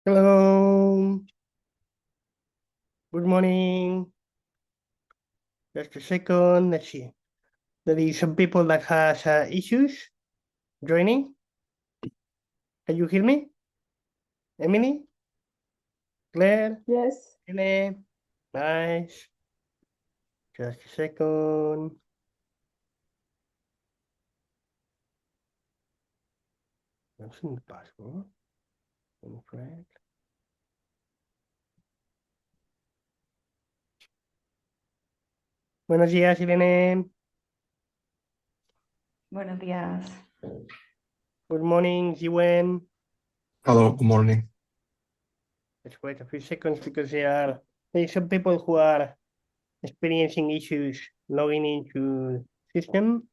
Hello, good morning. Just a second. Let's see. There is some people that has issues joining. Can you hear me? Emily, Claire, Yes. Elaine. Nice. Just a second. Using the password. Incorrect. Buenos días, Irene. Buenos días. Good morning, Jiwen. Hello, good morning. Let's wait a few seconds because there is some people who are experiencing issues logging into system.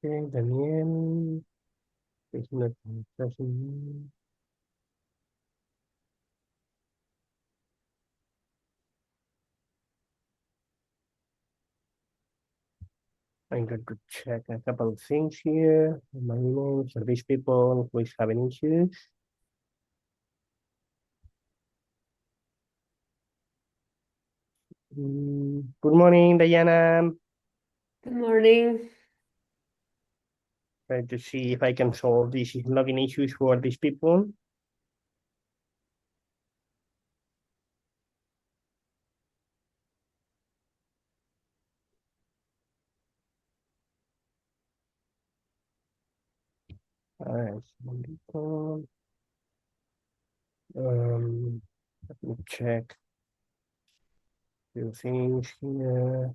Okay, Daniel. It's not present. I'm going to check a couple of things here. My email, service people who is having issues. Good morning, Diana. Good morning. Trying to see if I can solve these login issues for these people. Alright, let me check few things here.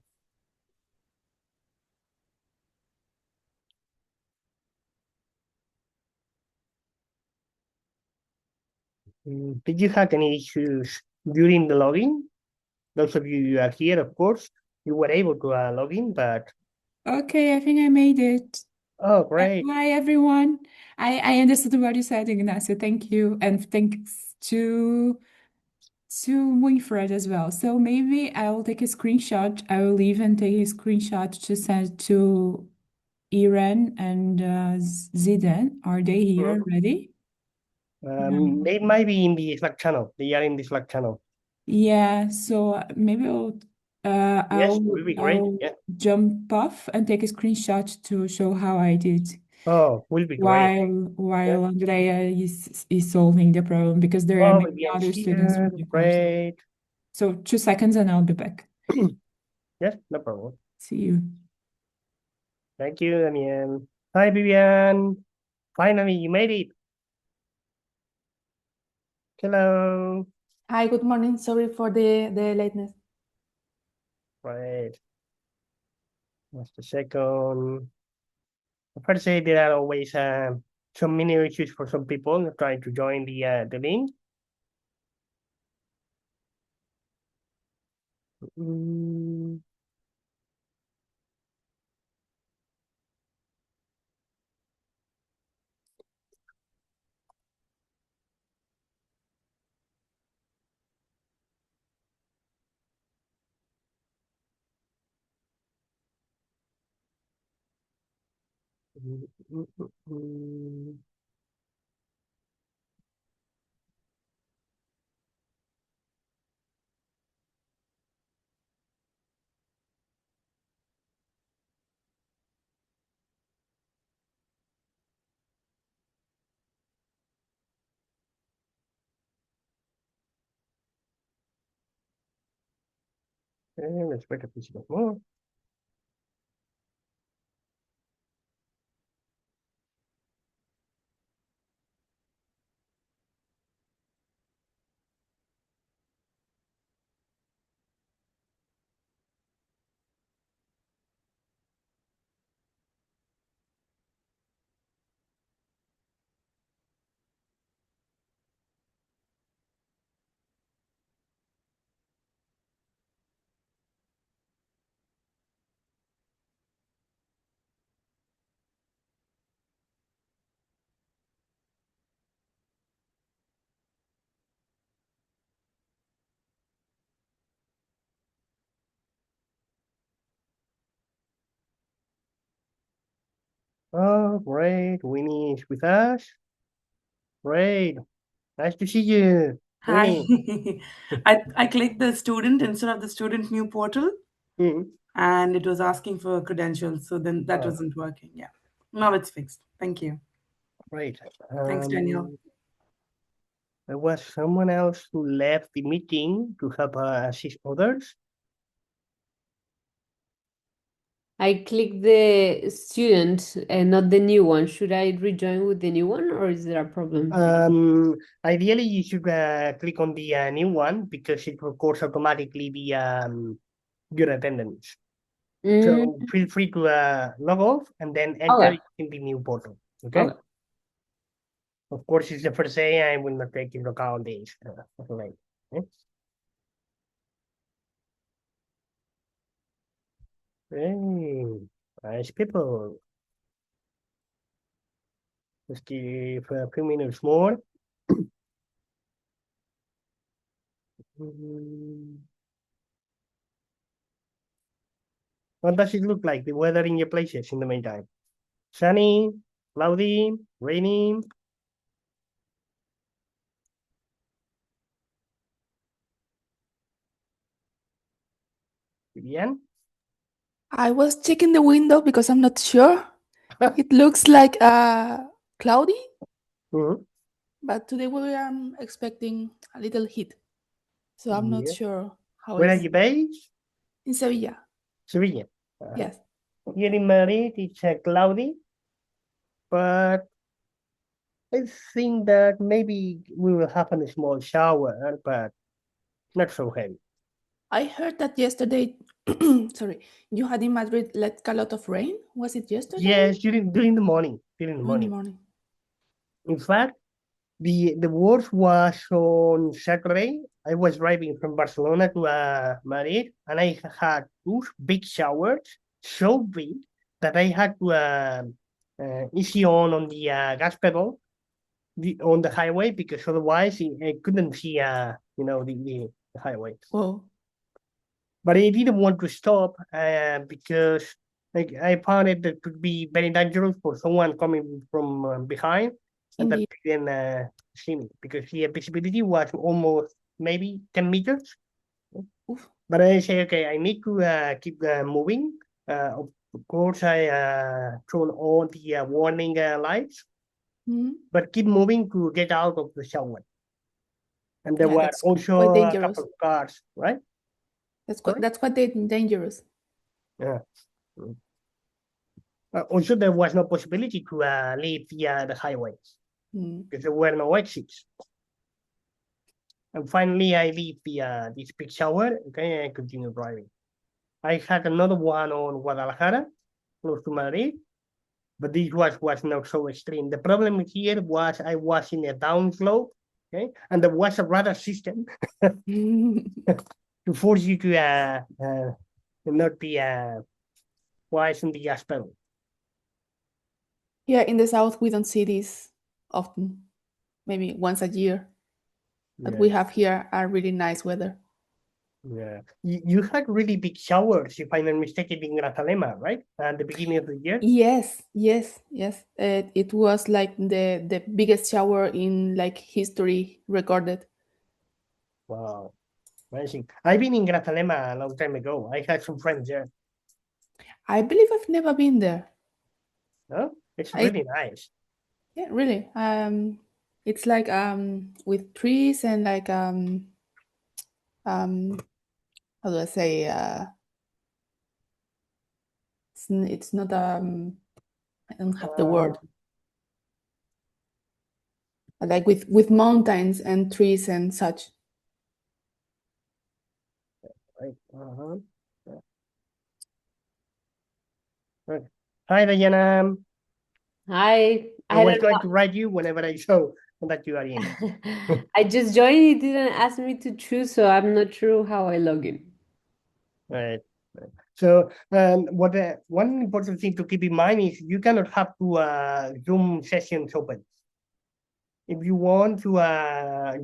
Did you have any issues during the login? Those of you who are here, of course, you were able to log in, but Okay, I think I made it. oh, great. Hi, everyone. I understood what you said, Ignacio. Thank you. And thanks to Winfred as well. So maybe I will take a screenshot. I will leave and take a screenshot to send to Iran and Zidane. Are they here already? They might be in the Slack channel. They are in the Slack channel. Yeah, so maybe Yes, it will be great. I'll Yeah. jump off and take a screenshot to show how I did Oh, will be great. Yeah. while Andrea is solving the problem because there are Oh, many Vivian's other students here. from the course. Great. So 2 seconds and I'll be back. Yes, no problem. See you. Thank you, Damian. Hi, Vivian. Finally, you made it. Hello. Hi, good morning. Sorry for the lateness. Right. Just a second. First, say there are always some mini issues for some people trying to join the link. Mm. Okay, let's wait a few seconds more. Oh, great. Winnie is with us. Great. Nice to see you. Hi. Winnie. I clicked the student instead of the student new portal, Mm. and it was asking for credentials. So then that Oh, wasn't working. Yeah. Now it's fixed. Thank you. great. Thanks, Daniel. There was someone else who left the meeting to help assist others. I clicked the student and not the new one. Should I rejoin with the new one or is there a problem? Ideally, you should click on the new one because it records automatically the your attendance. So feel free to log off and then enter Okay. in the new portal. Okay. Okay. Of course, it's the first day. I will not take into account this. Okay. Hey, nice people. Let's give a few minutes more. What does it look like, the weather in your places in the meantime? Sunny, cloudy, rainy? Vivian? I was checking the window because I'm not sure. It looks like cloudy, Mhm. but today we are expecting a little heat. So I'm not Yeah. sure how Where are it's you based? in Sevilla. Sevilla. Yes. Here in Madrid, it's cloudy, but I think that maybe we will have a small shower, but not so heavy. I heard that yesterday, sorry, you had in Madrid like a lot of rain. Was it yesterday? Yes, during the morning. During the In the morning. morning. In fact, the worst was on Saturday. I was driving from Barcelona to Madrid, and I had two big showers, so big that I had to easy on the gas pedal on the highway because otherwise I couldn't see the highway. Whoa. But I didn't want to stop because I found it could be very dangerous for someone coming from behind and that Indeed. didn't see me because the visibility was almost maybe 10 meters. Oof. But I say, okay, I need to keep moving. Of course, I turn on the warning lights, but keep moving to get out of the shower. And there Yeah, were that's also quite a dangerous. couple of cars, right? That's Sorry? quite dangerous. Yeah. Also, there was no possibility to leave the highways because there were no exits. And finally, I leave this big shower. Okay, I continue driving. I had another one on Guadalajara, close to Madrid, but this was not so extreme. The problem here was I was in a downslope, okay, and there was a radar system to force you to not be wise in the gas pedal. Yeah, in the south we don't see this often. Maybe once a year. But we have here a really nice weather. Yeah, you had really big showers, if I'm not mistaken, in Grazalema, right? At the beginning of the year. Yes. It was like the biggest shower in like history recorded. Wow, amazing! I've been in Grazalema a long time ago. I had some friends there. I believe I've never been there. No, it's really nice. Yeah, really. It's like with trees and like how do I say it's not I don't have the word. Like with mountains and trees and such. Right. Right. Hi, Diana. Hi. I was going to write you whenever I saw that you are in. I just joined. It didn't ask me to choose, so I'm not sure how I log in. Right. So, one important thing to keep in mind is you cannot have two Zoom sessions open. If you want to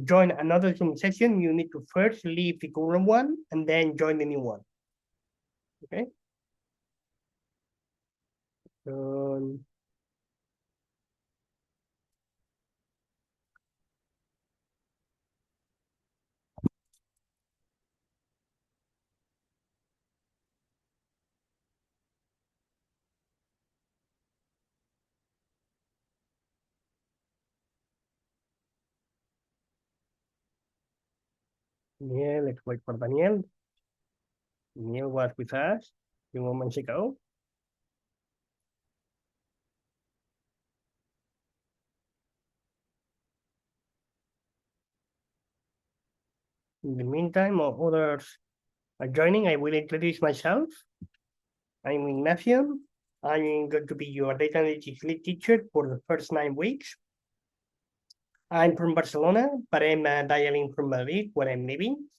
join another Zoom session, you need to first leave the current one and then join the new one. Okay. Yeah, let's wait for Daniel. Daniel was with us a few moments ago. In the meantime, others are joining. I will introduce myself. I'm Ignacio. I'm going to be your data analytics lead teacher for the first 9 weeks. I'm from Barcelona, but I'm dialing from Madrid, where I'm living.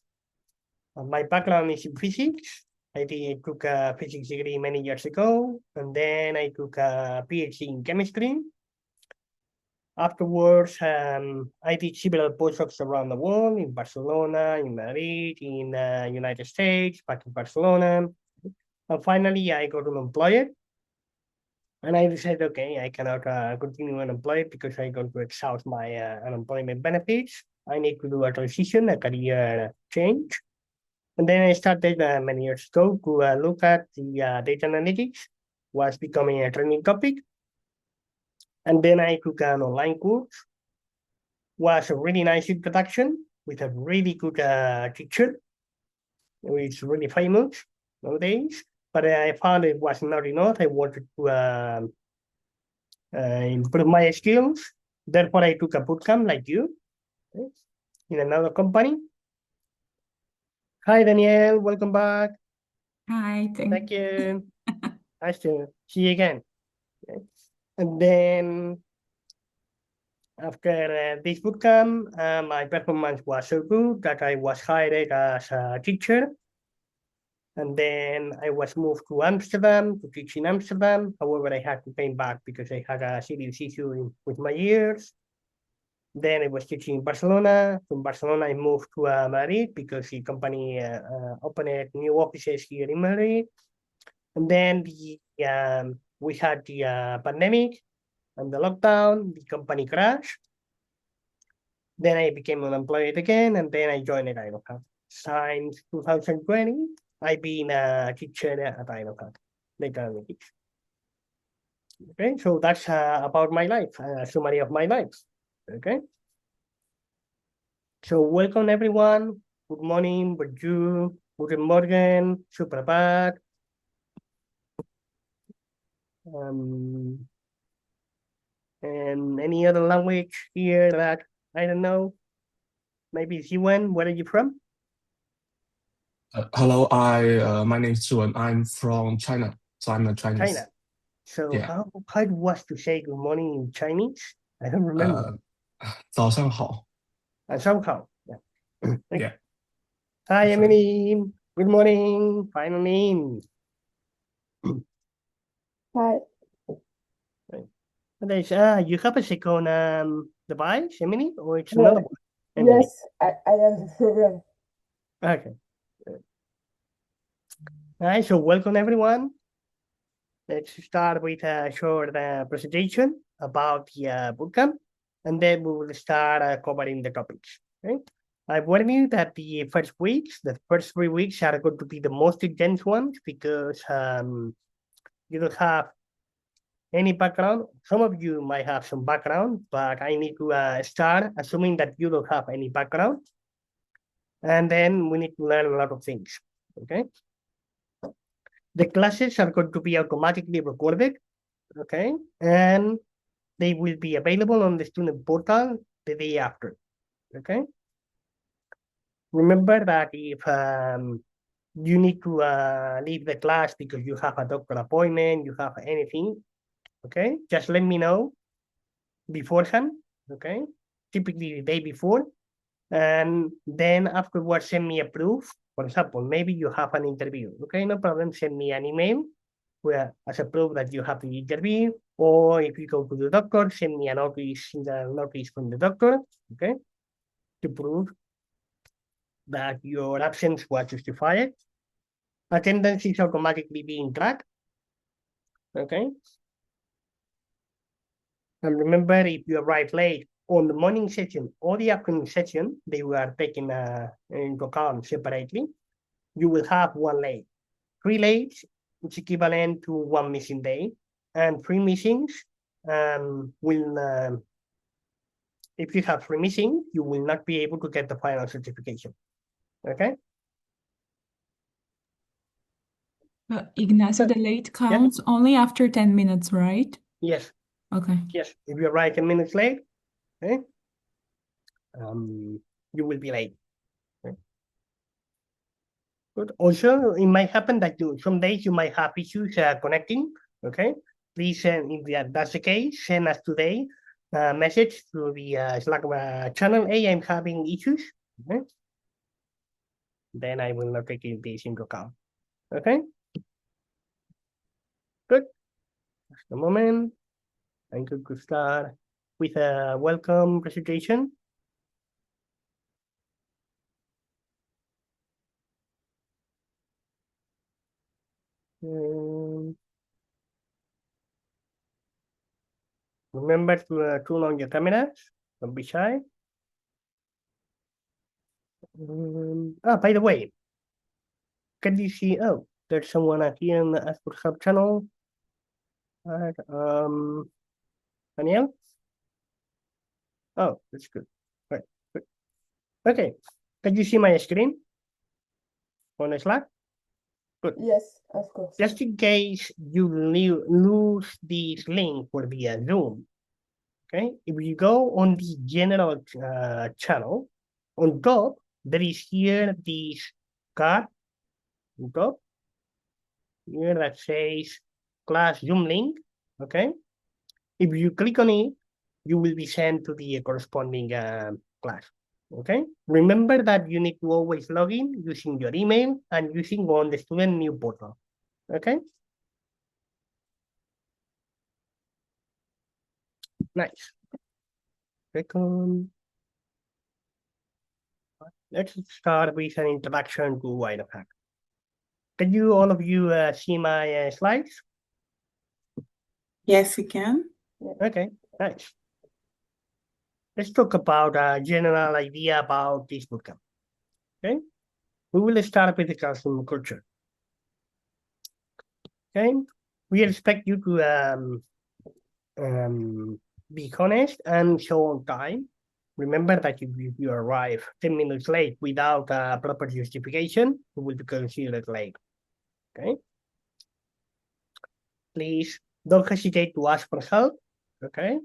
My background is in physics. I took a physics degree many years ago, and then I took a PhD in chemistry. Afterwards, I did several postdocs around the world, in Barcelona, in Madrid, in the United States, back in Barcelona. And finally, I got unemployed. And I decided, okay, I cannot continue unemployed because I'm going to exhaust my unemployment benefits. I need to do a transition, a career change. And then I started many years ago to look at the data analytics, was becoming a trending topic. And then I took an online course, was a really nice introduction with a really good teacher, who is really famous nowadays. But I found it was not enough. I wanted to improve my skills. Therefore, I took a bootcamp like you in another company. Hi, Danielle. Welcome back. Hi, Thank you. Nice to see you again. Okay. And then after this bootcamp, my performance was so good that I was hired as a teacher. And then I was moved to Amsterdam to teach in Amsterdam. However, I had to pay back because I had a serious issue with my ears. Then I was teaching in Barcelona. From Barcelona, I moved to Madrid because the company opened new offices here in Madrid. And then we had the pandemic and the lockdown, the company crashed. Then I became unemployed again, and then I joined Ironclad. Since 2020, I've been a teacher at Ironclad, data analytics. Okay, so that's about my life, a summary of my life. Okay. So welcome everyone. Good morning, bonjour, guten morgen, suprapat. And any other language here that I don't know? Maybe Ziwen, where are you from? Hello, my name is Zhiwen. I'm from China, so I'm a Chinese. China. So Yeah. how it was to say good morning in Chinese? I don't remember. 早上好. Somehow. Yeah. Yeah. Hi, That's right. Emily. Good morning. Finally. Hi. There's, you have a second device, Emily, or it's another one? Emily. Yes, I have a problem. Okay. All right, so welcome everyone. Let's start with a short presentation about the bootcamp, and then we will start covering the topics. Okay? I warn you that the first 3 weeks are going to be the most intense ones because you don't have any background. Some of you might have some background, but I need to start assuming that you don't have any background. And then we need to learn a lot of things, okay? The classes are going to be automatically recorded, okay? And they will be available on the student portal the day after, okay? Remember that if you need to leave the class because you have a doctor appointment, you have anything, okay? Just let me know beforehand, okay? Typically the day before. And then afterwards send me a proof. For example, maybe you have an interview, okay? No problem, send me an email where as a proof that you have the interview, or if you go to the doctor, send me a notice from the doctor, okay? To prove that your absence was justified. Attendance is automatically being tracked, okay? And remember, if you arrive late on the morning session or the afternoon session, they were taken into account separately. You will have 1 late. 3 late is equivalent to 1 missing day, and 3 missings will, if you have 3 missing, you will not be able to get the final certification. Okay. But Ignacio, the late counts only after 10 minutes, right? Yes. Okay. Yes. If you arrive 10 minutes late, okay, you will be late. Okay. Good. Also, it might happen that some days you might have issues connecting. Okay. Please, if that's the case, send us today a message through the Slack channel. Hey, I'm having issues. Okay. Then I will not take this into account. Okay. Good. Just a moment. I'm going to start with a welcome presentation. Remember to turn on your cameras. Don't be shy. By the way, can you see? Oh, there's someone here in the Ask for Help channel. Danielle? Oh, that's good. Right. Good. Okay. Can you see my screen on the Slack? Good. Yes, of course. Just in case you lose this link for the Zoom, okay? If you go on the general channel, on top, there is here this card on top here that says class Zoom link, okay? If you click on it, you will be sent to the corresponding class, okay? Remember that you need to always log in using your email and using on the student new portal, okay? Nice. Second. Let's start with an introduction to WineHack. Can you, all of you, see my slides? Yes, we can. Okay, nice. Let's talk about a general idea about this bootcamp. Okay, we will start with the classroom culture. Okay, we expect you to be honest and show on time. Remember that if you arrive 10 minutes late without a proper justification, you will be considered late. Okay. Please don't hesitate to ask for help. Okay.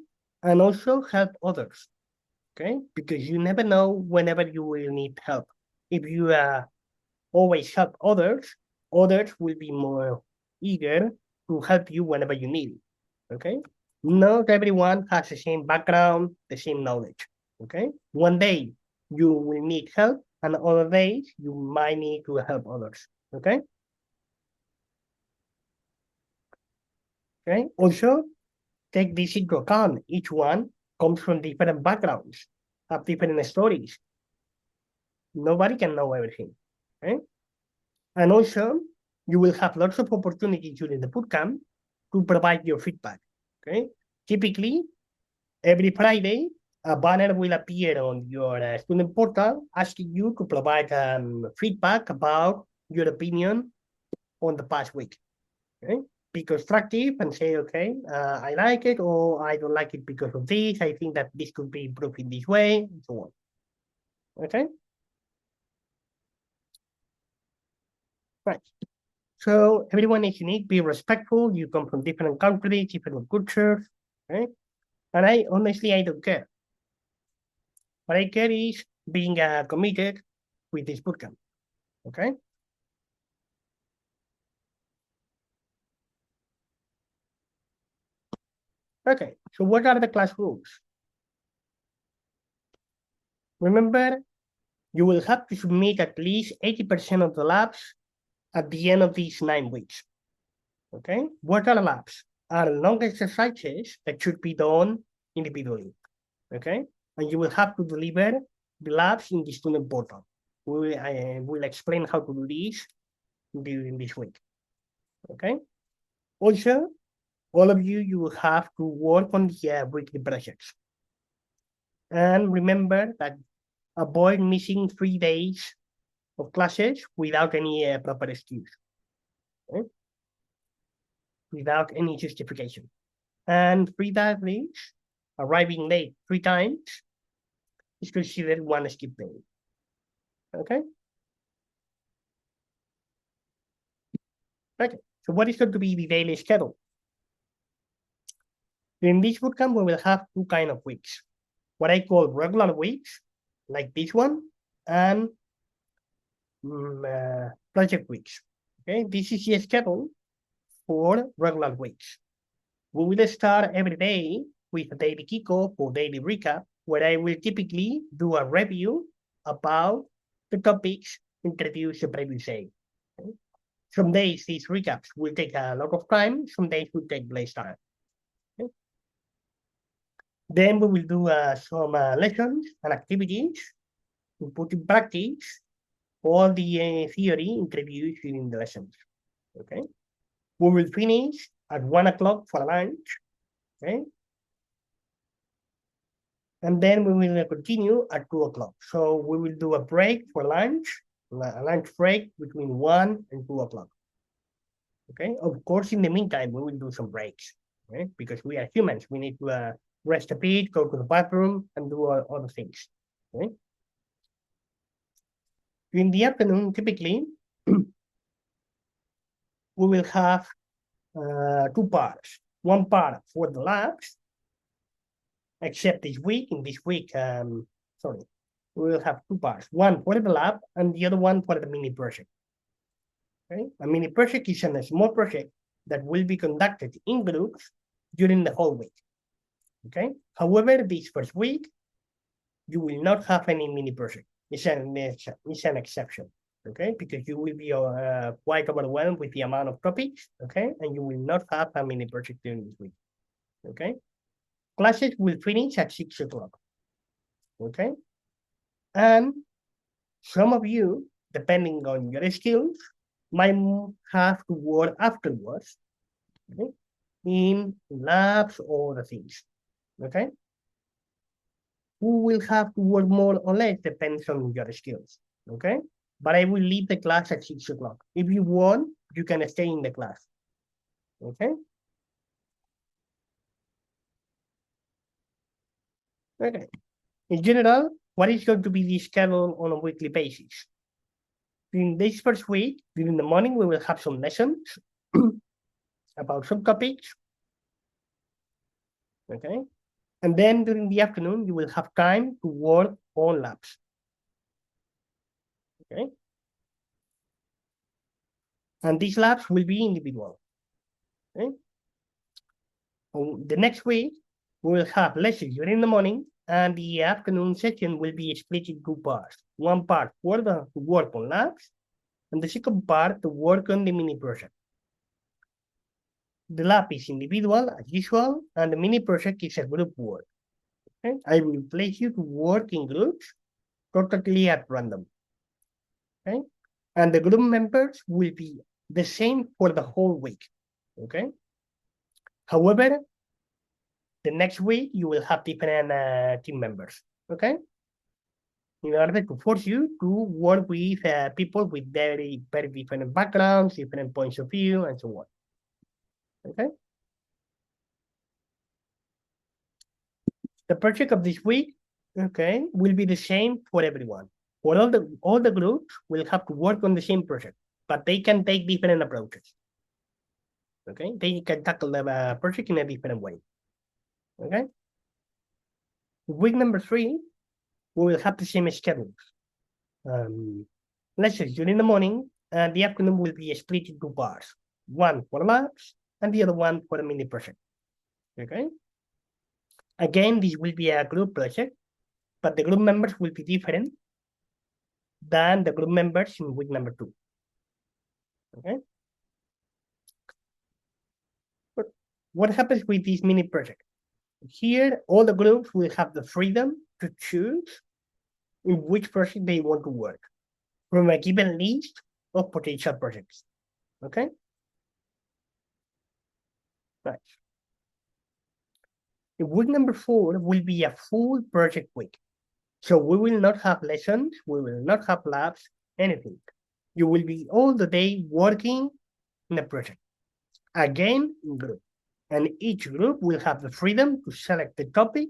And also help others. Okay. Because you never know whenever you will need help. If you always help others, others will be more eager to help you whenever you need it. Okay. Not everyone has the same background, the same knowledge. Okay. One day you will need help, and other days you might need to help others. Okay. Okay. Also, take this into account. Each one comes from different backgrounds, have different stories. Nobody can know everything. Okay. And also, you will have lots of opportunities during the bootcamp to provide your feedback. Okay. Typically, every Friday, a banner will appear on your student portal asking you to provide feedback about your opinion on the past week. Okay? Be constructive and say, okay, I like it, or I don't like it because of this. I think that this could be improved in this way, and so on. Okay? Right. So everyone is unique, be respectful. You come from different countries, different cultures. Okay? And I don't care. What I care is being committed with this bootcamp. Okay? Okay, so what are the class rules? Remember, you will have to submit at least 80% of the labs at the end of these 9 weeks. Okay, what are labs? Are long exercises that should be done individually. Okay, and you will have to deliver the labs in the student portal. I will explain how to do this during this week. Okay, also, all of you will have to work on the weekly projects. And remember that avoid missing 3 days of classes without any proper excuse, okay? Without any justification. And 3 days, arriving late 3 times is considered one skip day. Okay? Okay, so what is going to be the daily schedule? In this bootcamp, we will have two kinds of weeks. What I call regular weeks, like this one, and project weeks. Okay, this is the schedule for regular weeks. We will start every day with a daily kickoff or daily recap, where I will typically do a review about the topics introduced the previous day. Okay? Some days these recaps will take a lot of time, some days will take less time. Okay? Then we will do some lessons and activities to put in practice all the theory introduced during the lessons. Okay, we will finish at 1 o'clock for lunch. Okay, and then we will continue at 2 o'clock. So we will do a break for lunch, a lunch break between 1 and 2 o'clock. Okay, of course, in the meantime, we will do some breaks. Okay, because we are humans, we need to rest a bit, go to the bathroom, and do other things. Okay. In the afternoon, typically, we will have two parts. One part for the labs, except this week. In this week, we will have two parts. One for the lab and the other one for the mini project. Okay? A mini project is a small project that will be conducted in groups during the whole week. Okay. However, this first week, you will not have any mini project. It's an exception, okay? Because you will be quite overwhelmed with the amount of topics, okay? And you will not have a mini project during this week, okay? Classes will finish at 6 o'clock, okay? And some of you, depending on your skills, might have to work afterwards, okay? In labs or other things, okay? Who will have to work more or less depends on your skills, okay? But I will leave the class at 6 o'clock. If you want, you can stay in the class, okay? Okay. In general, what is going to be the schedule on a weekly basis? In this first week, during the morning, we will have some lessons about some topics, okay? And then during the afternoon, you will have time to work on labs, okay? And these labs will be individual, okay? The next week, we will have lessons during the morning, and the afternoon session will be split in two parts. One part for the work on labs, and the second part to work on the mini project. The lab is individual as usual, and the mini project is a group work. Okay? I will place you to work in groups totally at random. Okay? And the group members will be the same for the whole week. Okay? However, the next week you will have different team members. Okay? In order to force you to work with people with very, very different backgrounds, different points of view, and so on. Okay? The project of this week, okay, will be the same for everyone. For all the groups will have to work on the same project, but they can take different approaches. Okay, they can tackle the project in a different way. Okay. Week number 3, we will have the same schedules. Lessons during the morning, and the afternoon will be split into 2 parts. One for labs, and the other one for the mini project. Okay. Again, this will be a group project, but the group members will be different than the group members in week number 2. Okay. But what happens with this mini project? Here, all the groups will have the freedom to choose in which project they want to work from a given list of potential projects. Okay. Right. Week number 4 will be a full project week. So we will not have lessons, we will not have labs, anything. You will be all the day working in a project, again in group. And each group will have the freedom to select the topic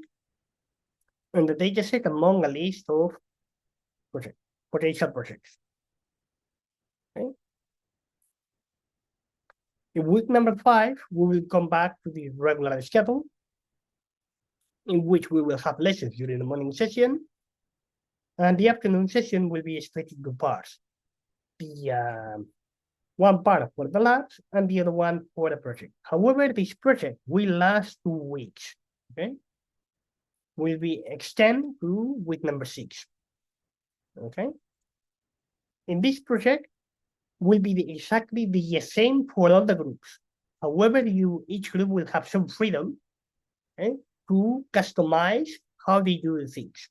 and the dataset among a list of potential projects. Okay. In week number 5, we will come back to the regular schedule, in which we will have lessons during the morning session, and the afternoon session will be split into parts. The one part for the labs and the other one for the project. However, this project will last 2 weeks. Okay, will be extended to week number 6. Okay, in this project will be exactly the same for all the groups. However, each group will have some freedom, okay, to customize how they do the things.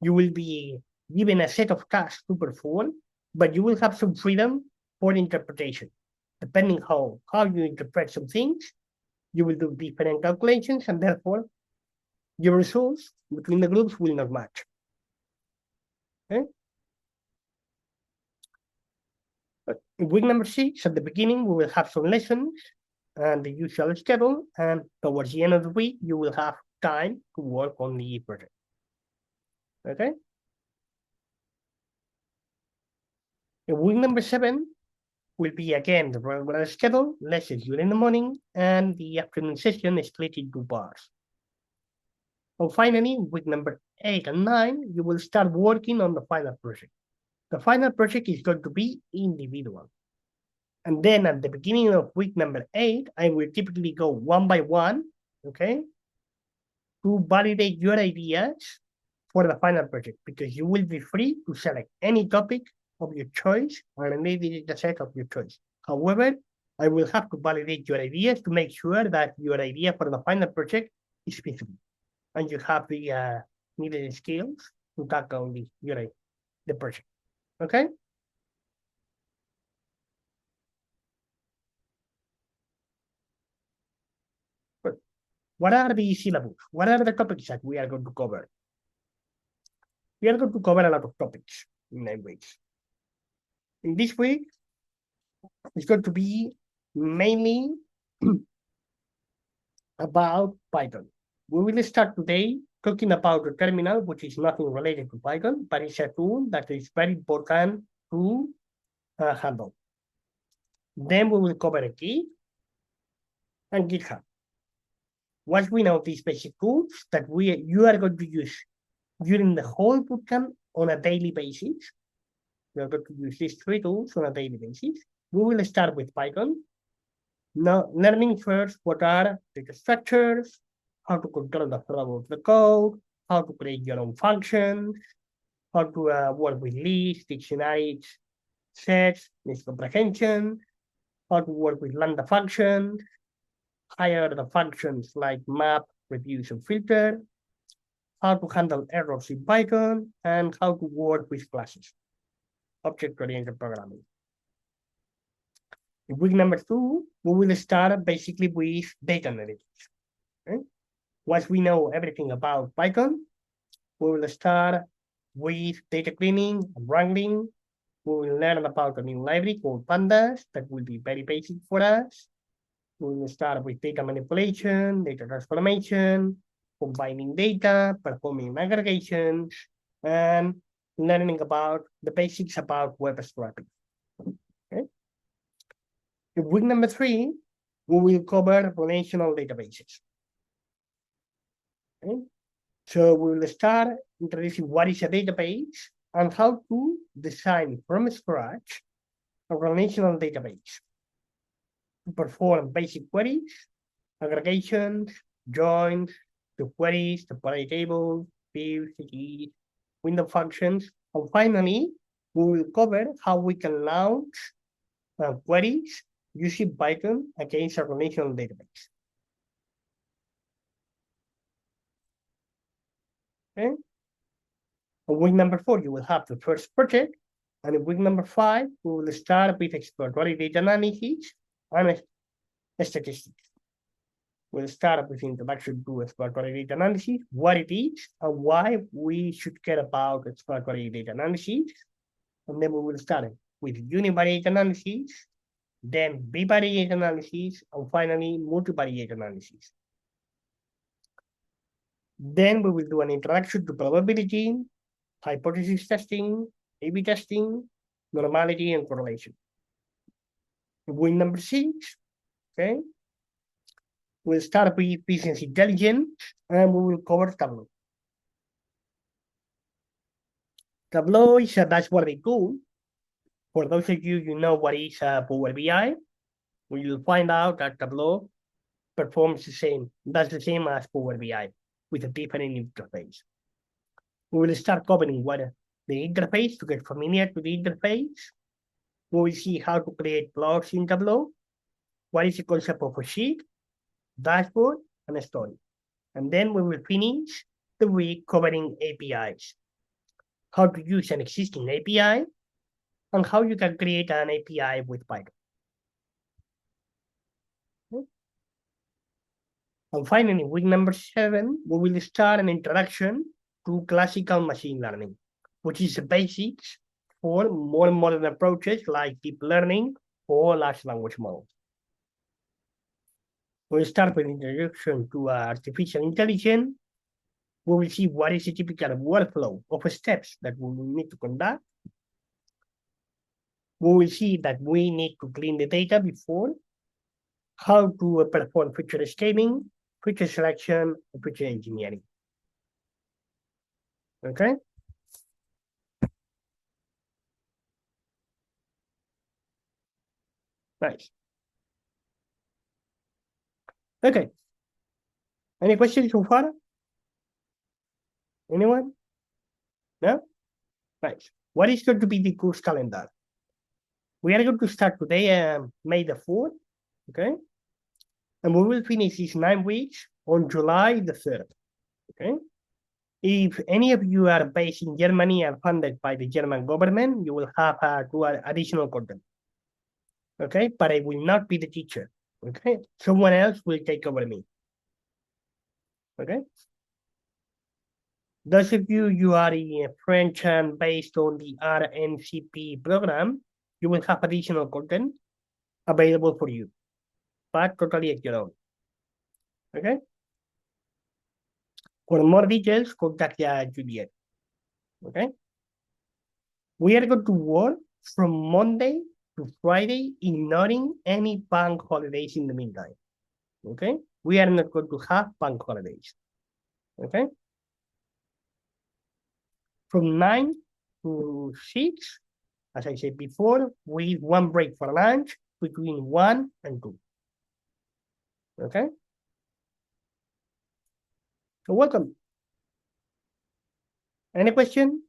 You will be given a set of tasks to perform, but you will have some freedom for interpretation. Depending how you interpret some things, you will do different calculations, and therefore your results between the groups will not match. Okay. But in week number 6, at the beginning, we will have some lessons and the usual schedule, and towards the end of the week, you will have time to work on the project. Okay. In week number 7 will be again the regular schedule, lessons during the morning, and the afternoon session is split into parts. And finally, week number 8 and 9, you will start working on the final project. The final project is going to be individual. And then at the beginning of week number 8, I will typically go one by one, okay, to validate your ideas for the final project, because you will be free to select any topic of your choice or any data set of your choice. However, I will have to validate your ideas to make sure that your idea for the final project is feasible, and you have the needed skills to tackle the project. Okay? But what are the syllabus? What are the topics that we are going to cover? We are going to cover a lot of topics in 9 weeks. In this week, it's going to be mainly about Python. We will start today talking about the terminal, which is nothing related to Python, but it's a tool that is very important to handle. Then we will cover a key and GitHub. Once we know these basic tools that you are going to use during the whole bootcamp on a daily basis, we are going to use these 3 tools on a daily basis. We will start with Python. Now, learning first what are data structures, how to control the flow of the code, how to create your own functions, how to work with lists, dictionaries, sets, list comprehension, how to work with lambda functions, higher the functions like map, reduce, and filter, how to handle errors in Python, and how to work with classes, object-oriented programming. In week number 2, we will start basically with data analytics. Okay? Once we know everything about Python, we will start with data cleaning and wrangling. We will learn about a new library called pandas that will be very basic for us. We will start with data manipulation, data transformation, combining data, performing aggregations, and learning about the basics about web scraping. Okay. In week number 3, we will cover relational databases. Okay. So we will start introducing what is a database and how to design from scratch a relational database to perform basic queries, aggregations, joins, to queries, to query tables, views, keys, window functions, and finally, we will cover how we can launch queries using Python against a relational database. Okay. In week number 4, you will have the first project, and in week number 5, we will start with exploratory data analysis and statistics. We'll start with introduction to exploratory data analysis, what it is, and why we should care about exploratory data analysis. And then we will start with univariate analysis, then bivariate analysis, and finally multivariate analysis. Then we will do an introduction to probability, hypothesis testing, A/B testing, normality, and correlation. In week number 6, Okay. We'll start with business intelligence and we will cover Tableau. Tableau is a dashboarding tool. For those of you who know what is Power BI, we will find out that Tableau performs the same, does the same as Power BI with a different interface. We will start covering what the interface to get familiar with the interface. We will see how to create blocks in Tableau, what is the concept of a sheet, dashboard, and a story. And then we will finish the week covering APIs, how to use an existing API, and how you can create an API with Python. And finally, week number 7, we will start an introduction to classical machine learning, which is the basics for more modern approaches like deep learning or large language models. We'll start with introduction to artificial intelligence. We will see what is the typical workflow of steps that we will need to conduct. We will see that we need to clean the data before, how to perform feature scaling, feature selection, and feature engineering. Okay? Nice. Okay. Any questions so far? Anyone? No? Nice. What is going to be the course calendar? We are going to start today, May the 4th, okay? And we will finish these 9 weeks on July the 3rd, okay? If any of you are based in Germany and funded by the German government, you will have additional content, okay? But I will not be the teacher, okay? Someone else will take over me, okay? Those of you are in French and based on the RNCP program, you will have additional content available for you, but totally at your own, okay? For more details, contact Juliet, okay? We are going to work from Monday to Friday, ignoring any bank holidays in the meantime, okay? We are not going to have bank holidays, okay? From 9 to 6, as I said before, with 1 break for lunch between 1 and 2, okay? So welcome. Any question?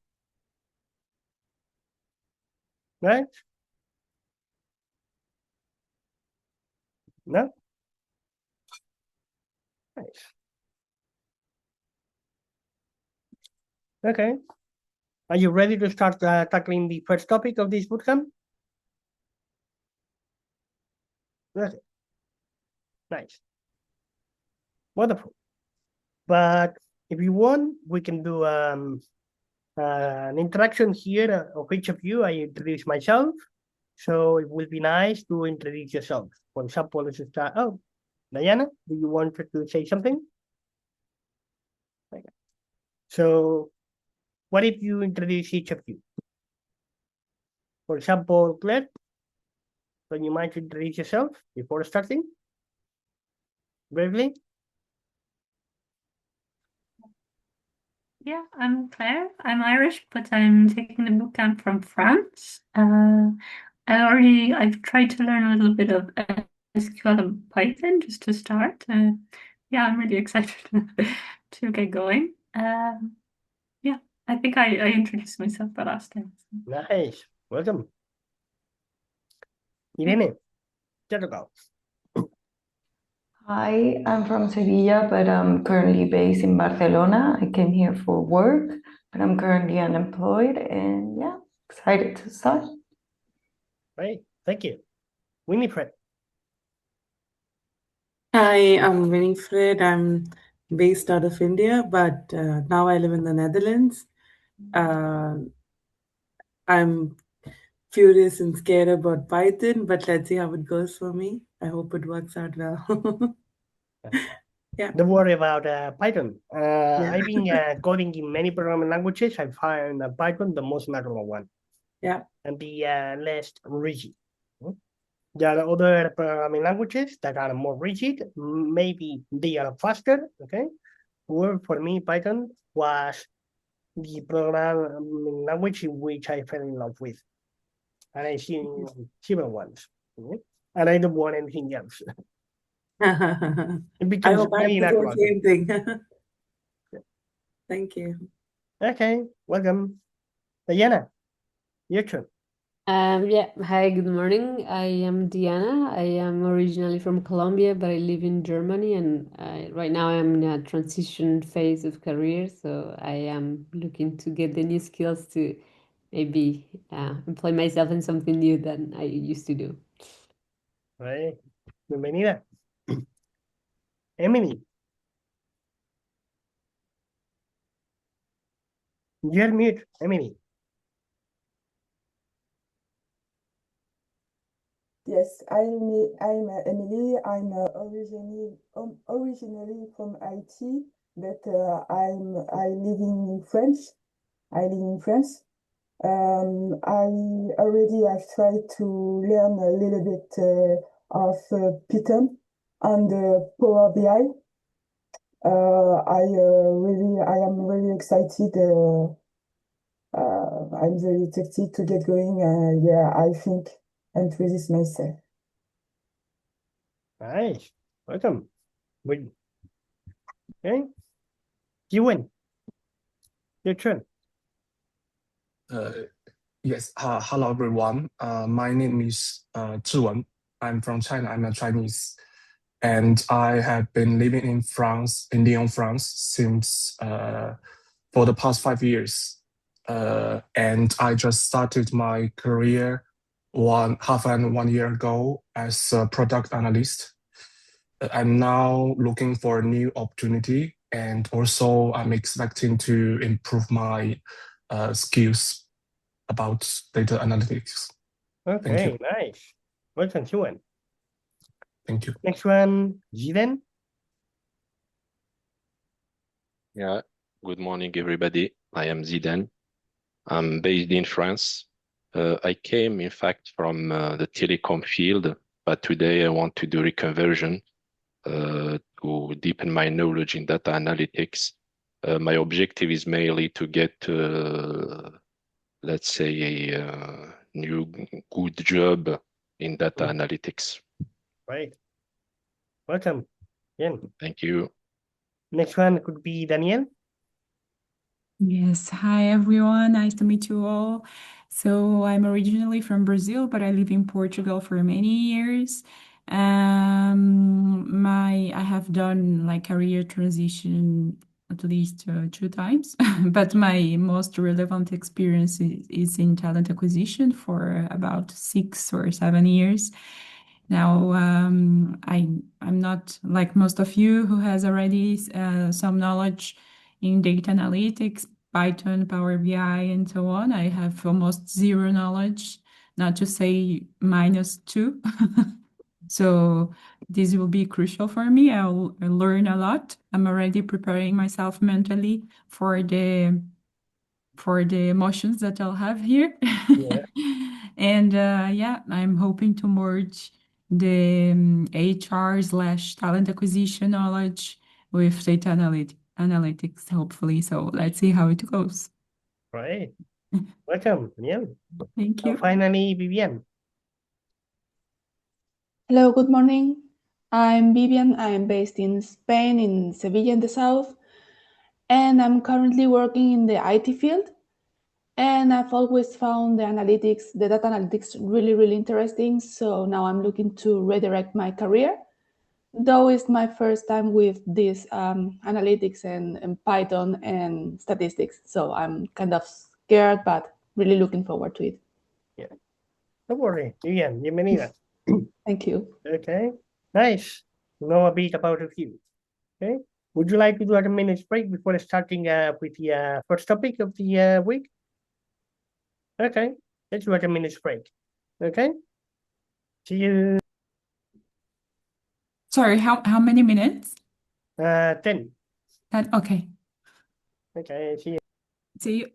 Right? No? Nice. Okay. Are you ready to start tackling the first topic of this bootcamp? Okay. Nice. Wonderful. But if you want, we can do an introduction here of each of you. I introduce myself, so it will be nice to introduce yourself. For example, let's start. Oh, Diana, do you want to say something? Okay. So, what if you introduce each of you? For example, Claire, would you mind to introduce yourself before starting? Briefly? Yeah, I'm Claire. I'm Irish, but I'm taking the bootcamp from France. I've tried to learn a little bit of SQL and Python just to start. Yeah, I'm really excited to get going. Yeah, I think I introduced myself the last time. Nice. Welcome. Irene, go. Hi, I'm from Sevilla, but I'm currently based in Barcelona. I came here for work, but I'm currently unemployed and yeah, excited to start. Great, thank you. Winifred. Hi, I'm Winifred. I'm based out of India, but now I live in the Netherlands. I'm curious and scared about Python, but let's see how it goes for me. I hope it works out well. Yeah. Don't worry about Python. I've been coding in many programming languages. I find Python the most natural one. Yeah. And the less rigid. There are other programming languages that are more rigid. Maybe they are faster, okay? Or for me, Python was the programming language in which I fell in love with. And I see several ones. Okay? And I don't want anything else. It I becomes hope I have really to do the natural. same thing. Thank you. Okay, welcome. Diana, your turn. Yeah, hi, good morning. I am Diana. I am originally from Colombia, but I live in Germany, and right now I'm in a transition phase of career, so I am looking to get the new skills to maybe employ myself in something new than I used to do. Right. Bienvenida. Emily. You're mute, Emily. Yes, I'm Emily. I'm originally from Haiti, but I live in France. I live in France. I already have tried to learn a little bit of Python and Power BI. I am really excited. I'm very excited to get going. Yeah, I think and resist myself. Nice. Welcome. Good. Okay. Jiwen, your turn. Yes. Hello, everyone. My name is Zhiwen. I'm from China. I'm a Chinese. And I have been living in France, in Lyon, France, since for the past 5 years. And I just started my career 1 year ago as a product analyst. I'm now looking for a new opportunity, and also I'm expecting to improve my skills about data analytics. Thank Okay, you. nice. Welcome, Jiwen. Thank you. Next one, Jiden. Yeah, good morning, everybody. I am Zidane. I'm based in France. I came, in fact, from the telecom field, but today I want to do reconversion to deepen my knowledge in data analytics. My objective is mainly to get, let's say, a new good job in data analytics. Right. Welcome. Again. Thank you. Next one could be Daniel. Yes, hi everyone. Nice to meet you all. So I'm originally from Brazil, but I live in Portugal for many years. I have done like career transition at least 2 times, but my most relevant experience is in talent acquisition for about 6 or 7 years. Now, I'm not like most of you who has already some knowledge in data analytics, Python, Power BI, and so on. I have almost zero knowledge, not to say -2. So this will be crucial for me. I'll learn a lot. I'm already preparing myself mentally for the emotions that I'll have here. Yeah. And yeah, I'm hoping to merge the HR/talent acquisition knowledge with data analytics, hopefully. So let's see how it goes. Right. Welcome, Daniel. Thank you. And finally, Vivian. Hello, good morning. I'm Vivian. I'm based in Spain, in Sevilla in the south, and I'm currently working in the IT field. And I've always found the data analytics really, really interesting. So now I'm looking to redirect my career, though it's my first time with this analytics and Python and statistics. So I'm kind of scared, but really looking forward to it. Yeah. Don't worry, Vivian. Bienvenida. Thank you. Okay. Nice. Know a bit about you. Okay. Would you like to do a minute break before starting with the first topic of the week? Okay. Let's do a minute break. Okay. See you. Sorry, how many minutes? 10. 10. Okay. Okay. See you. See you.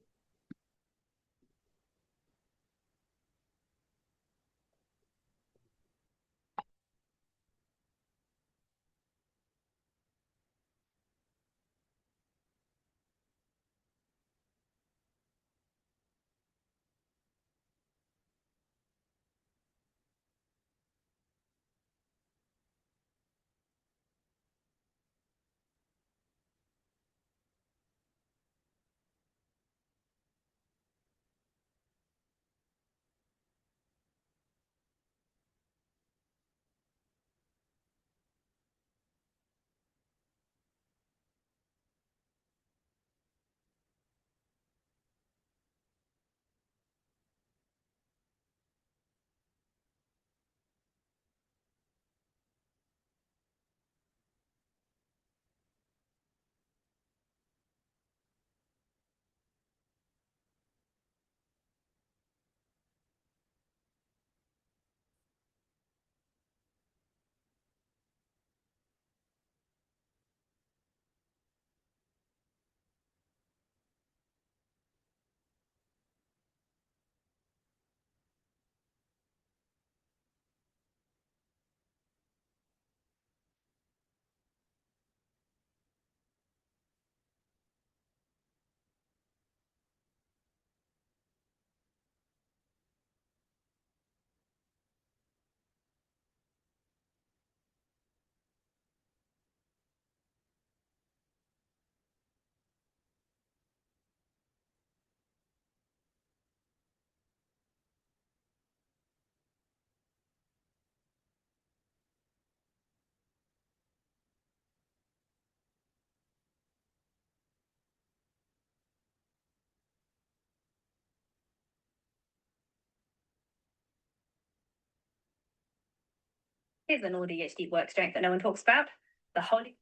Here's an ADHD work strength that no one talks about, the holy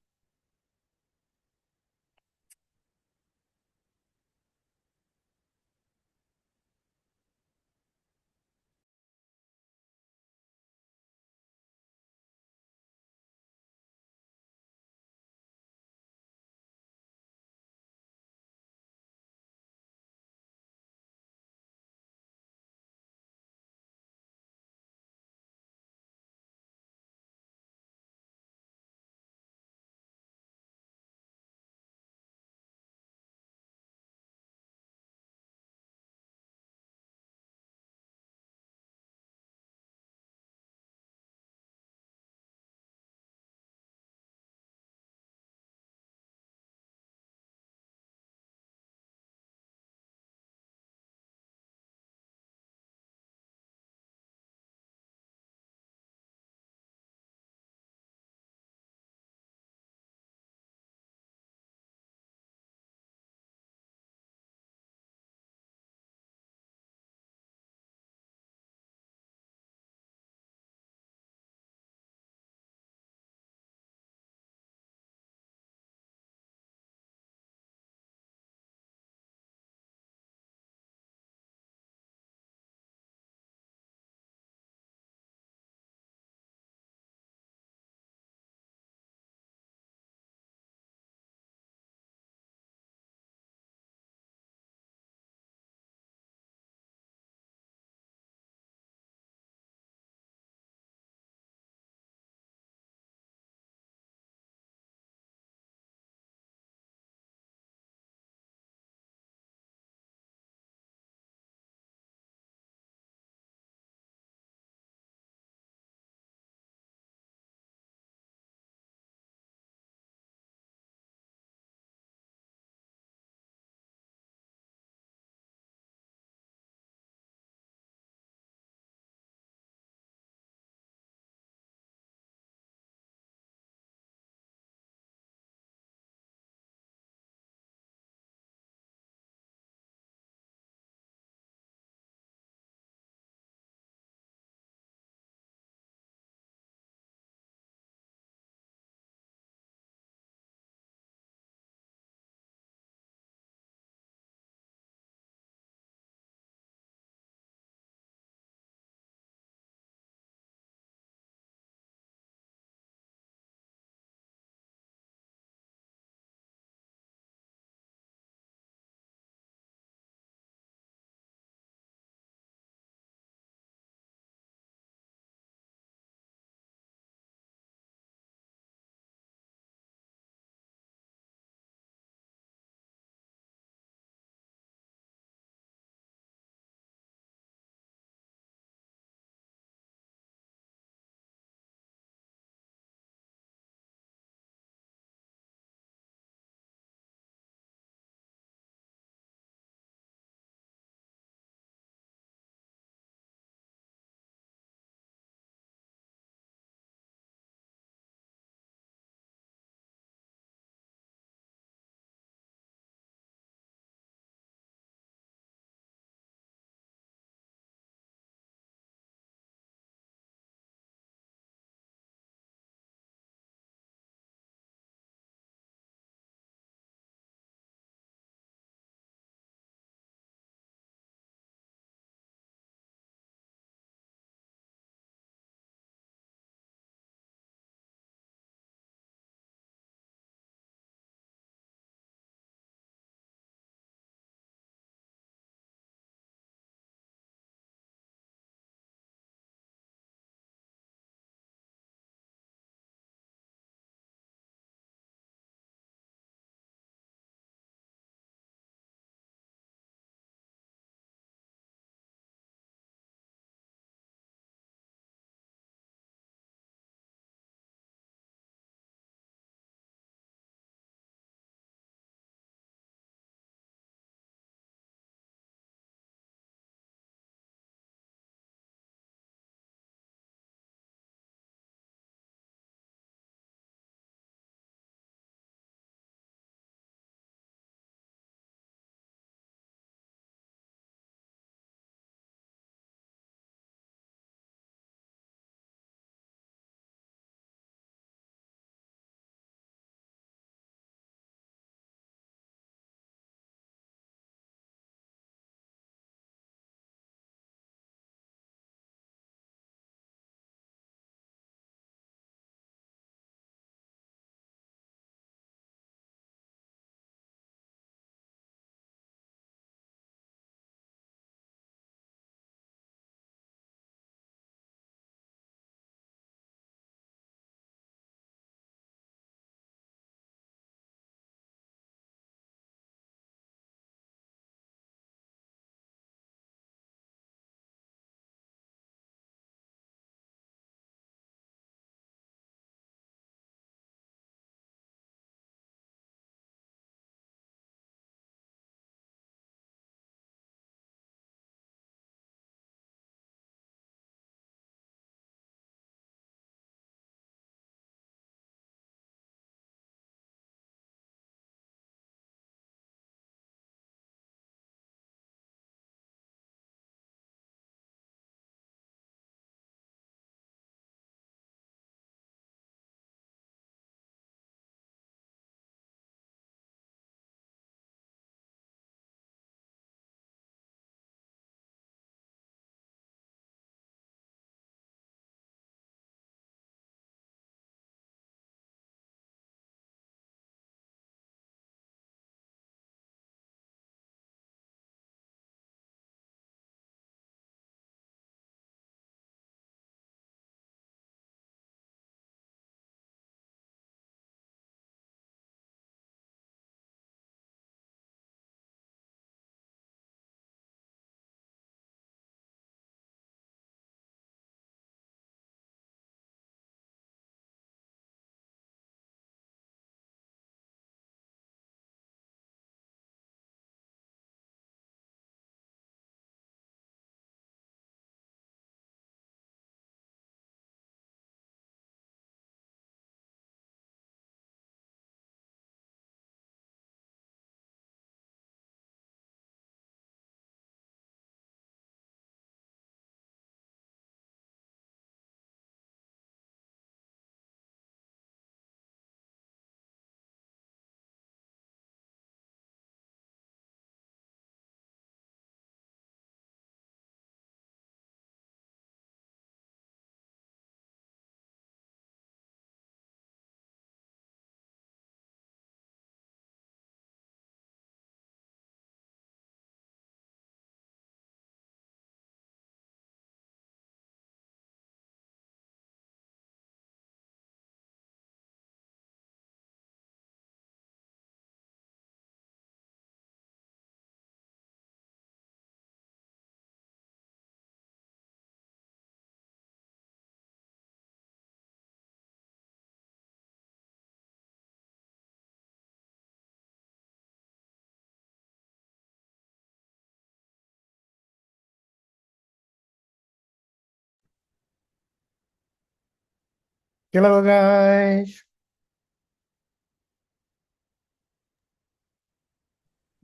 Hello, guys.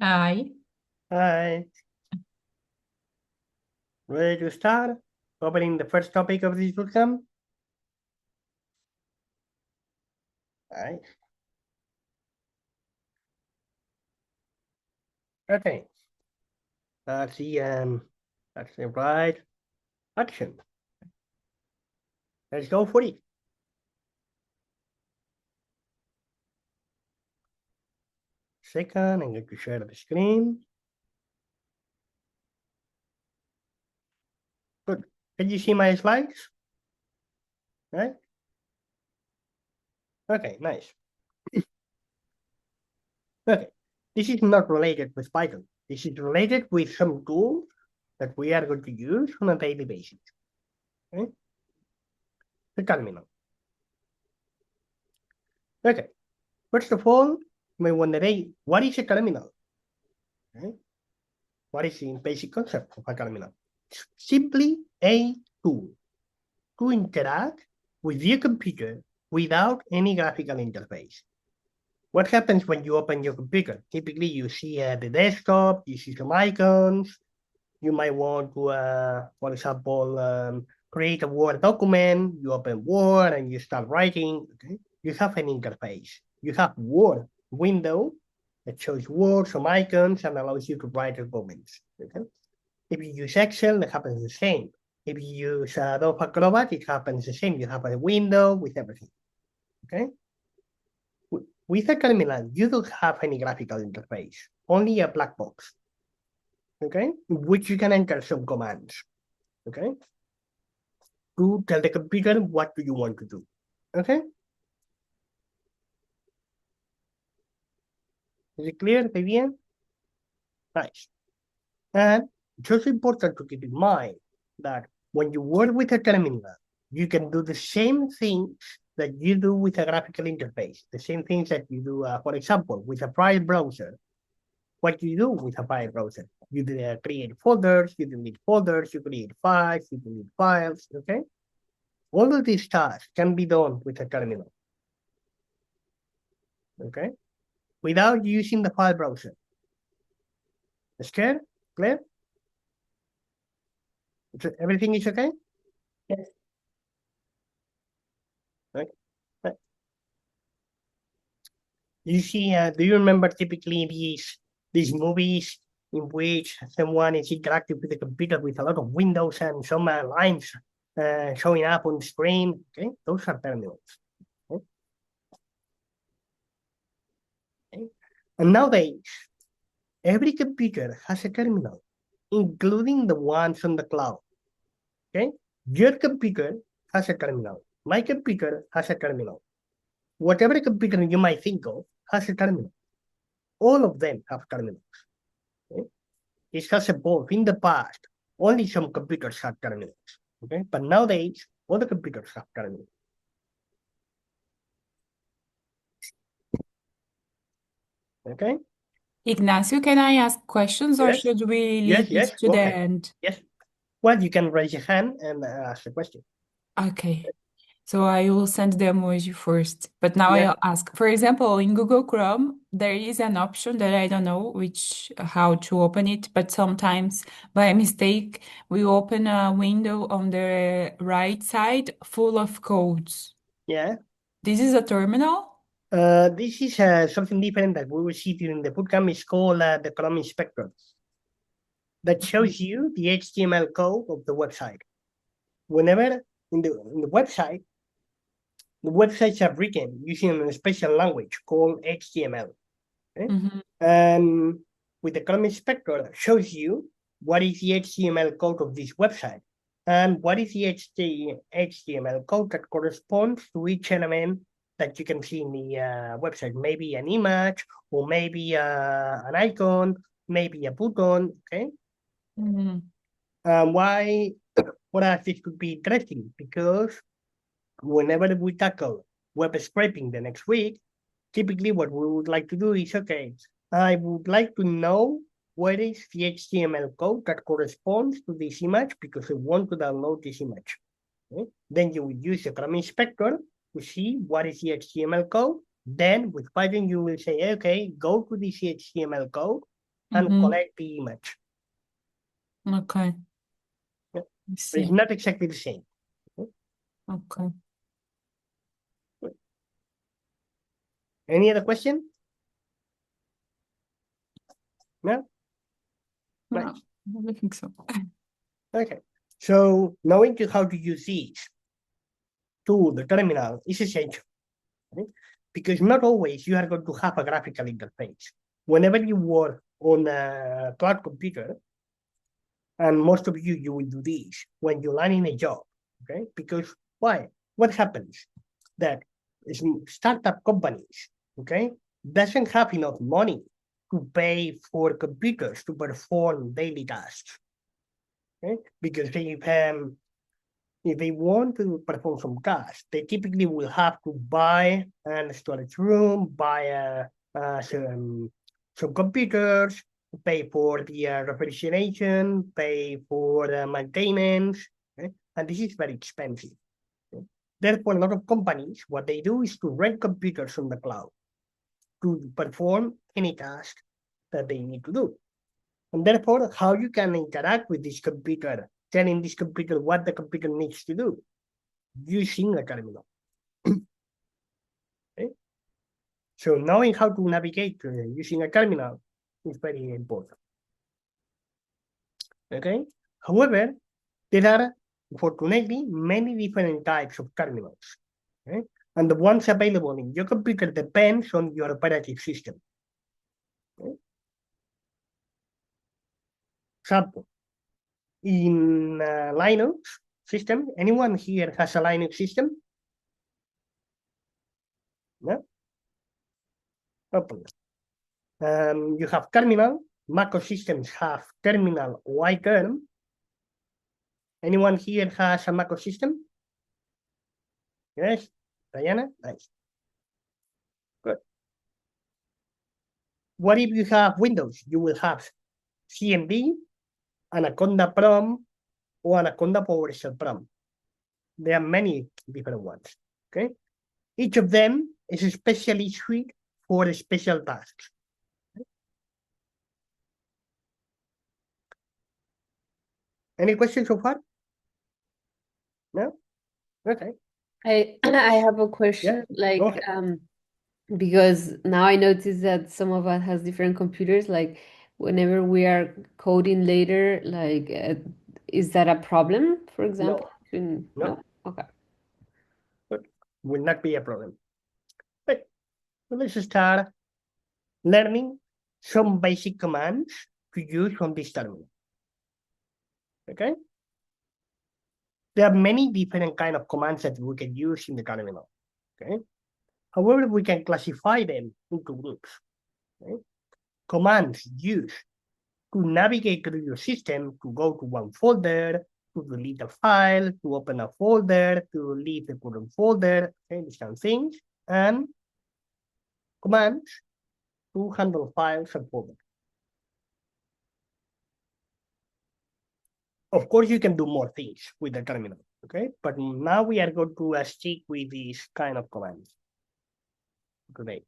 Hi. Hi. Ready to start? Opening the first topic of this bootcamp. All right. Okay. That's the right action. Let's go for it. Second, I'm going to share the screen. Good. Can you see my slides? Right? Okay, nice. Okay. This is not related with Python. This is related with some tools that we are going to use on a daily basis. Okay? The terminal. Okay. First of all, you may wonder, what is a terminal? Okay. What is the basic concept of a terminal? It's simply a tool to interact with your computer without any graphical interface. What happens when you open your computer? Typically, you see the desktop, you see some icons. You might want to, for example, create a Word document. You open Word and you start writing. Okay? You have an interface. You have Word window that shows Word, some icons, and allows you to write documents. Okay? If you use Excel, it happens the same. If you use Adobe Acrobat, it happens the same. You have a window with everything. Okay? With a terminal, you don't have any graphical interface, only a black box. Okay? Which you can enter some commands. Okay? To tell the computer what do you want to do. Okay? Is it clear, Vivian? Nice. And it's also important to keep in mind that when you work with a terminal, you can do the same things that you do with a graphical interface, the same things that you do, for example, with a file browser. What do you do with a file browser? You create folders, you delete folders, you create files, you delete files, okay? All of these tasks can be done with a terminal, okay? Without using the file browser. Scared? Clear? Everything is okay? Yes. Okay. You see, do you remember typically these movies in which someone is interacting with the computer with a lot of windows and some lines showing up on the screen? Okay, those are terminals. Okay? Okay. And nowadays, every computer has a terminal, including the ones on the cloud. Okay, your computer has a terminal. My computer has a terminal. Whatever computer you might think of has a terminal. All of them have terminals. Okay? It has evolved in the past. Only some computers have terminals. Okay, but nowadays all the computers have terminals. Okay. Ignacio, can I ask questions or Yes. should we Yes, leave this to go the ahead. end? Yes. Well, you can raise your hand and ask a question. Okay. So I will send the emoji first, but now Yeah. I'll ask. For example, in Google Chrome, there is an option that I don't know how to open it, but sometimes by mistake, we open a window on the right side full of codes. Yeah. This is a terminal? This is something different that we will see during the bootcamp. It's called the Chrome Inspector. That shows you the HTML code of the website. Whenever in the website, the websites are written using a special language called HTML. Okay? And with the Chrome Inspector, shows you what is the HTML code of this website and what is the HTML code that corresponds to each element that you can see in the website. Maybe an image, or maybe an icon, maybe a button. Okay. Why? For us, this could be interesting because whenever we tackle web scraping the next week, typically what we would like to do is, okay, I would like to know what is the HTML code that corresponds to this image because I want to download this image. Okay? Then you would use the Chrome Inspector to see what is the HTML code. Then with Python, you will say, okay, go to this HTML code and collect the image. Okay. Yeah. I But see. it's not exactly the same. Okay. Any other question? No? No, Nice. I don't think so. Okay. So knowing how to use these to the terminal is essential. Right? Because not always you are going to have a graphical interface. Whenever you work on a cloud computer, and most of you will do this when you land in a job, okay? Because why? What happens? That startup companies, okay, doesn't have enough money to pay for computers to perform daily tasks, okay? Because if they want to perform some tasks, they typically will have to buy a storage room, buy some computers, pay for the refrigeration, pay for the maintenance, okay? And this is very expensive. Okay? Therefore, a lot of companies, what they do is to rent computers on the cloud to perform any task that they need to do. And therefore, how you can interact with this computer, telling this computer what the computer needs to do, using a terminal. Okay? So knowing how to navigate using a terminal is very important. Okay. However, there are, fortunately, many different types of terminals. Okay? And the ones available in your computer depends on your operating system. Okay? Example, in Linux system, anyone here has a Linux system? No? Open. You have terminal. Mac OS systems have terminal or iTerm. Anyone here has a Mac OS system? Yes, Diana? Nice. Good. What if you have Windows? You will have CMD, Anaconda Prom, or Anaconda PowerShell Prom. There are many different ones, okay? Each of them is especially suited for special tasks. Any questions so far? No? Okay. I have a question, Yeah, go ahead. Because now I notice that some of us has different computers. Like whenever we are coding later, like is that a problem, for example? No. Okay. Good. Will not be a problem. Right. So let's start learning some basic commands to use on this terminal. Okay? There are many different kind of commands that we can use in the terminal. Okay? However, we can classify them into groups. Okay? Commands used to navigate through your system, to go to one folder, to delete a file, to open a folder, to leave the current folder, okay, these kind of things, and commands to handle files and folders. Of course, you can do more things with the terminal, okay? But now we are going to stick with these kind of commands today.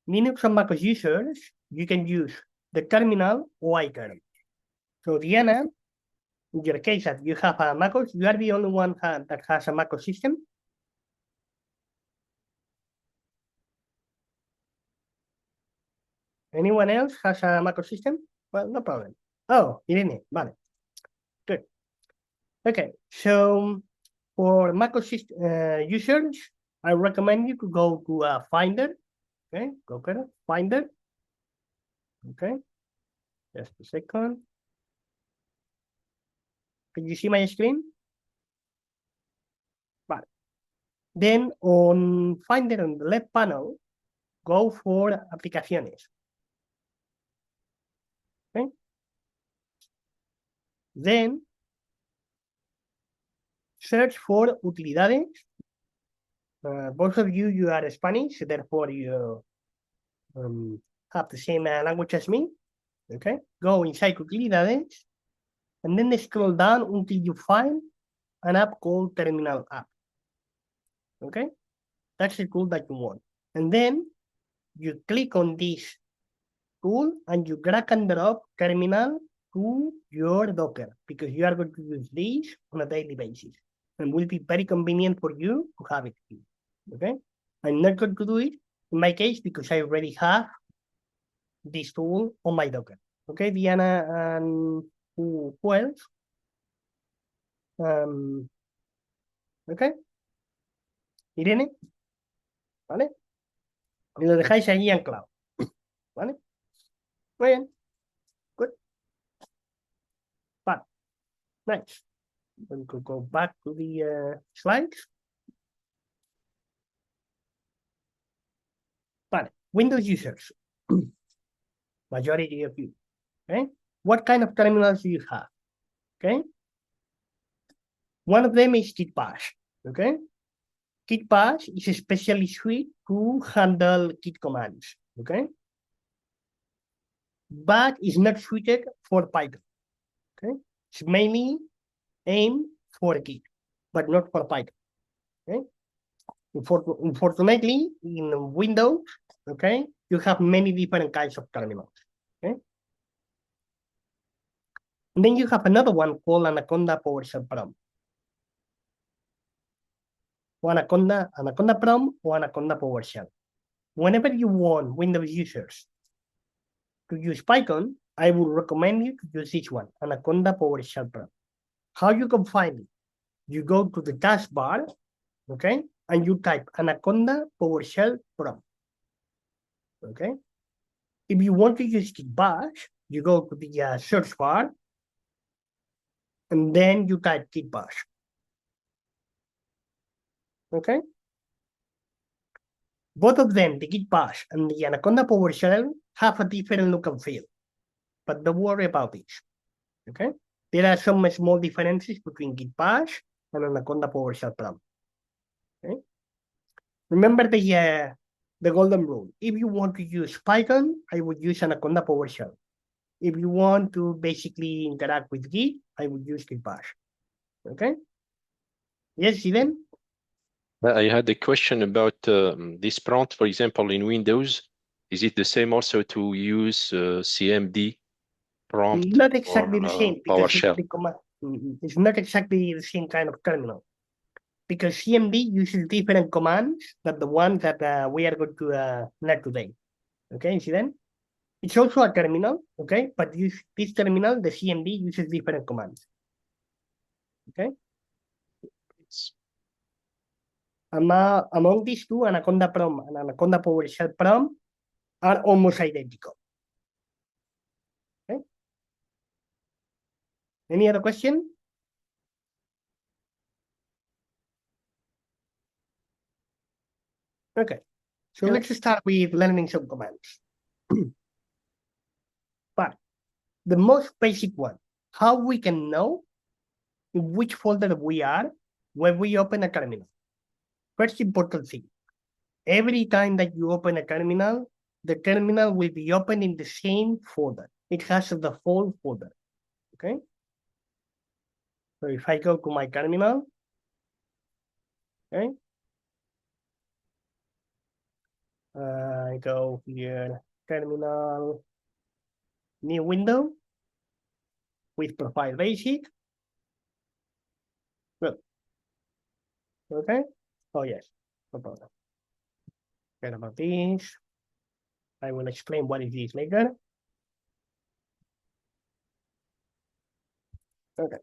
Linux and Mac OS users, you can use the terminal or iTerm. So Diana, in your case that you have a Mac OS, you are the only one that has a Mac OS system. Anyone else has a Mac OS system? Well, no problem. Oh, Irene, vale. Good. Okay, so for Mac OS users, I recommend you to go to a Finder. Okay, go to Finder. Okay, just a second. Can you see my screen? Vale. Then on Finder on the left panel, go for Aplicaciones. Okay. Then search for Utilidades. Both of you are Spanish, therefore you have the same language as me. Okay. Go inside Utilidades, and then scroll down until you find an app called Terminal App. Okay, that's the tool that you want. And then you click on this tool and you drag and drop terminal to your Docker because you are going to use this on a daily basis and will be very convenient for you to have it here. Okay, I'm not going to do it in my case because I already have this tool on my Docker. Okay, Diana and who else? Okay, Irene, ¿vale? Y lo dejáis ahí anclado, ¿vale? Muy bien, good. Vale, nice. We could go back to the slides. Vale, Windows users, majority of you, okay? What kind of terminals do you have, okay? One of them is Git Bash, okay? Git Bash is especially suited to handle Git commands, okay? But it's not suited for Python, okay? It's mainly aimed for Git, but not for Python, okay? Unfortunately, in Windows, okay, you have many different kinds of terminals, okay? And then you have another one called Anaconda PowerShell Prom. Or Anaconda Prom or Anaconda PowerShell. Whenever you want Windows users to use Python, I would recommend you to use this one, Anaconda PowerShell Prom. How you can find it? You go to the taskbar, okay, and you type Anaconda PowerShell Prom. Okay. If you want to use Git Bash, you go to the search bar, and then you type Git Bash. Okay. Both of them, the Git Bash and the Anaconda PowerShell, have a different look and feel, but don't worry about this. Okay. There are some small differences between Git Bash and Anaconda PowerShell Prom. Okay. Remember the golden rule. If you want to use Python, I would use Anaconda PowerShell. If you want to basically interact with Git, I would use Git Bash. Okay. Yes, Steven? I had a question about this prompt, for example, in Windows. Is it the same also to use CMD prompt? Not exactly the same because PowerShell? it's not exactly the same kind of terminal. Because CMD uses different commands than the ones that we are going to learn today. Okay, see then? It's also a terminal, okay? But this terminal, the CMD, uses different commands. Okay? Among these two, Anaconda Prom and Anaconda PowerShell Prom are almost identical. Okay? Any other question? Okay, so let's start with learning some commands. But the most basic one, how we can know in which folder we are when we open a terminal. First important thing, every time that you open a terminal, the terminal will be open in the same folder. It has a default folder, okay? So if I go to my terminal, okay? I go here, terminal, new window with profile basic. Good. Okay. Oh yes, no problem. Forget about this. I will explain what it is later. Okay.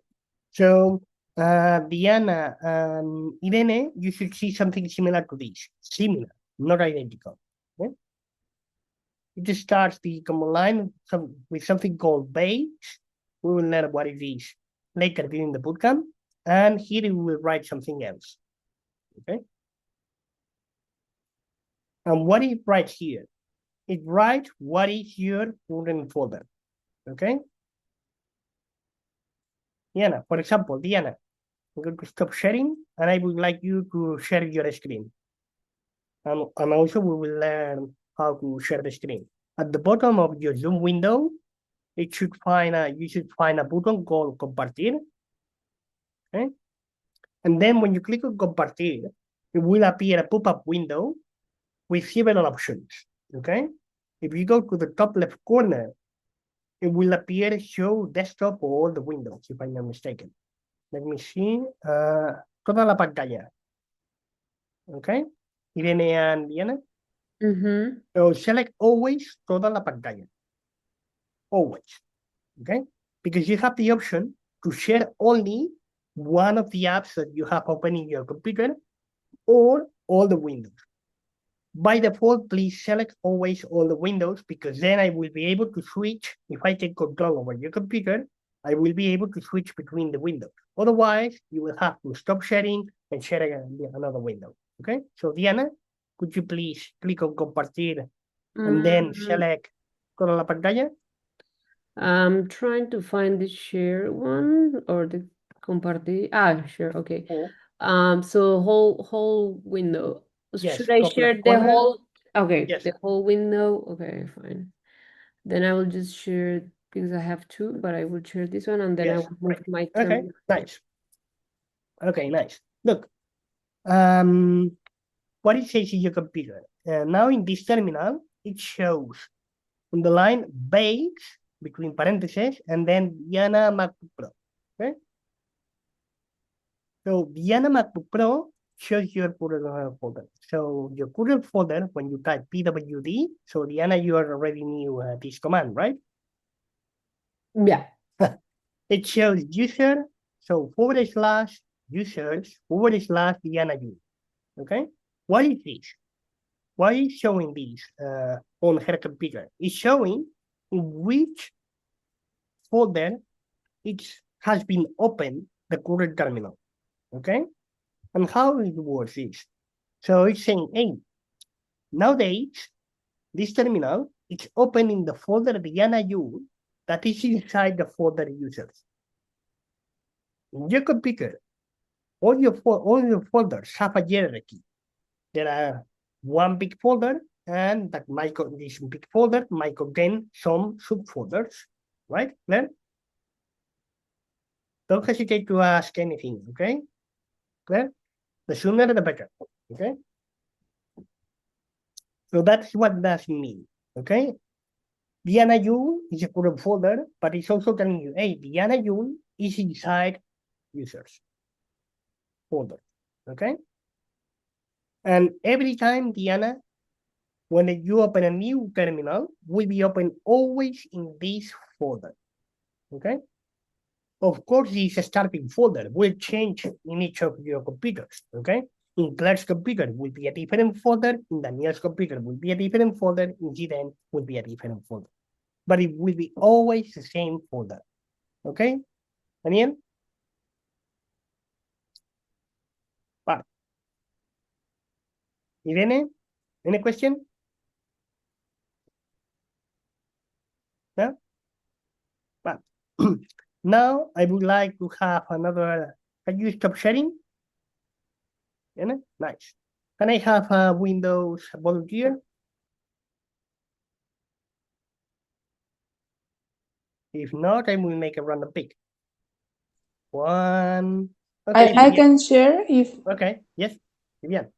So Diana and Irene, you should see something similar to this. Similar, not identical. Okay? It starts the command line with something called base. We will learn what it is later during the bootcamp. And here we will write something else. Okay. And what it writes here? It writes what is your current folder. Okay. Diana, for example, Diana, I'm going to stop sharing and I would like you to share your screen. And also we will learn how to share the screen. At the bottom of your Zoom window, you should find a button called Compartir. Okay? And then when you click on Compartir, it will appear a pop-up window with several options, okay? If you go to the top left corner, it will appear show desktop or all the windows, if I'm not mistaken. Let me see, toda la pantalla. Okay, Irene and Diana? So select always toda la pantalla. Always, okay? Because you have the option to share only one of the apps that you have open in your computer or all the windows. By default, please select always all the windows, because then I will be able to switch. If I take control over your computer, I will be able to switch between the windows. Otherwise, you will have to stop sharing and share again another window. Okay, so Diana, could you please click on compartir and then select toda la pantalla? I'm trying to find the share one or the compartir. Share. Okay. So whole window. Yes, Should I top share left the corner. whole? Okay, Yes. the whole window. Okay, fine. Then I will just share because I have two, but I will share this one and then I Yes, will move right. my Okay, terminal. nice. Okay, nice. Look, what it says in your computer. Now in this terminal, it shows on the line base between parentheses and then Diana MacBook Pro. Okay. So Diana MacBook Pro shows your current folder. So your current folder, when you type pwd, so Diana, you already knew this command, right? Yeah. It shows user, so /users/Diana U. Okay. What is this? Why is showing this on her computer? It's showing in which folder it has been opened the current terminal. Okay? And how it works is, so it's saying, hey, nowadays, this terminal is open in the folder Diana U that is inside the folder users. In your computer, all your folders have a hierarchy. There are one big folder, and that this big folder might contain some subfolders, right? Claire? Don't hesitate to ask anything, okay? Claire? The sooner the better, okay? So that's what does mean, okay? Diana U is a current folder, but it's also telling you, hey, Diana U is inside users folder, okay? And every time, Diana, when you open a new terminal, will be open always in this folder, okay? Of course, this starting folder will change in each of your computers, okay? In Claire's computer will be a different folder, in Daniel's computer will be a different folder, in Zidane will be a different folder. But it will be always the same folder, okay? Daniel? Vale. Irene, any question? No? Well, now I would like to have another. Can you stop sharing? Yeah, nice. Can I have a Windows volunteer? If not, I will make a random pick. One. Okay, I can share if. Okay, yes, bien.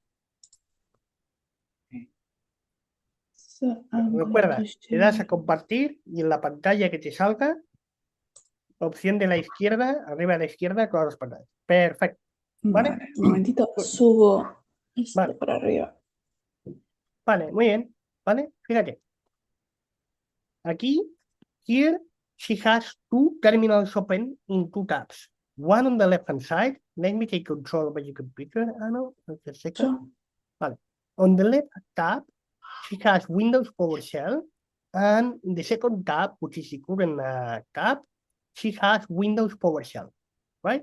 So Recuerda, le das a compartir y en la pantalla que te salga, opción de la izquierda, arriba a la izquierda, todas las pantallas. Perfecto. Vale, un momentito, subo esto para arriba. Vale, muy bien. Vale, fíjate. Aquí, here, she has two terminals open in two tabs. One on the left-hand side. Let me take control over your computer, Anna. Just a second. Sure. Vale. On the left tab, she has Windows PowerShell. And in the second tab, which is the current tab, she has Windows PowerShell, right?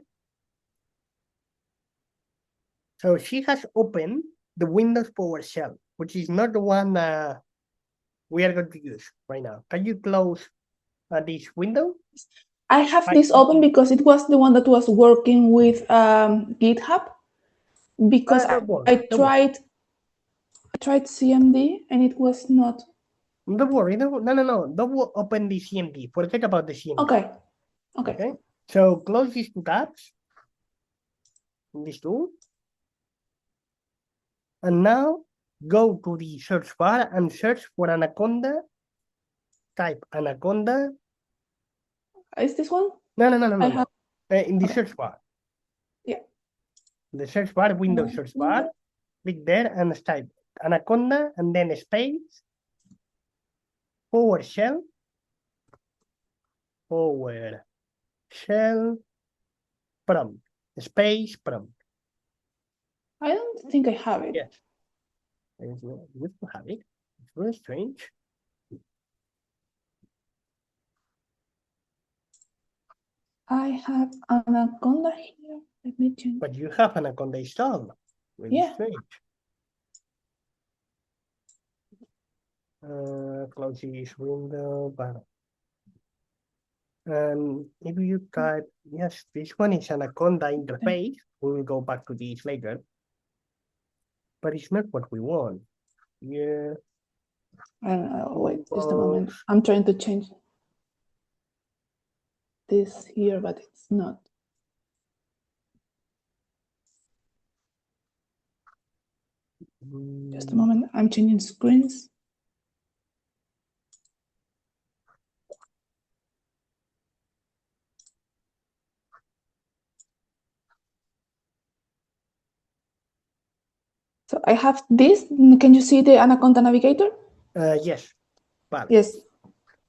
So she has opened the Windows PowerShell, which is not the one we are going to use right now. Can you close this window? I have this open because it was the one that was working with GitHub. Because I tried CMD and it was not. Don't worry. No. Don't open the CMD. Forget about the CMD. Okay. So close these two tabs. These two. And now go to the search bar and search for Anaconda. Type Anaconda. Is this one? No. In the Okay. search bar. Yeah. The search bar, Windows search bar. Click there and type Anaconda and then space PowerShell prompt space prompt. I don't think I have it. Yes. We have it. It's very strange. I have Anaconda here. Let me change. But you have Anaconda installed. Really strange. Close this window, but if you type, yes, this one is Anaconda interface. We will go back to this later. But it's not what we want. Yeah. Wait, just a moment. I'm trying to change this here, but it's not. Just a moment. I'm changing screens. So I have this. Can you see the Anaconda Navigator? Yes. Vale. Yes.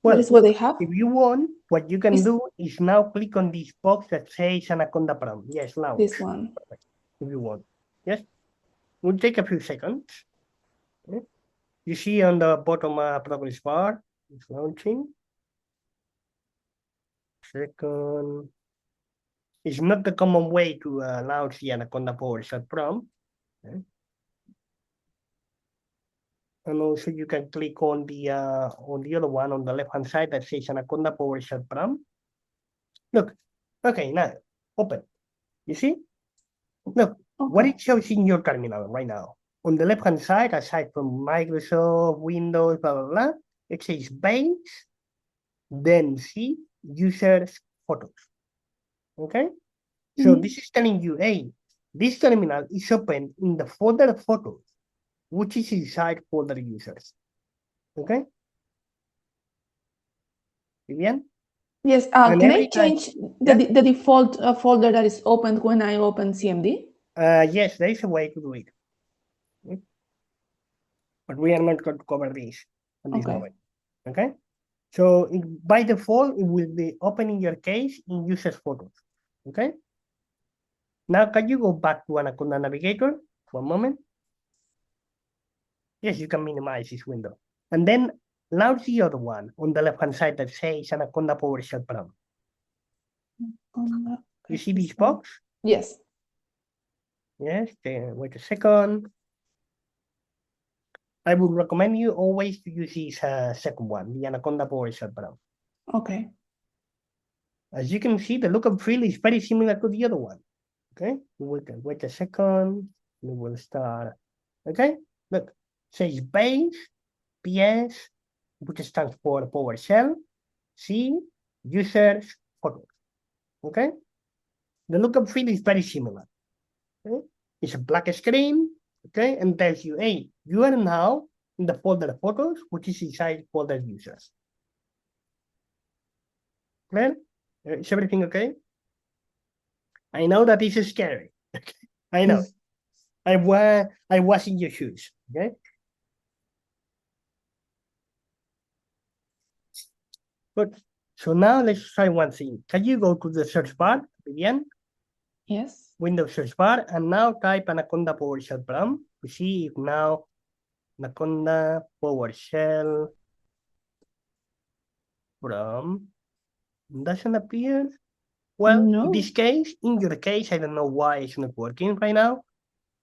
Well, that is what I have. If you want, what you can do is now click on this box that says Anaconda prompt. Yes, launch. This one. Perfect. If you want. Yes. Will take a few seconds. Okay. You see on the bottom progress bar, it's launching. Second. It's not the common way to launch the Anaconda PowerShell prompt. Okay. And also you can click on the other one on the left-hand side that says Anaconda PowerShell prompt. Look, okay, now open. You see? Look, what it shows in your terminal right now. On the left-hand side, aside from Microsoft, Windows, blah, blah, blah, it says base, then see users photos. Okay? So this is telling you, hey, this terminal is open in the folder photos, which is inside folder users. Okay? Vivian? Yes. Can I change the default folder that is opened when I open CMD? Yes, there is a way to do it. Okay? But we are not going to cover this at this moment. Okay? So by default, it will be open in your case in users photos. Okay? Now, can you go back to Anaconda Navigator? One moment. Yes, you can minimize this window. And then launch the other one on the left-hand side that says Anaconda PowerShell prompt. You see this box? Yes. Yes, wait a second. I would recommend you always to use this second one, the Anaconda PowerShell prompt. Okay. As you can see, the look and feel is very similar to the other one. Okay, wait a second. We will start. Okay, look, says base, PS, which stands for PowerShell, C, users, photos. Okay, the look and feel is very similar. Okay, it's a black screen. Okay, and tells you, hey, you are now in the folder photos, which is inside folder users. Clear? Is everything okay? I know that this is scary. I know. I was in your shoes. Okay. Good. So now let's try one thing. Can you go to the search bar, Vivian? Yes. Windows search bar, and now type Anaconda PowerShell prompt to see if now Anaconda PowerShell prompt doesn't appear. Well, in this case, in your case, I don't know why it's not working right now.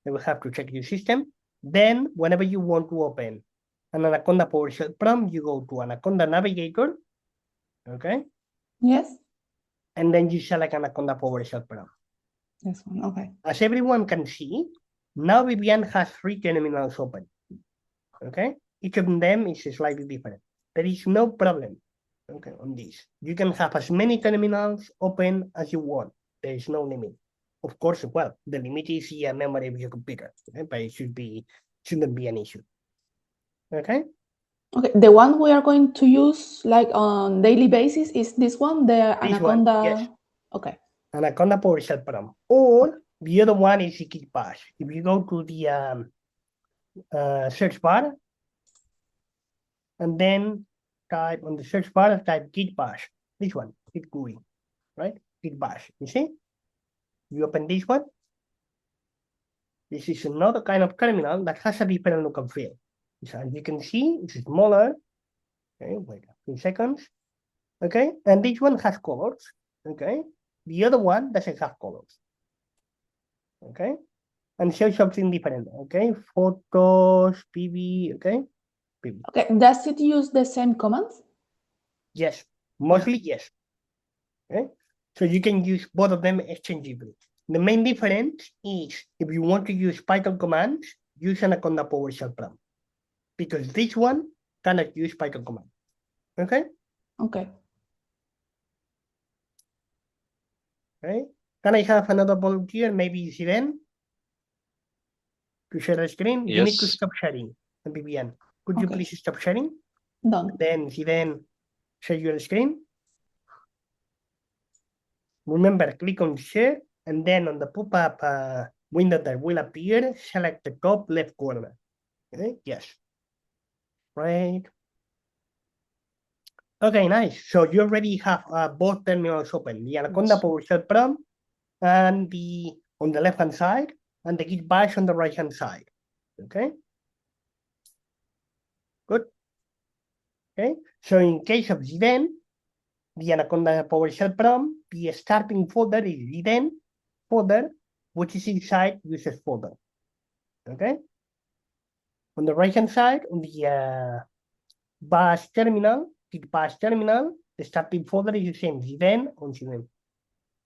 You will have to check your system. Then, whenever you want to open an Anaconda PowerShell prompt, you go to Anaconda Navigator. Okay. Yes. And then you select Anaconda PowerShell prompt. This one. Okay. As everyone can see, now Vivian has 3 terminals open. Okay. Each of them is slightly different. There is no problem. Okay, on this. You can have as many terminals open as you want. There is no limit. of course, well, the limit is the memory of your computer, okay? But it shouldn't be an issue. Okay. Okay, the one we are going to use like on daily basis is this one, the Anaconda. One, yes. Okay. Anaconda PowerShell Prom. Or the other one is the Git Bash. If you go to the search bar and then type on the search bar, type Git Bash. This one, Git GUI, right? Git Bash. You see? You open this one. This is another kind of terminal that has a different look and feel. So as you can see, it's smaller. Okay, wait a few seconds. Okay, and this one has colors. Okay, the other one doesn't have colors. Okay, and shows something different. Okay, photos, PV. Okay, PV. Okay, does it use the same commands? Yes, mostly yes. Okay, so you can use both of them exchangeably. The main difference is if you want to use Python commands, use Anaconda PowerShell Prom, because this one cannot use Python commands. Okay. Okay. Okay. Can I have another volunteer? Maybe Siren? To share the screen? Yes. You need to stop sharing. And Vivian, could you please stop sharing? Done. Then Siren, share your screen. Remember, click on share, and then on the pop-up window that will appear, select the top left corner. Okay, yes. Right. Okay, nice. So you already have both terminals open, the Anaconda PowerShell Prom and the on the left-hand side, and the Git Bash on the right-hand side. Okay. Good. Okay. So in case of Zden, the Anaconda PowerShell Prom, the starting folder is Zden folder, which is inside users folder. Okay. On the right-hand side, on the Bash terminal, Git Bash terminal, the starting folder is the same, Zden on Zden.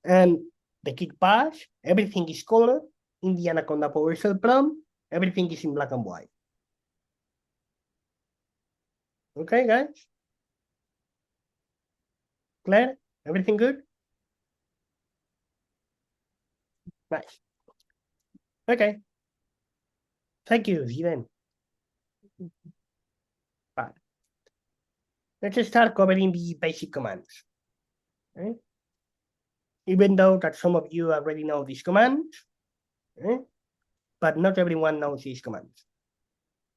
And the Git Bash, everything is colored. In the Anaconda PowerShell Prom, everything is in black and white. Okay, guys? Claire, everything good? Nice. Okay. Thank you, Zidane. Right. Let's start covering the basic commands. Okay? Even though that some of you already know these commands, okay? But not everyone knows these commands.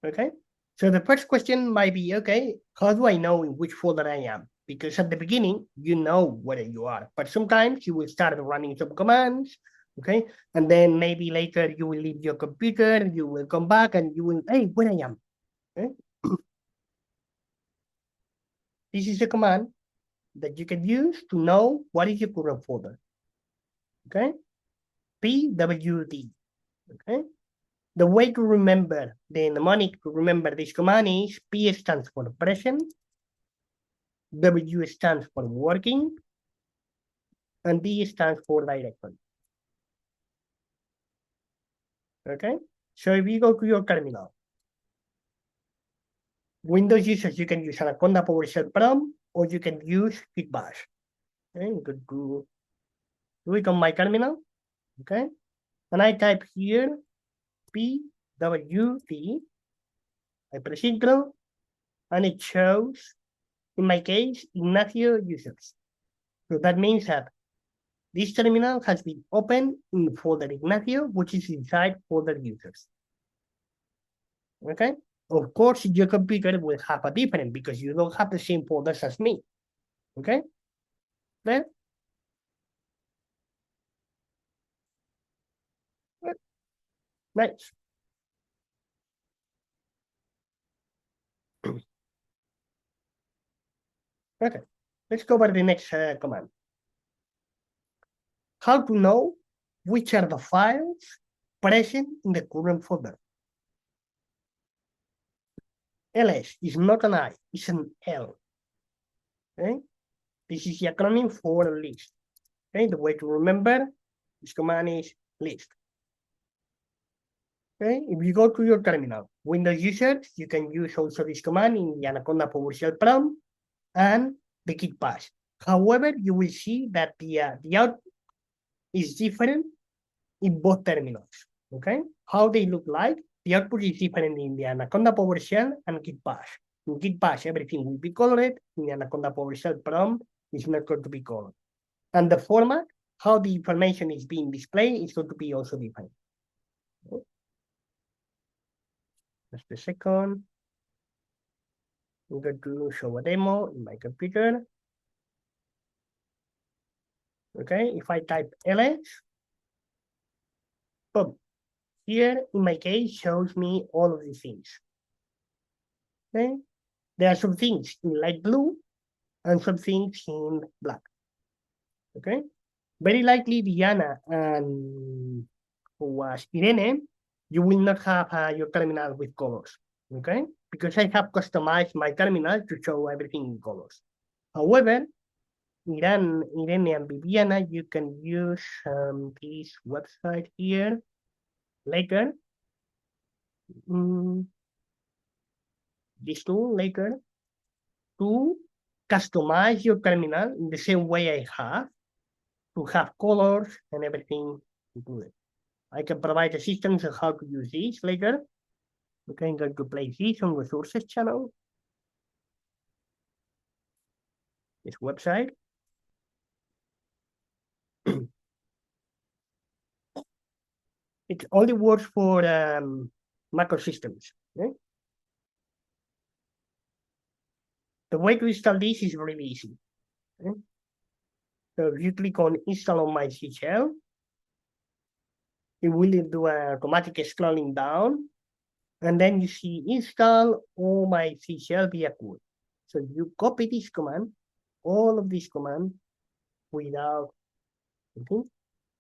Okay? So the first question might be, okay, how do I know in which folder I am? Because at the beginning, you know where you are. But sometimes you will start running some commands, okay? And then maybe later you will leave your computer, you will come back and you will, hey, where I am, okay? This is a command that you can use to know what is your current folder, okay? PWD, okay? The way to remember, the mnemonic to remember this command is P stands for present, W stands for working, and D stands for directory. Okay, so if you go to your terminal, Windows users, you can use Anaconda PowerShell Prom, or you can use Git Bash. Okay, you could do it on my terminal. Okay, and I type here PWD, I press enter, and it shows, in my case, Ignacio users. So that means that this terminal has been opened in folder Ignacio, which is inside folder users. Okay? Of course, your computer will have a different because you don't have the same folders as me. Okay? There? Nice. Okay, let's go over the next command. How to know which are the files present in the current folder. LS is not an I, it's an L. Okay, this is the acronym for list. Okay, the way to remember this command is list. Okay, if you go to your terminal, Windows users, you can use also this command in the Anaconda PowerShell Prom and the Git Bash. However, you will see that the out is different in both terminals. Okay, how they look like? The output is different in the Anaconda PowerShell and Git Bash. In Git Bash, everything will be colored. In the Anaconda PowerShell prompt, it's not going to be colored. And the format, how the information is being displayed, is going to be also different. Okay. Just a second. I'm going to show a demo in my computer. Okay, if I type ls, boom. Here, in my case, shows me all of these things. Okay, there are some things in light blue and some things in black. Okay, very likely Diana and who was Irene, you will not have your terminal with colors. Okay, because I have customized my terminal to show everything in colors. However, Irene and Viviana, you can use this website here later. This tool later to customize your terminal in the same way I have, to have colors and everything included. I can provide assistance on how to use this later. Okay, I'm going to place this on resources channel. This website. It only works for macro systems. Okay? The way to install this is really easy. Okay? So if you click on install on my shell, it will do an automatic scrolling down, and then you see install all my shell via code. So you copy this command, all of these commands without anything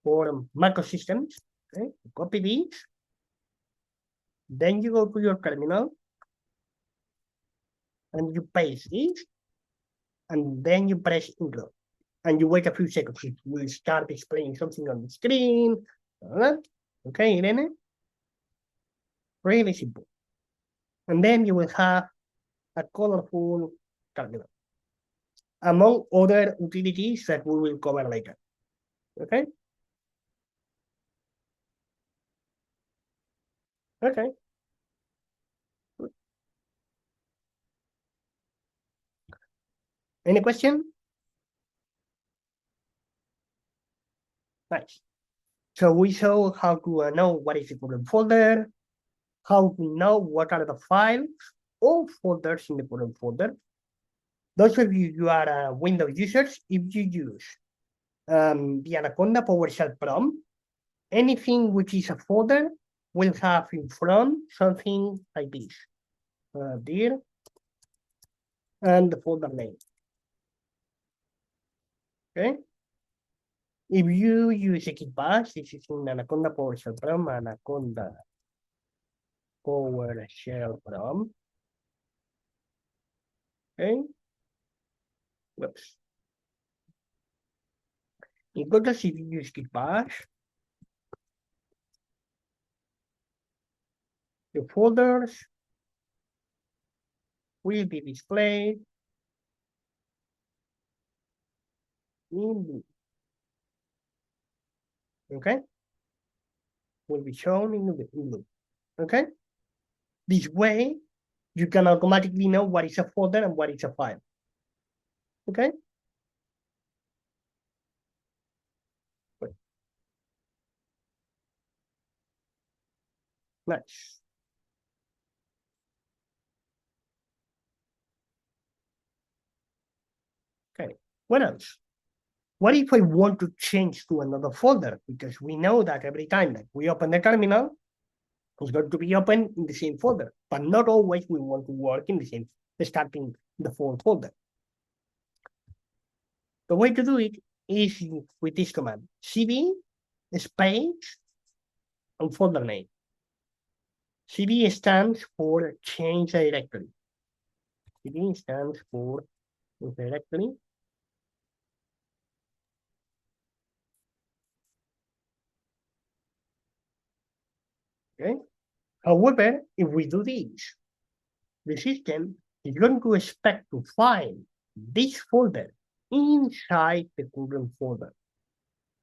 for macro systems. Okay, copy this. Then you go to your terminal and you paste this, and then you press enter. And you wait a few seconds. It will start displaying something on the screen. Okay, Irene? Really simple. And then you will have a colorful terminal, among other utilities that we will cover later. Okay? Okay. Any question? Nice. So we saw how to know what is the current folder, how to know what are the files or folders in the current folder. Those of you who are Windows users, if you use the Anaconda PowerShell prompt, anything which is a folder will have in front something like this. Dir and the folder name. Okay. If you use a Git Bash, this is in Anaconda PowerShell prompt, Anaconda PowerShell prompt. Okay. Whoops. Because if you use Git Bash, the folders will be displayed in blue. Okay? Will be shown in blue. Okay? This way, you can automatically know what is a folder and what is a file. Okay? Nice. Okay, what else? What if I want to change to another folder? Because we know that every time that we open the terminal, it's going to be open in the same folder, but not always we want to work in the same, starting the full folder. The way to do it is with this command, cd space and folder name. cd stands for change directory. cd stands for directory. Okay. However, if we do this, the system is going to expect to find this folder inside the current folder.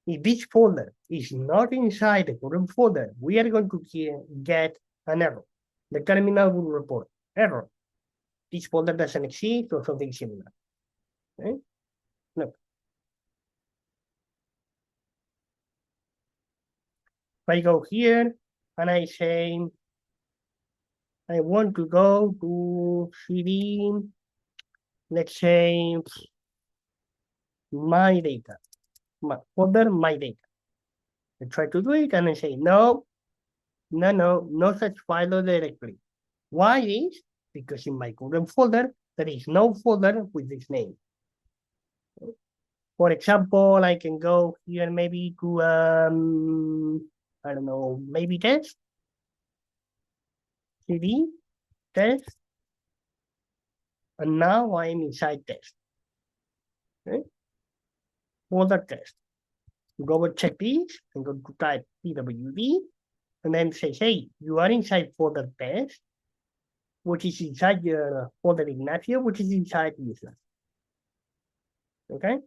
If this folder is not inside the current folder, we are going to get an error. The terminal will report error. This folder doesn't exist or something similar. Okay? Look. If I go here and I say, I want to go to CD, let's say, my data, folder, my data. I try to do it and I say, no such file or directory. Why is? Because in my current folder, there is no folder with this name. For example, I can go here maybe to, I don't know, maybe test, CD, test, and now I'm inside test. Okay? Folder test. Go and check this, and go to type pwd, and then say, hey, you are inside folder test, which is inside your folder Ignacio, which is inside user. Okay?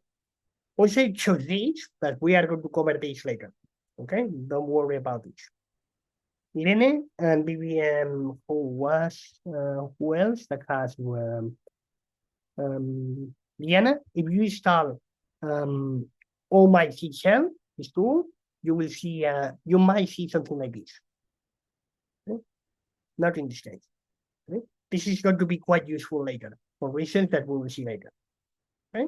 Also, choose this, but we are going to cover this later. Okay? Don't worry about this. Irene and BBM, who else that has Diana, if you install all my C shell, this tool, you will see, you might see something like this. Okay? Not in this case. Okay? This is going to be quite useful later for reasons that we will see later. Okay?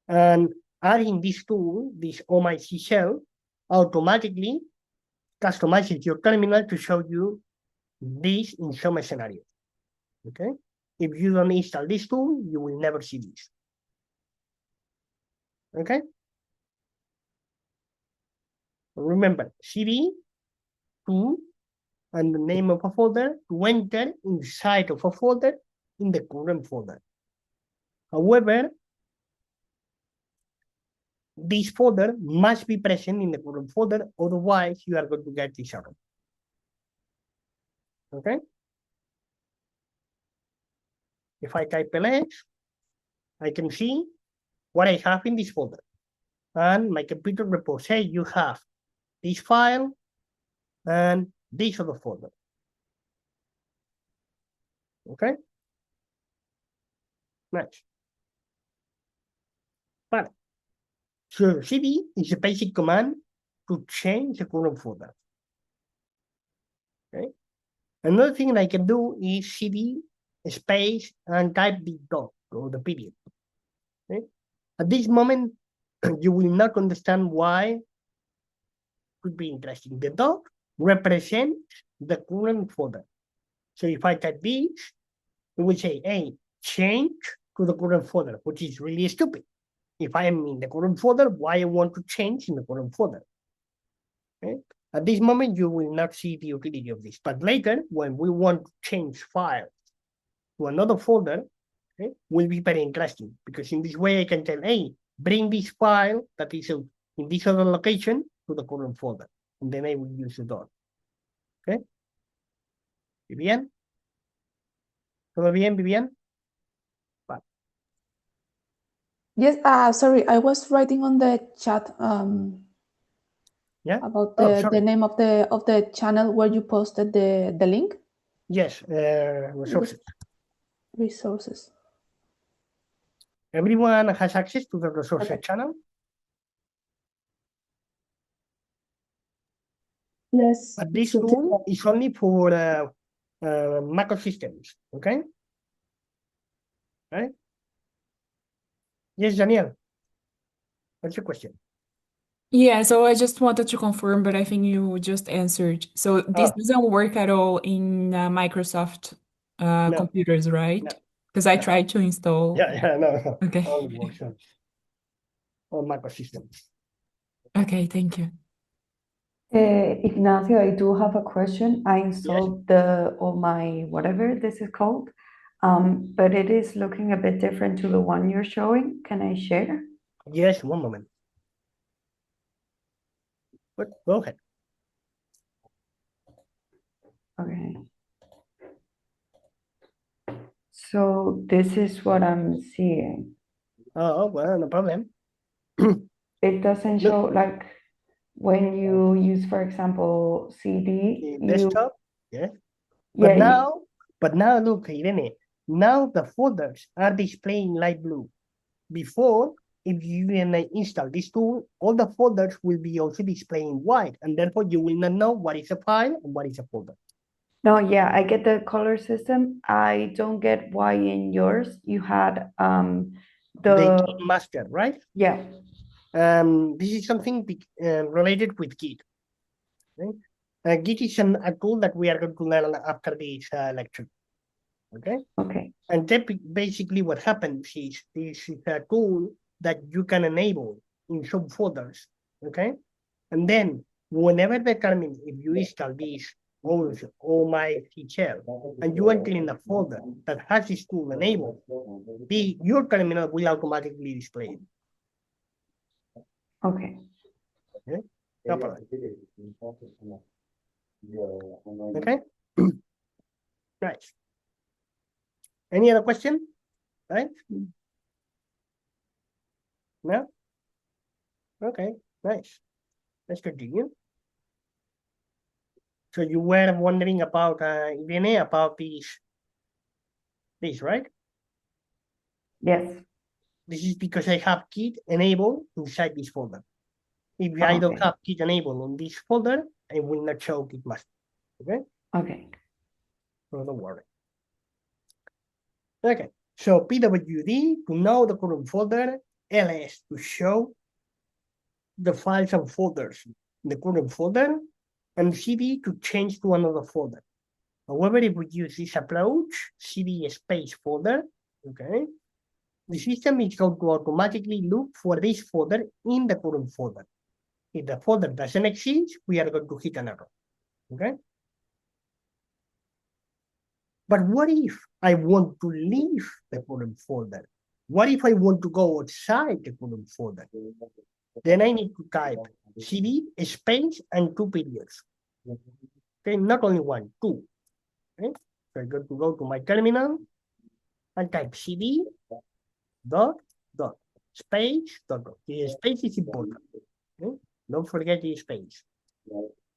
And adding this tool, this OMIC shell, automatically customizes your terminal to show you this in some scenarios. Okay? If you don't install this tool, you will never see this. Okay? Remember, CD to and the name of a folder to enter inside of a folder in the current folder. However, this folder must be present in the current folder, otherwise you are going to get this error. Okay? If I type ls, I can see what I have in this folder. And my computer reports, hey, you have this file and this other folder. Okay? Nice. But so cd is a basic command to change the current folder. Okay? Another thing I can do is cd space and type the dot or the period. Okay? At this moment, you will not understand why it could be interesting. The dot represents the current folder. So if I type this, it will say, hey, change to the current folder, which is really stupid. If I am in the current folder, why I want to change in the current folder? Okay? At this moment, you will not see the utility of this. But later, when we want to change files to another folder, okay, will be very interesting, because in this way I can tell, hey, bring this file that is in this other location to the current folder, and then I will use the dot. Okay? Vivian? ¿Todo bien, Vivian? Vale. Yes, sorry, I was writing on the chat Yeah? about the name of the channel where you posted the link. Yes, resources. Resources. Everyone has access to the resources channel? Yes. But this tool is only for macro systems, okay? Right? Yes, Daniel. What's your question? Yeah, so I just wanted to confirm, but I think you just answered. So this doesn't work at all in Microsoft computers, right? Because I tried to install. No. Okay. Only works on macro systems. Okay, thank you. Ignacio, I do have a question. I installed my whatever this is called, but it is looking a bit different to the one you're showing. Can I share? Yes, one moment. But go ahead. Okay. So this is what I'm seeing. Oh, well, no problem. it doesn't show like when you use, for example, CD, desktop, yeah. yeah, But now look, Irene, now the folders are displaying light blue. Before, if you install this tool, all the folders will be also displaying white, and therefore you will not know what is a file and what is a folder. No, yeah, I get the color system. I don't get why in yours you had the Git master, right? Yeah. This is something related with Git. Right? Git is a tool that we are going to learn after this lecture. Okay. Okay. And basically what happens is this is a tool that you can enable in subfolders. Okay. And then whenever determine if you install this or my feature and you enter in a folder that has this tool enabled, your terminal will automatically display it. Okay. Okay. No problem. Okay. Nice. Any other question? Right? No? Okay, nice. Let's continue. So you were wondering about Irene, about this, right? Yes. This is because I have Git enabled inside this folder. If I don't have Git enabled in this folder, I will not show Git master. Okay? Okay. So don't worry. Okay, so PWD to know the current folder, ls to show the files and folders in the current folder, and cd to change to another folder. However, if we use this approach, cd space folder, okay, the system is going to automatically look for this folder in the current folder. If the folder doesn't exist, we are going to hit an error, okay? But what if I want to leave the current folder? What if I want to go outside the current folder? Then I need to type cd space and 2 periods. Okay, not only one, 2. Okay, so I'm going to go to my terminal and type cd dot space dot. The space is important. Okay? Don't forget the space.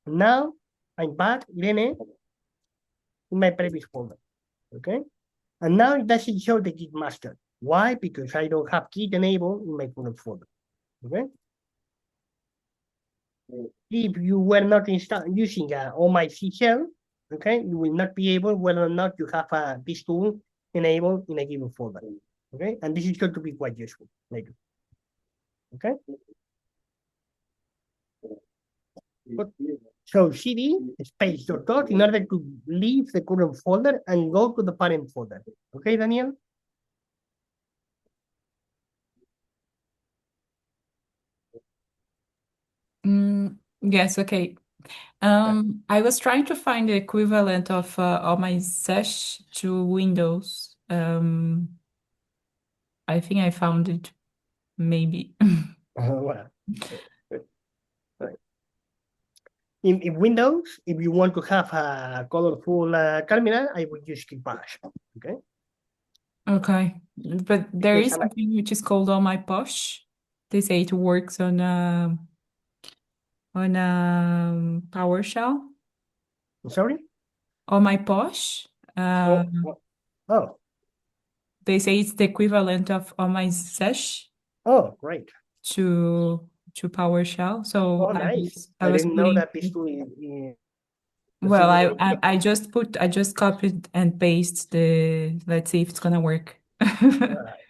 Now I'm back, Irene, in my previous folder. Okay, and now it doesn't show the Git master. Why? Because I don't have Git enabled in my current folder. Okay. If you were not using OMI shell, okay, you will not be able whether or not you have this tool enabled in a given folder. Okay, and this is going to be quite useful later. Okay. So cd space dot in order to leave the current folder and go to the parent folder. Okay, Daniel? Yes, okay. I was trying to find the equivalent of all my sesh to Windows. I think I found it, maybe. Well, right. In Windows, if you want to have a colorful terminal, I would use Bash. Okay. Okay, but there is something which is called On My Posh. They say it works on PowerShell. Sorry? On My Posh. Oh. They say it's the equivalent of On My Sesh. Oh, great. To PowerShell. So nice. I was didn't know that this tool is. Well, I just copied and pasted the. Let's see if it's gonna work.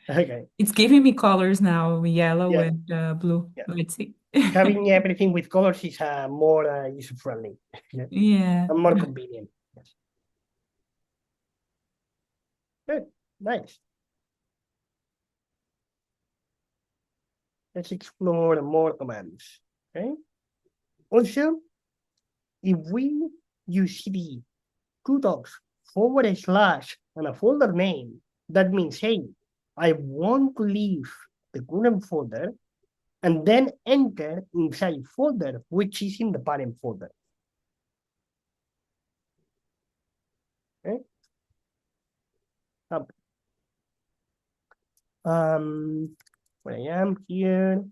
Okay. It's giving me colors now, yellow and blue. Yeah. Let's see. Having everything with colors is more user friendly. Yeah. And more convenient. Yes. Good. Nice. Let's explore more commands. Okay. Also, if we use cd 2 dots / and a folder name, that means, hey, I want to leave the current folder and then enter inside folder, which is in the parent folder. Okay. Where I am here.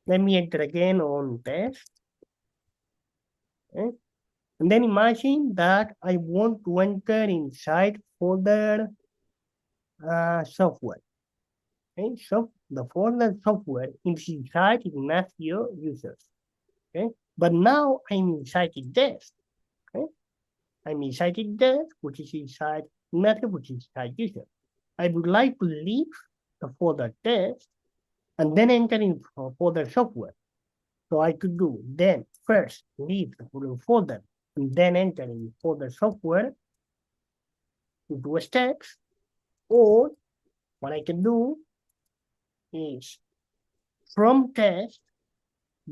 Let me enter again on test. Okay. And then imagine that I want to enter inside folder software. Okay, so the folder software is inside Ignacio users. Okay, but now I'm inside the desk. Okay, I'm inside the desk, which is inside Ignacio, which is inside user. I would like to leave the folder test and then enter in folder software. So I could do then first leave the current folder and then enter in folder software into steps, or what I can do is from test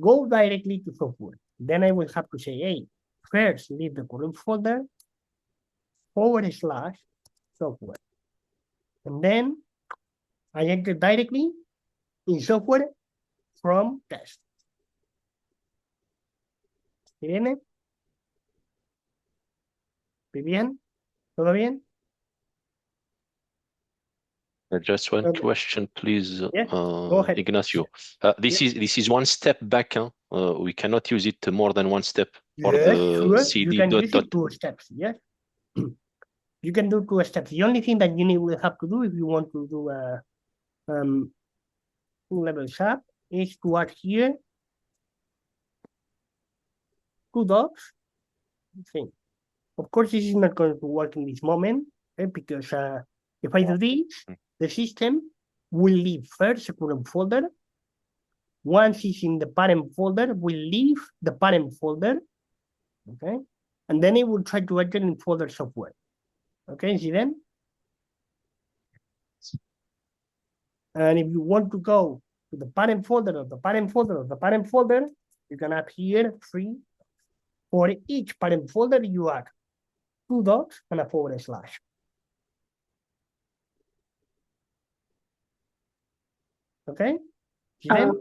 go directly to software. Then I will have to say, hey, first leave the current folder / software. And then I enter directly in software from test. ¿Viene? ¿Bien? ¿Todo bien? Just one question, please, Yeah, go ahead. Ignacio. This is one step back. We cannot use it more than one step for Yes, the sure. CD. You can use it 2 steps. Yes, you can do 2 steps. The only thing that you will have to do if you want to do a level up is to add here 2 dots. Okay. Of course, this is not going to work in this moment because if I do this, the system will leave first the current folder. Once it's in the parent folder, will leave the parent folder. Okay, and then it will try to enter in folder software. Okay, see then? And if you want to go to the parent folder of the parent folder of the parent folder, you can add here 3. For each parent folder, you add 2 dots and a /. Okay? See then?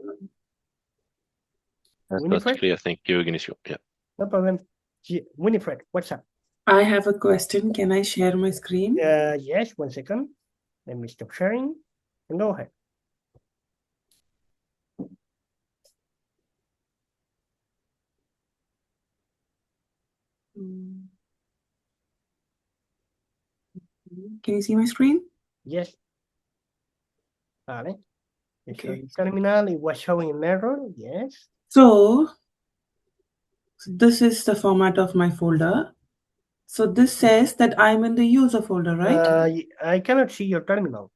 That's clear. Thank you, Ignacio. Yeah. No problem. Winifred, what's up? I have a question. Can I share my screen? Yes, 1 second. Let me stop sharing and go ahead. Can you see my screen? Yes. Vale. Okay. Terminal, it was showing an error. Yes. So this is the format of my folder. So this says that I'm in the user folder, right? I cannot see your terminal.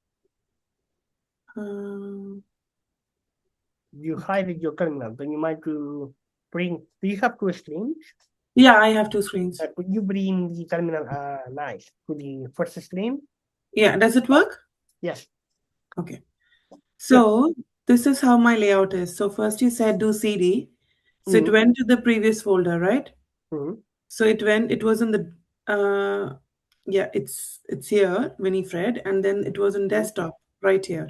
You hide your terminal. Then you might to bring. Do you have 2 screens? Yeah, I have 2 screens. Could you bring the terminal nice to the first screen? Yeah, does it work? Yes. Okay. So this is how my layout is. So first you said do CD. So it went to the previous folder, right? So it was in the yeah, it's here, Winifred, and then it was in desktop right here.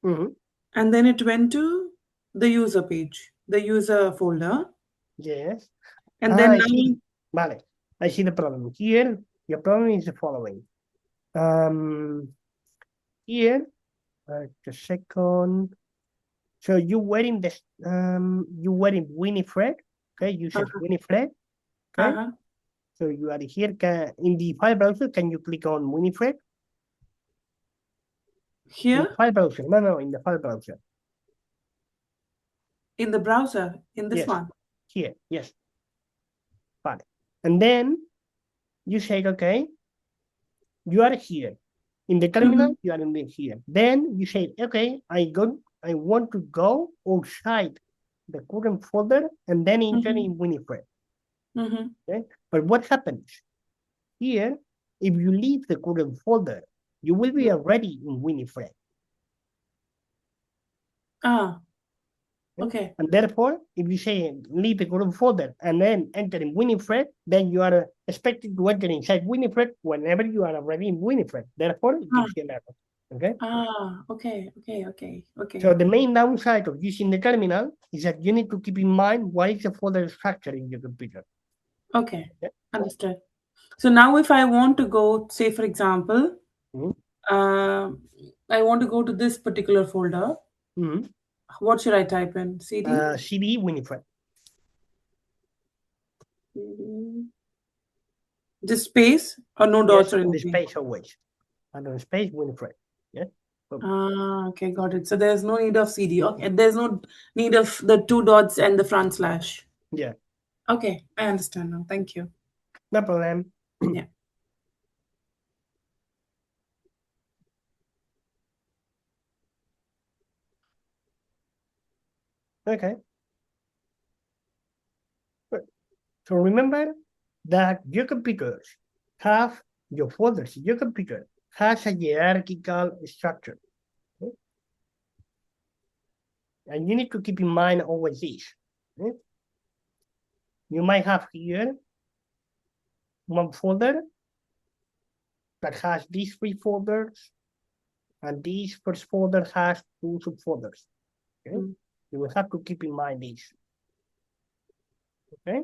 And then it went to the user page, the user folder. Yes. And then now vale. I see the problem. Here, your problem is the following. Here, a second. So you were in this you were in Winifred. Okay, you said Winifred. Okay. So you are here. In the file browser, can you click on Winifred? Here? In the file browser. No, in the file browser. In the browser, in this yes. one? Here, yes. Fine. And then you say, okay, you are here. In the terminal, you are in here. Then you say, okay, I want to go outside the current folder and then enter in Winifred. Okay? But what happens? Here, if you leave the current folder, you will be already in Winifred. Okay. And therefore, if you say leave the current folder and then enter in Winifred, then you are expected to enter inside Winifred whenever you are already in Winifred. Therefore, it gives you an error. Okay? Okay. So the main downside of using the terminal is that you need to keep in mind what is the folder structure in your computer. Okay, understood. So now if I want to go, say for example, I want to go to this particular folder. What should I type in? CD? CD Winifred. The space or no dots or The anything? space always. And the space Winifred. Yeah. Okay, got it. So there's no need of CD. Okay, there's no need of the 2 dots and the front slash. Yeah. Okay, I understand now. Thank you. No problem. Yeah. Okay. So remember that your computers have your folders. Your computer has a hierarchical structure. Okay? And you need to keep in mind always this. Okay? You might have here one folder that has these 3 folders, and this first folder has 2 subfolders. Okay? You will have to keep in mind this. Okay?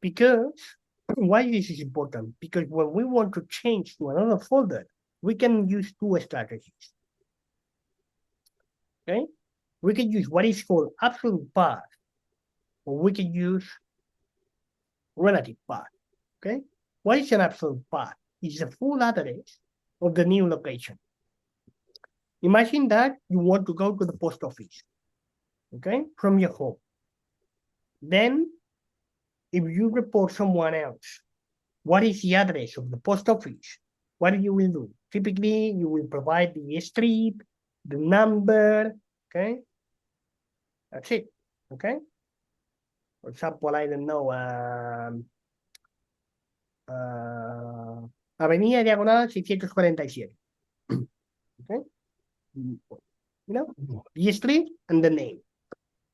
Because why this is important? Because when we want to change to another folder, we can use 2 strategies. Okay? We can use what is called absolute path, or we can use relative path. Okay? What is an absolute path? It's the full address of the new location. Imagine that you want to go to the post office, okay, from your home. Then, if you report someone else, what is the address of the post office? What you will do? Typically, you will provide the street, the number, okay? That's it, okay? For example, I don't know, Avenida Diagonal 647. Okay? You know, the street and the name.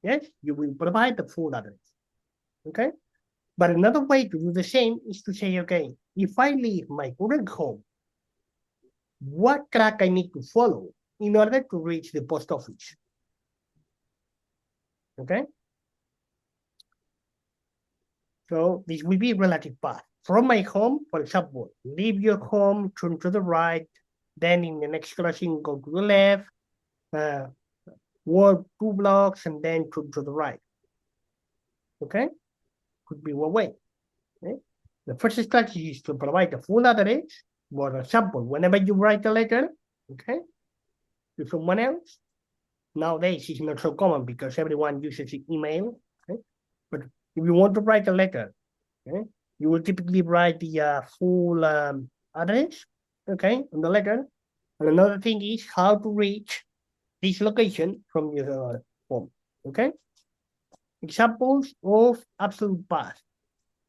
Yes, you will provide the full address. Okay? But another way to do the same is to say, okay, if I leave my current home, what track I need to follow in order to reach the post office? Okay? So this will be relative path. From my home, for example, leave your home, turn to the right, then in the next crossing, go to the left, walk 2 blocks, and then turn to the right. Okay? Could be one way. Okay? The first strategy is to provide the full address. For example, whenever you write a letter, okay, to someone else, nowadays it's not so common because everyone uses email. Okay? But if you want to write a letter, okay, you will typically write the full address, okay, on the letter. And another thing is how to reach this location from your home. Okay. Examples of absolute path.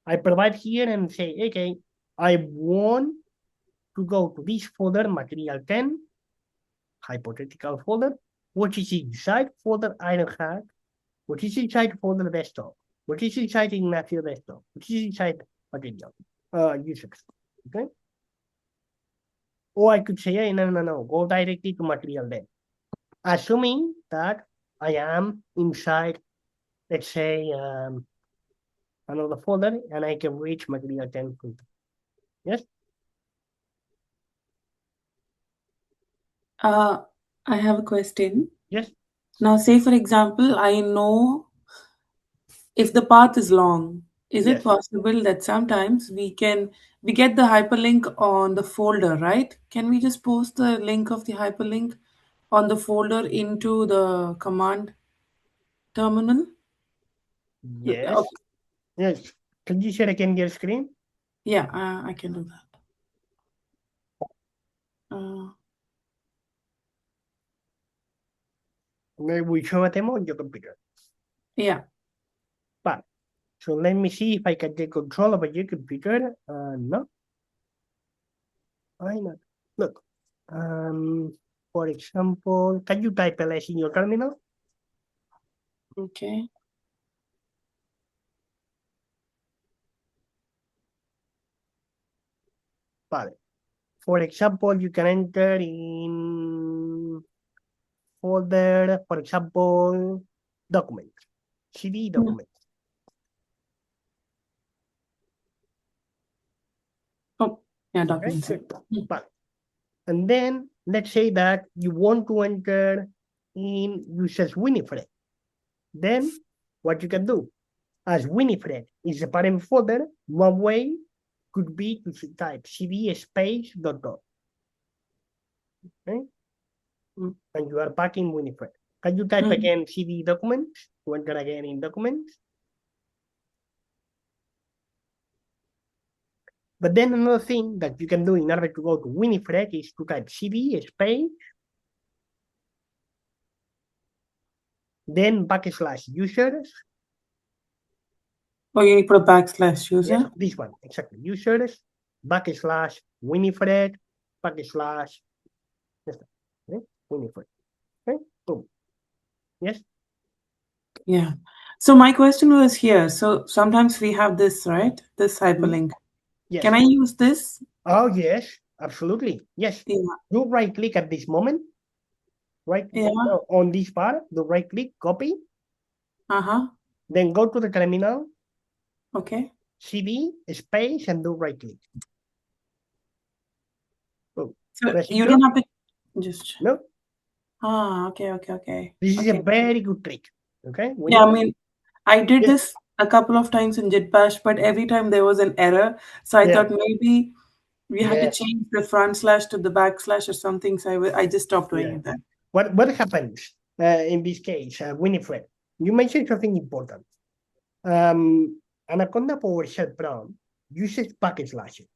I provide here and say, okay, I want to go to this folder, material 10, hypothetical folder, which is inside folder Ironhack, which is inside folder desktop, which is inside Ignacio desktop, which is inside material users. Okay. Or I could say, hey, no, go directly to material 10, assuming that I am inside, let's say, another folder, and I can reach material 10. Yes? I have a question. Yes. Now, say for example, I know if the path is long, is it possible that sometimes we get the hyperlink on the folder, right? Can we just post the link of the hyperlink on the folder into the command terminal? Yes. Okay. Yes. Can you share again your screen? Yeah, I can do that. Maybe we show a demo on your computer. Yeah. But so let me see if I can take control over your computer. No. Why not? Look. For example, can you type ls in your terminal? Okay. Vale. For example, you can enter in folder, for example, document, CD document. Oh, yeah, documents. Okay. But, and then let's say that you want to enter uses Winifred. Then what you can do, as Winifred is a parent folder, one way could be to type cd space dot dot. Okay? And you are back in Winifred. Can you type again cd documents to enter again in documents? But then another thing that you can do in order to go to Winifred is to type cd space, then / users. Oh, you need to put a backslash user? Yes, this one, exactly. Users, / Winifred, / okay? Winifred. Okay, boom. Yes? Yeah. So my question was here. So sometimes we have this, right? This hyperlink. Yes. Can I use this? Oh, yes, absolutely. Yes. Yeah. Do right click at this moment. Right? Yeah. On this part, do right click, copy. Then go to the terminal. Okay. cd space and do right click. Boom. So Press you enter. don't have to just. No. Okay. This is a very good trick. Okay. Yeah, I mean, I did this a couple of times in JitBash, but every time there was an error. So I thought maybe we had to change the front slash to the backslash or something. So I just stopped doing it then. What happens in this case, Winifred? You mentioned something important. Anaconda PowerShell prompt uses packet slashes,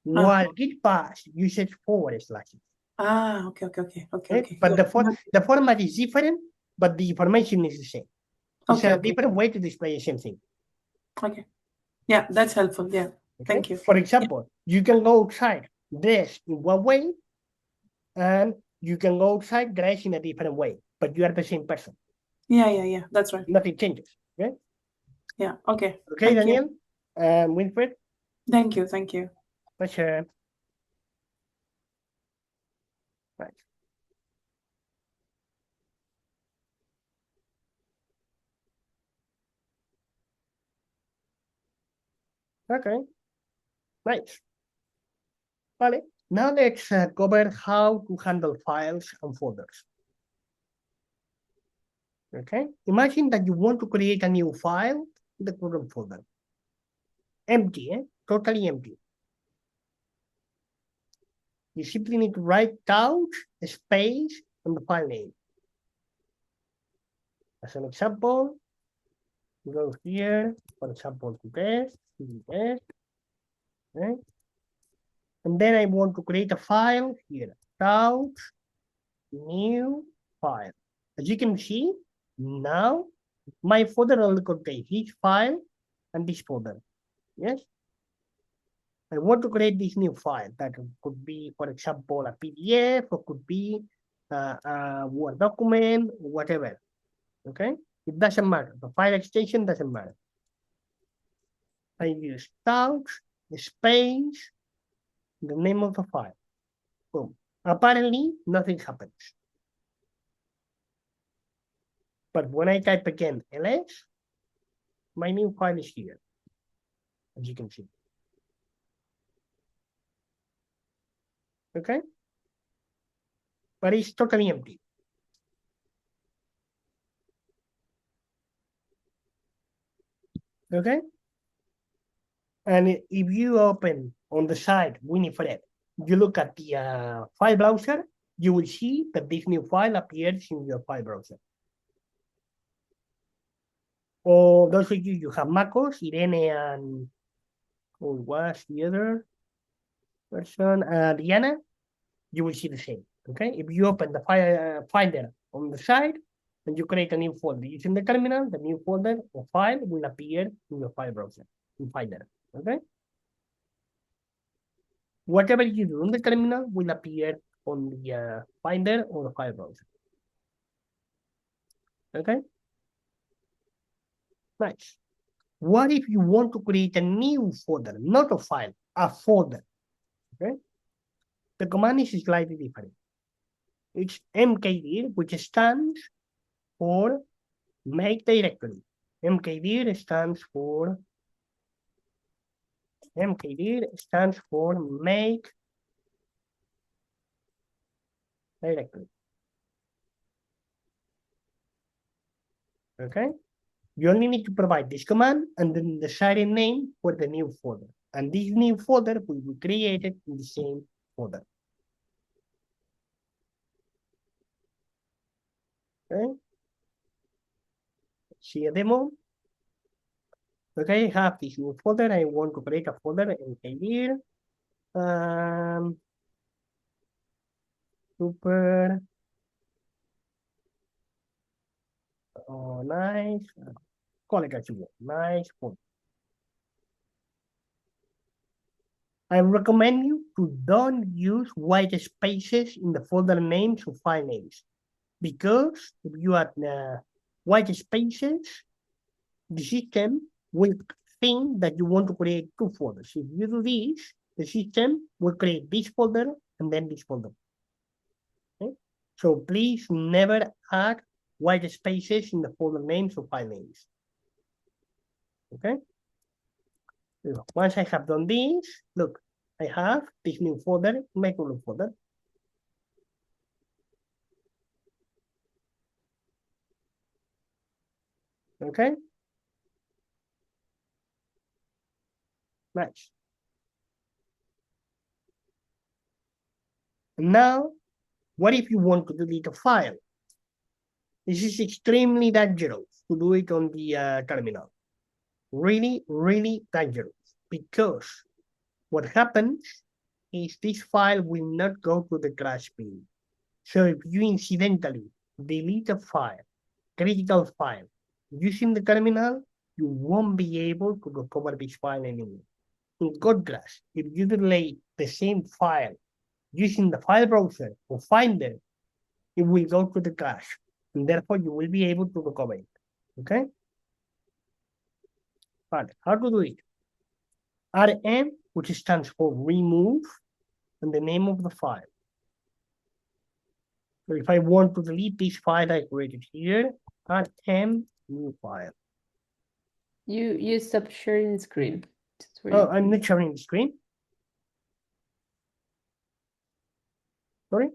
while Git bash uses forward slashes. Okay. But the format is different, but the information is the same. It's a different way to display the same thing. Okay. Yeah, that's helpful. Yeah. Okay? Thank you. For example, you can go outside dress in one way, and you can go outside dress in a different way, but you are the same person. Yeah. That's right. Nothing changes. Okay? Yeah. Okay. Okay, Daniel? Winfred? Thank you. Pleasure. Right. Okay. Nice. Vale. Now let's cover how to handle files and folders. Okay. Imagine that you want to create a new file in the current folder. Empty, totally empty. You simply need to write couch space and the file name. As an example, go here, for example, to test, okay? And then I want to create a file here, couch, new file. As you can see, now my folder only contains this file and this folder. Yes? I want to create this new file that could be, for example, a PDF or could be a Word document, whatever. Okay? It doesn't matter. The file extension doesn't matter. I use couch, space, the name of the file. Boom. Apparently, nothing happens. But when I type again ls, my new file is here, as you can see. Okay? But it's totally empty. Okay? And if you open on the side Winifred, you look at the file browser, you will see that this new file appears in your file browser. Or those of you have MacOS, Irene and who was the other person, Diana, you will see the same. Okay, if you open the file finder on the side and you create a new folder using the terminal, the new folder or file will appear in your file browser in Finder. Okay, whatever you do on the terminal will appear on the Finder or the file browser. Okay, nice. What if you want to create a new folder, not a file, a folder? Okay, the command is slightly different. It's mkdir, which stands for make directory. mkdir stands for make directory. Okay? You only need to provide this command and then the shared name for the new folder. And this new folder will be created in the same folder. Okay? See a demo. Okay, I have this new folder. I want to create a folder in here. Super. Oh, nice. Call it as you want. Nice folder. I recommend you to don't use white spaces in the folder names or file names, because if you add white spaces, the system will think that you want to create two folders. If you do this, the system will create this folder and then this folder. Okay? So please never add white spaces in the folder names or file names. Okay? Once I have done this, look, I have this new folder, my curriculum folder. Okay? Nice. Now, what if you want to delete a file? This is extremely dangerous to do it on the terminal. Really, really dangerous, because what happens is this file will not go to the crash bin. So if you incidentally delete a file, critical file, using the terminal, you won't be able to recover this file anymore. In contrast, if you delete the same file using the file browser or Finder, it will go to the cache, and therefore you will be able to recover it. Okay? But how to do it? RM, which stands for remove, and the name of the file. So if I want to delete this file I created here, RM new file. You stop sharing screen. Oh, I'm not sharing the screen. Sorry?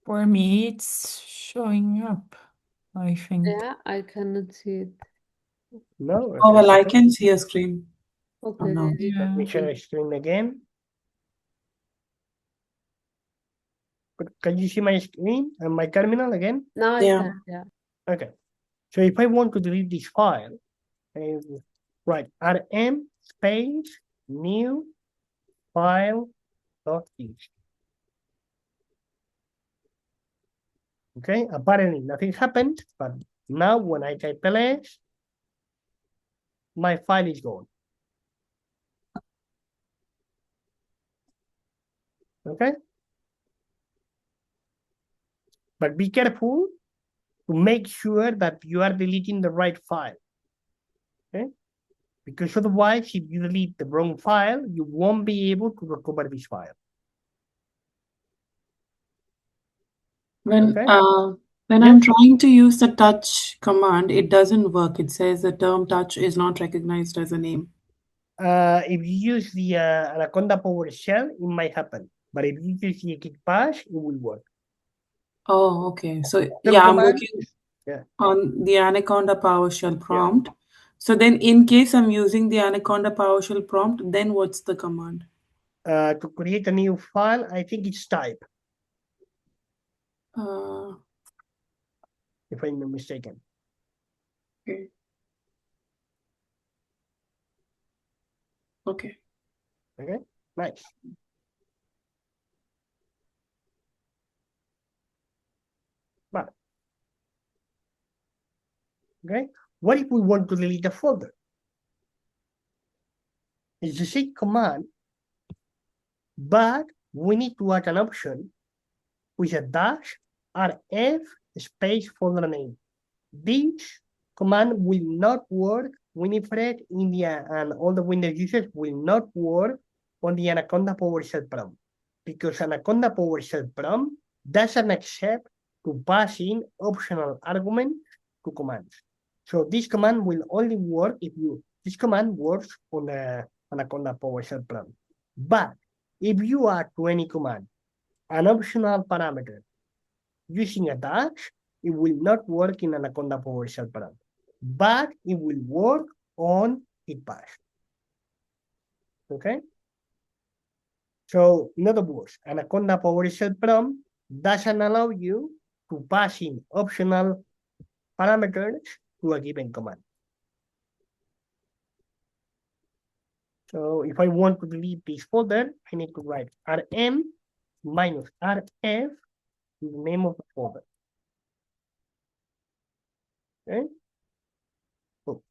For me, it's showing up, I think. Yeah, I cannot see it. No. Oh, well, I can see a screen. Okay. Oh, no. Let me share a screen again. But can you see my screen and my terminal again? Now I can, yeah. Okay. So if I want to delete this file, I write rm space new file.txt. Okay, apparently nothing happened, but now when I type ls, my file is gone. Okay? But be careful to make sure that you are deleting the right file. Okay? Because otherwise, if you delete the wrong file, you won't be able to recover this file. When Okay? I'm trying to use the touch command, it doesn't work. It says the term touch is not recognized as a name. If you use the Anaconda PowerShell, it might happen. But if you use the Equipash, it will work. Oh, okay. So yeah, I'm working on the Anaconda PowerShell prompt. Yeah. So then in case I'm using the Anaconda PowerShell prompt, then what's the command? To create a new file, I think it's type. If I'm not mistaken. Okay. Okay. Okay, nice. But, okay, what if we want to delete a folder? It's the same command, but we need to add an option with a dash rf space folder name. This command will not work, Winifred, India, and all the Windows users will not work on the Anaconda PowerShell prompt, because Anaconda PowerShell prompt doesn't accept to pass in optional arguments to commands. So this command will only work if this command works on the Anaconda PowerShell prompt. But if you add to any command an optional parameter using a dash, it will not work in Anaconda PowerShell param, but it will work on Gitbash. Okay? So, in other words, Anaconda PowerShell param doesn't allow you to pass in optional parameters to a given command. So if I want to delete this folder, I need to write rm minus rf, the name of the folder. Okay. So,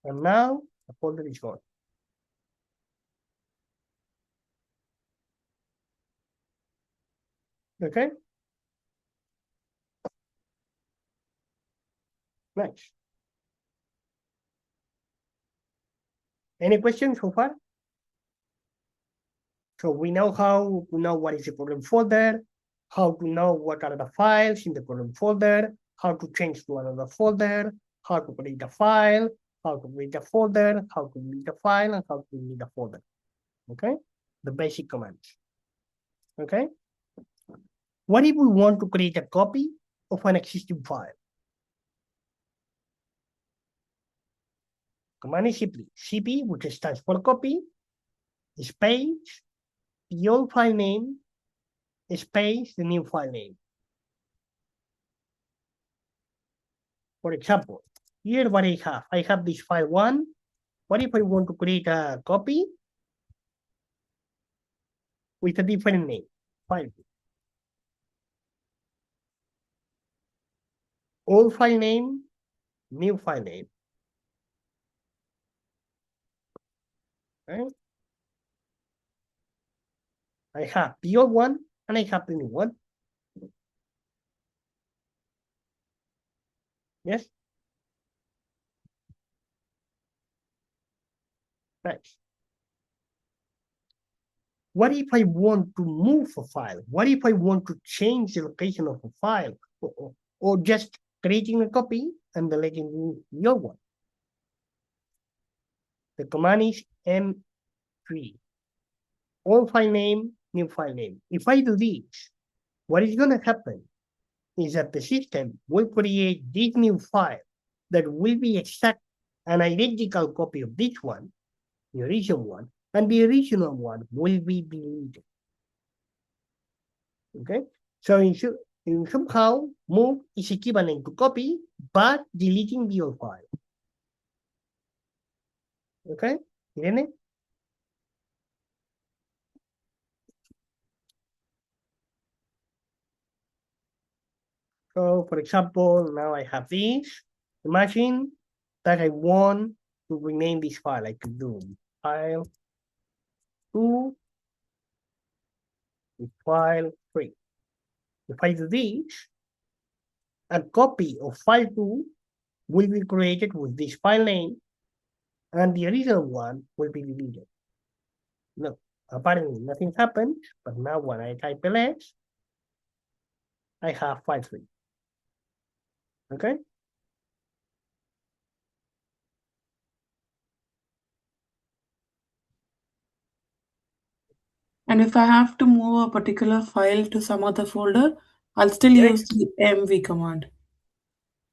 and now the folder is gone. Okay. Nice. Any questions so far? So we know how to know what is the current folder, how to know what are the files in the current folder, how to change to another folder, how to create a file, how to create a folder, how to delete a file, and how to delete a folder. Okay? The basic commands. Okay? What if we want to create a copy of an existing file? Command is simply cp, which stands for copy, space, the old file name, space, the new file name. For example, here what I have this file 1. What if I want to create a copy with a different name? File 2. Old file name, new file name. Okay. I have the old one and I have the new one. Yes? Nice. What if I want to move a file? What if I want to change the location of a file? Or just creating a copy and deleting the old one? The command is m3. Old file name, new file name. If I do this, what is going to happen is that the system will create this new file that will be exact an identical copy of this one, the original one, and the original one will be deleted. Okay? So in somehow, move is equivalent to copy, but deleting the old file. Okay? Irene? So, for example, now I have this. Imagine that I want to rename this file. I could do file 2 with file 3. If I do this, a copy of file 2 will be created with this file name, and the original one will be deleted. No, apparently nothing happened, but now when I type ls, I have file 3. Okay? And if I have to move a particular file to some other folder, I'll still use the mv command.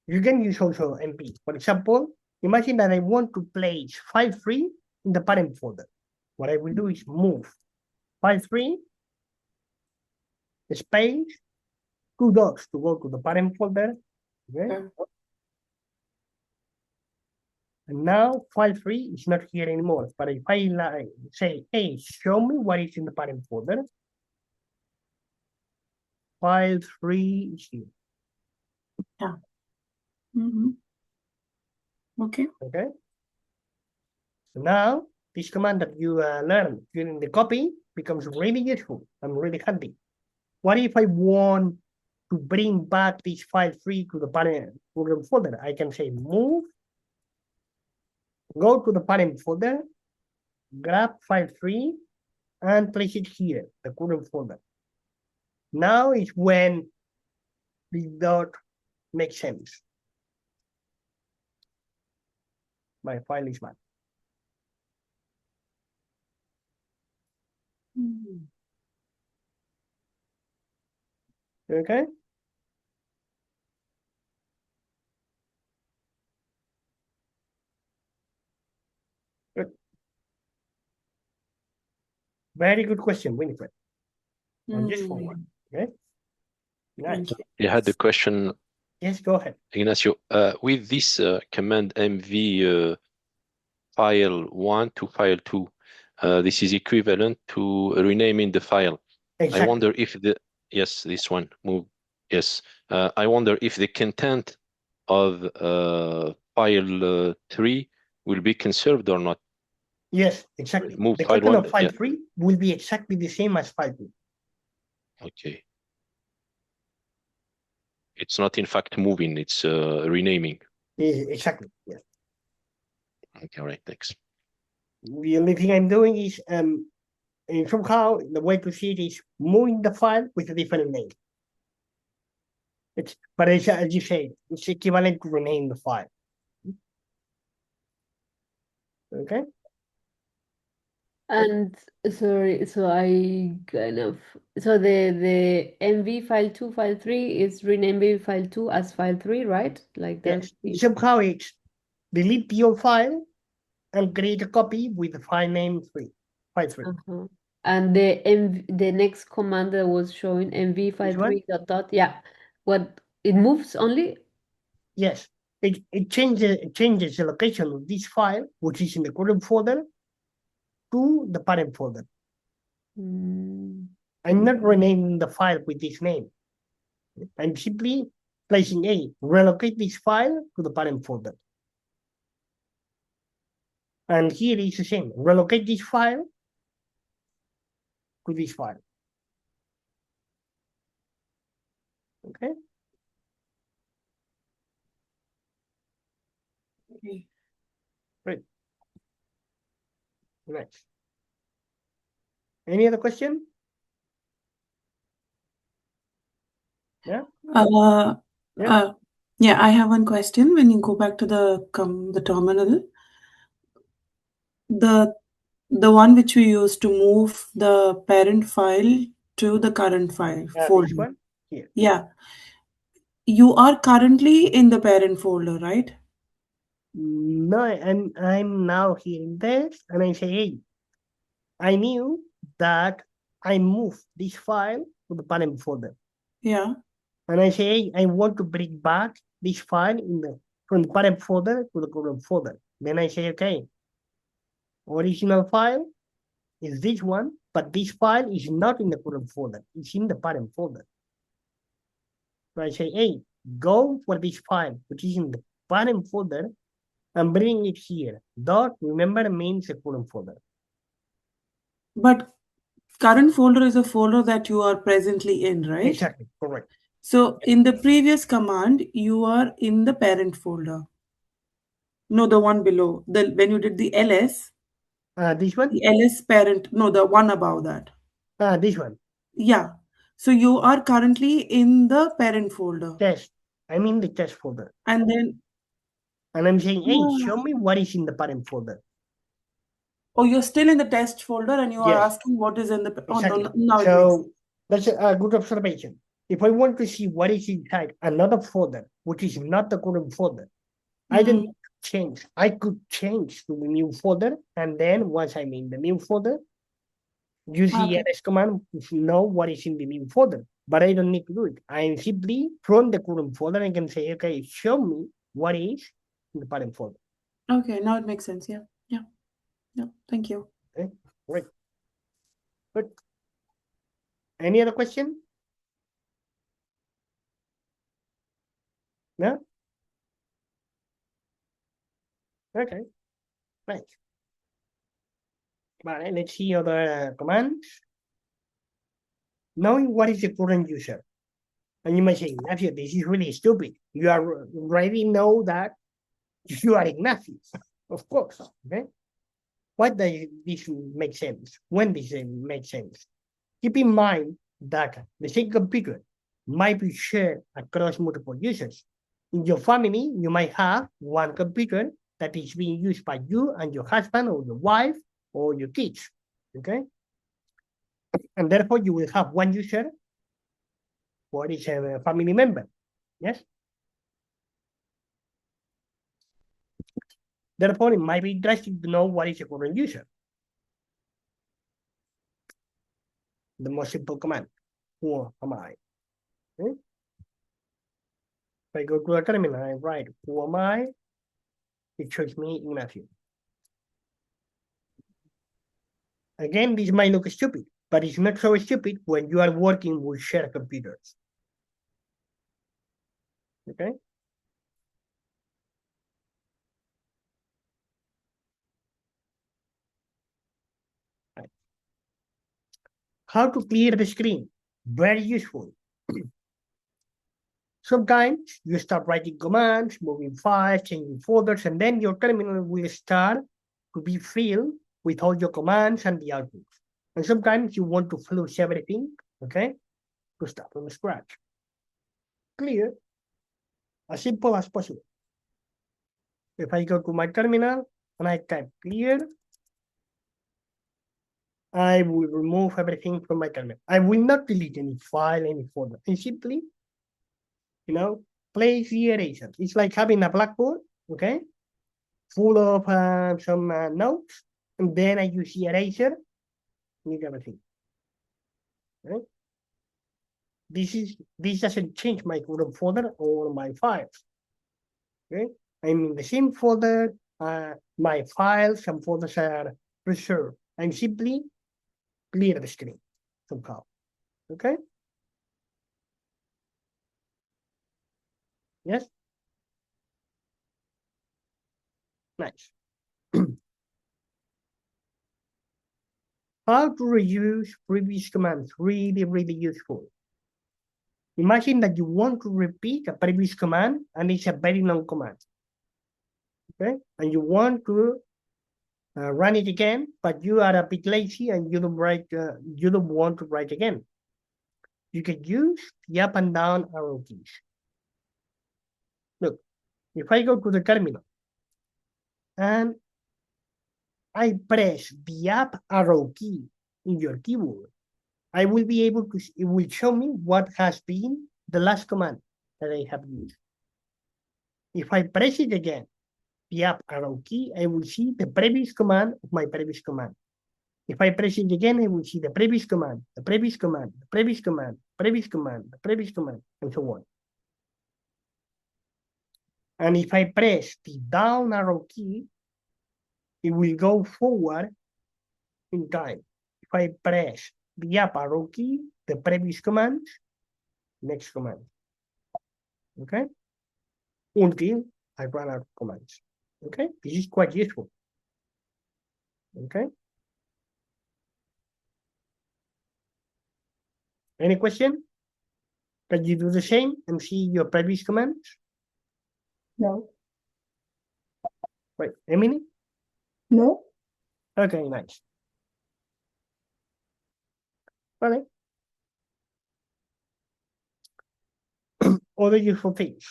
You can use also mp. For example, imagine that I want to place file 3 in the parent folder. What I will do is move file 3, space, 2 dots to go to the parent folder. Okay? And now file 3 is not here anymore. But if I say, hey, show me what is in the parent folder, file 3 is here. Yeah. Mm-hmm. Okay. Okay. So now this command that you learned during the copy becomes really useful and really handy. What if I want to bring back this file 3 to the parent folder? I can say move, go to the parent folder, grab file 3, and place it here, the current folder. Now is when the dot makes sense. My file is back. Okay? Very good question, Winifred. And just forward. Okay. Nice. You had the question. Yes, go ahead. Ignacio, with this command mv file 1 to file 2, this is equivalent to renaming the file. Exactly. I wonder if yes, this one move. Yes, I wonder if the content of file 3 will be conserved or not. Yes, exactly. Move the file content 1, of file 3 will be exactly the same as file 2. Okay. It's not in fact moving, it's renaming. Exactly, yes. Okay, all right, thanks. The only thing I'm doing is, and somehow the way to see it is moving the file with a different name. But it's, as you say, it's equivalent to rename the file. Okay. And sorry, so I kind of the MV file 2, file 3 is rename file 2 as file 3, right? Like that. Yes. Somehow it's delete the old file and create a copy with the file name 3, file 3. And the next command that was showing MV file 3 dot, yeah. What it moves only? Yes. It changes the location of this file, which is in the current folder, to the parent folder. I'm not renaming the file with this name. I'm simply placing relocate this file to the parent folder. And here is the same, relocate this file to this file. Okay. Okay. Great. Next. Any other question? Yeah. Yeah, I have one question. When you go back to the terminal, the one which we use to move the parent file to the current file folder. This one? Here. Yeah. You are currently in the parent folder, right? No, I'm now here in this, and I say, hey, I knew that I moved this file to the parent folder. Yeah. And I say, hey, I want to bring back this file from the parent folder to the current folder. Then I say, okay, original file is this one, but this file is not in the current folder. It's in the parent folder. So I say, hey, go for this file, which is in the parent folder, and bring it here. Dot, remember, means the current folder. But current folder is a folder that you are presently in, right? Exactly, correct. So in the previous command, you are in the parent folder. No, the one below. When you did the ls. This one? The ls parent. No, the one above that. This one. Yeah. So you are currently in the parent folder. Test. I'm in the test folder. And then. And I'm saying, hey, show me what is in the parent folder. Oh, you're still in the test folder and you are asking what is in the... Exactly. Oh, no, so that's a good observation. If I want to see what is inside another folder, which is not the current folder, I don't need to change. I could change to the new folder, and then once I'm in the new folder, use the ls command to know what is in the new folder. But I don't need to do it. I'm simply from the current folder, I can say, okay, show me what is in the parent folder. Okay, now it makes sense. Yeah. Thank you. Okay, great. Good. Any other question? No? Okay, right. Vale, let's see other commands. Knowing what is the current user. And you might say, Ignacio, this is really stupid. You already know that you are Ignacio. Of course, okay? Why does this make sense? When does it make sense? Keep in mind that the same computer might be shared across multiple users. In your family, you might have one computer that is being used by you and your husband or your wife or your kids, okay? And therefore, you will have one user for each family member, yes? Therefore, it might be interesting to know what is the current user. the most simple command. Who am I? Okay? If I go to a terminal, I write who am I? It shows me Ignacio. Again, this might look stupid, but it's not so stupid when you are working with shared computers. Okay? Right. How to clear the screen? Very useful. Sometimes you start writing commands, moving files, changing folders, and then your terminal will start to be filled with all your commands and the outputs. And sometimes you want to flush everything, okay, to start from scratch. Clear, as simple as possible. If I go to my terminal and I type clear, I will remove everything from my terminal. I will not delete any file, any folder. And simply, place the erasers. It's like having a blackboard, okay, full of some notes, and then I use the eraser, delete everything. Okay? This doesn't change my current folder or my files. Okay, I'm in the same folder. My files and folders are preserved. I'm simply clear the screen somehow. Okay. Yes. Nice. How to reuse previous commands? Really, really useful. Imagine that you want to repeat a previous command and it's a very long command. Okay, and you want to run it again, but you are a bit lazy and you don't want to write again. You can use the up and down arrow keys. Look, if I go to the terminal and I press the up arrow key in your keyboard, I will be able to, it will show me what has been the last command that I have used. If I press it again, the up arrow key, I will see the previous command of my previous command. If I press it again, I will see the previous command, the previous command, the previous command, previous command, the previous command, and so on. And if I press the down arrow key, it will go forward in time. If I press the up arrow key, the previous command, next command. Okay? Until I run out of commands. Okay? This is quite useful. Okay? Any question? Can you do the same and see your previous commands? No. Wait, Emily? No. Okay, nice. Vale. Other useful things.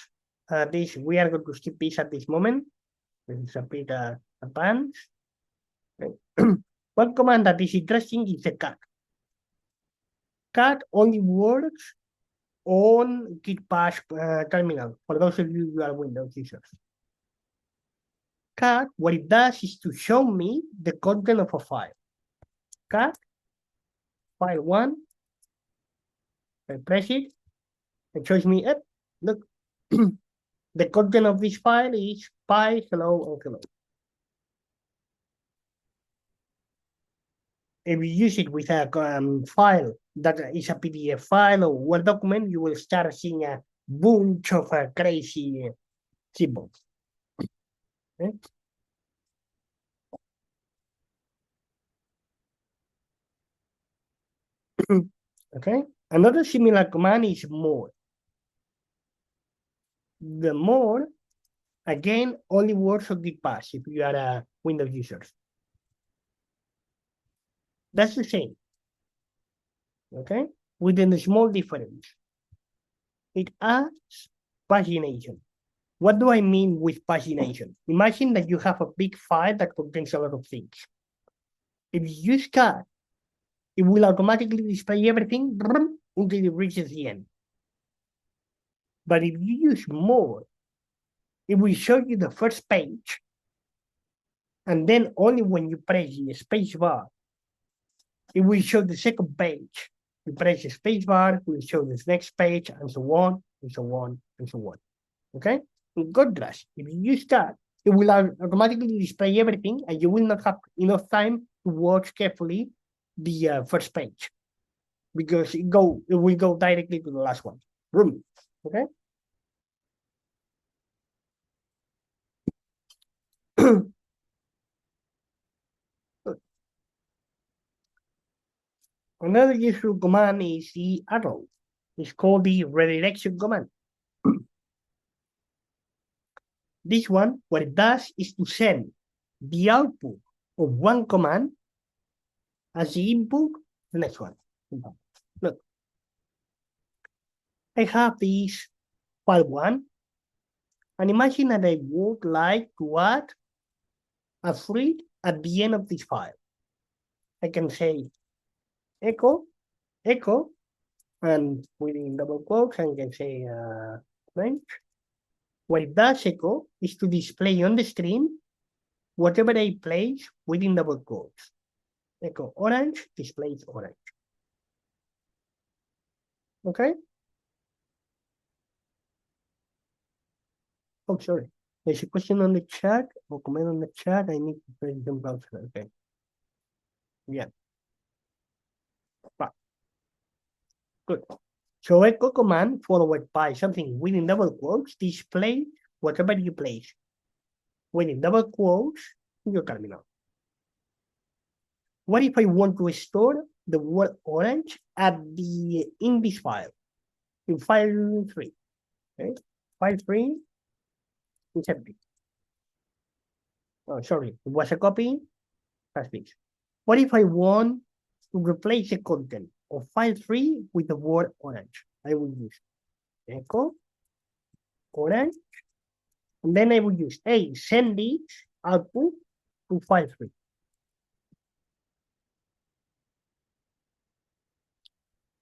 We are going to skip this at this moment. This is a bit advanced. Okay. One command that is interesting is the cat. Cat only works on Git Bash terminal, for those of you who are Windows users. Cat, what it does is to show me the content of a file. Cat, file 1, I press it, it shows me, look, the content of this file is pi, hello, and hello. If you use it with a file that is a PDF file or Word document, you will start seeing a bunch of crazy symbols. Okay? Okay. Another similar command is more. The more, again, only works on Git Bash if you are a Windows user. That's the same. Okay, within a small difference. It adds pagination. What do I mean with pagination? Imagine that you have a big file that contains a lot of things. If you use cat, it will automatically display everything until it reaches the end. But if you use more, it will show you the first page. And then only when you press the space bar, it will show the second page You press the spacebar, will show this next page, and so on, and so on, and so on. Okay? In contrast, if you use that, it will automatically display everything, and you will not have enough time to watch carefully the first page, because it will go directly to the last one. Okay? Another useful command is the arrow. It's called the redirection command. This one, what it does is to send the output of one command as the input to the next one. Look, I have this file 1, and imagine that I would like to add a thread at the end of this file. I can say echo, and within double quotes, I can say range. What it does, echo, is to display on the screen whatever I place within double quotes. Echo orange displays orange. Okay? Oh, sorry. There's a question on the chat or comment on the chat. I need to press the browser. Okay. Yeah. Good. So echo command followed by something within double quotes display whatever you place within double quotes in your terminal. What if I want to store the word orange in this file, in file 3? Okay, file 3 is empty. Oh, sorry, it was a copy. That's this. What if I want to replace the content of file 3 with the word orange? I will use echo orange, and then I will use send this output to file 3.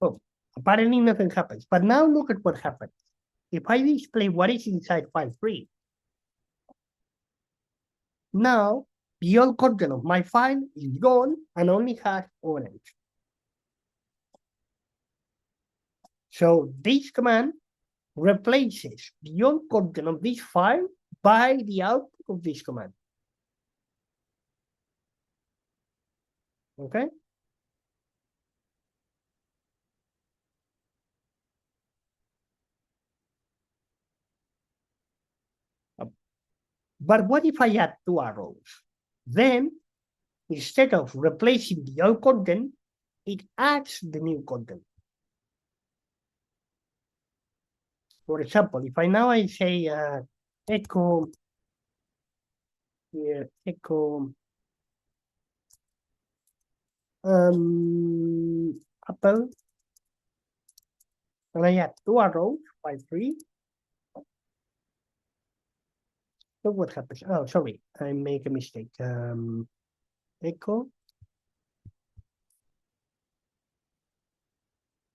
Oh, apparently nothing happens. But now look at what happens. If I display what is inside file 3, now the old content of my file is gone and only has orange. So this command replaces the old content of this file by the output of this command. Okay? But what if I add 2 arrows? Then, instead of replacing the old content, it adds the new content. For example, if I say echo here, echo apple, and I add 2 arrows, file 3. Look what happens. Oh, sorry, I make a mistake. Echo.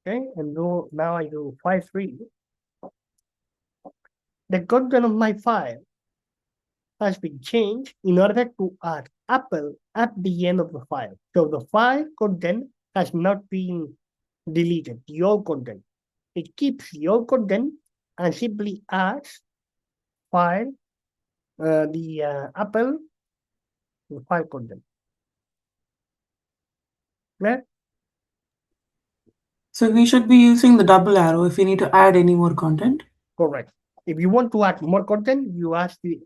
Okay, and now I do file 3. The content of my file has been changed in order to add apple at the end of the file. So the file content has not been deleted, the old content. It keeps the old content and simply adds file, the apple, the file content. Clear? So we should be using the double arrow if we need to add any more content? Correct. If you want to add more content, you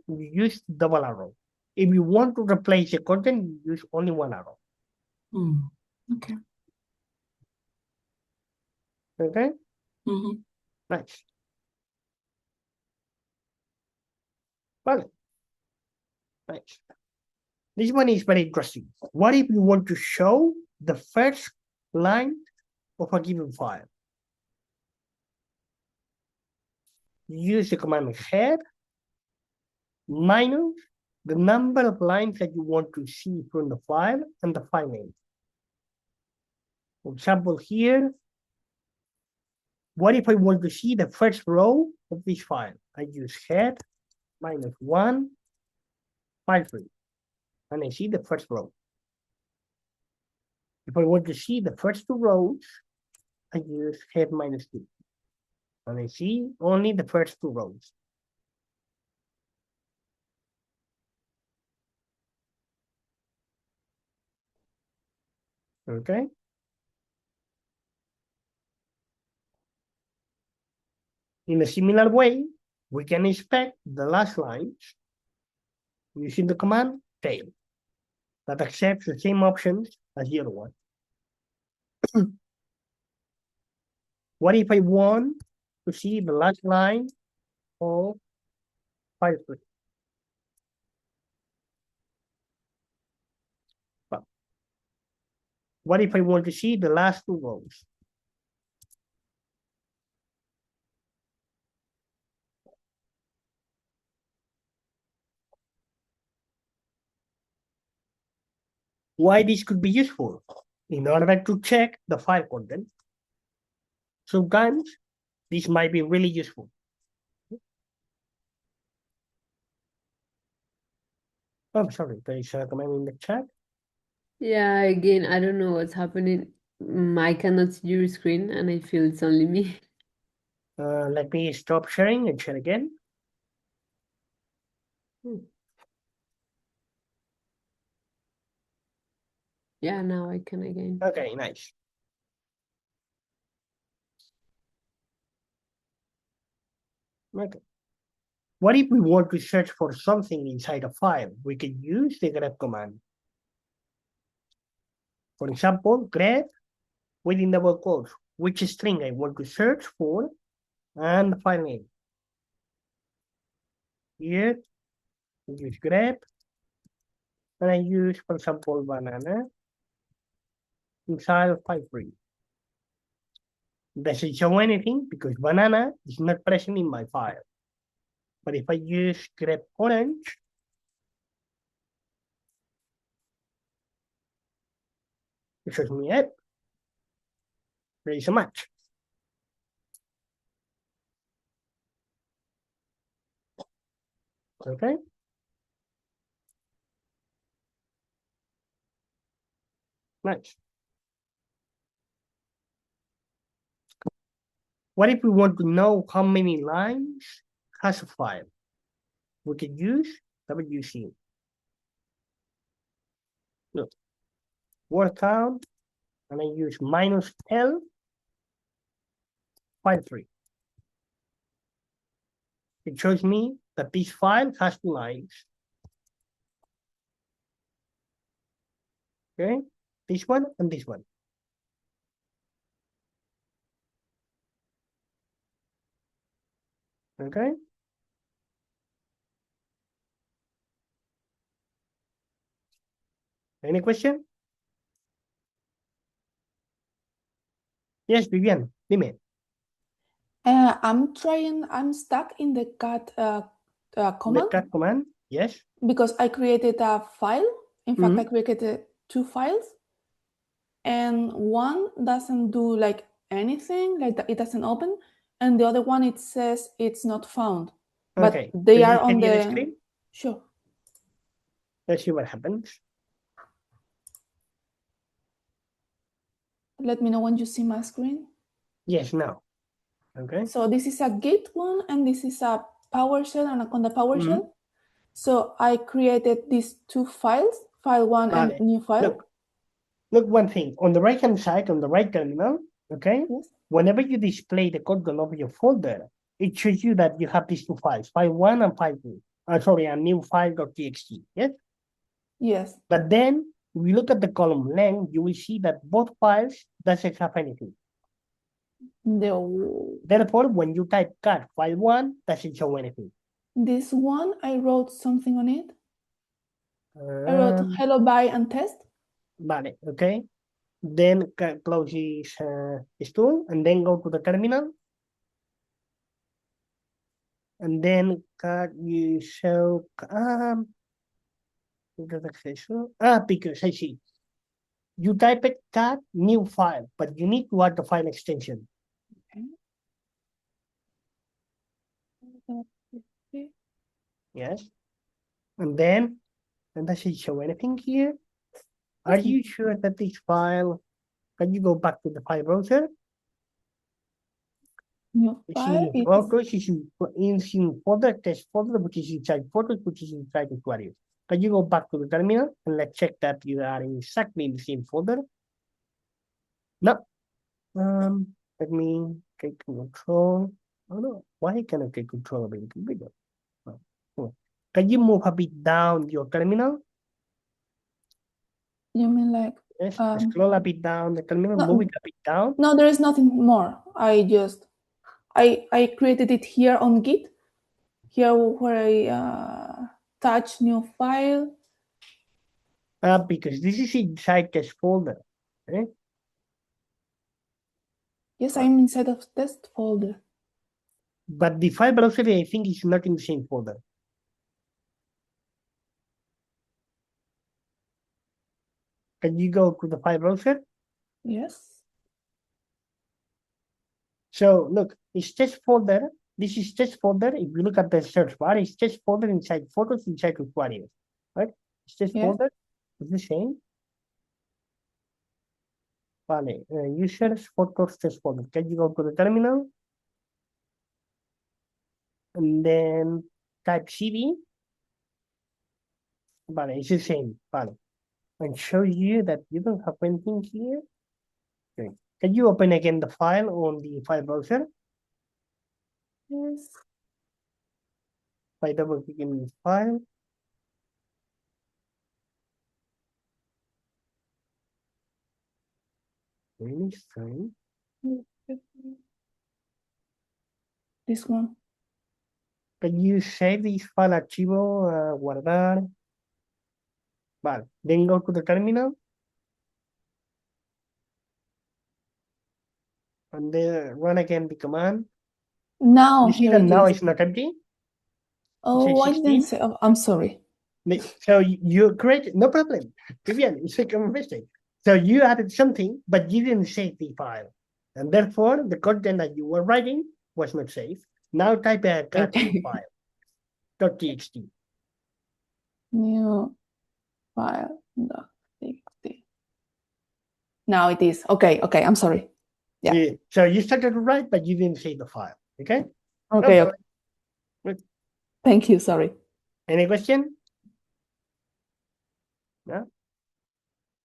use double arrow. If you want to replace the content, you use only 1 arrow. Okay. Okay? Nice. Vale. Nice. This one is very interesting. What if you want to show the first line of a given file? You use the command head minus the number of lines that you want to see from the file and the file name. For example, here, what if I want to see the first row of this file? I use head minus 1, file 3, and I see the first row. If I want to see the first 2 rows, I use head -2. And I see only the first 2 rows. Okay. In a similar way, we can inspect the last lines using the command tail that accepts the same options as the other one. What if I want to see the last line of 5-3? Well, what if I want to see the last 2 rows? Why this could be useful? In order to check the file content. Sometimes this might be really useful. I'm sorry, there is a comment in the chat. Yeah, again, I don't know what's happening. I cannot see your screen and I feel it's only me. Let me stop sharing and share again. Yeah, now I can again. Okay, nice. Okay. What if we want to search for something inside a file? We can use the grep command. For example, grep within double quotes, which string I want to search for, and the file name. Here, I use grep, and I use, for example, banana inside of file3. Doesn't show anything because banana is not present in my file. But if I use grep orange, it shows me it. There is a match. Okay. Nice. What if we want to know how many lines has a file? We can use WC. Look, word count, and I use -L file3. It shows me that this file has 2 lines. Okay, this one and this one. Okay. Any question? Yes, Vivian, dime. I'm stuck in the cat command. The cat command, yes. Because I created a file. In fact, I created 2 files. And one doesn't do like anything, like it doesn't open. And the other one, it says it's not found. Okay. But they are on the screen? Sure. Let's see what happens. Let me know when you see my screen. Yes, now. Okay. So this is a Git one, and this is a PowerShell and on the PowerShell. So I created these 2 files, file 1 and new file. Look, one thing on the right-hand side, on the right terminal, okay? Yes. Whenever you display the content of your folder, it shows you that you have these 2 files, file 1 and file 2. Sorry, a new file.txt, yes? Yes. But then, if you look at the column length, you will see that both files doesn't have anything. No. Therefore, when you type cat file 1, doesn't show anything. This one, I wrote something on it. I wrote hello, bye, and test. Vale, okay. Then close this tool and then go to the terminal. And then you show because I see. You type it cat new file, but you need to add the file extension. Okay. Yes. And then, does it show anything here? Are you sure that this file, can you go back to the file browser? New file is photos is in folder, test folder, which is inside photos, which is inside Aquarius. Can you go back to the terminal and let's check that you are exactly in the same folder? No. Let me take control. Oh no, why can't I take control of it? Can you move a bit down your terminal? You mean like Yes, scroll a bit down the terminal, no, move it a bit down. No, there is nothing more. I created it here on Git. Here where I touch new file. Because this is inside test folder. Okay? Yes, I'm inside of test folder. But the file browser, I think, is not in the same folder. Can you go to the file browser? Yes. So look, it's test folder. This is test folder. If you look at the search bar, it's test folder inside photos, inside Aquarius. Right? It's test folder. It's the same. Vale, users, photos, test folder. Can you go to the terminal? And then type cd. Vale, it's the same. Vale. And show you that you don't have anything here. Okay. Can you open again the file on the file browser? Yes. By double clicking this file. Really strange. This one. Can you save this file archivo, guardar? Vale, then go to the terminal. And then run again the command. Now, you see that now it's not empty? Oh, I didn't say. Oh, I'm sorry. So you create, no problem. Vivian, it's a common mistake. So you added something, but you didn't save the file. And therefore, the content that you were writing was not saved. Now type a cat file, .txt. New file, .txt. Now it is. Okay, I'm sorry. Yeah. So you started to write, but you didn't save the file. Okay? Okay. No okay. Thank you. Sorry. Any question? No?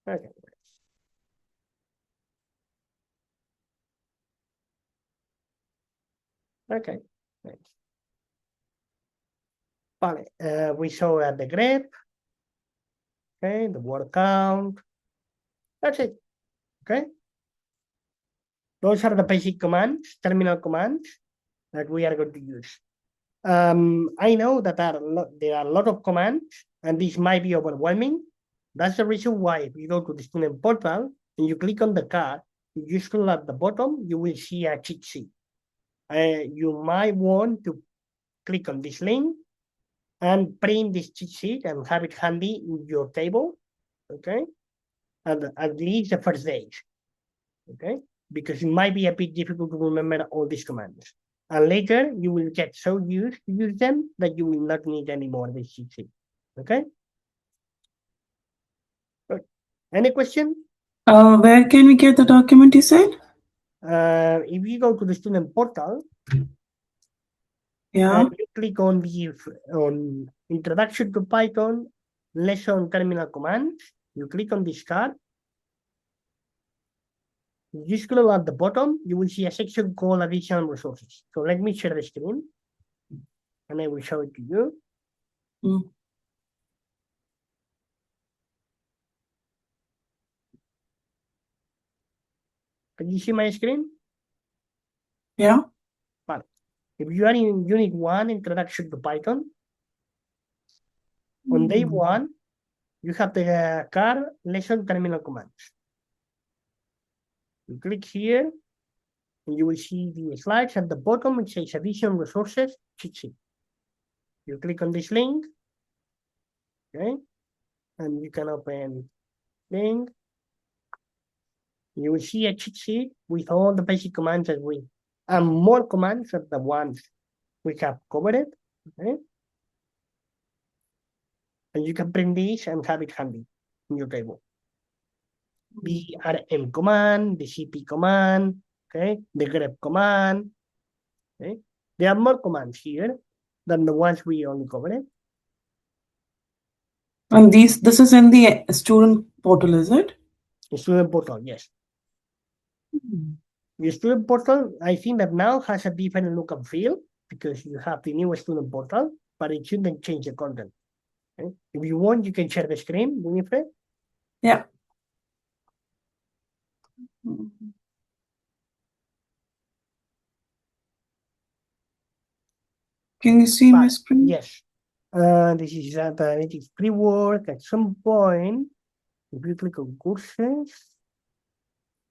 Okay. Okay. Thanks. Vale. We saw the grep. Okay, the word count. That's it. Okay. Those are the basic commands, terminal commands that we are going to use. I know that there are a lot of commands, and this might be overwhelming. That's the reason why if you go to the student portal and you click on the card, you scroll at the bottom, you will see a cheat sheet. You might want to click on this link and print this cheat sheet and have it handy in your table, okay? And at least the first days, okay? Because it might be a bit difficult to remember all these commands. And later, you will get so used to use them that you will not need any more of this cheat sheet, okay? Good. Any question? Where can we get the document you said? If you go to the student portal, yeah, you click on the Introduction to Python lesson terminal commands. You click on this card. You scroll at the bottom, you will see a section called Additional Resources. So let me share the screen, and I will show it to you. Can you see my screen? Yeah. Vale. If you are in Unit 1, Introduction to Python, on day 1, you have the card lesson terminal commands. You click here, and you will see the slides at the bottom. It says Additional Resources cheat sheet. You click on this link, okay, and you can open link. You will see a cheat sheet with all the basic commands that and more commands than the ones we have covered, okay? And you can print this and have it handy in your table. The rm command, the cp command, okay, the grep command, Okay, there are more commands here than the ones we only covered. And this is in the student portal, is it? The student portal, yes. The student portal, I think that now has a different look and feel because you have the new student portal, but it shouldn't change the content. Okay? If you want, you can share the screen, Winifred. Yeah. Can you see my screen? Yes. This is analytics pre-work. At some point, if you click on courses,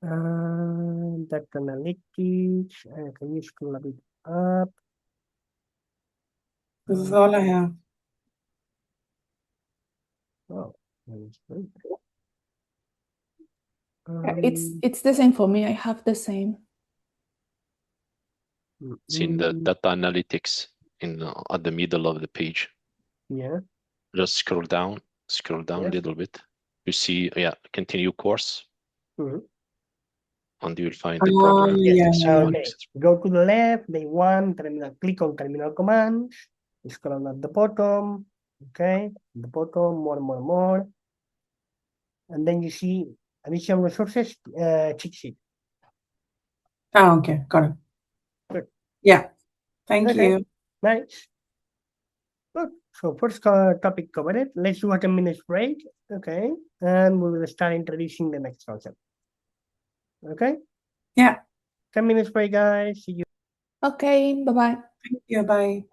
that analytics, can you scroll a bit up? This is all I have. Oh, that's great. It's the same for me. I have the same. It's in the data analytics at the middle of the page. Yeah. Just scroll down a little bit. You see, continue course. And you will find the program. Okay. Go to the left, day one, terminal, click on terminal commands, scroll at the bottom, okay, the bottom, more. And then you see additional resources, cheat sheet. Okay, got it. Good. Yeah, thank you. Nice. Good. So first topic covered. Let's do a 10 minutes break, okay, and we will start introducing the next concept. Okay? Yeah. 10 minutes break, guys. See you. Okay, bye-bye. Thank you, bye.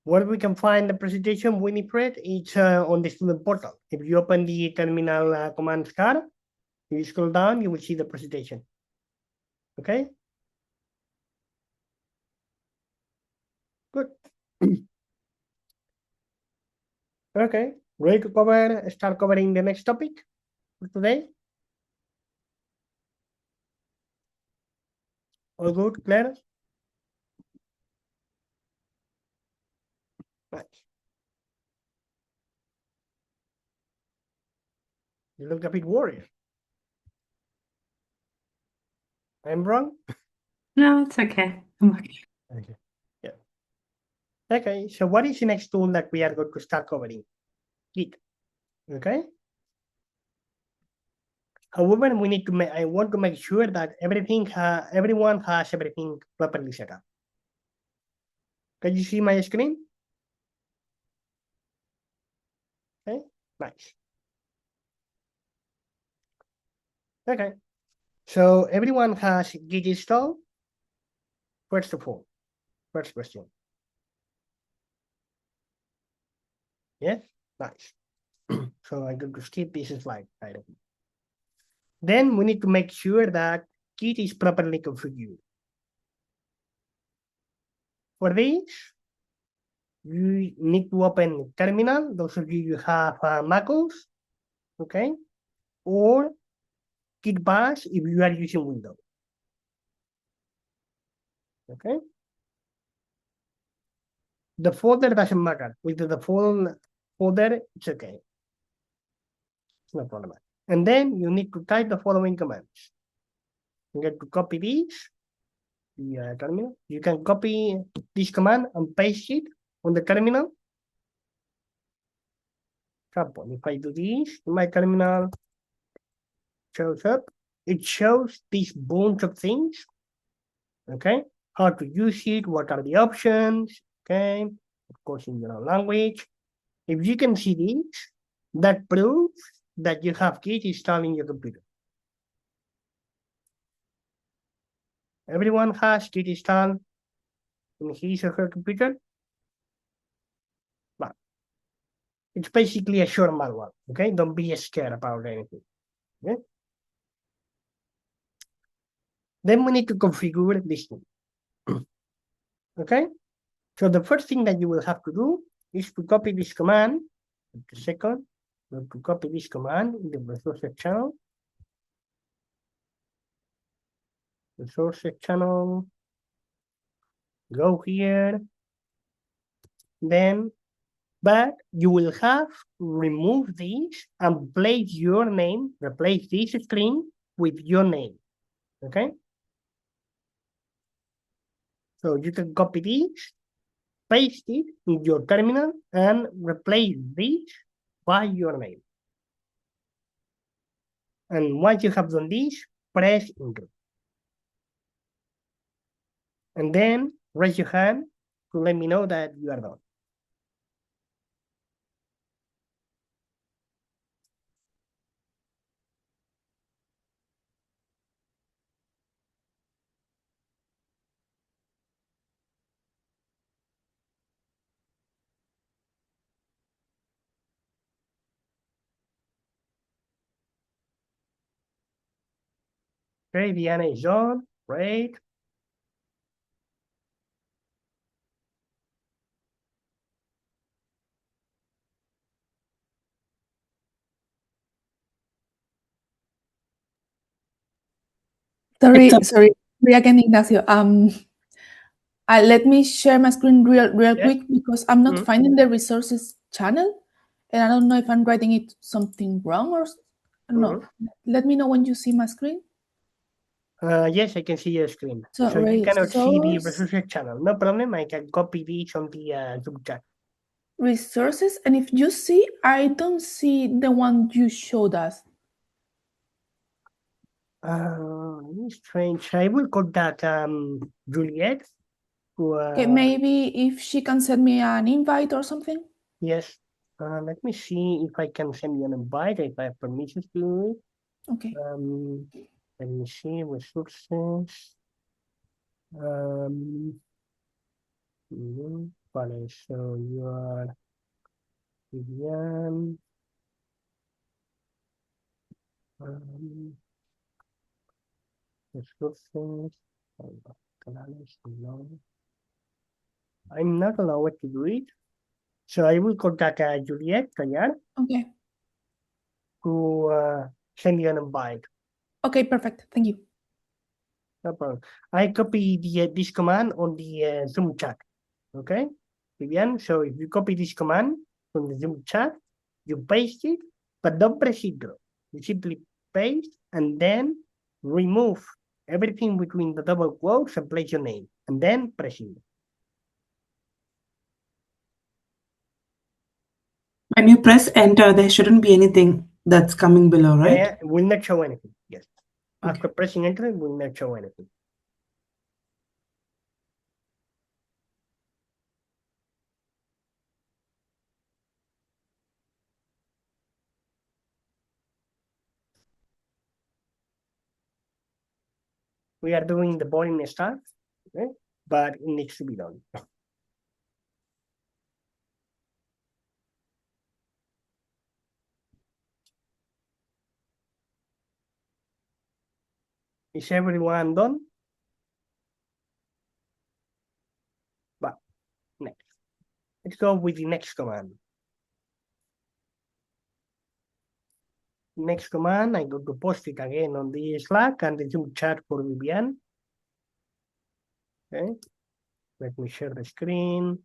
Where we can find the presentation, Winifred, it's on the student portal. If you open the terminal commands card, you scroll down, you will see the presentation. Okay? Good. Okay, ready to start covering the next topic for today? All good, Claire? Nice. You look a bit worried. I'm wrong? No, it's okay. I'm okay. Okay. Yeah. Okay, so what is the next tool that we are going to start covering? Git. Okay. However, we need to I want to make sure that everyone has everything properly set up. Can you see my screen? Okay, nice. Okay, so everyone has Git installed? First of all, first question. Yes, nice. So I'm going to skip this slide. Then we need to make sure that Git is properly configured. For this, you need to open terminal. Those of you who have MacOS, okay, or Git bash if you are using Windows. Okay. The folder doesn't matter. With the full folder, it's okay. It's no problem. And then you need to type the following commands. You get to copy this. The terminal. You can copy this command and paste it on the terminal. Example, if I do this, my terminal shows up. It shows this bunch of things. Okay, how to use it, what are the options, okay, of course in your own language. If you can see this, that proves that you have Git installed in your computer. Everyone has Git installed in his or her computer? But it's basically a short manual, okay? Don't be scared about anything, okay? Then we need to configure this thing, okay? So the first thing that you will have to do is to copy this command. The second, you have to copy this command in the resources channel. Resources channel. Go here. Then But you will have to remove this and place your name, replace this screen with your name, okay? So you can copy this, paste it in your terminal, and replace this by your name. And once you have done this, press enter. And then raise your hand to let me know that you are done. Okay, Diana is on. Great. Sorry again, Ignacio. Let me share my screen real quick because I'm not finding the resources channel, and I don't know if I'm writing it something wrong or I don't know. Let me know when you see my screen. Yes, I can see your screen. So you cannot see the resources channel. No problem. I can copy this on the Zoom chat. Resources, and if you see, I don't see the one you showed us. Strange. I will contact Juliet. Okay, maybe if she can send me an invite or something. Yes. Let me see if I can send you an invite if I have permission to do it. Okay. Let me see resources. Vale, so you are Vivian. Resources. I'm not allowed to do it. So I will contact Juliet Cañar. Okay. To send you an invite. Okay, perfect. Thank you. No problem. I copy this command on the Zoom chat. Okay, Vivian. So if you copy this command from the Zoom chat, you paste it, but don't press enter. You simply paste and then remove everything between the double quotes and place your name, and then press enter. When you press enter, there shouldn't be anything that's coming below, right? Yeah, it will not show anything. Yes. Okay. After pressing enter, it will not show anything. We are doing the boring stuff, okay? But it needs to be done. Is everyone done? But next, let's go with the next command. Next command, I'm going to post it again on the Slack and the Zoom chat for Vivian. Okay, let me share the screen.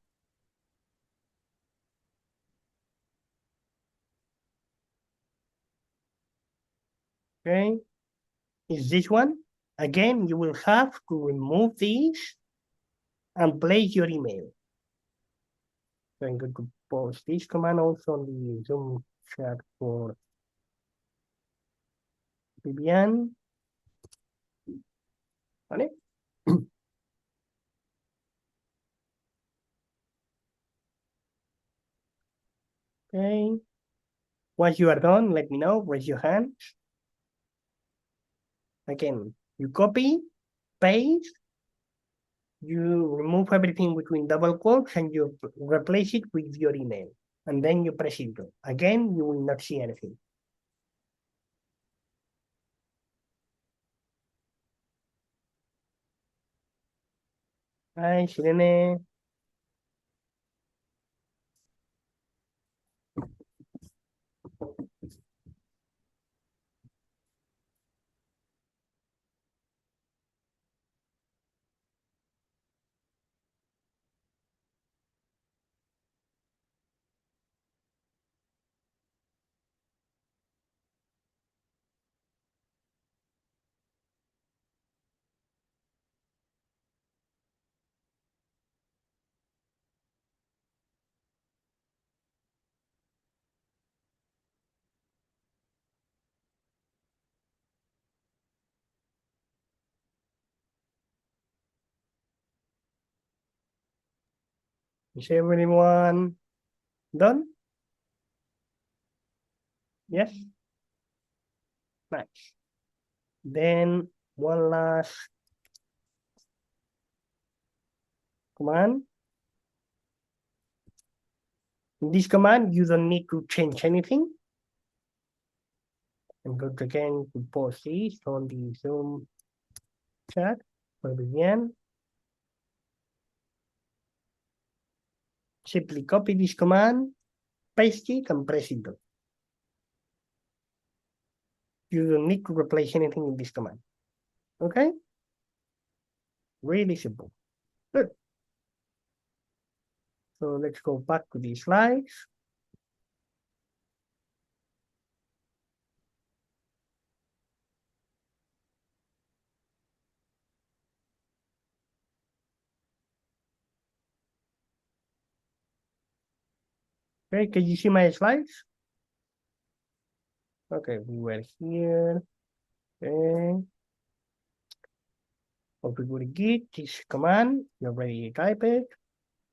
Okay, is this one? Again, you will have to remove this and place your email. So I'm going to post this command also on the Zoom chat for Vivian. ¿Vale? Okay. Once you are done, let me know. Raise your hand. Again, you copy, paste, you remove everything between double quotes, and you replace it with your email. And then you press enter. Again, you will not see anything. Hi, Shirene. Is everyone done? Yes? Nice. Then one last command. In this command, you don't need to change anything. I'm going to again to post this on the Zoom chat for Vivian. Simply copy this command, paste it, and press enter. You don't need to replace anything in this command. Okay? Really simple. Good. So let's go back to the slides. Okay, can you see my slides? Okay, we were here. Okay. Configure git, this command, you already type it.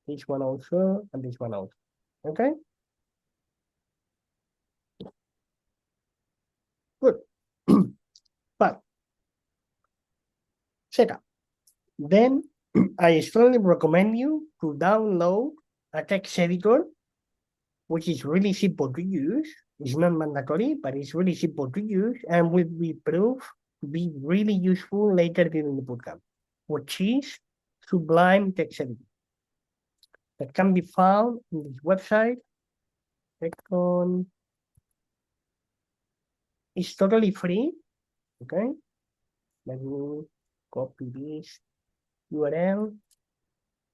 This one also, and this one also. Okay? Good. But second, then I strongly recommend you to download a text editor, which is really simple to use. It's not mandatory, but it's really simple to use and will be proved to be really useful later during the bootcamp, which is Sublime Text Editor. That can be found in this website. It's totally free. Okay. Let me copy this URL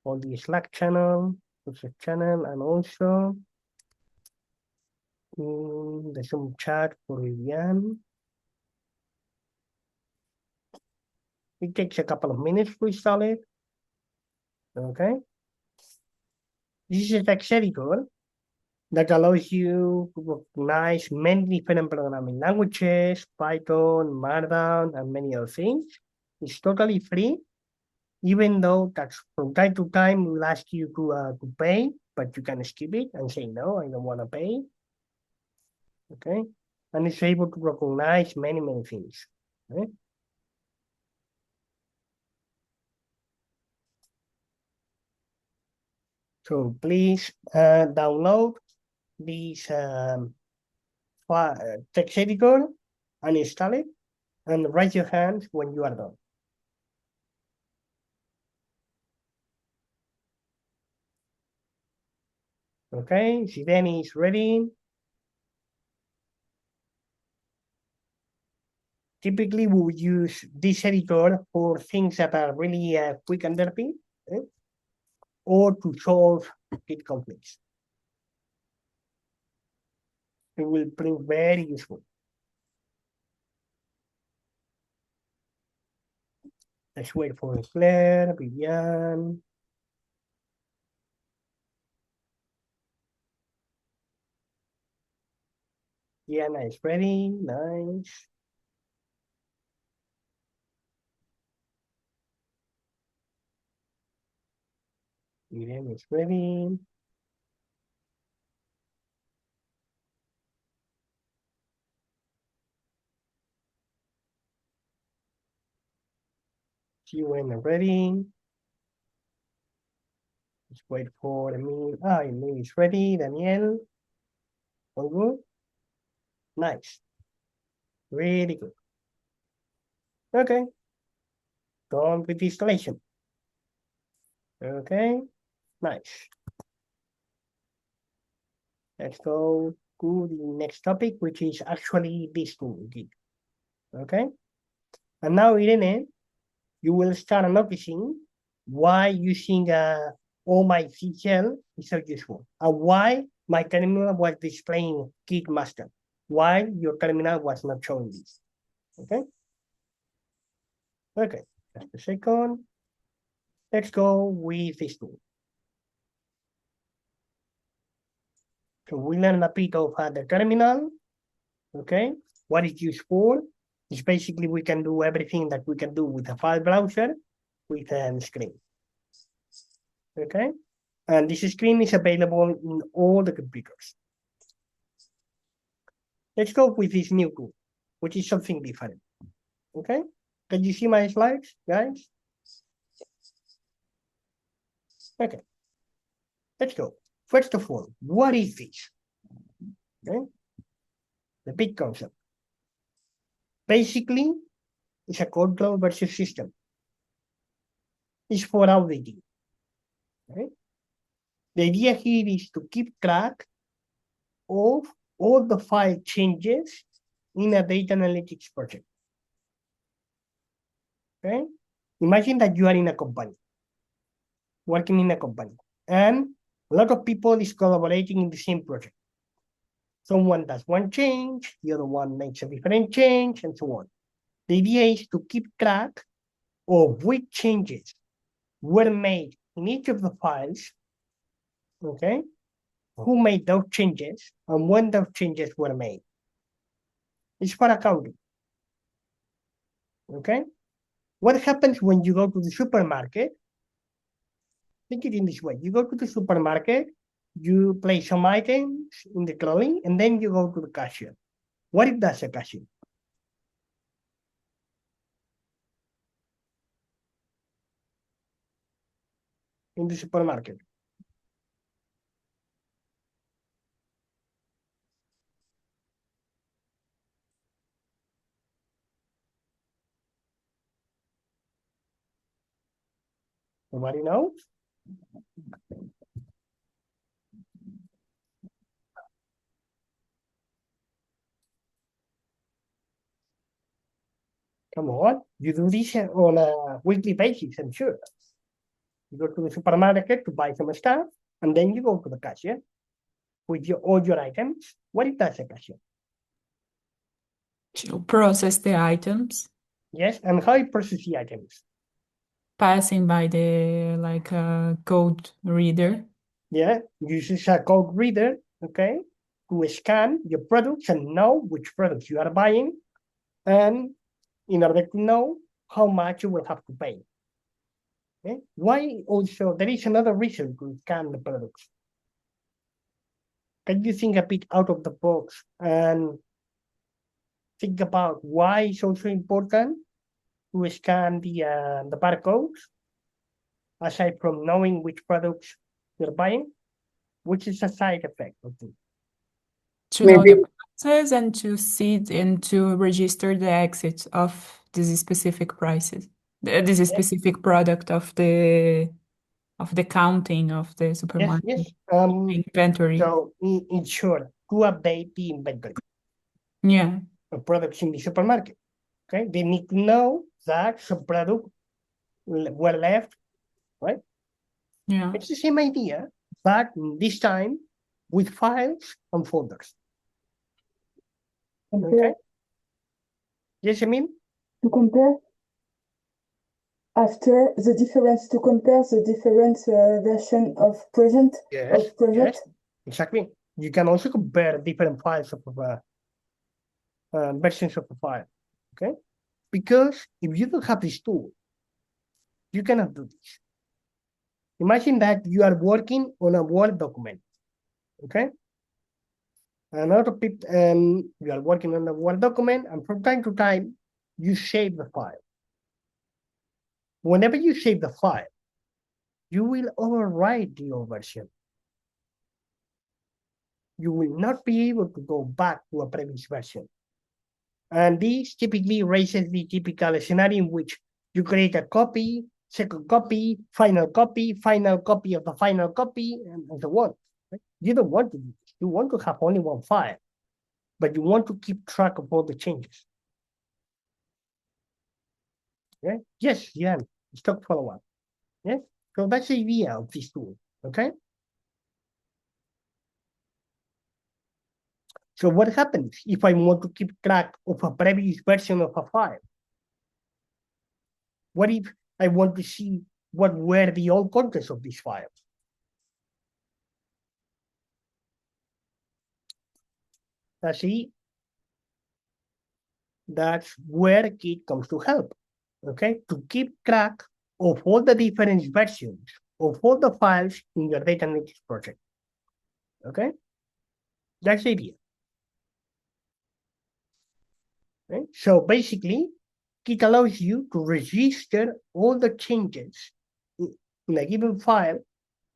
on the Slack channel, and also in the Zoom chat for Vivian. It takes a couple of minutes to install it. Okay. This is a text editor that allows you to recognize many different programming languages, Python, Markdown, and many other things. It's totally free, even though that from time to time will ask you to pay, but you can skip it and say, no, I don't want to pay. Okay. And it's able to recognize many, many things. Okay. So please download this text editor and install it, and raise your hand when you are done. Okay, Zidane is ready. Typically, we would use this editor for things that are really quick and dirty, or to solve Git conflicts. It will prove very useful. Let's wait for Claire, Vivian. Diana is ready, nice. Irene is ready. Gwen is ready. Let's wait for Emil. Emil is ready. Daniel. All good? Nice. Really good. Okay. Done with the installation. Okay. Nice. Let's go to the next topic, which is actually this tool, Git. Okay. And now, Irene, you will start noticing why using all my CTL is so useful, and why my terminal was displaying Git master, while your terminal was not showing this. Okay. Okay. Just a second. Let's go with this tool. So we learned a bit of the terminal. Okay. What it's used for is basically we can do everything that we can do with a file browser with a screen. Okay. And this screen is available in all the computers. Let's go with this new tool, which is something different. Okay? Can you see my slides, guys? Okay. Let's go. First of all, what is this? Okay? The big concept. Basically, it's a control versus system. It's for auditing. Okay? The idea here is to keep track of all the file changes in a data analytics project. Okay? Imagine that you are in a company, working in a company, and a lot of people is collaborating in the same project. Someone does one change, the other one makes a different change, and so on. The idea is to keep track of which changes were made in each of the files, okay? Who made those changes and when those changes were made. It's for accounting, okay? What happens when you go to the supermarket? Think it in this way. You go to the supermarket, you place some items in the trolley, and then you go to the cashier. What does a cashier? In the supermarket. Nobody knows? Come on, you do this on a weekly basis, I'm sure. You go to the supermarket to buy some stuff, and then you go to the cashier with all your items. What does a cashier? To process the items. Yes, and how it processes the items? Passing by the code reader. Yeah, uses a code reader, okay, to scan your products and know which products you are buying, and in order to know how much you will have to pay. Okay? Why also, there is another reason to scan the products. Can you think a bit out of the box and think about why it's also important to scan the barcodes, aside from knowing which products you're buying, which is a side effect of it? To know the prices and to see and to register the exit of this specific prices, this specific product of the counting of the supermarket. Yes. Inventory. So in short, to update the inventory. Yeah. Of products in the supermarket. Okay, they need to know that some products were left, right? Yeah. It's the same idea, but this time with files and folders. Okay. Yes, I mean? To compare after the difference, to compare the different version of present of project. Yes, exactly. You can also compare different files of versions of a file. Okay, because if you don't have this tool, you cannot do this. Imagine that you are working on a Word document. Okay. And a lot of people, you are working on a Word document, and from time to time, you save the file. Whenever you save the file, you will overwrite the old version. You will not be able to go back to a previous version. And this typically raises the typical scenario in which you create a copy, second copy, final copy of the final copy, and so on. Right? You don't want to do this. You want to have only one file, but you want to keep track of all the changes. Okay? Yes, yeah, stock follow-up. Yeah? So that's the idea of this tool. Okay? So what happens if I want to keep track of a previous version of a file? What if I want to see what were the old contents of this file? That's where Git comes to help, okay? To keep track of all the different versions of all the files in your data analytics project. Okay? That's the idea. Okay? So basically, it allows you to register all the changes in a given file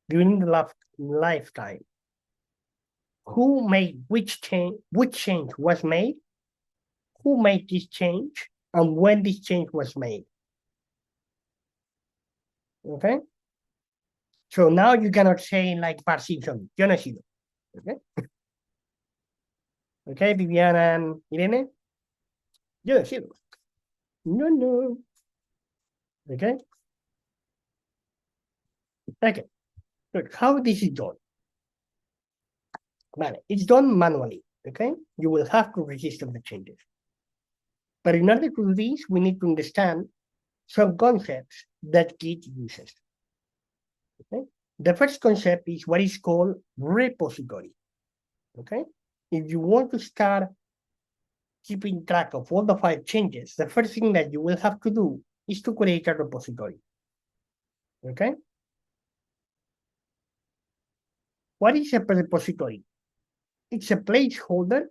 during the lifetime. Who made which change was made, who made this change, and when this change was made. Okay? So now you cannot say like Bart Simpson, yo no he sido. Okay? Okay, Viviana and Irene? Yo no he sido. No. Okay? Okay. Good. How this is done? Vale, it's done manually. Okay? You will have to register the changes. But in order to do this, we need to understand some concepts that Git uses. Okay? The first concept is what is called repository. Okay? If you want to start keeping track of all the file changes, the first thing that you will have to do is to create a repository. Okay? What is a repository? It's a placeholder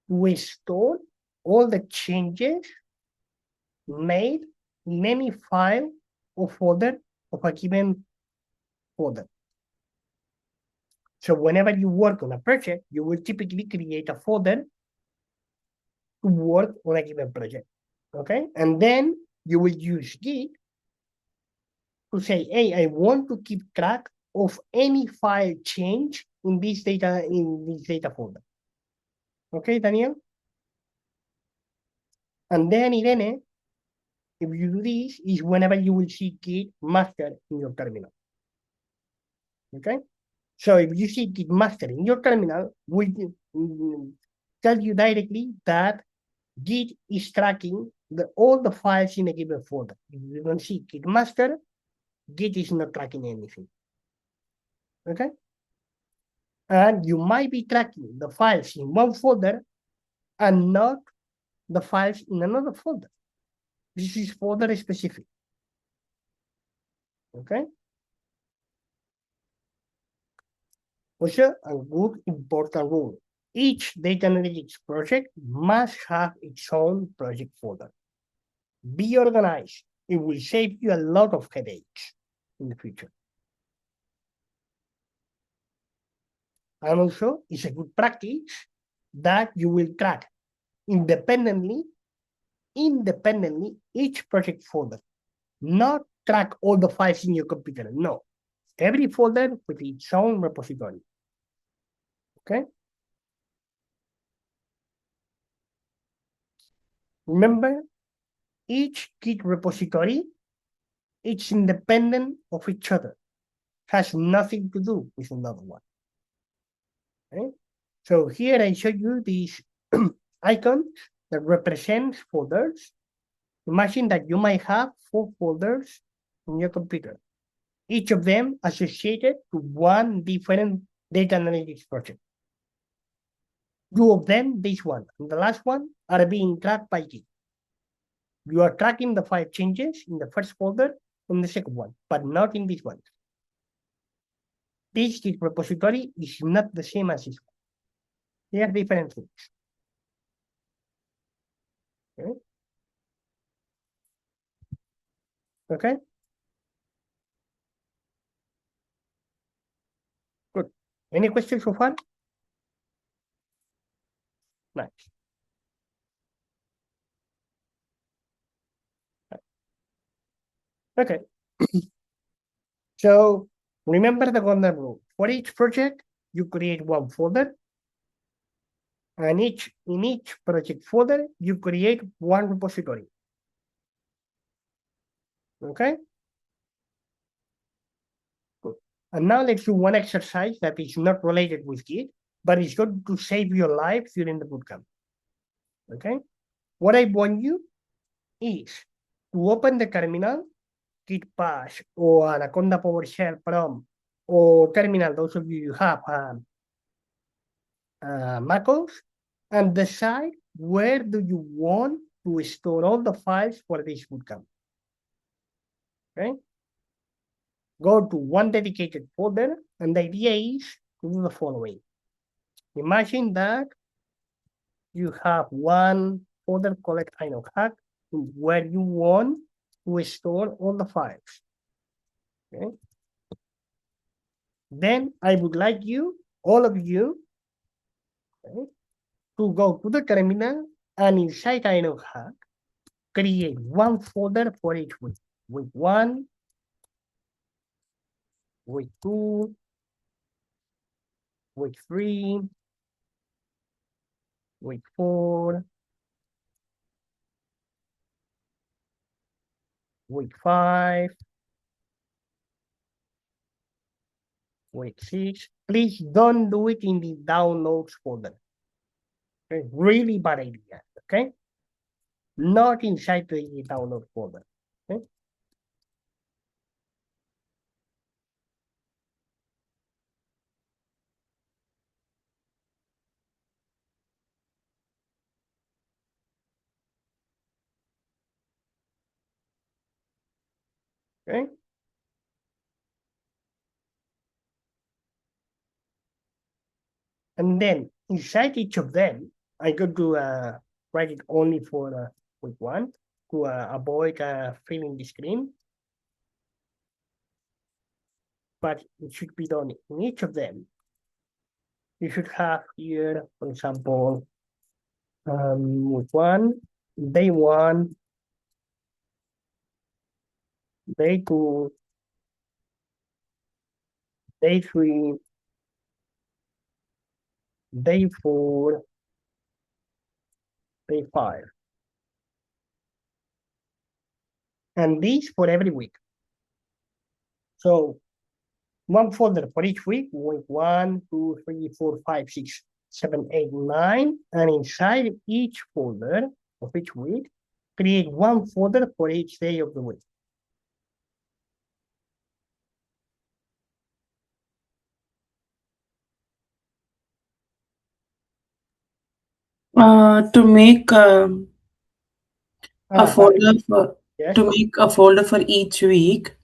to store all the changes made in any file or folder of a given folder. So whenever you work on a project, you will typically create a folder to work on a given project. Okay? And then you will use Git to say, hey, I want to keep track of any file change in this data folder. Okay, Daniel? And then Irene, if you do this, is whenever you will see Git master in your terminal. Okay? So if you see Git master in your terminal, we tell you directly that Git is tracking all the files in a given folder. If you don't see Git master, Git is not tracking anything. Okay? And you might be tracking the files in one folder and not the files in another folder. This is folder specific. Okay? Also, a good important rule. Each data analytics project must have its own project folder. Be organized. It will save you a lot of headaches in the future. And also, it's a good practice that you will track independently each project folder. Not track all the files in your computer. No. Every folder with its own repository. Okay? Remember, each Git repository, it's independent of each other. Has nothing to do with another one. Okay? So here I show you these icons that represents folders. Imagine that you might have 4 folders in your computer, each of them associated to one different data analytics project. 2 of them, this one, and the last one, are being tracked by Git. You are tracking the 5 changes in the first folder and the second one, but not in this one. This Git repository is not the same as this one. They are different things. Okay? Okay? Good. Any questions so far? Nice. Okay. So remember the golden rule. For each project, you create one folder. And in each project folder, you create one repository. Okay? Good. And now let's do one exercise that is not related with Git, but it's going to save your life during the bootcamp. Okay? What I want you is to open the terminal, Git Bash or Anaconda PowerShell prompt or terminal, those of you have macOS, and decide where do you want to store all the files for this bootcamp. Okay? go to one dedicated folder, and the idea is to do the following. Imagine that you have one folder called InnoHack where you want to store all the files. Okay. Then I would like you, all of you, okay, to go to the terminal and inside InnoHack, create one folder for each week. Week 1, week 2, week 3, week 4, week 5, week 6. Please don't do it in the downloads folder. Okay? Really bad idea, okay? Not inside the download folder, okay? Okay? And then inside each of them, I'm going to write it only for week 1 to avoid filling the screen. But it should be done in each of them. You should have here, for example, week 1, day 1, day 2, day 3, day 4, day 5. And this for every week. So one folder for each week 1, 2, 3, 4, 5, 6, 7, 8, 9. And inside each folder of each week, create one folder for each day of the week. To make a folder for to make a folder for each week,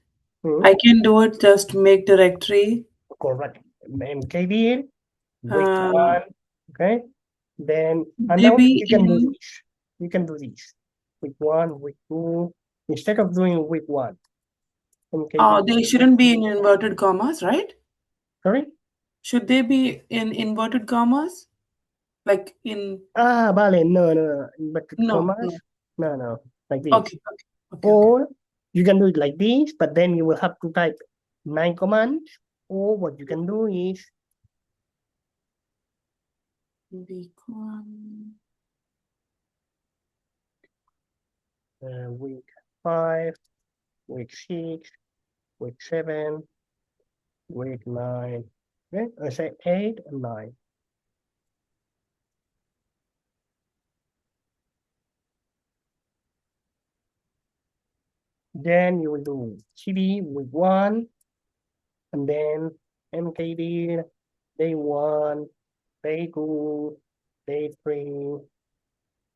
I can do it just make directory. Correct. MKD, week 1, okay? Then and now you can do this. You can do this. Week 1, week 2, instead of doing week 1. MKD, they shouldn't be in inverted commas, right? Sorry? Should they be in inverted commas? Like in vale, no. Inverted commas? No. Like this. Okay. Or you can do it like this, but then you will have to type 9 commands. Or what you can do is week 1, week 5, week 6, week 7, week 9. Okay, I say 8 and 9. Then you will do CD week 1, and then MKD day 1, day 2, day 3,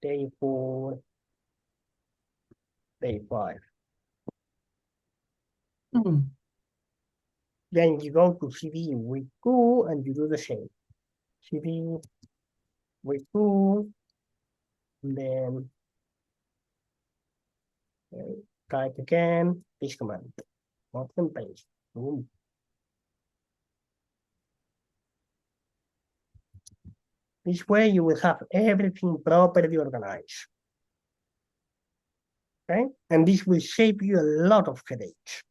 day 4, day 5. Then you go to CD week 2 and you do the same. CD week 2, and then type again this command. Copy and paste. Boom. This way you will have everything properly organized. Okay? And this will save you a lot of headaches.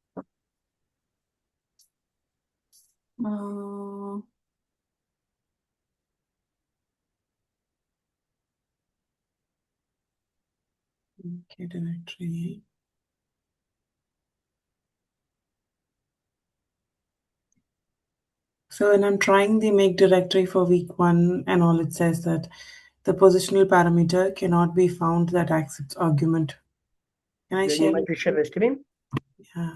Okay, directory. So when I'm trying the make directory for week 1 and all, it says that the positional parameter cannot be found that accepts argument. Can I share? You like to share the screen? Yeah.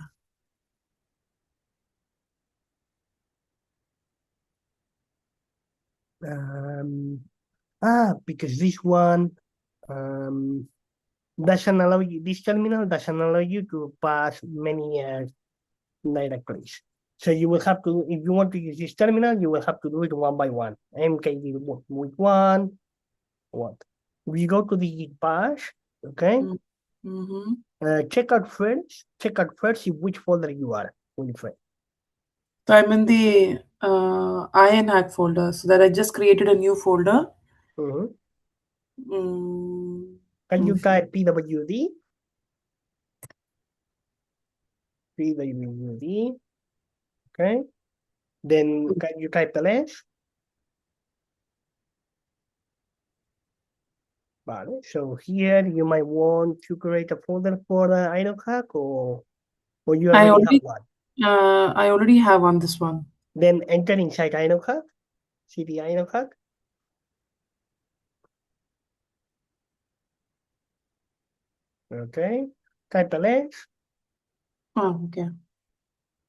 Because this one doesn't allow you, this terminal doesn't allow you to pass many directly. So you will have to, if you want to use this terminal, you will have to do it one by one. MKD with one, what? We go to the bash, okay? Check out first in which folder you are, Winifred. So I'm in the INHack folder, so that I just created a new folder. Can you type PWD? PWD, okay? Then can you type the less? Vale, so here you might want to create a folder for the INHack or you already have one? I already have on this one. Then enter inside INHack, cd INHack. Okay, type the length. Oh, okay.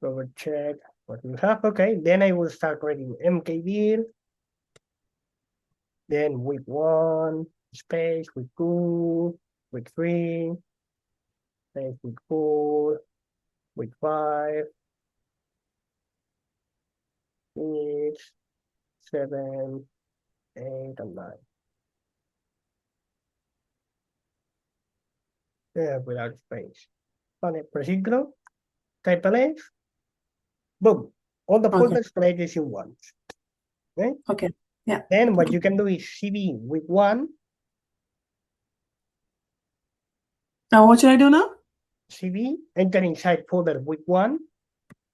Double check what we have. Okay, then I will start writing mkdir. Then week 1, space, week 2, week 3, space, week 4, week 5, 6, 7, 8, and 9. Yeah, without space. Vale, procedural, type a length. Boom. All the folders created in once. Okay? Okay. Yeah. Then what you can do is cd week 1. Now what should I do now? cd, enter inside folder week 1.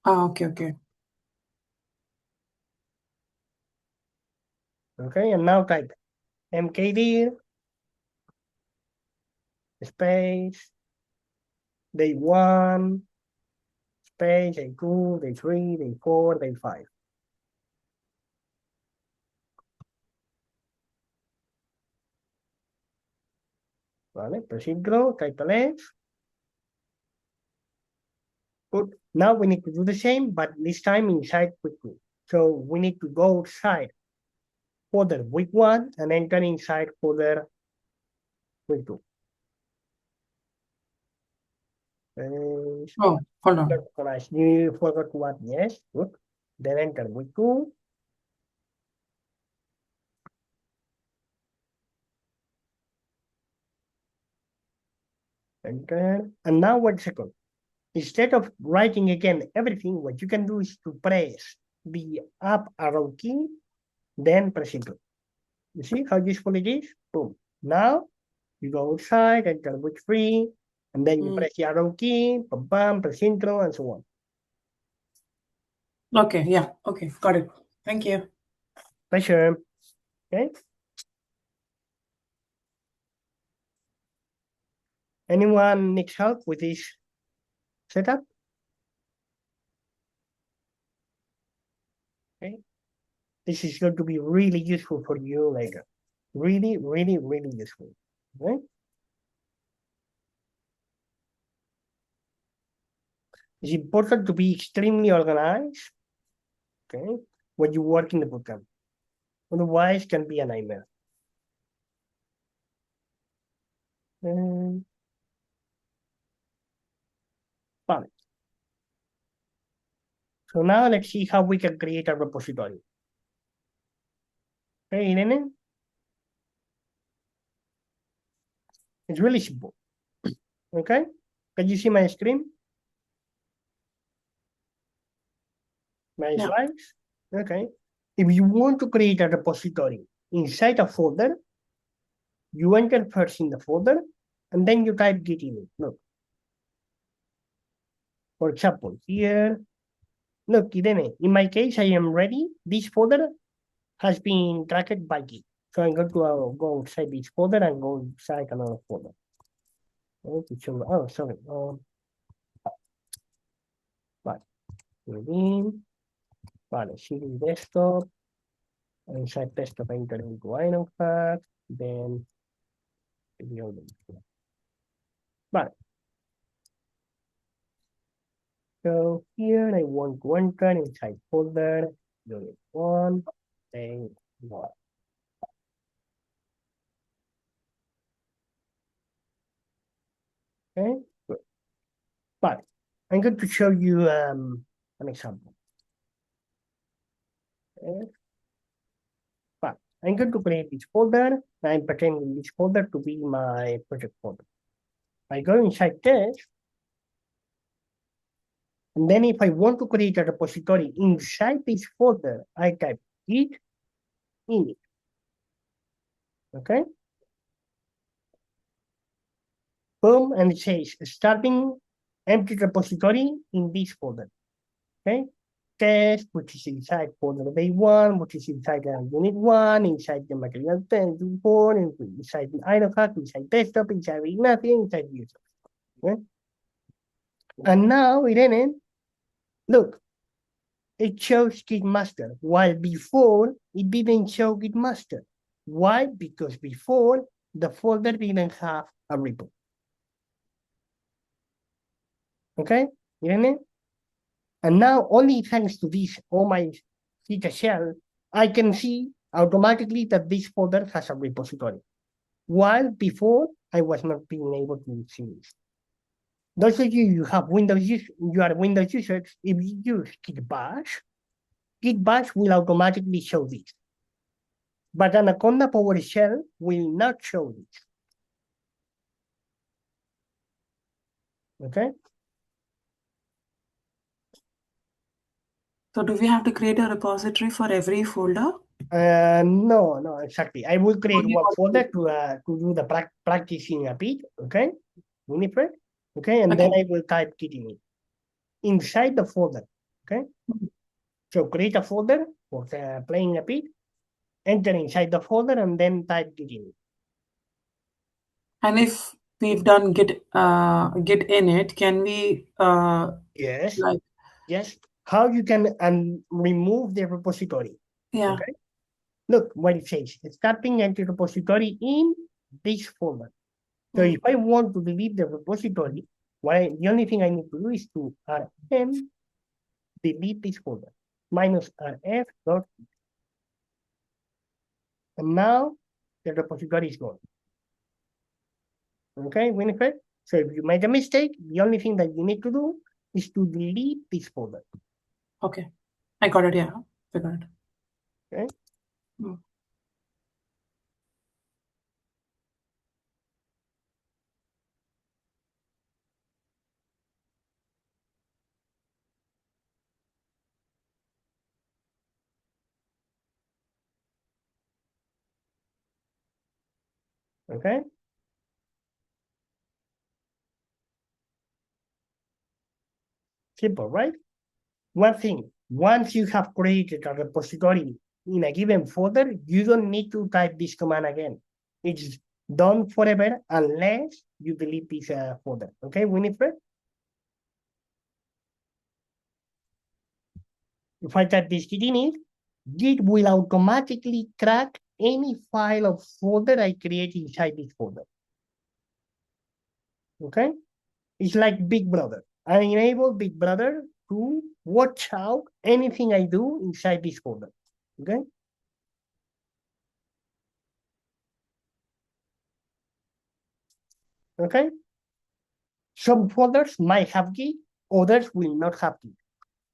Okay. Okay, and now type mkdir space day 1 space day 2, day 3, day 4, day 5. Vale, procedural, type length. Good. Now we need to do the same, but this time inside quickly. So we need to go outside folder week 1 and enter inside folder week 2. Oh, hold on. You forgot what? Yes, good. Then enter week 2. Enter. And now 1 second. Instead of writing again everything, what you can do is to press the up arrow key, then press enter. You see how useful it is? Boom. Now you go outside, enter week 3, and then you press the arrow key, bam, press enter, and so on. Okay, yeah. Okay, got it. Thank you. Pleasure. Okay. Anyone needs help with this setup? Okay. This is going to be really useful for you later. Really, really, really useful. Okay. It's important to be extremely organized, okay, when you work in the bootcamp. Otherwise, it can be a nightmare. Fine. So now let's see how we can create a repository. Okay, Irene? It's really simple. Okay, can you see my screen? My slides? Okay. If you want to create a repository inside a folder, you enter first in the folder, and then you type git in it. Look. For example, here, look, Irene, in my case, I am ready. This folder has been tracked by git. So I'm going to go outside this folder and go inside another folder. Oh, sorry. Vale. Vale, CD desktop. Inside desktop, enter into INOFAT. Then, vale. So here I want to enter inside folder unit 1, then 1. Okay, good. Vale. I'm going to show you an example. But I'm going to create this folder. I'm pretending this folder to be my project folder. I go inside test. And then if I want to create a repository inside this folder, I type git init. Okay? Boom, and it says starting empty repository in this folder. Okay? Test, which is inside folder day one, which is inside unit one, inside the material 10 report, inside the InnoHack, inside desktop, inside nothing, inside user. Okay? And now, Irene, look, it shows Git master, while before it didn't show Git master. Why? Because before the folder didn't have a repo. Okay, Irene? And now, only thanks to this, my Git shell, I can see automatically that this folder has a repository. While before, I was not being able to see this. Those of you who have Windows users, you are Windows users, if you use Git bash will automatically show this. But Anaconda PowerShell will not show this. Okay? So do we have to create a repository for every folder? No, exactly. I will create one folder to do the practicing a bit, okay? Winifred, okay? And then I will type git init inside the folder, okay? So create a folder for playing a bit, enter inside the folder, and then type git init. And if we've done git init, can we yes, yes. How you can remove the repository? Yeah. Okay. Look what it says. Starting empty repository in this folder. So if I want to delete the repository, the only thing I need to do is to rm delete this folder -rf dot. And now the repository is gone. Okay, Winifred? So if you made a mistake, the only thing that you need to do is to delete this folder. Okay. I got it, yeah. I got it. Okay. Okay. Simple, right? One thing, once you have created a repository in a given folder, you don't need to type this command again. It's done forever unless you delete this folder. Okay, Winifred? If I type this git init, Git will automatically track any file or folder I create inside this folder. Okay? It's like Big Brother. I enable Big Brother to watch out anything I do inside this folder. Okay? Okay? Some folders might have Git, others will not have Git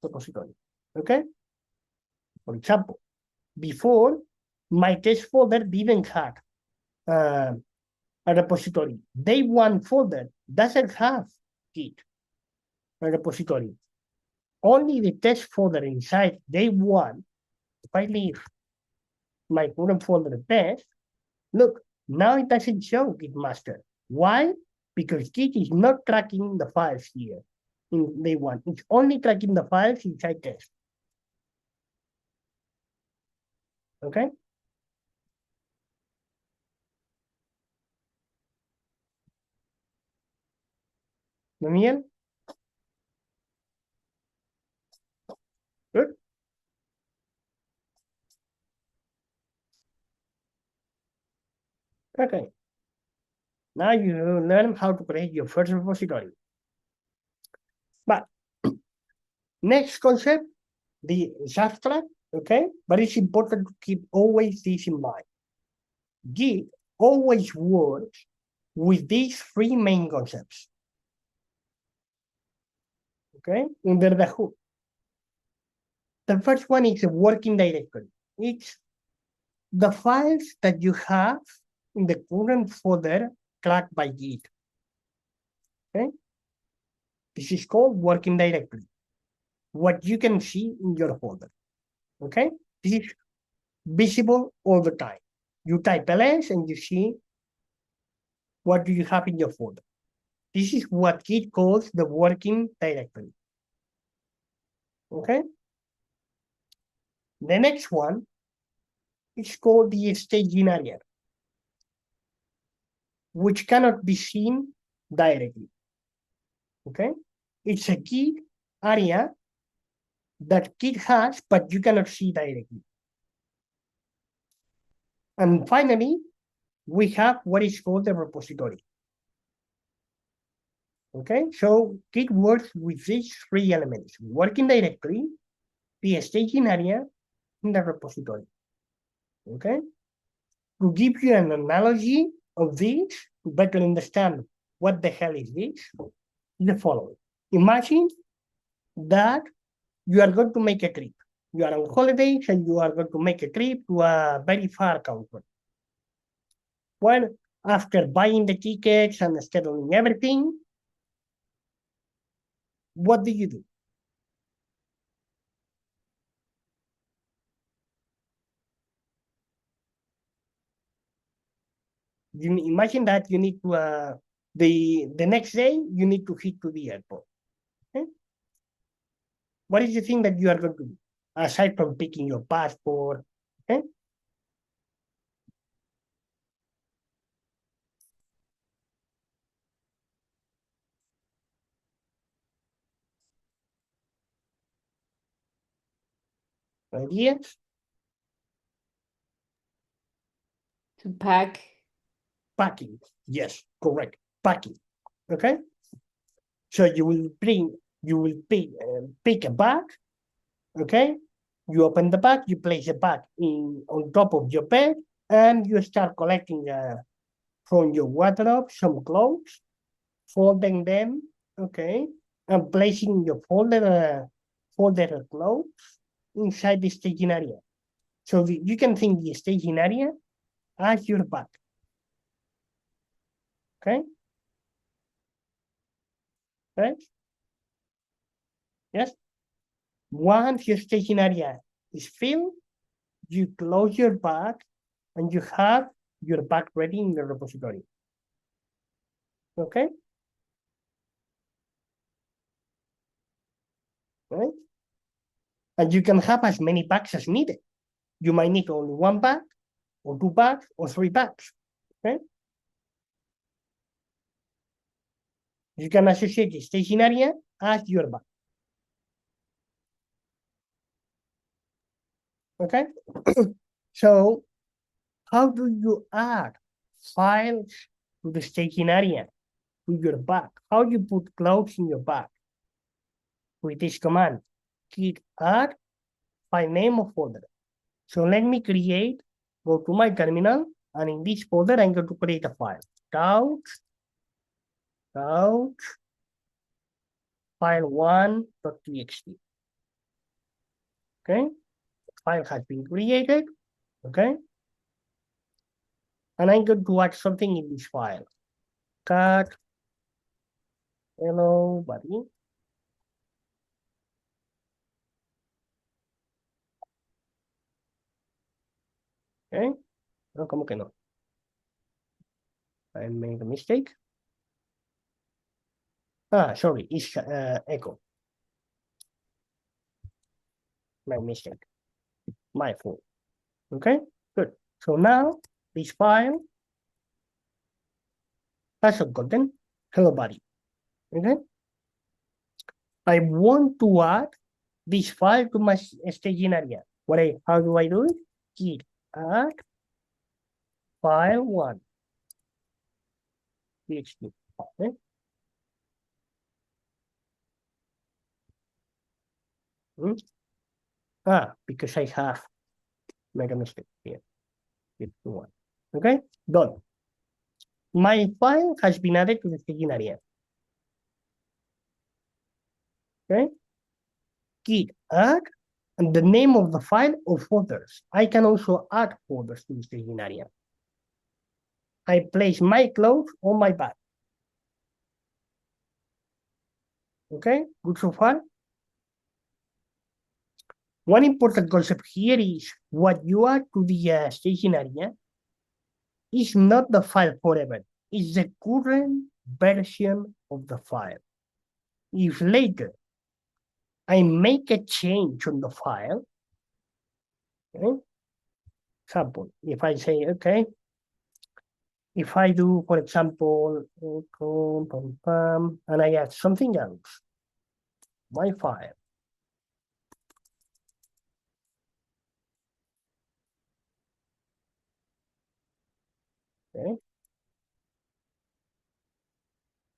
repository. Okay? For example, before, my test folder didn't have a repository. Day one folder doesn't have Git, a repository. Only the test folder inside day one, if I leave my current folder test, look, now it doesn't show Git master. Why? Because Git is not tracking the files here in day one. It's only tracking the files inside test. Okay? Daniel? Good? Okay. Now you learn how to create your first repository. But next concept, the abstract, okay? But it's important to keep always this in mind. Git always works with these three main concepts. okay, under the hood. The first one is a working directory. It's the files that you have in the current folder tracked by Git. Okay, this is called working directory. What you can see in your folder. Okay, this is visible all the time. You type ls and you see what do you have in your folder. This is what Git calls the working directory. Okay. The next one is called the staging area, which cannot be seen directly. Okay. It's a Git area that Git has, but you cannot see directly. And finally, we have what is called the repository. Okay, so Git works with these three elements: working directory, the staging area, and the repository. Okay, to give you an analogy of this, to better understand what the hell is this, the following. Imagine that you are going to make a trip. You are on holidays and you are going to make a trip to a very far country. Well, after buying the tickets and scheduling everything, what do you do? You imagine that you need to the next day you need to hit to the airport. Okay? What is the thing that you are going to do aside from picking your passport? Okay? Ideas? To pack. Packing. Yes, correct. Packing. Okay. So you will pick a bag. Okay. You open the bag. You place the bag on top of your bed, and you start collecting from your wardrobe some clothes, folding them. Okay, and placing your folder of clothes inside the staging area. So you can think the staging area as your bag. Okay? Right? Yes? Once your staging area is filled, you close your bag and you have your bag ready in the repository. Okay? Right? And you can have as many bags as needed. You might need only one bag, or two bags, or three bags. Okay? You can associate the staging area as your bag. Okay? So, how do you add files to the staging area, to your bag? How do you put clothes in your bag? With this command, git add file name of folder. So let me go to my terminal, and in this folder, I'm going to create a file. Couch file1.txt. Okay, file has been created. Okay, and I'm going to add something in this file. Cat hello buddy. Okay, no, como que no? I made a mistake. Sorry, it's echo. My mistake. My fault. Okay, good. So now this file has some content. Hello buddy. Okay. I want to add this file to my staging area. How do I do it? Git add file1. TXT. Okay. Because I have made a mistake here. One. Okay, done. My file has been added to the staging area. Okay. Git add and the name of the file or folders. I can also add folders to the staging area. I place my clothes on my bag. Okay, good so far. One important concept here is what you add to the staging area is not the file forever. It's the current version of the file. If later I make a change on the file, okay, example, if I say, okay, if I do, for example, and I add something else, my file, okay,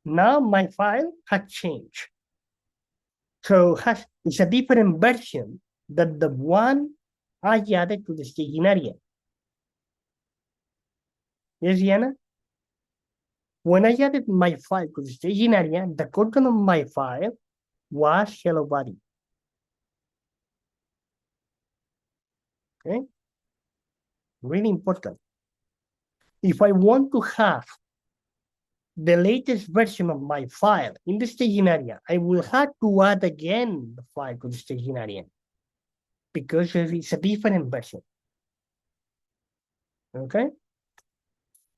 now my file has changed. So it's a different version than the one I added to the staging area. Yes, Diana? When I added my file to the staging area, the content of my file was hello body. Okay? Really important. If I want to have the latest version of my file in the staging area, I will have to add again the file to the staging area because it's a different version. Okay?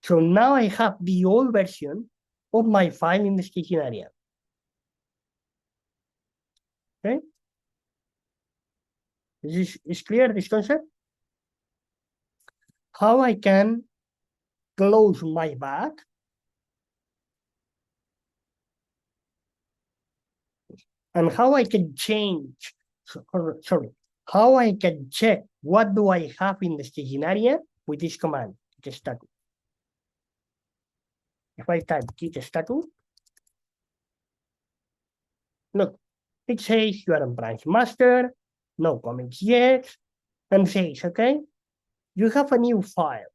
So now I have the old version of my file in the staging area. Okay? Is clear this concept? How I can close my bag and how I can change, how I can check what do I have in the staging area with this command, git status. If I type git status, look, it says you are on branch master, no comments yet, and says, okay, you have a new file.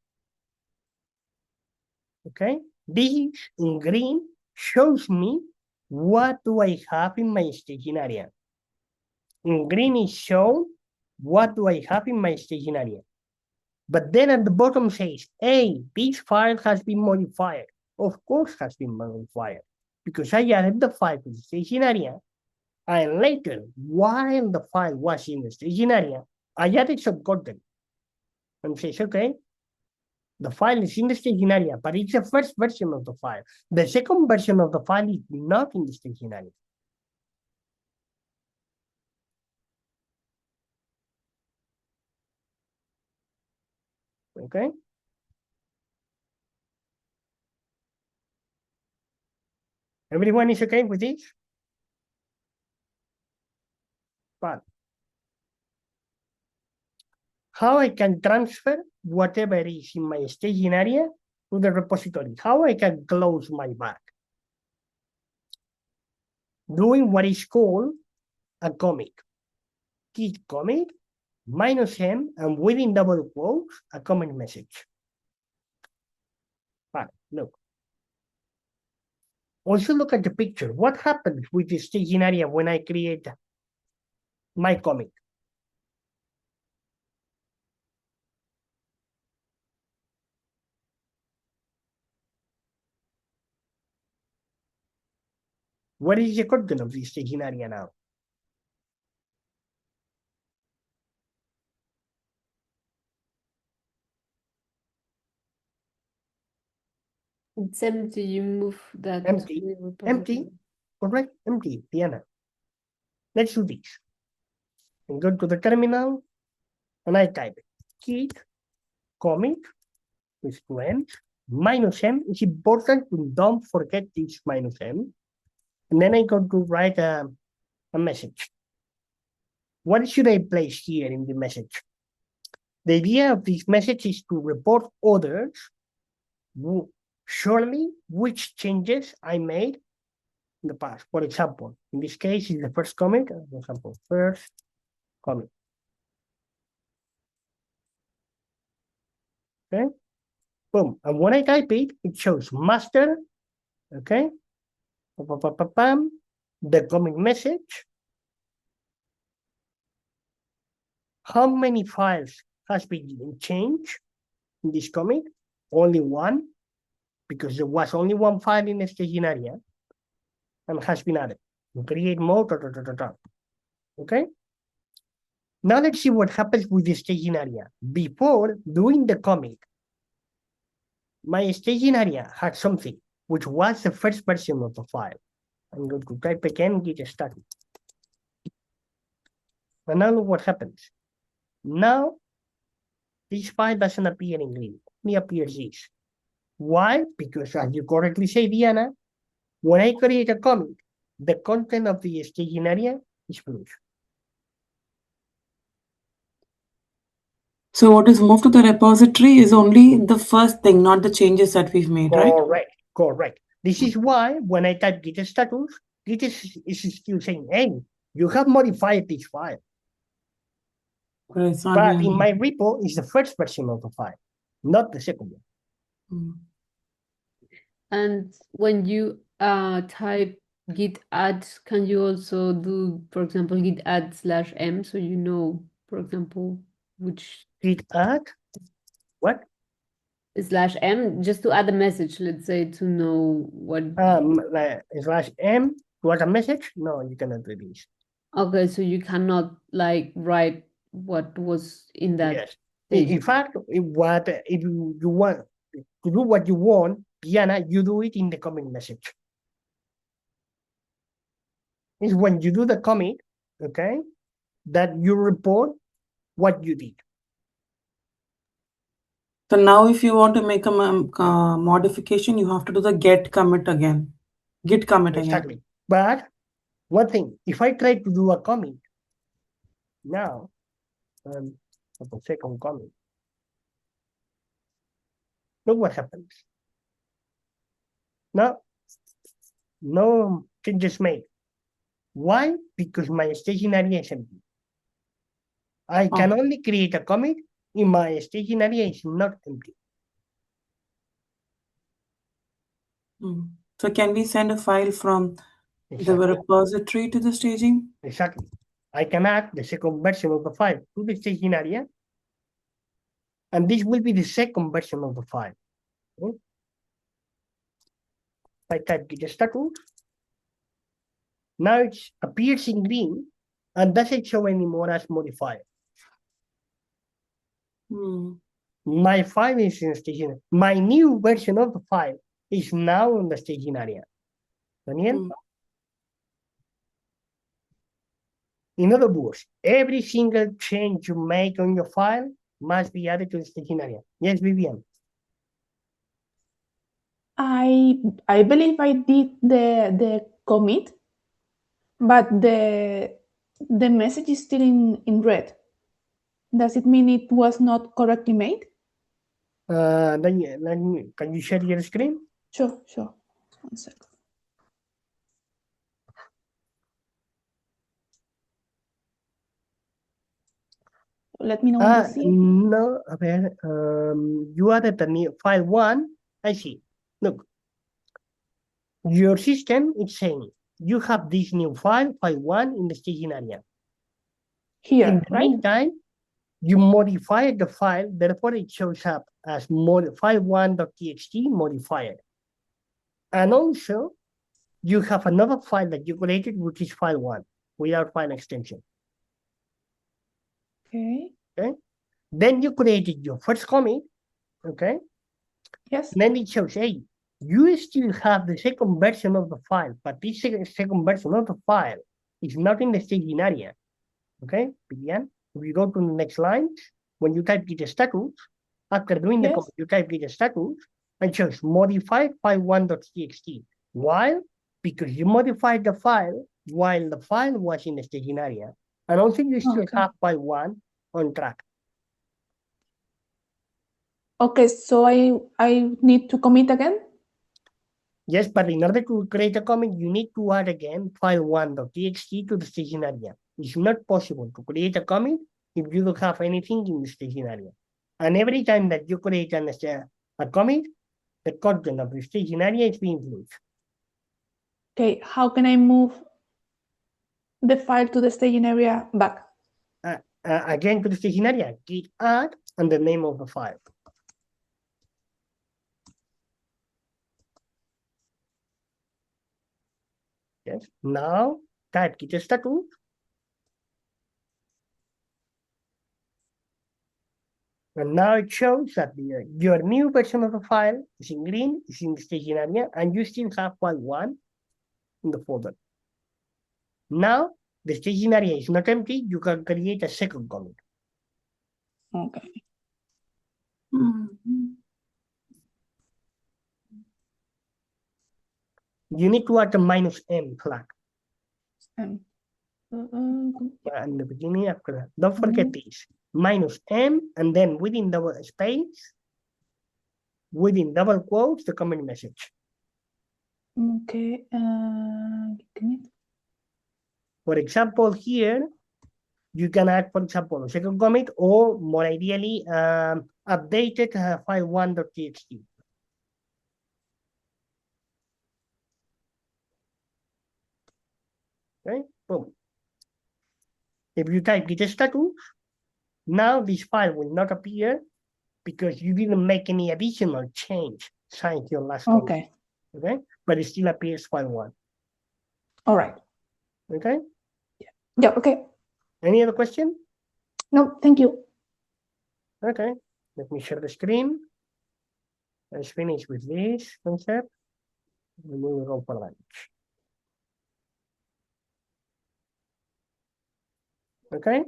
Okay, this in green shows me what do I have in my staging area. In green is shown what do I have in my staging area. But then at the bottom says, hey, this file has been modified. Of course has been modified because I added the file to the staging area. And later, while the file was in the staging area, I added some content. And says, okay, the file is in the staging area, but it's the first version of the file. The second version of the file is not in the staging area. Okay? Everyone is okay with this? But how I can transfer whatever is in my staging area to the repository? How I can close my bag? Doing what is called a commit. Git commit -m and within double quotes a comment message. But look. Also look at the picture. What happens with the staging area when I create my commit? What is the content of the staging area now? It's empty. You move that. Empty. Empty. Correct. Empty. Diana. Let's do this. And go to the terminal and I type git commit with -m. It's important to don't forget this -m. And then I go to write a message. What should I place here in the message? The idea of this message is to report others shortly which changes I made in the past. For example, in this case, is the first comment. For example, first comment. Okay. Boom. And when I type it, it shows master. Okay. The comment message. How many files has been changed in this commit? Only one, because there was only one file in the staging area and has been added. Create mode, okay? Now let's see what happens with the staging area. Before doing the commit, my staging area had something, which was the first version of the file. I'm going to type again, git status. And now look what happens. Now, this file doesn't appear in green. It appears this. Why? Because as you correctly say, Diana, when I create a commit, the content of the staging area is blue. So what is moved to the repository is only the first thing, not the changes that we've made, right? Correct. This is why when I type git status, Git is still saying, hey, you have modified this file. But in my repo, it's the first version of the file, not the second one. And when you type git add, can you also do, for example, git add /m, so you know, for example, which git add what /m, just to add a message, let's say, to know what like /m to add a message? No, you cannot do this. Okay, so you cannot like write what was in that. Yes. In fact, if you want to do what you want, Diana, you do it in the commit message. It's when you do the commit, okay, that you report what you did. So now if you want to make a modification, you have to do the git commit again. Exactly. But one thing, if I try to do a commit now, a second commit, look what happens. No changes made. Why? Because my staging area is empty. I can only create a commit if my staging area is not empty. So can we send a file from the repository to the staging? Exactly. I can add the second version of the file to the staging area, and this will be the second version of the file. Okay? I type git status. Now it appears in green and doesn't show anymore as modified. My file is in staging. My new version of the file is now in the staging area. Daniel? In other words, every single change you make on your file must be added to the staging area. Yes, Vivian? I believe I did the commit, but the message is still in red. Does it mean it was not correctly made? Can you share your screen? Sure. 1 second. Let me know when you see it. No, a ver, you added a new file 1. I see. Look, your system is saying you have this new file 1, in the staging area. Here, in the right? meantime, you modified the file, therefore it shows up as file1.txt modified. And also, you have another file that you created, which is file 1, without file extension. Okay. Then you created your first commit, okay? Yes. And then it shows, hey, you still have the second version of the file, but this second version of the file is not in the staging area. Okay, Vivian? If you go to the next line, when you type git status, after doing the commit, you type git status, and it shows modified file1.txt. Why? Because you modified the file while the file was in the staging area. And also you still have file 1 on track. Okay, so I need to commit again? Yes, but in order to create a commit, you need to add again file1.txt to the staging area. It's not possible to create a commit if you don't have anything in the staging area. And every time that you create a commit, the content of the staging area is being flushed. Okay, how can I move the file to the staging area back? again to the staging area, git add, and the name of the file. Yes. Now type git status. And now it shows that your new version of the file is in green, is in the staging area, and you still have file 1 in the folder. Now the staging area is not empty, you can create a second commit. Okay. You need to add a -m flag. Yeah. In the beginning, after that. Don't forget this. -m, and then within double space, within double quotes, the comment message. Okay. For example, here, you can add, for example, a second commit, or more ideally, updated file 1.txt. Okay, boom. If you type git status, now this file will not appear because you didn't make any additional change since your last commit. Okay. Okay, but it still appears file 1. All right. Okay. Yeah. Okay. Any other question? No, thank you. Okay, let me share the screen. Let's finish with this concept, and we will go for lunch. Okay.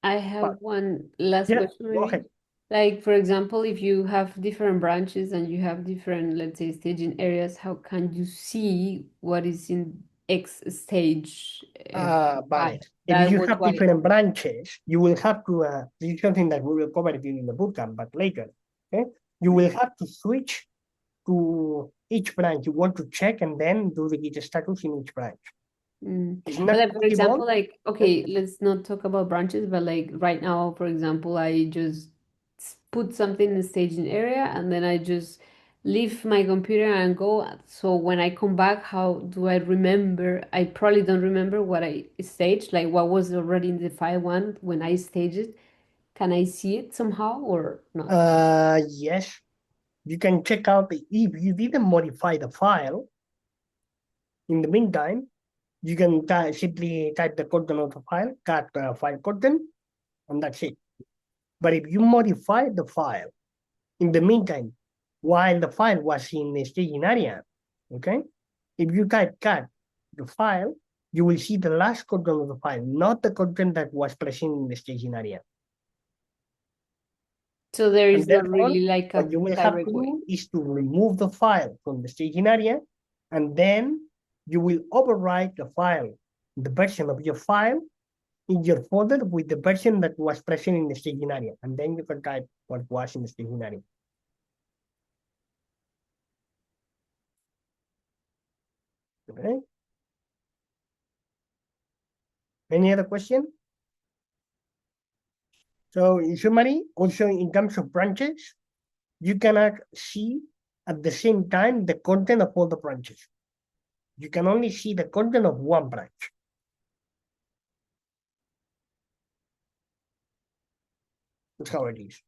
I have one last question. Go Maybe. ahead. Like, for example, if you have different branches and you have different, let's say, staging areas, how can you see what is in X stage? But if you have different branches, you will have to, this is something that we will cover during the bootcamp, but later, okay? You will have to switch to each branch you want to check and then do the git status in each branch. It's not But for example, possible. like, okay, let's not talk about branches, but like right now, for example, I just put something in the staging area and then I just leave my computer and go. So when I come back, how do I remember? I probably don't remember what I staged, like what was already in the file 1 when I staged it. Can I see it somehow or not? Yes. You can check out if you didn't modify the file. In the meantime, you can simply type the content of the file, cut file content, and that's it. But if you modify the file in the meantime, while the file was in the staging area, okay? If you type cut the file, you will see the last content of the file, not the content that was present in the staging area. So there is not really like a what you will have to do is to remove the file from the staging area, and then you will overwrite the file, the version of your file, in your folder with the version that was present in the staging area, and then you can type what was in the staging area. Okay. Any other question? So in summary, also in terms of branches, you cannot see at the same time the content of all the branches. You can only see the content of one branch. That's how it is.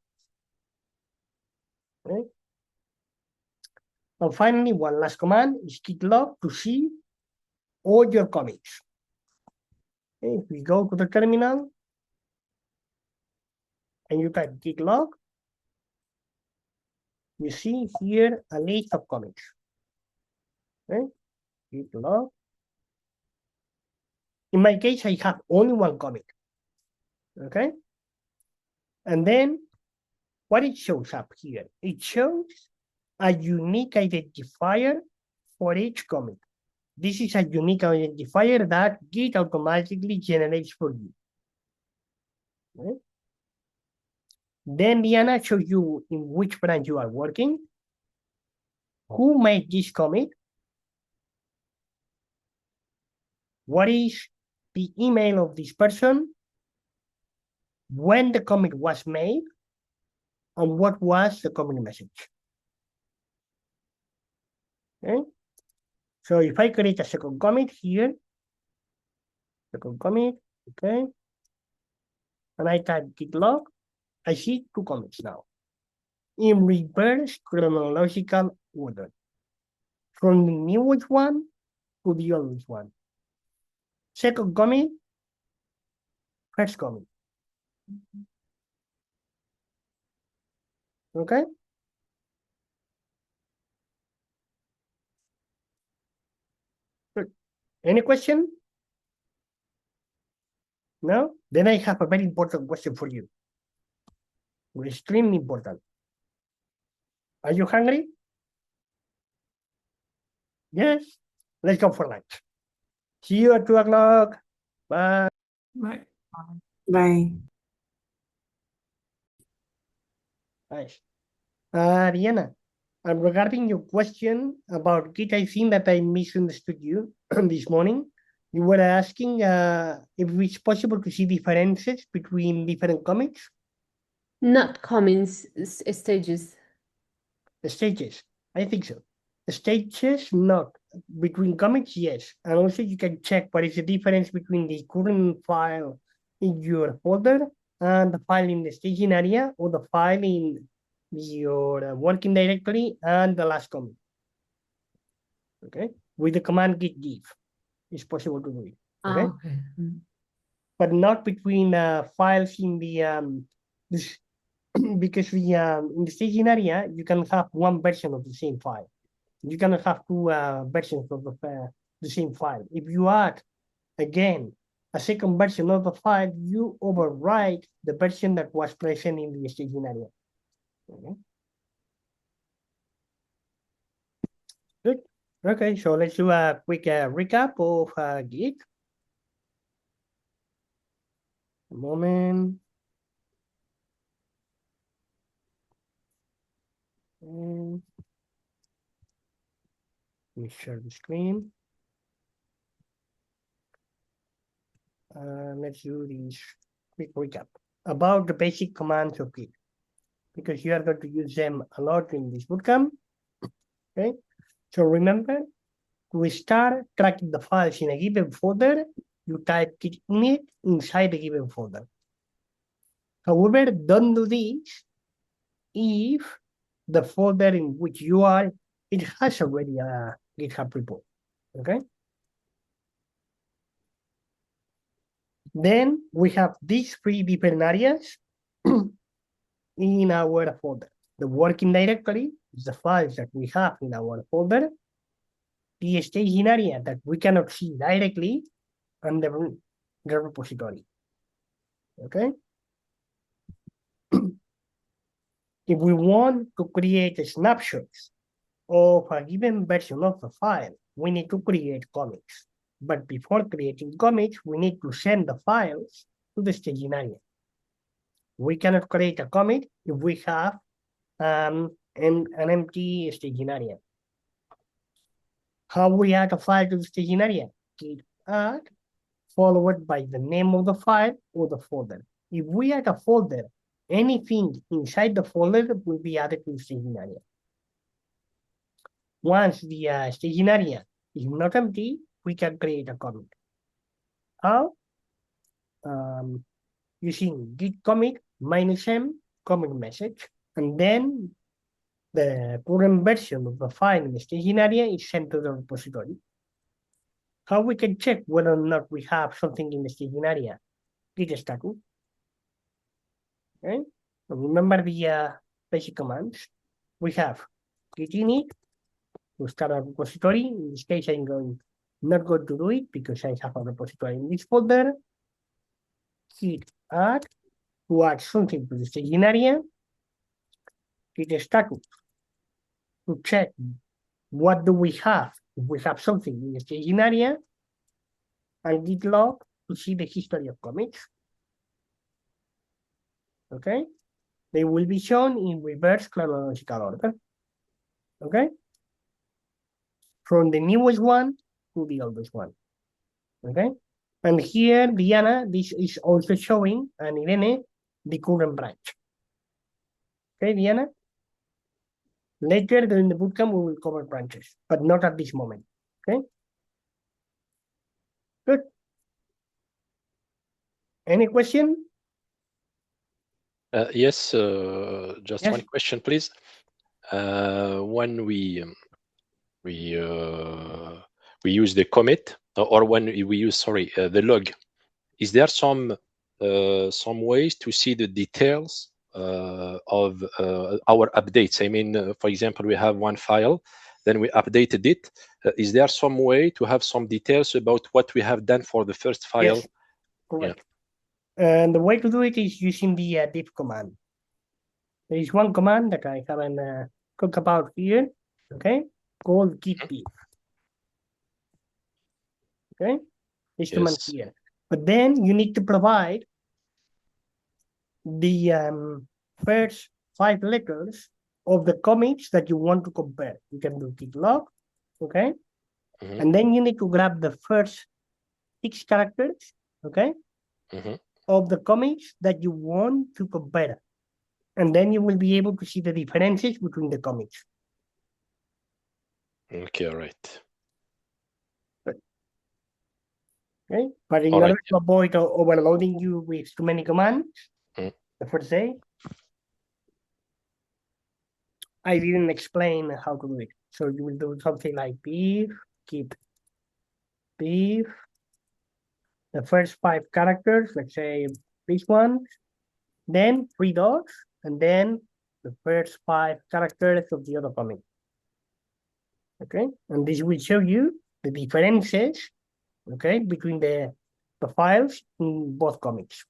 Okay. And finally, one last command is git log to see all your commits. Okay. If we go to the terminal and you type git log, you see here a list of commits. Okay. Git log. In my case, I have only one commit. Okay. And then what it shows up here? It shows a unique identifier for each commit. This is a unique identifier that Git automatically generates for you. Okay. Then Diana shows you in which branch you are working, who made this commit, what is the email of this person, when the commit was made, and what was the commit message. Okay. So if I create a second commit here, second commit, Okay. And I type git log. I see 2 commits now in reverse chronological order, from the newest one to the oldest one. Second commit, first commit. Okay. Good. Any question? No? Then I have a very important question for you. Extremely important. Are you hungry? Yes. Let's go for lunch. See you at 2 o'clock. Bye. Bye. Bye. Nice. Diana, regarding your question about Git, I think that I misunderstood you this morning. You were asking if it's possible to see differences between different commits? Not commits, stages. Stages. I think so. Stages, not. Between commits, yes. And also you can check what is the difference between the current file in your folder and the file in the staging area, or the file in your working directory and the last commit. Okay, with the command git give, it's possible to do it. Okay, Okay. but not between files in the this because the in the staging area you can have one version of the same file. You cannot have two versions of the same file. If you add again a second version of the file, you overwrite the version that was present in the staging area. Okay. Good. Okay, so let's do a quick recap of Git. A moment. And let me share the screen. Let's do this quick recap about the basic commands of Git, because you are going to use them a lot in this bootcamp. Okay, so remember, to start tracking the files in a given folder, you type git init inside the given folder. However, don't do this if the folder in which you are, it has already a GitHub repo. Okay. Then we have these 3 different areas in our folder. The working directory is the files that we have in our folder. The staging area that we cannot see directly, and the repository. Okay. If we want to create snapshots of a given version of the file, we need to create commits. But before creating commits, we need to send the files to the staging area. We cannot create a commit if we have an empty staging area. How we add a file to the staging area? Git add, followed by the name of the file or the folder. If we add a folder, anything inside the folder will be added to the staging area. Once the staging area is not empty, we can create a commit. How? Using git commit -m commit message, and then the current version of the file in the staging area is sent to the repository. How we can check whether or not we have something in the staging area? Git status. Okay. So remember the basic commands. We have git init to start a repository. In this case, I'm not going to do it because I have a repository in this folder. Git add to add something to the staging area. Git status to check what do we have if we have something in the staging area, and git log to see the history of commits. Okay, they will be shown in reverse chronological order. Okay, from the newest one to the oldest one. Okay, and here, Diana, this is also showing, and Irene, the current branch. Okay, Diana? Later during the bootcamp, we will cover branches, but not at this moment. Okay? Good. Any question? Yes, just Yes. one question, please. When we use the commit, or when we use, the log, is there some ways to see the details of our updates? I mean, for example, we have one file, then we updated it. Is there some way to have some details about what we have done for the first file? Yes, correct. And the way to do it is using the diff command. There is one command that I haven't talked about here, okay, called git diff. Okay, this command here. But then you need to provide the first 5 letters of the commits that you want to compare. You can do git log, okay, and then you need to grab the first 6 characters, okay, of the commits that you want to compare. And then you will be able to see the differences between the commits. Okay, all right. Okay, but in order to avoid overloading you with too many commands, the first day, I didn't explain how to do it. So you will do something like beef, keep beef, the first 5 characters, let's say this one, then 3 dots, and then the first 5 characters of the other commit. Okay, and this will show you the differences, okay, between the files in both commits.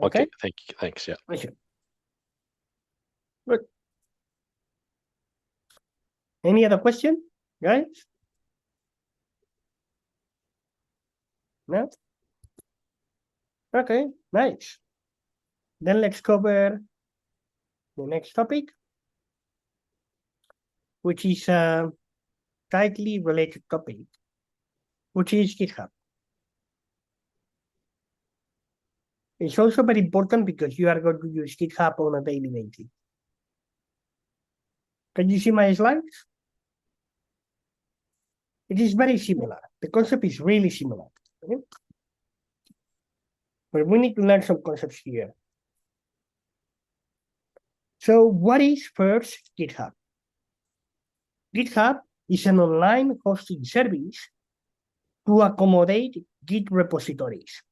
Okay, thanks, yeah. Sure. Good. Any other question, guys? No? Okay, nice. Then let's cover the next topic, which is a tightly related topic, which is GitHub. It's also very important because you are going to use GitHub on a daily basis. Can you see my slides? It is very similar. The concept is really similar. Okay? But we need to learn some concepts here. So what is first GitHub? GitHub is an online hosting service to accommodate Git repositories.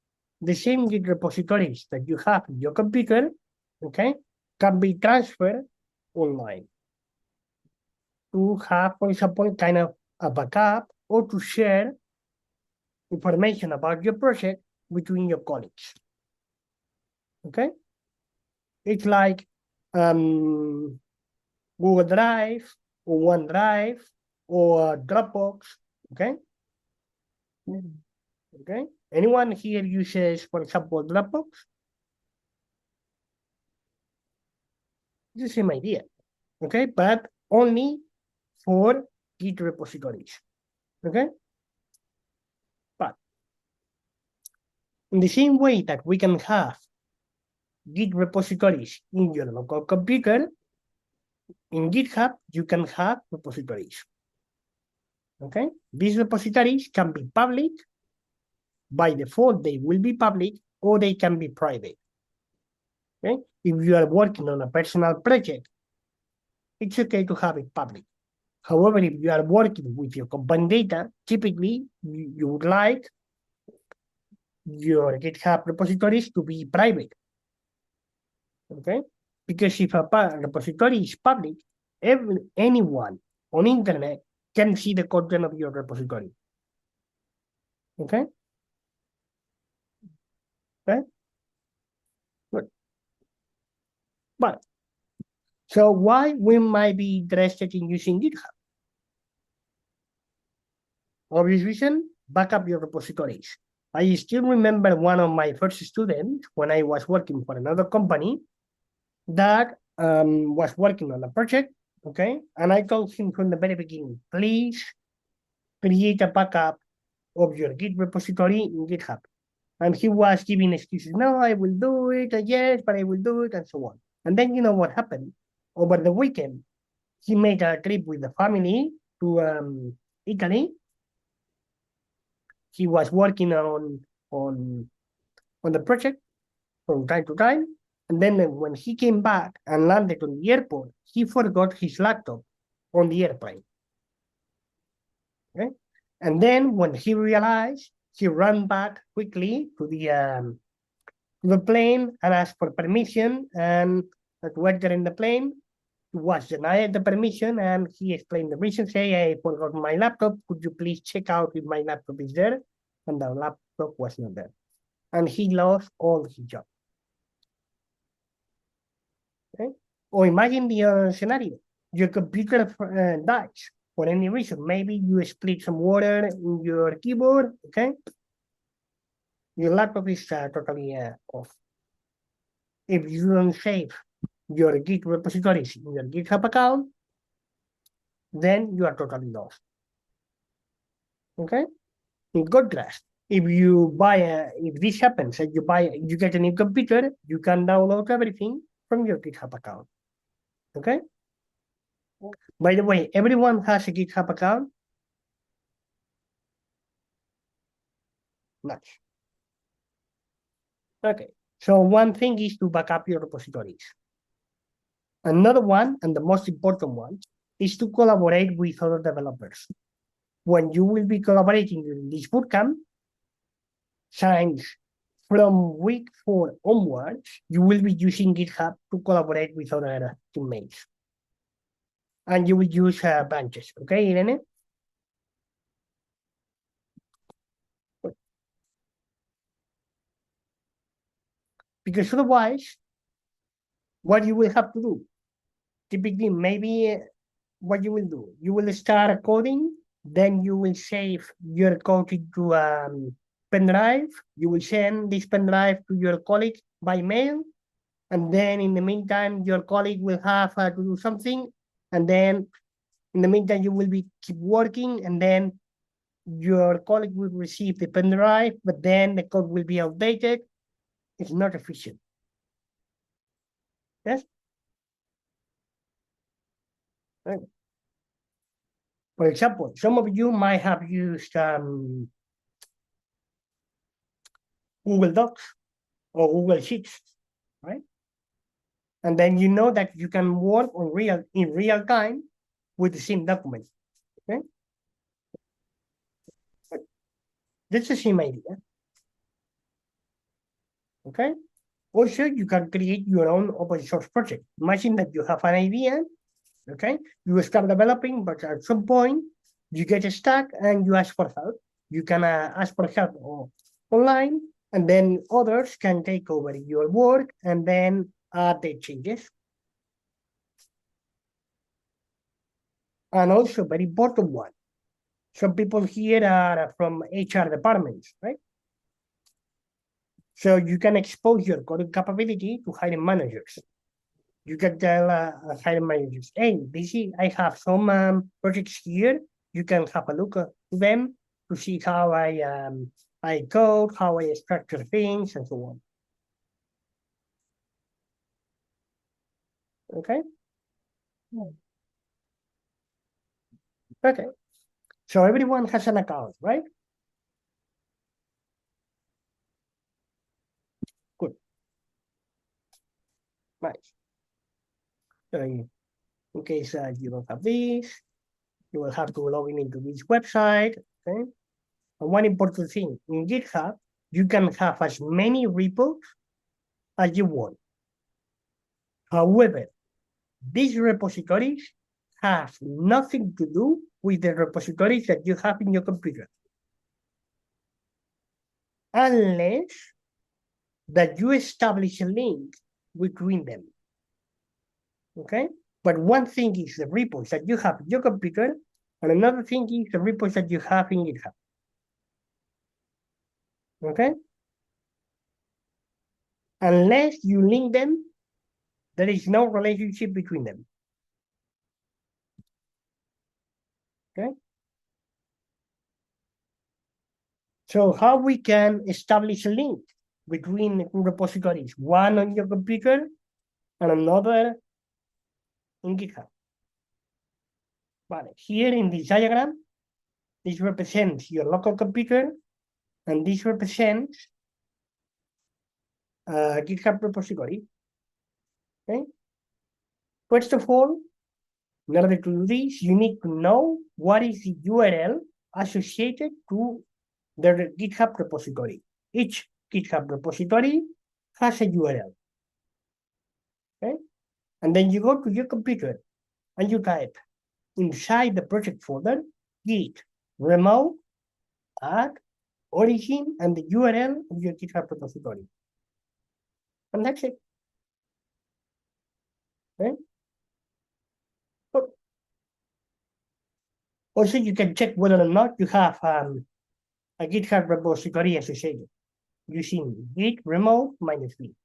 The same Git repositories that you have in your computer, okay, can be transferred online to have, for example, kind of a backup or to share information about your project between your colleagues. Okay? It's like Google Drive or OneDrive or Dropbox. Okay? Okay? Anyone here uses, for example, Dropbox? It's the same idea. Okay? But only for Git repositories. Okay? But in the same way that we can have Git repositories in your local computer, in GitHub, you can have repositories. Okay? These repositories can be public. By default, they will be public, or they can be private. Okay? If you are working on a personal project, it's okay to have it public. However, if you are working with your company data, typically you would like your GitHub repositories to be private. Okay? Because if a repository is public, anyone on internet can see the content of your repository. Okay? Okay? Good. But so why we might be interested in using GitHub? Obvious reason, back up your repositories. I still remember one of my first students when I was working for another company that was working on a project, okay? And I told him from the very beginning, please create a backup of your Git repository in GitHub. And he was giving excuses. No, I will do it. Yes, but I will do it, and so on. And then you know what happened? Over the weekend, he made a trip with the family to Italy. He was working on on the project from time to time. And then when he came back and landed on the airport, he forgot his laptop on the airplane. Okay? And then when he realized, he ran back quickly to the plane and asked for permission and to enter in the plane. Was denied the permission, and he explained the reason, say, I forgot my laptop, could you please check out if my laptop is there? And the laptop was not there. And he lost all his job. Okay? Or imagine the other scenario. Your computer dies for any reason. Maybe you split some water in your keyboard, okay? Your laptop is totally off. If you don't save your Git repositories in your GitHub account, then you are totally lost. Okay? In contrast, if this happens and you get a new computer, you can download everything from your GitHub account. Okay? By the way, everyone has a GitHub account? Nice. Okay, so one thing is to back up your repositories. Another one, and the most important one, is to collaborate with other developers. When you will be collaborating in this bootcamp, since from week 4 onwards, you will be using GitHub to collaborate with other teammates. And you will use branches, okay, Irene? Because otherwise, what you will have to do, typically, maybe what you will do, you will start coding, then you will save your code into a pen drive, you will send this pen drive to your colleague by mail, and then in the meantime, your colleague will have to do something, and then in the meantime, you will keep working, and then your colleague will receive the pen drive, but then the code will be outdated. It's not efficient. Yes? Right. For example, some of you might have used Google Docs or Google Sheets, right? And then you know that you can work in real time with the same document. Okay? That's the same idea. Okay? Also, you can create your own open source project. Imagine that you have an idea, okay? You start developing, but at some point, you get stuck and you ask for help. You can ask for help online, and then others can take over your work and then add the changes. And also, very important one, some people here are from HR departments, right? So you can expose your coding capability to hiring managers. You can tell hiring managers, hey, I have some projects here. You can have a look at them to see how I code, how I structure things, and so on. Okay? Okay. So everyone has an account, right? Good. Nice. So in case you don't have this, you will have to log into this website, okay? And one important thing, in GitHub, you can have as many repos as you want. However, these repositories have nothing to do with the repositories that you have in your computer. Unless that you establish a link between them. Okay? But one thing is the repos that you have in your computer, and another thing is the repos that you have in GitHub. Okay? Unless you link them, there is no relationship between them. Okay? So how we can establish a link between repositories, one on your computer and another in GitHub? But here in this diagram, this represents your local computer, and this represents GitHub repository. Okay. First of all, in order to do this, you need to know what is the URL associated to the GitHub repository. Each GitHub repository has a URL. Okay. And then you go to your computer and you type inside the project folder git remote add origin and the URL of your GitHub repository. And that's it. Okay. Also, you can check whether or not you have a GitHub repository associated using git remote -v.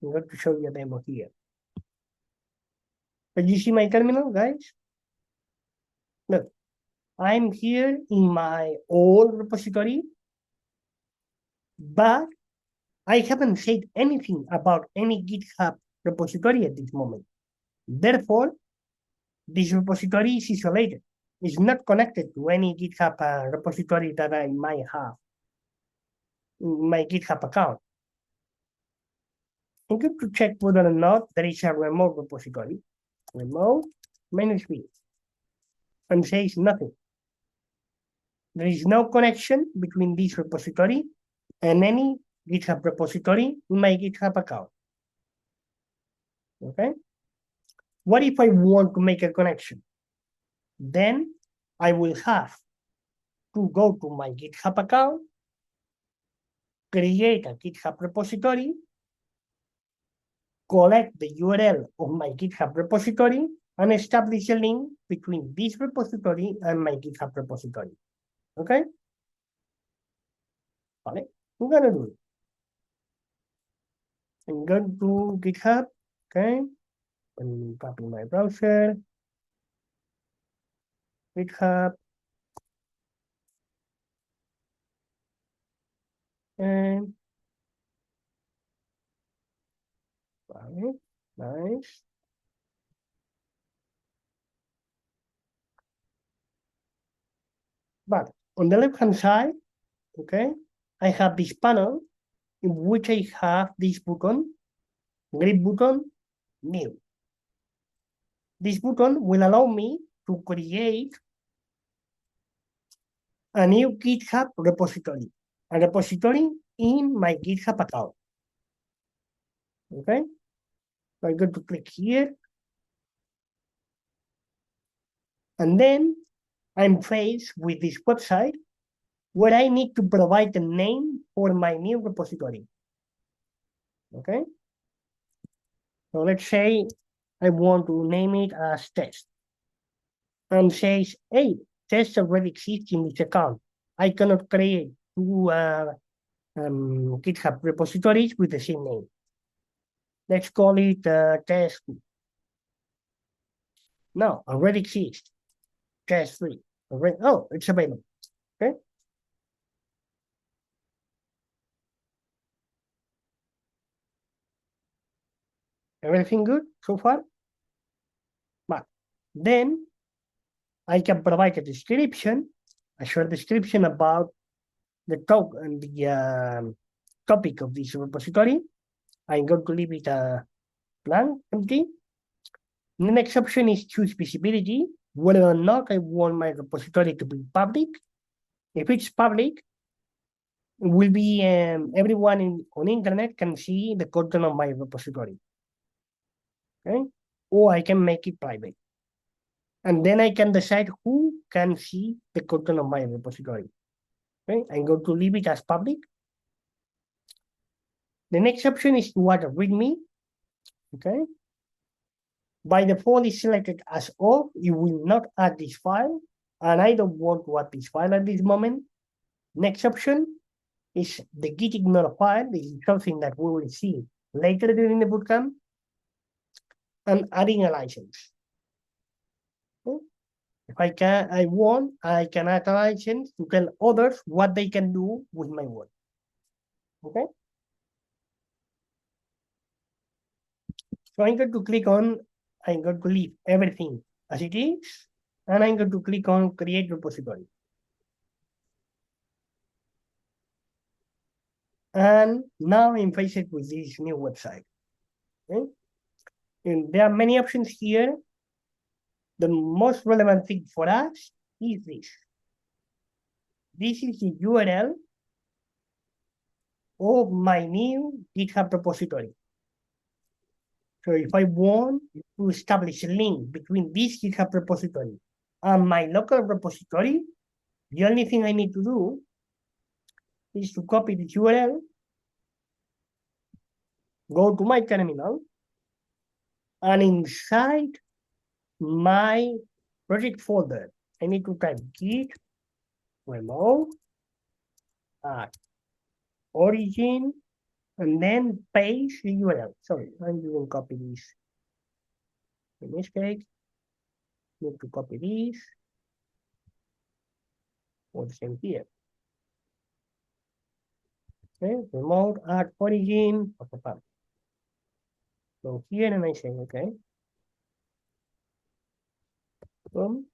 I'm going to show you a demo here. Can you see my terminal, guys? Look, I'm here in my old repository, but I haven't said anything about any GitHub repository at this moment. Therefore, this repository is isolated. It's not connected to any GitHub repository that I might have in my GitHub account. I'm going to check whether or not there is a remote repository. Remote -v. And says nothing. There is no connection between this repository and any GitHub repository in my GitHub account. Okay. What if I want to make a connection? Then I will have to go to my GitHub account, create a GitHub repository, collect the URL of my GitHub repository, and establish a link between this repository and my GitHub repository. Okay? Vale. I'm gonna do it. I'm going to GitHub. Okay. I'm tapping my browser. GitHub. And vale. Nice. But on the left-hand side, okay, I have this panel in which I have this button, green button, new. This button will allow me to create a new GitHub repository, a repository in my GitHub account. Okay, so I'm going to click here. And then I'm faced with this website where I need to provide a name for my new repository. Okay. So let's say I want to name it as test. And says, hey, test already exists in this account. I cannot create two GitHub repositories with the same name. Let's call it test. No, already exists. Test 3. Already, oh, it's available. Okay. Everything good so far? But then I can provide a description, a short description about the talk and the topic of this repository. I'm going to leave it blank, empty. The next option is choose visibility, whether or not I want my repository to be public. If it's public, it will be everyone on internet can see the content of my repository. Okay, or I can make it private. And then I can decide who can see the content of my repository. Okay, I'm going to leave it as public. The next option is to add a README. Okay. By default, it's selected as off. You will not add this file, and I don't want to add this file at this moment. Next option is the git ignore file. This is something that we will see later during the bootcamp. And adding a license. Okay. If I can add a license to tell others what they can do with my work. Okay. So I'm going to leave everything as it is, and I'm going to click on create repository. And now I'm faced with this new website. Okay? And there are many options here. The most relevant thing for us is this. This is the URL of my new GitHub repository. So if I want to establish a link between this GitHub repository and my local repository, the only thing I need to do is to copy the URL, go to my terminal, and inside my project folder, I need to type git remote at origin and then paste the URL. Sorry, I'm going to copy this. In this case, need to copy this. Or the same here. Okay, remote at origin. So here and I say, okay. Boom.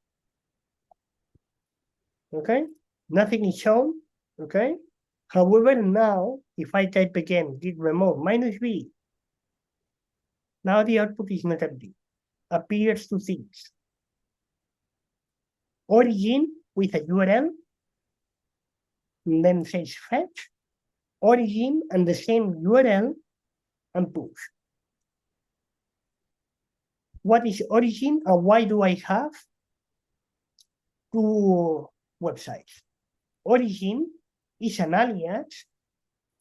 Okay, nothing is shown. Okay. However, now if I type again git remote -v, now the output is not empty. Appears two things. Origin with a URL, and then says fetch, origin and the same URL and push. What is origin and why do I have two websites? Origin is an alias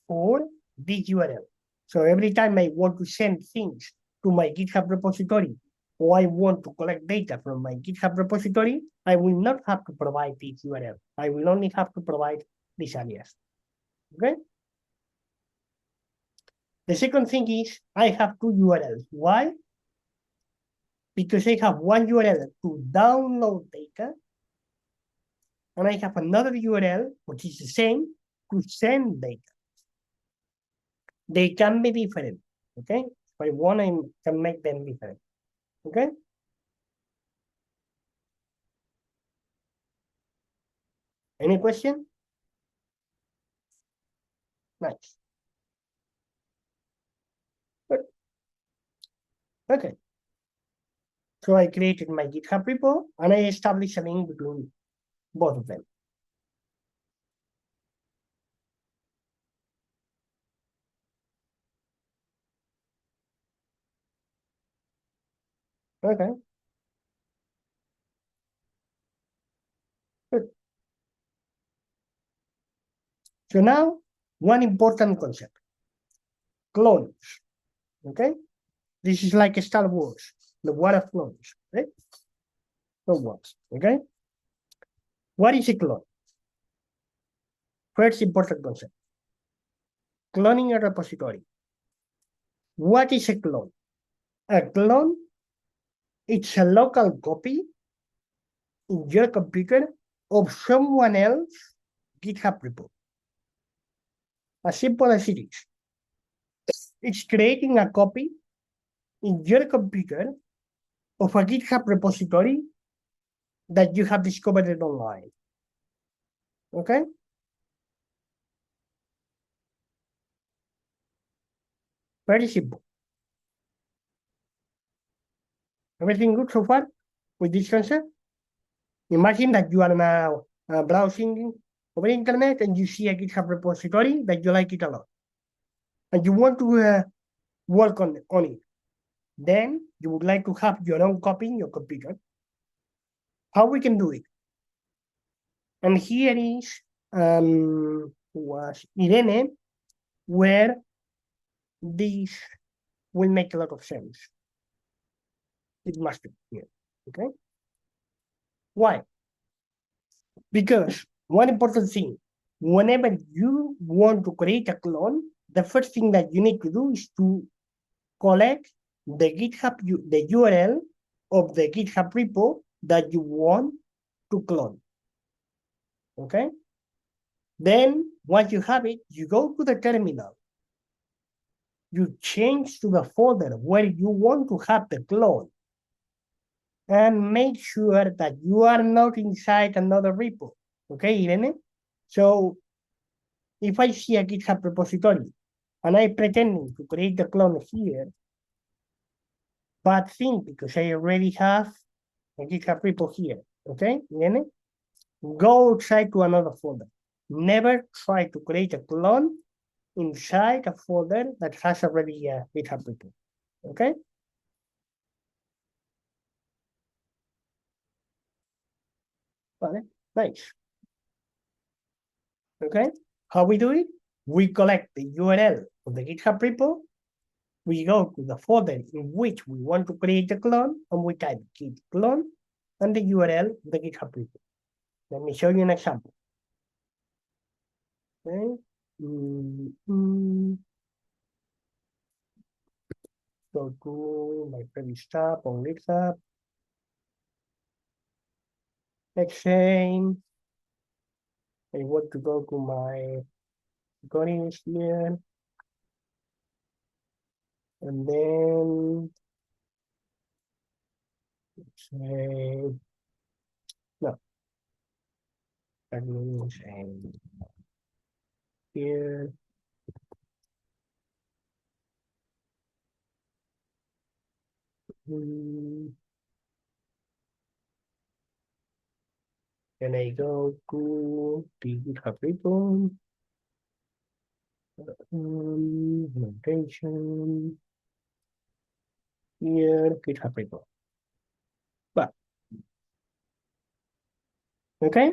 for this URL. So every time I want to send things to my GitHub repository, or I want to collect data from my GitHub repository, I will not have to provide this URL. I will only have to provide this alias. Okay? The second thing is I have two URLs. Why? Because I have one URL to download data, and I have another URL, which is the same, to send data. They can be different, okay? If I want, I can make them different, okay? Any question? Nice. Good. Okay. So I created my GitHub repo, and I established a link between both of them. Okay. Good. So now, one important concept. Clones, okay? This is like Star Wars, the war of clones, right? No wars, okay? What is a clone? First important concept. Cloning a repository. What is a clone? A clone, it's a local copy in your computer of someone else's GitHub repo. As simple as it is. It's creating a copy in your computer of a GitHub repository that you have discovered it online. Okay? Very simple. Everything good so far with this concept? Imagine that you are now browsing over the internet and you see a GitHub repository that you like it a lot. And you want to work on it. Then you would like to have your own copy in your computer. How we can do it? And here is was Irene, where this will make a lot of sense. It must be here, okay? Why? Because one important thing, whenever you want to create a clone, the first thing that you need to do is to collect the GitHub, the URL of the GitHub repo that you want to clone. Okay? Then once you have it, you go to the terminal. You change to the folder where you want to have the clone. And make sure that you are not inside another repo. Okay, Irene? So if I see a GitHub repository and I pretending to create the clone here, bad thing, because I already have a GitHub repo here, okay? Then go outside to another folder. Never try to create a clone inside a folder that has already a GitHub repo, okay? Vale, nice. Okay, how we do it? We collect the URL of the GitHub repo, we go to the folder in which we want to create a clone, and we type git clone and the URL of the GitHub repo. Let me show you an example. Okay. Go to my previous tab on GitHub. Let's say I want to go to my recordings here. And then let's say, no. That means here. And I go to the GitHub repo, notation, here, GitHub repo. But, okay,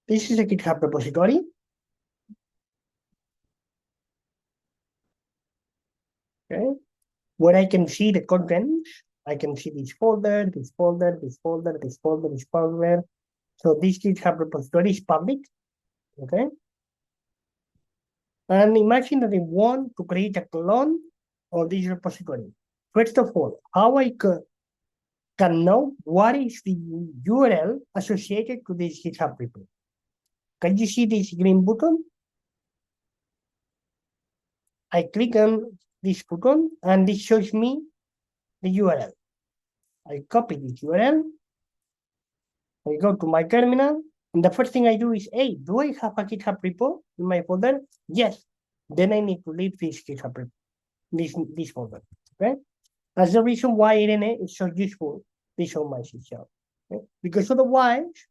this is a GitHub repository. Okay, where I can see the contents. I can see this folder, this folder, this folder, this folder, this folder. So this GitHub repository is public. Okay. And imagine that I want to create a clone of this repository. First of all, how I can know what is the URL associated to this GitHub repo. Can you see this green button? I click on this button and this shows me the URL. I copy this URL. I go to my terminal, and the first thing I do is, hey, do I have a GitHub repo in my folder? Yes. Then I need to leave this GitHub repo, this folder. Okay. That's the reason why Irene is so useful, this on my system. Okay? Because otherwise,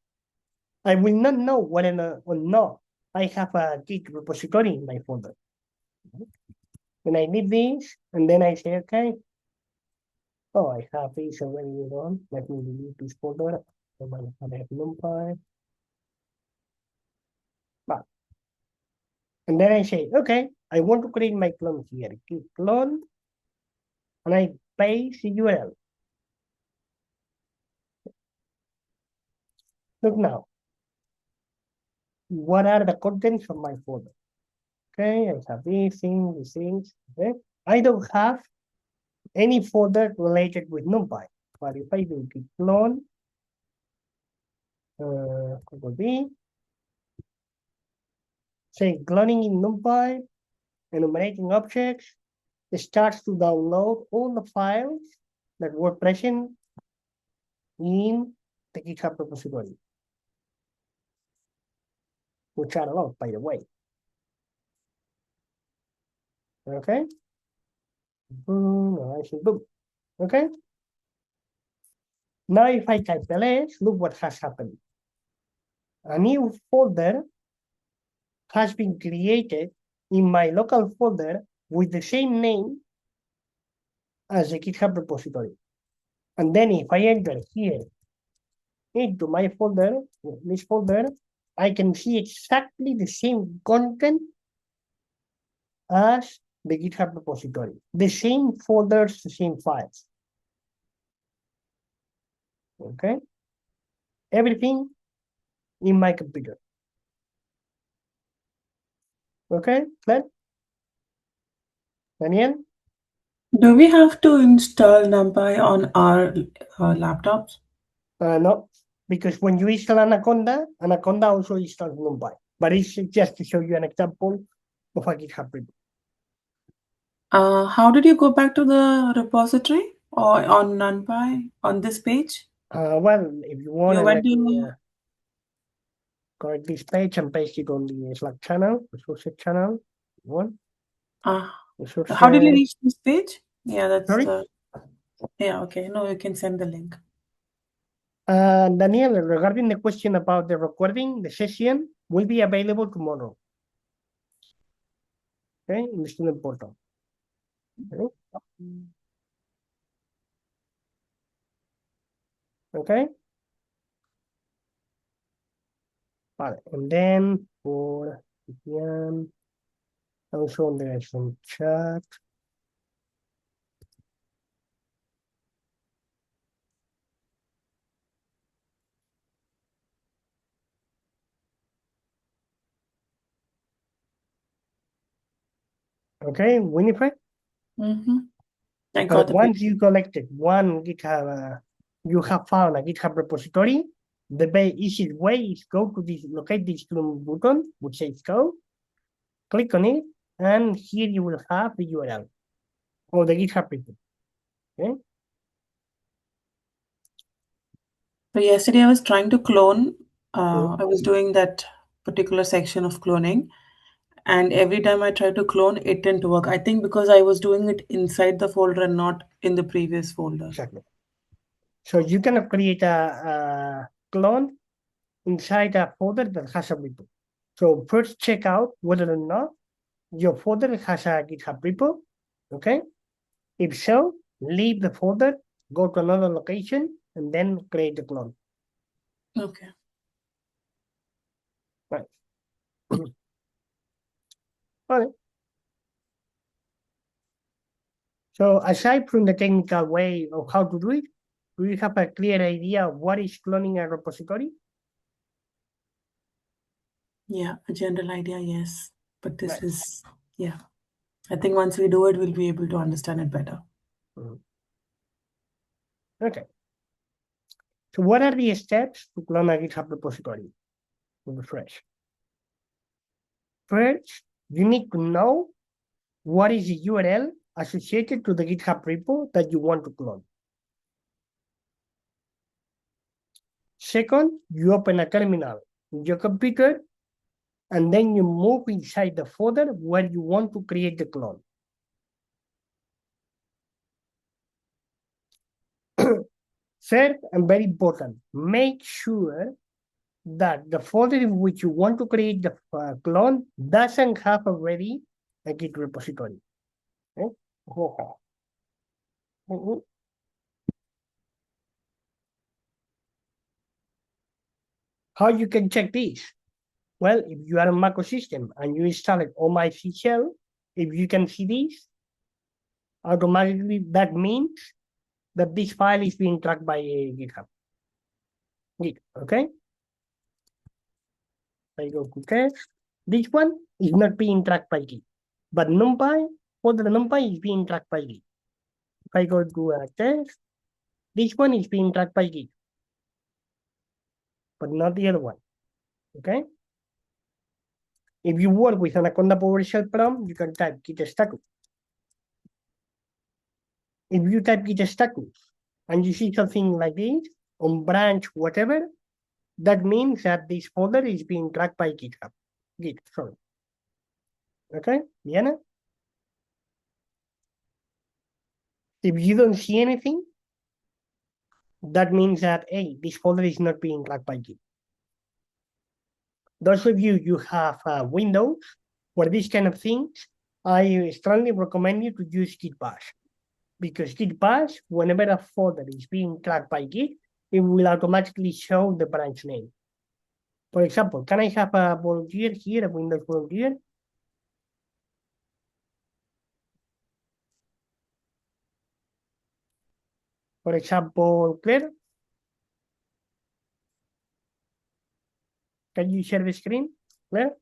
I will not know whether or not I have a Git repository in my folder. When I leave this, and then I say, okay, oh, I have this already done. Let me delete this folder. I have NumPy. But, and then I say, okay, I want to create my clone here. Git clone, and I paste the URL. Look now. What are the contents of my folder? Okay, I have these things. Okay, I don't have any folder related with NumPy. But if I do git clone, what will be? Say cloning in NumPy, enumerating objects, it starts to download all the files that were present in the GitHub repository, which are a lot, by the way. Okay. Boom. Okay. Now, if I type ls, look what has happened. A new folder has been created in my local folder with the same name as the GitHub repository. And then if I enter here into my folder, this folder, I can see exactly the same content as the GitHub repository. The same folders, the same files. Okay? Everything in my computer. Okay, Claire? Daniel? Do we have to install NumPy on our laptops? No, because when you install Anaconda also installs NumPy. But it's just to show you an example of a GitHub repo. How did you go back to the repository or on NumPy on this page? Well, if you want, correct this page and paste it on the Slack channel, the source channel. One. How did you reach this page? Yeah, that's Sorry? Yeah, okay. No, you can send the link. Daniel, regarding the question about the recording, the session will be available tomorrow. Okay, in the student portal. Okay. Vale, and then for also there's some chat. Okay, Winifred. I got once you collected one GitHub, you have found a GitHub repository. The very easiest way is go to this, locate this button which says go, click on it, and here you will have the URL or the GitHub repo. Okay. So yesterday I was trying to clone. I was doing that particular section of cloning, and every time I tried to clone, it didn't work. I think because I was doing it inside the folder and not in the previous folder. Exactly. So you can create a clone inside a folder that has a repo. So first check out whether or not your folder has a GitHub repo. Okay. If so, leave the folder, go to another location, and then create the clone. Okay. Right. Vale. So aside from the technical way of how to do it, do you have a clear idea of what is cloning a repository? Yeah, a general idea, yes. But this is, yeah. I think once we do it, we'll be able to understand it better. Okay. So what are the steps to clone a GitHub repository? To refresh. First, you need to know what is the URL associated to the GitHub repo that you want to clone. Second, you open a terminal in your computer, and then you move inside the folder where you want to create the clone. Third, and very important, make sure that the folder in which you want to create the clone doesn't have already a Git repository. Okay? How you can check this? Well, if you are on Mac system and you install it on my shell, if you can see this, automatically that means that this file is being tracked by GitHub. Git, okay? I go to test. This one is not being tracked by Git, but NumPy, folder NumPy is being tracked by Git. If I go to a test, this one is being tracked by Git, but not the other one, okay? If you work with Anaconda PowerShell prompt, you can type git status. If you type git status and you see something like this on branch, whatever, that means that this folder is being tracked by GitHub. Git, sorry. Okay, Diana? If you don't see anything, that means that, hey, this folder is not being tracked by Git. Those of you have Windows, for these kind of things, I strongly recommend you to use Git bash. Because Git bash, whenever a folder is being tracked by Git, it will automatically show the branch name. For example, can I have a volunteer here, a Windows volunteer? For example, Claire? Can you share the screen, Claire?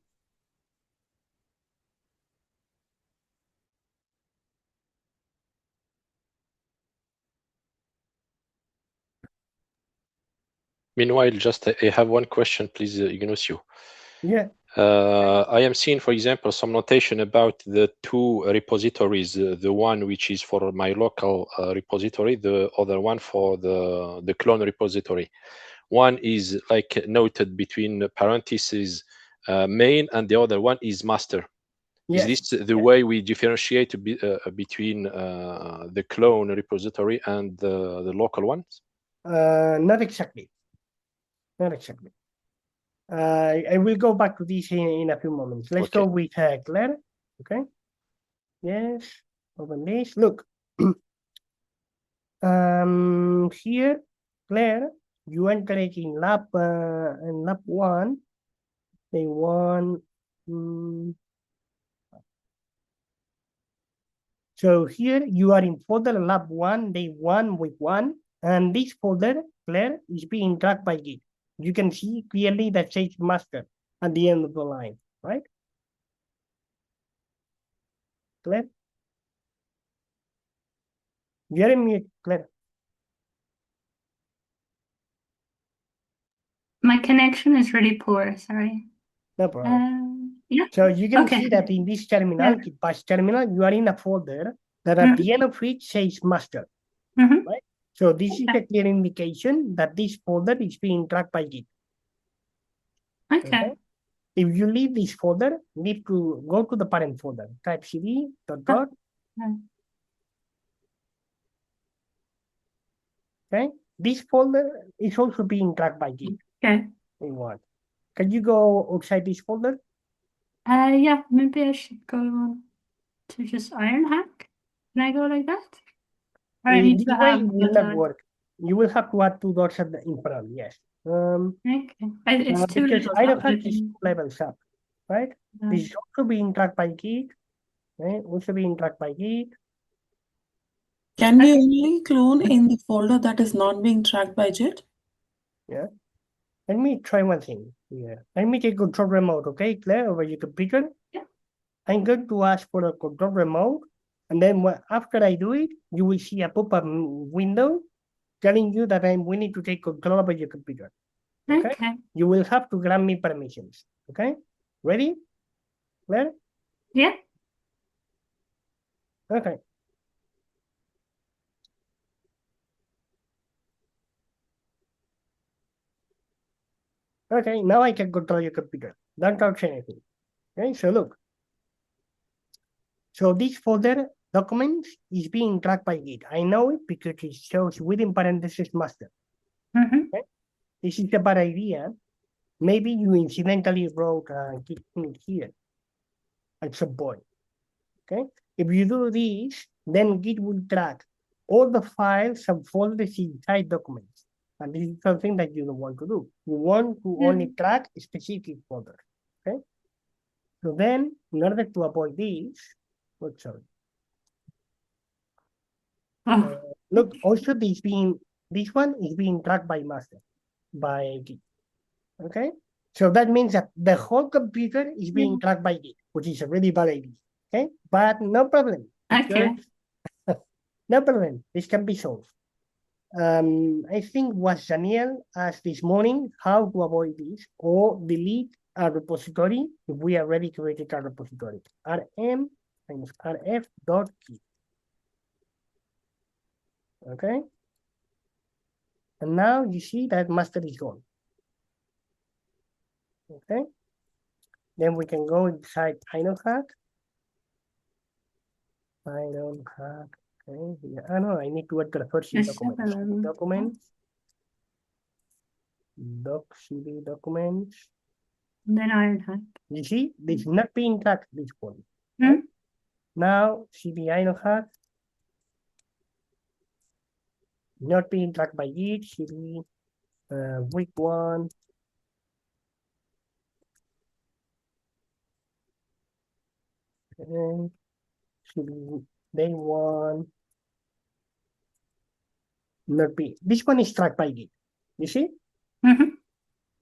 Meanwhile, just I have one question, please, Ignacio. Yeah. I am seeing, for example, some notation about the two repositories, the one which is for my local repository, the other one for the clone repository. One is like noted between parentheses main, and the other one is master. Yes. Is this the way we differentiate between the clone repository and the local ones? Not exactly. Not exactly. I will go back to this in a few moments. Let's go with Claire. Okay. Yes. Open this. Look. Here, Claire, you enter it in lab 1. They want. So here you are in folder lab 1, day 1 with 1, and this folder, Claire, is being tracked by Git. You can see clearly that says master at the end of the line, right? Claire? You're in mute, Claire. My connection is really poor, sorry. No problem. Yeah. So you can see that in this terminal, Git terminal, you are in a folder that at the end of it says master, right? So this is a clear indication that this folder is being tracked by Git. Okay. If you leave this folder, you need to go to the parent folder, type cd dot. Okay, this folder is also being tracked by Git. Okay. Can you go outside this folder? Yeah, maybe I should go to just Ironhack. Can I go like that? Or I need to have will not work. You will have to add 2 dots in front, yes. Okay. It's 2 because levels Ironhack up. is 2 levels up, right? This is also being tracked by Git. Okay? Also being tracked by Git. Can we only clone in the folder that is not being tracked by Git? Yeah. Let me try one thing here. Let me take control remote, okay, Claire, over your computer. Yeah. I'm going to ask for a control remote, and then after I do it, you will see a pop-up window telling you that I'm willing to take control over your computer. Okay? You will have to grant me permissions. Okay? Ready? Claire? Yeah. Okay. Okay, now I can control your computer. Don't touch anything. Okay, so look. So this folder documents is being tracked by Git. I know it because it shows within parentheses master. Okay? This is a bad idea. Maybe you incidentally wrote Git commit here at some point. Okay? If you do this, then Git will track all the files and folders inside documents. And this is something that you don't want to do. You want to only track specific folders. Okay? So then, in order to avoid this, look, also this one is being tracked by master, by Git. Okay? So that means that the whole computer is being tracked by Git, which is a really bad idea. Okay? But no problem. Okay. No problem. This can be solved. I think was Daniel asked this morning how to avoid this or delete a repository if we already created a repository. rm-rf.git. Okay? And now you see that master is gone. Okay? Then we can go inside Ironhack. Ironhack. Okay. Yeah. Oh, no, I need to enter the first document. Documents. Doc-cd documents. Then Ironhack. You see, this is not being tracked this one. Right? Now, cd Ironhack. Not being tracked by Git, cd week 1. Okay. Cd day 1. Not be. This one is tracked by Git. You see?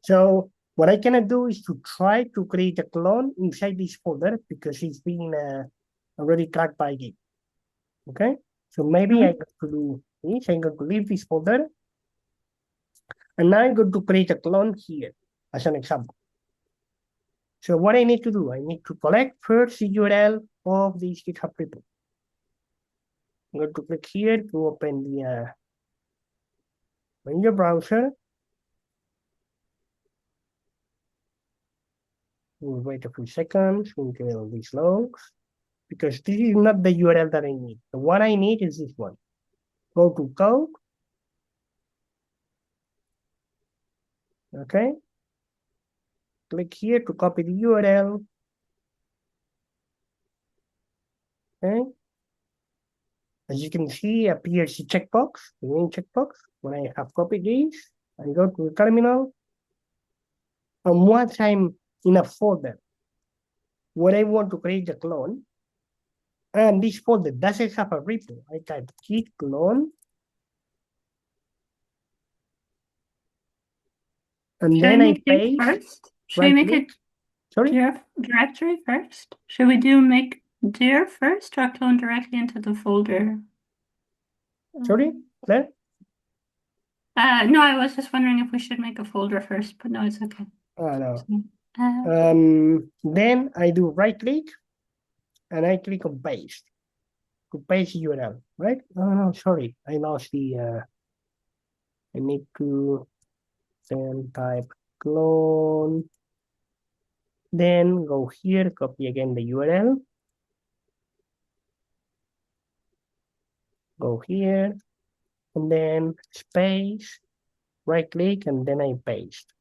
So what I cannot do is to try to create a clone inside this folder because it's being already tracked by Git. Okay? So maybe I got to do this. I'm going to leave this folder. And now I'm going to create a clone here as an example. So what I need to do, I need to collect first the URL of this GitHub repo. I'm going to click here to open the in your browser. We'll wait a few seconds until this loads, because this is not the URL that I need. The one I need is this one. Go to code. Okay. Click here to copy the URL. Okay. As you can see, appears the checkbox, the green checkbox. When I have copied this, I go to the terminal. And once I'm in a folder where I want to create a clone, and this folder doesn't have a repo, I type git clone. And then I paste. First? Should we make it directory first? Should we do make dir first or clone directly into the folder? Sorry, Claire? No, I was just wondering if we should make a folder first, but no, it's okay. No. Then I do right click and I click on paste to paste URL, right? No, sorry, I lost the. I need to then type clone. Then go here, copy again the URL. Go here, and then space, right click, and then I paste.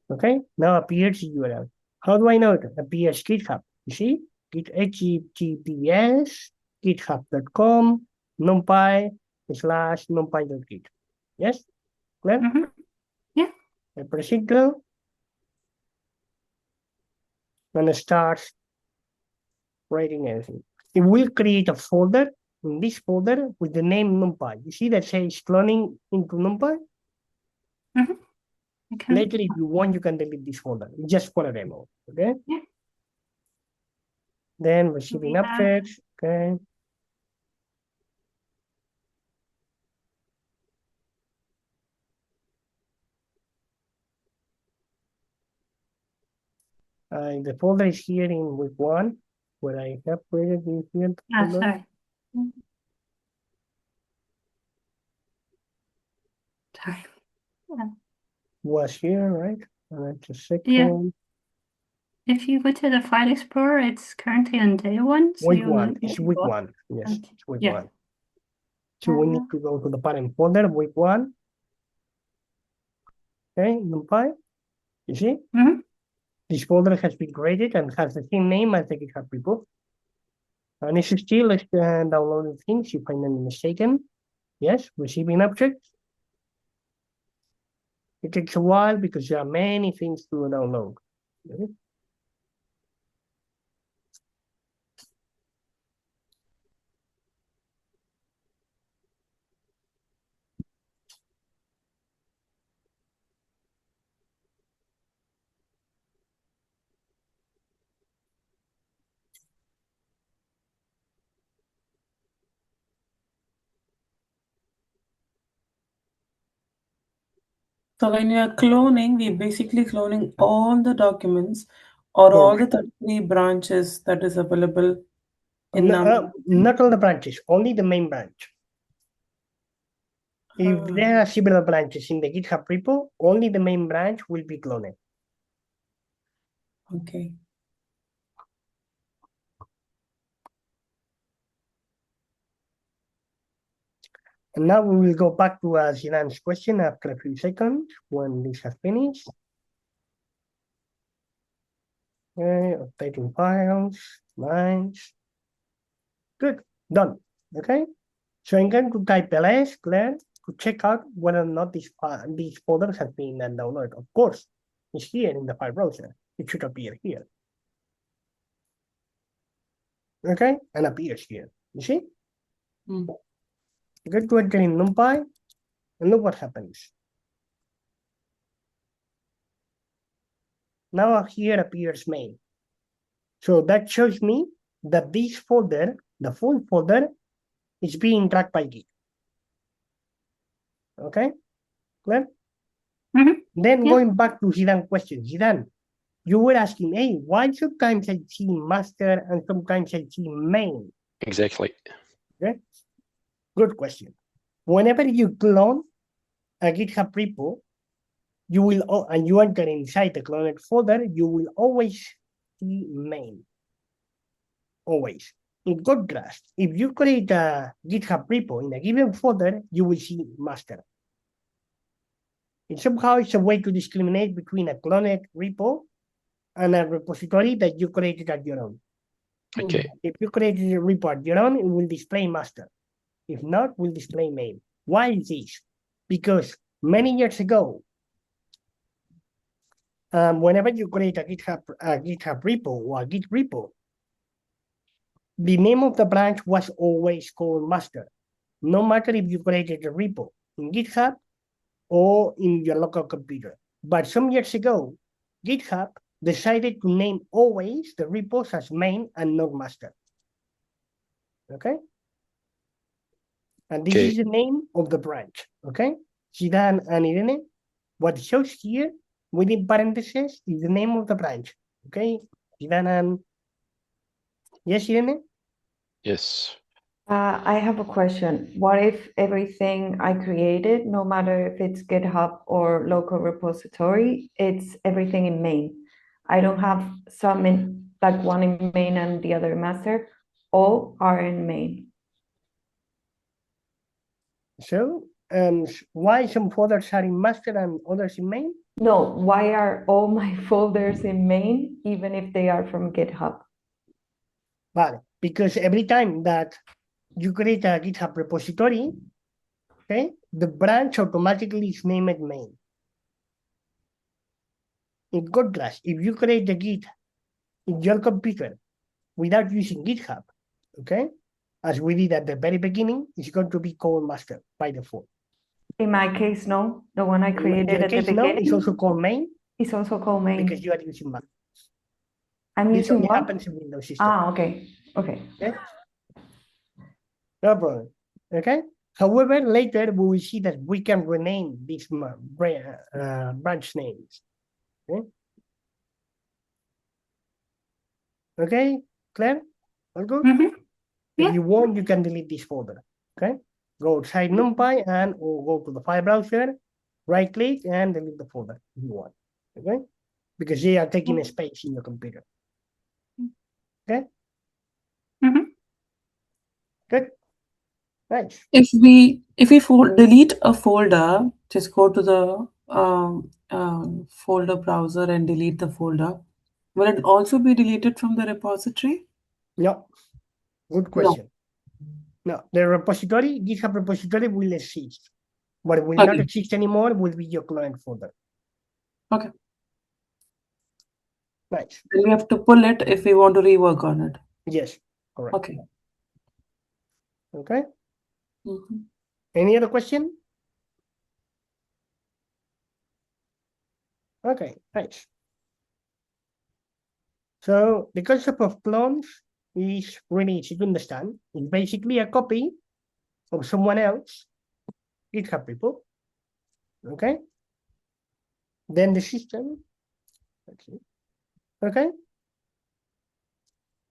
Okay, now appears the URL. How do I know it? Appears GitHub. You see? https github.com numpy/numpy.git. Yes? Clear? Yeah. I press enter and start writing everything. It will create a folder in this folder with the name NumPy. You see that says cloning into NumPy? Later, if you want, you can delete this folder just for a demo. Okay? Yeah. Then receiving updates. Okay. The folder is here in week 1, where I have created the field folder. Sorry. Sorry. Yeah. Was here, right? And that's a second. Yeah. If you go to the file explorer, it's currently on day 1. So week 1. It's week 1. Yes, okay. It's week 1. So we need to go to the parent folder, week 1. Okay, NumPy. You see? This folder has been created and has the same name as the GitHub repo. And it's still downloading things if I'm not mistaken. Yes, receiving objects. It takes a while because there are many things to download. Okay. So when you're cloning, we're basically cloning all the documents or all the 33 branches that is available in not all the branches, only the main branch. If there are several branches in the GitHub repo, only the main branch will be cloned. Okay. And now we will go back to Zidane's question after a few seconds when this has finished. Okay, updating files, lines. Good, done. Okay, so I'm going to type ls clear to check out whether or not this folder has been downloaded. Of course, it's here in the file browser. It should appear here. Okay, and appears here. You see? Get to enter in NumPy, and look what happens. Now here appears main. So that shows me that this folder, the full folder, is being tracked by Git. Okay, clear? Then going back to Zidane's question. Zidane, You were asking, hey, why sometimes I see master and sometimes I see main? Exactly. Okay, good question. Whenever you clone a GitHub repo, you will, and you enter inside the cloned folder, you will always see main. Always. In contrast, if you create a GitHub repo in a given folder, you will see master. And somehow it's a way to discriminate between a cloned repo and a repository that you created at your own. Okay. If you created a repo at your own, it will display master. If not, it will display main. Why is this? Because many years ago, whenever you create a GitHub repo or a Git repo, the name of the branch was always called master, no matter if you created a repo in GitHub or in your local computer. But some years ago, GitHub decided to name always the repos as main and not master. Okay? And this is the name of the branch. Okay? Zidane and Irene, what shows here within parentheses is the name of the branch. Okay? Zidane and... Yes, Irene? Yes. I have a question. What if everything I created, no matter if it's GitHub or local repository, it's everything in main? I don't have some in, like one in main and the other in master. All are in main. So, why some folders are in master and others in main? No, why are all my folders in main, even if they are from GitHub? Vale, because every time that you create a GitHub repository, okay, the branch automatically is named main. In contrast, if you create the Git in your computer without using GitHub, okay, as we did at the very beginning, it's going to be called master by default. In my case, no. The one I created at the beginning. No, it's also called main. It's also called main. Because you are using Mac. I'm this using only what? happens in Windows system. Okay. Okay. No problem. Okay. However, later we will see that we can rename these branch names. Okay. Okay, Claire? All good? If you want, you can delete this folder. Okay. Go outside NumPy and or go to the file browser, right click and delete the folder if you want. Okay. Because they are taking space in your computer. Okay. Good. Nice. If we delete a folder, just go to the folder browser and delete the folder. Will it also be deleted from the repository? No. Good question. No, the repository, GitHub repository will exist. What will not exist anymore will be your client folder. Okay. Nice. Then we have to pull it if we want to rework on it. Yes, correct. Okay. Okay. Any other question? Okay, nice. So the concept of clones is really easy to understand. It's basically a copy of someone else GitHub repo. Okay. Then the system. Okay.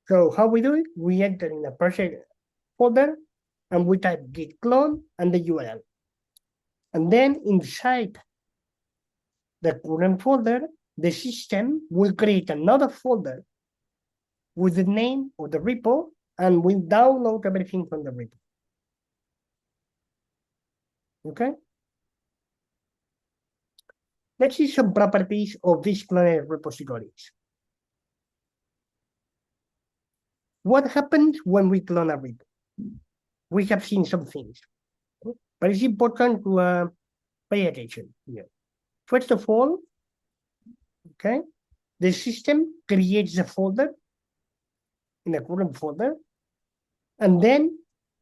So how we do it? We enter in a project folder and we type git clone and the URL. And then inside the current folder, the system will create another folder with the name of the repo and will download everything from the repo. Okay. Let's see some properties of these cloned repositories. What happens when we clone a repo? We have seen some things, but it's important to pay attention here. First of all, okay, the system creates a folder in a current folder, and then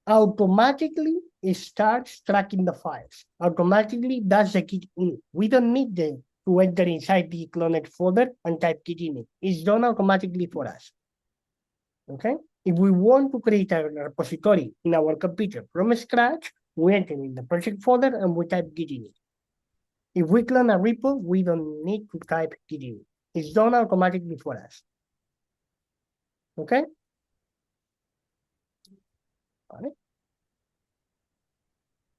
automatically it starts tracking the files. Automatically does the git init. We don't need to enter inside the cloned folder and type git init. It's done automatically for us. Okay. If we want to create a repository in our computer from scratch, we enter in the project folder and we type git init. If we clone a repo, we don't need to type git init. It's done automatically for us. Okay?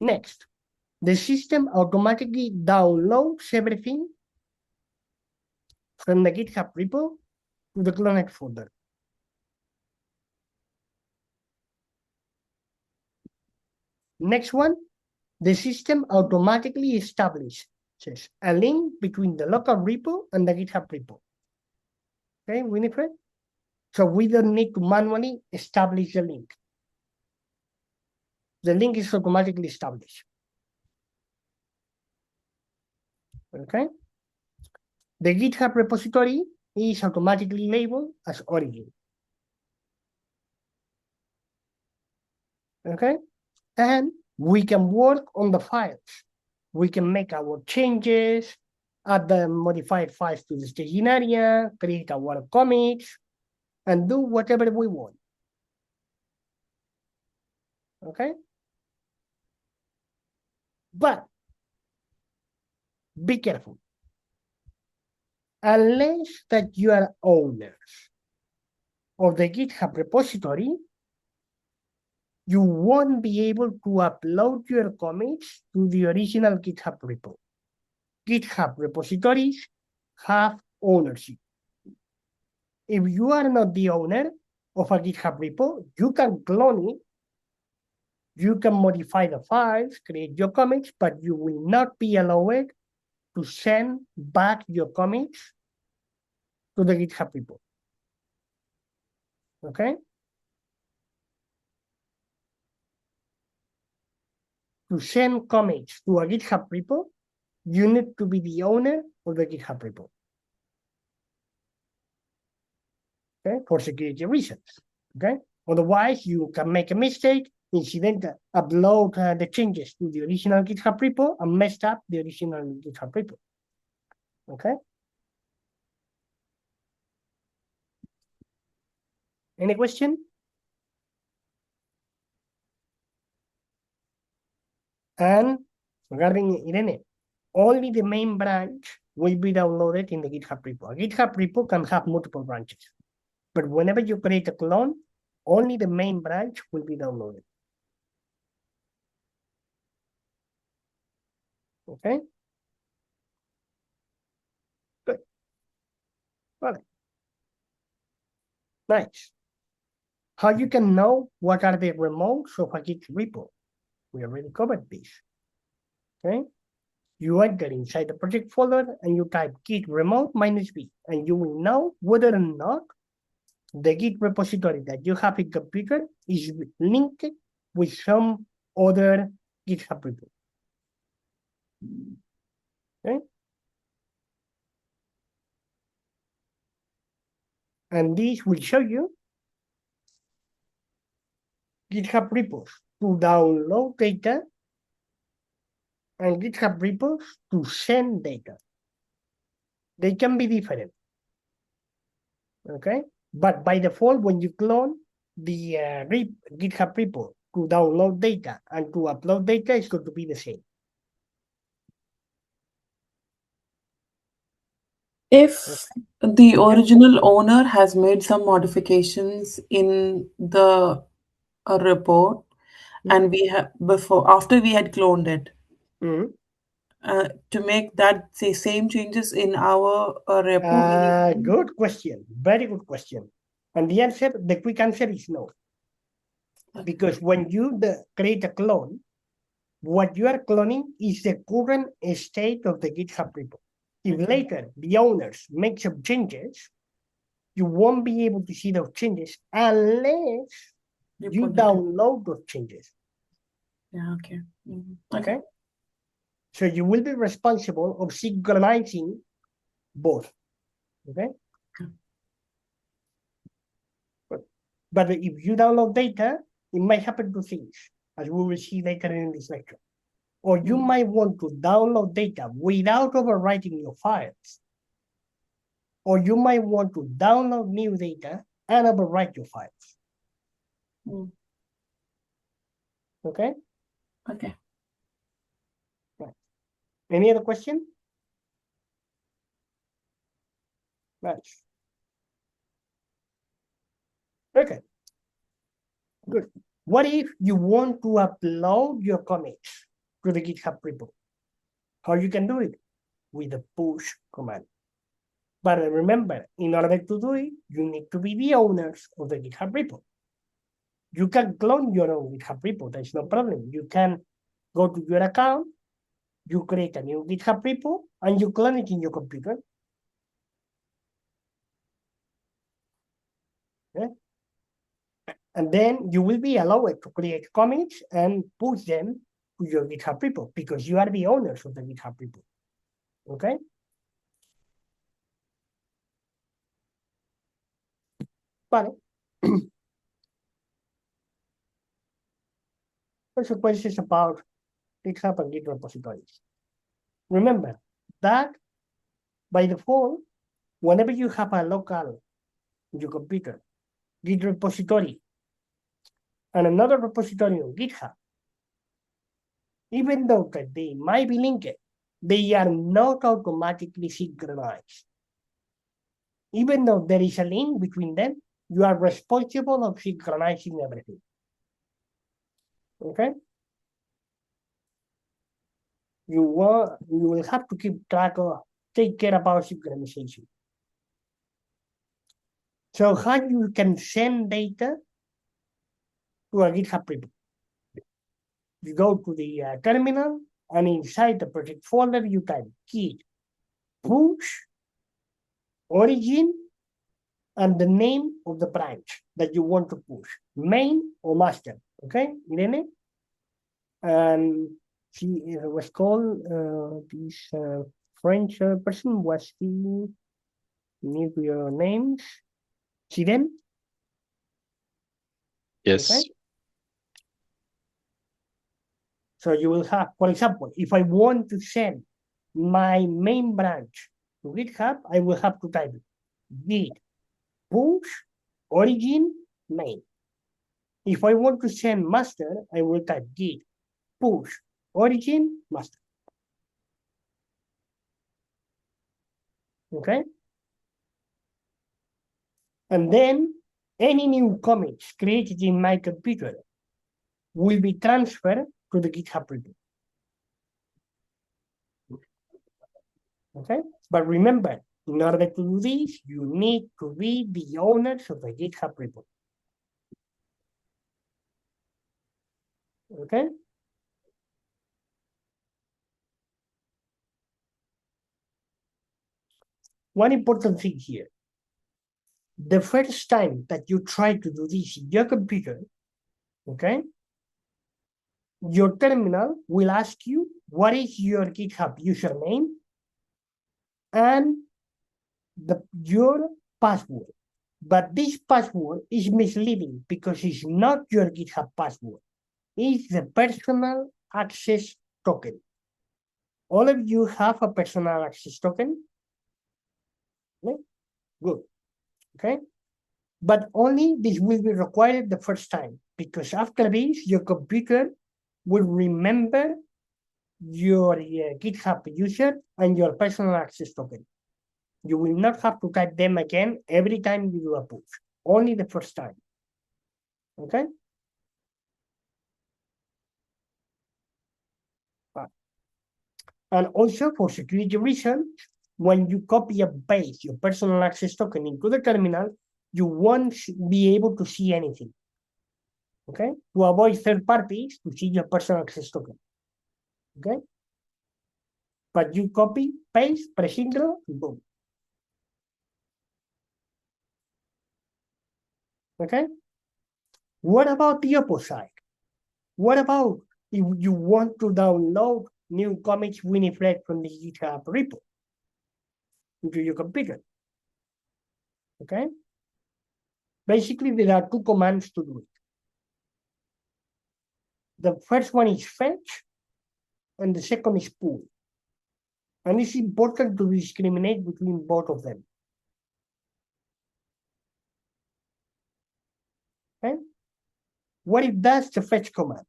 Next, the system automatically downloads everything from the GitHub repo to the cloned folder. Next one, the system automatically establishes a link between the local repo and the GitHub repo. Okay, Winifred? So we don't need to manually establish the link. The link is automatically established. Okay? The GitHub repository is automatically labeled as origin. Okay? And we can work on the files. We can make our changes, add the modified files to the staging area, create our commits, and do whatever we want. Okay? But be careful. Unless that you are owners of the GitHub repository, you won't be able to upload your commits to the original GitHub repo. GitHub repositories have ownership. If you are not the owner of a GitHub repo, you can clone it, you can modify the files, create your commits, but you will not be allowed to send back your commits to the GitHub repo. Okay? To send commits to a GitHub repo, you need to be the owner of the GitHub repo. Okay? For security reasons. Okay? Otherwise, you can make a mistake, incidentally upload the changes to the original GitHub repo and mess up the original GitHub repo. Okay? Any question? And regarding Irene, only the main branch will be downloaded in the GitHub repo. A GitHub repo can have multiple branches, but whenever you create a clone, only the main branch will be downloaded. Okay? Good. Vale. Nice. How you can know what are the remotes of a Git repo? We already covered this. Okay? You enter inside the project folder and you type git remote -v, and you will know whether or not the Git repository that you have in computer is linked with some other GitHub repo. Okay? And this will show you GitHub repos to download data and GitHub repos to send data. They can be different. Okay? But by default, when you clone the GitHub repo to download data and to upload data, it's going to be the same. If the original owner has made some modifications in the report, and we have after we had cloned it, to make that same changes in our repo. Good question. Very good question. And the answer, the quick answer is no. Because when you create a clone, what you are cloning is the current state of the GitHub repo. If later the owners make some changes, you won't be able to see those changes unless you download those changes. Yeah, okay. Okay. So you will be responsible of synchronizing both. Okay. But if you download data, it might happen to things, as we will see later in this lecture. Or you might want to download data without overwriting your files. Or you might want to download new data and overwrite your files. Okay? Okay. Right. Any other question? Nice. Okay. Good. What if you want to upload your commits to the GitHub repo? How you can do it? With the push command. But remember, in order to do it, you need to be the owners of the GitHub repo. You can clone your own GitHub repo. There's no problem. You can go to your account, you create a new GitHub repo, and you clone it in your computer. Okay? And then you will be allowed to create commits and push them to your GitHub repo because you are the owners of the GitHub repo. Okay? Vale. Consequences about GitHub and Git repositories. Remember that by default, whenever you have a local in your computer Git repository and another repository on GitHub, even though that they might be linked, they are not automatically synchronized. Even though there is a link between them, you are responsible of synchronizing everything. Okay? You will have to take care about synchronization. So how you can send data to a GitHub repo? You go to the terminal, and inside the project folder, you type git push origin and the name of the branch that you want to push, main or master. Okay, Irene? And she was called, this French person was the, need your names, Chiden? Yes. Okay. So you will have, for example, if I want to send my main branch to GitHub, I will have to type git push origin main. If I want to send master, I will type git push origin master. Okay? And then any new commits created in my computer will be transferred to the GitHub repo. Okay? But remember, in order to do this, you need to be the owners of the GitHub repo. Okay? One important thing here. The first time that you try to do this in your computer, okay, your terminal will ask you what is your GitHub username and your password. But this password is misleading because it's not your GitHub password. It's the personal access token. All of you have a personal access token? Okay? Good. Okay? But only this will be required the first time, because after this, your computer will remember your GitHub user and your personal access token. You will not have to type them again every time you do a push, only the first time. Okay? And also for security reasons, when you copy and paste your personal access token into the terminal, you won't be able to see anything. Okay? To avoid third parties to see your personal access token. Okay? But you copy, paste, press enter, boom. Okay? What about the opposite? What about if you want to download new commits Winifred from the GitHub repo into your computer? Okay? Basically, there are two commands to do it. The first one is fetch, and the second is pull. And it's important to discriminate between both of them. Okay? What it does, the fetch command?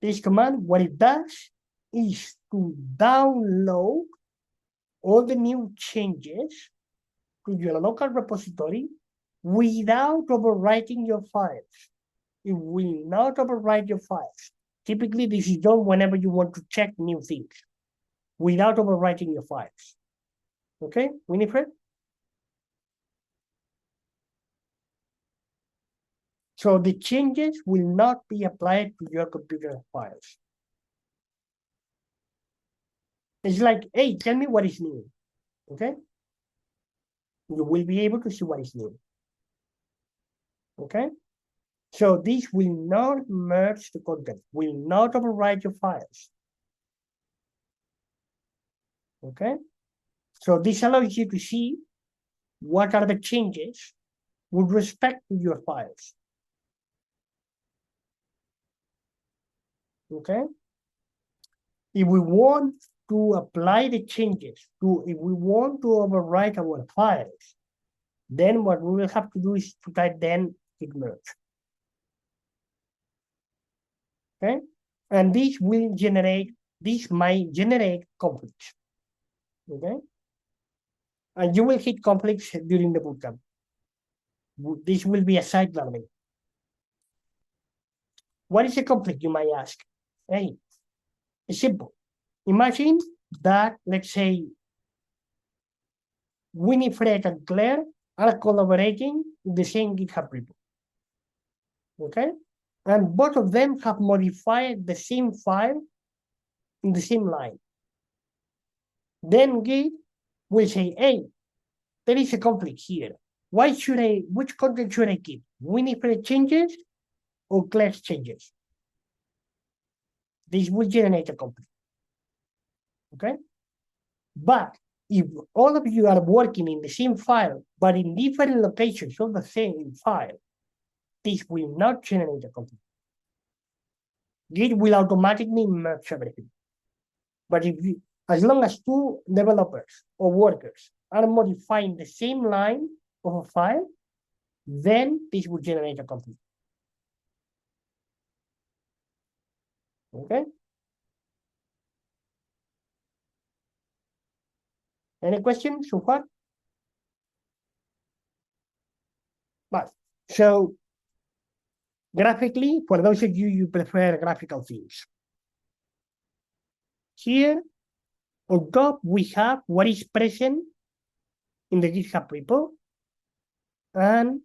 This command, what it does, is to download all the new changes to your local repository without overwriting your files. It will not overwrite your files. Typically, this is done whenever you want to check new things without overwriting your files. Okay, Winifred? So the changes will not be applied to your computer files. It's like, hey, tell me what is new, okay? You will be able to see what is new, okay? So this will not merge the content, will not overwrite your files, okay? So this allows you to see what are the changes with respect to your files, okay? If we want to apply the changes if we want to overwrite our files, then what we will have to do is to type then git merge. Okay, and this might generate conflicts. Okay, and you will hit conflicts during the bootcamp. This will be a side learning. What is a conflict, you might ask? Hey, it's simple. Imagine that, let's say, Winifred and Claire are collaborating in the same GitHub repo. Okay? And both of them have modified the same file in the same line. Then Git will say, hey, there is a conflict here. Which content should I keep? Winifred changes or Claire's changes? This will generate a conflict. Okay? But if all of you are working in the same file, but in different locations of the same file, this will not generate a conflict. Git will automatically merge everything. But as long as two developers or workers are modifying the same line of a file, then this will generate a conflict. Okay? Any questions so far? But so graphically, for those of you prefer graphical things, here on top we have what is present in the GitHub repo, and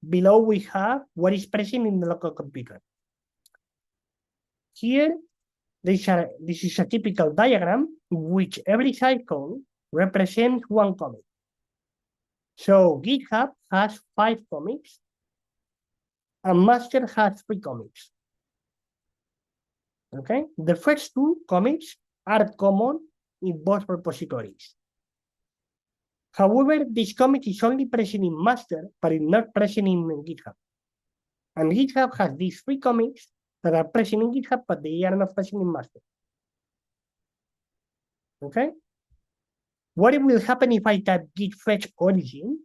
below we have what is present in the local computer. Here, this is a typical diagram in which every cycle represents one commit. So GitHub has 5 commits, and master has 3 commits. Okay, the first 2 commits are common in both repositories. However, this commit is only present in master, but is not present in GitHub. And GitHub has these 3 commits that are present in GitHub, but they are not present in master. Okay? What will happen if I type git fetch origin?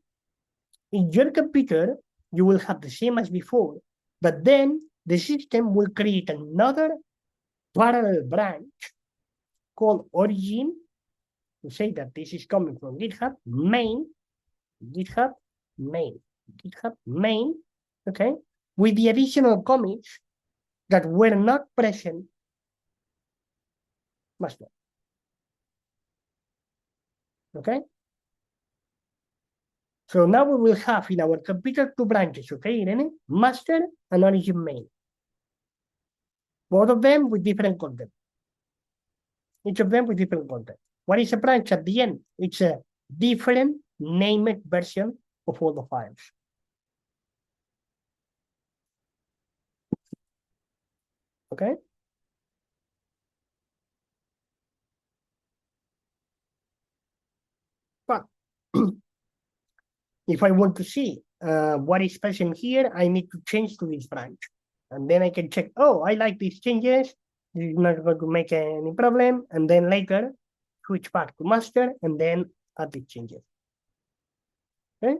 In your computer, you will have the same as before, but then the system will create another parallel branch called origin to say that this is coming from GitHub main, GitHub main, GitHub main, okay, with the additional commits that were not present master. Okay? So now we will have in our computer 2 branches, okay, Irene? Master and origin main. Both of them with different content. Each of them with different content. What is a branch at the end? It's a different named version of all the files. Okay? But if I want to see what is present here, I need to change to this branch. And then I can check, oh, I like these changes. This is not going to make any problem. And then later, switch back to master and then add the changes. Okay?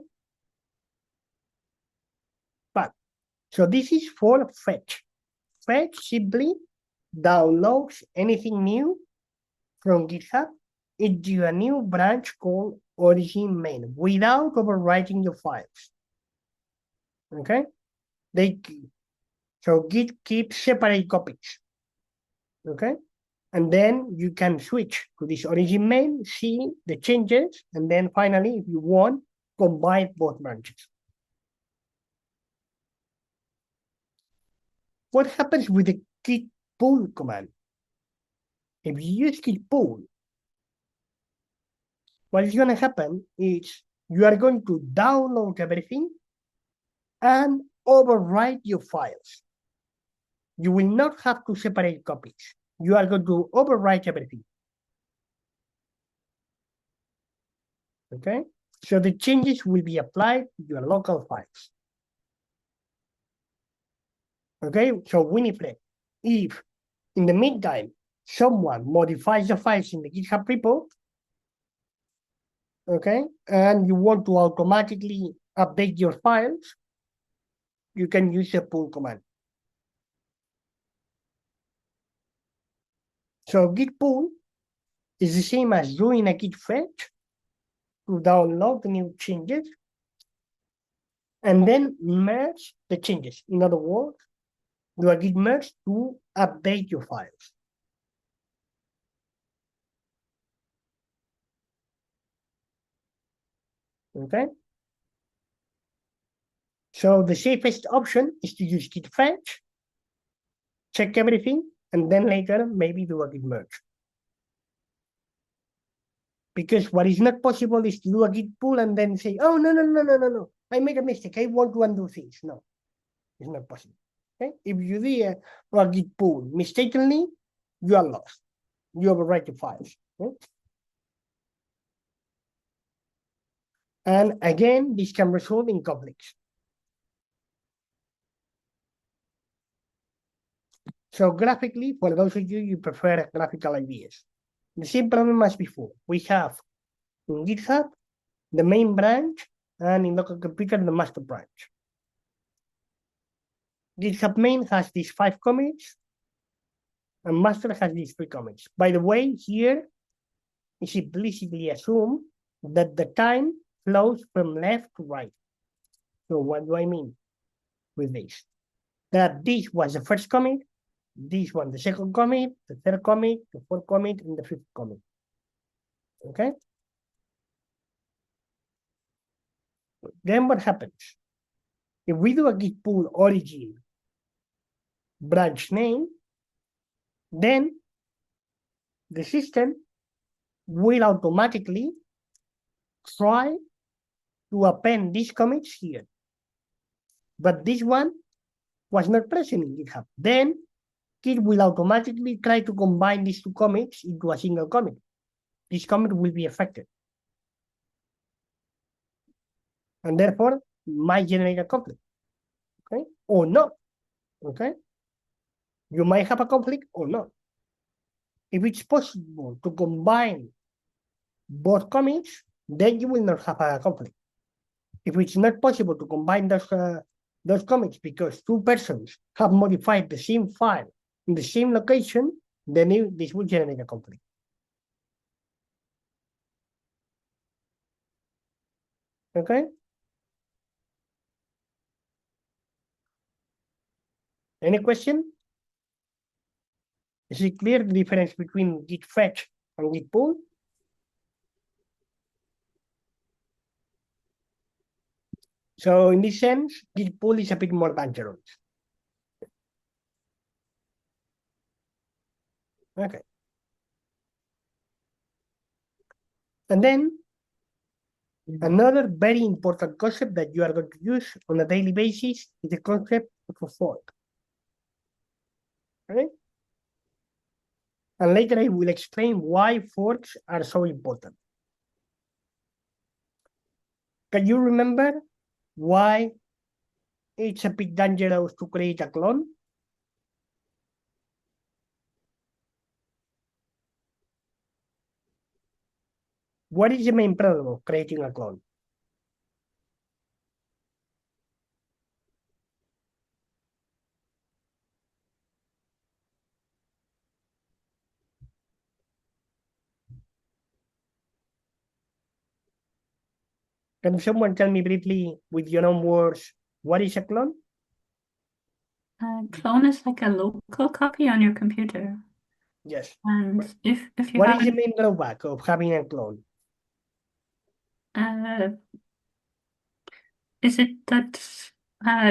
But, so this is for fetch. Fetch simply downloads anything new from GitHub into a new branch called origin main without overwriting your files. Okay? So Git keeps separate copies. Okay? And then you can switch to this origin main, see the changes, and then finally, if you want, combine both branches. What happens with the git pull command? If you use git pull, what is going to happen is you are going to download everything and overwrite your files. You will not have to separate copies. You are going to overwrite everything. Okay? So the changes will be applied to your local files. Okay? So Winifred, if in the meantime someone modifies the files in the GitHub repo, okay, and you want to automatically update your files, you can use the pull command. So git pull is the same as doing a git fetch to download the new changes and then merge the changes. In other words, do a git merge to update your files. Okay? So the safest option is to use git fetch, check everything, and then later maybe do a git merge. Because what is not possible is to do a git pull and then say, oh, no, I made a mistake. I want to undo things. No, it's not possible. Okay? If you do a git pull mistakenly, you are lost. You overwrite the files. Okay? And again, this can result in conflicts. So graphically, for those of you prefer graphical ideas, the same problem as before. We have in GitHub the main branch and in local computer the master branch. GitHub main has these 5 commits and master has these 3 commits. By the way, here is implicitly assumed that the time flows from left to right. So what do I mean with this? That this was the first commit, this one the second commit, the third commit, the fourth commit, and the fifth commit. Okay? Then what happens? If we do a git pull origin branch name, then the system will automatically try to append these commits here. But this one was not present in GitHub. Then Git will automatically try to combine these 2 commits into a single commit. This commit will be affected. And therefore might generate a conflict. Okay? Or not. Okay? You might have a conflict or not. If it's possible to combine both commits, then you will not have a conflict. If it's not possible to combine those commits because 2 persons have modified the same file in the same location, then this will generate a conflict. Okay? Any question? Is it clear the difference between git fetch and git pull? So in this sense, git pull is a bit more dangerous. Okay. And then another very important concept that you are going to use on a daily basis is the concept of a fork. Okay? And later I will explain why forks are so important. Can you remember why it's a bit dangerous to create a clone? What is the main problem of creating a clone? Can someone tell me briefly with your own words, what is a clone? Clone is like a local copy on your computer. Yes. And if you What have is the main drawback of having a clone? Is it that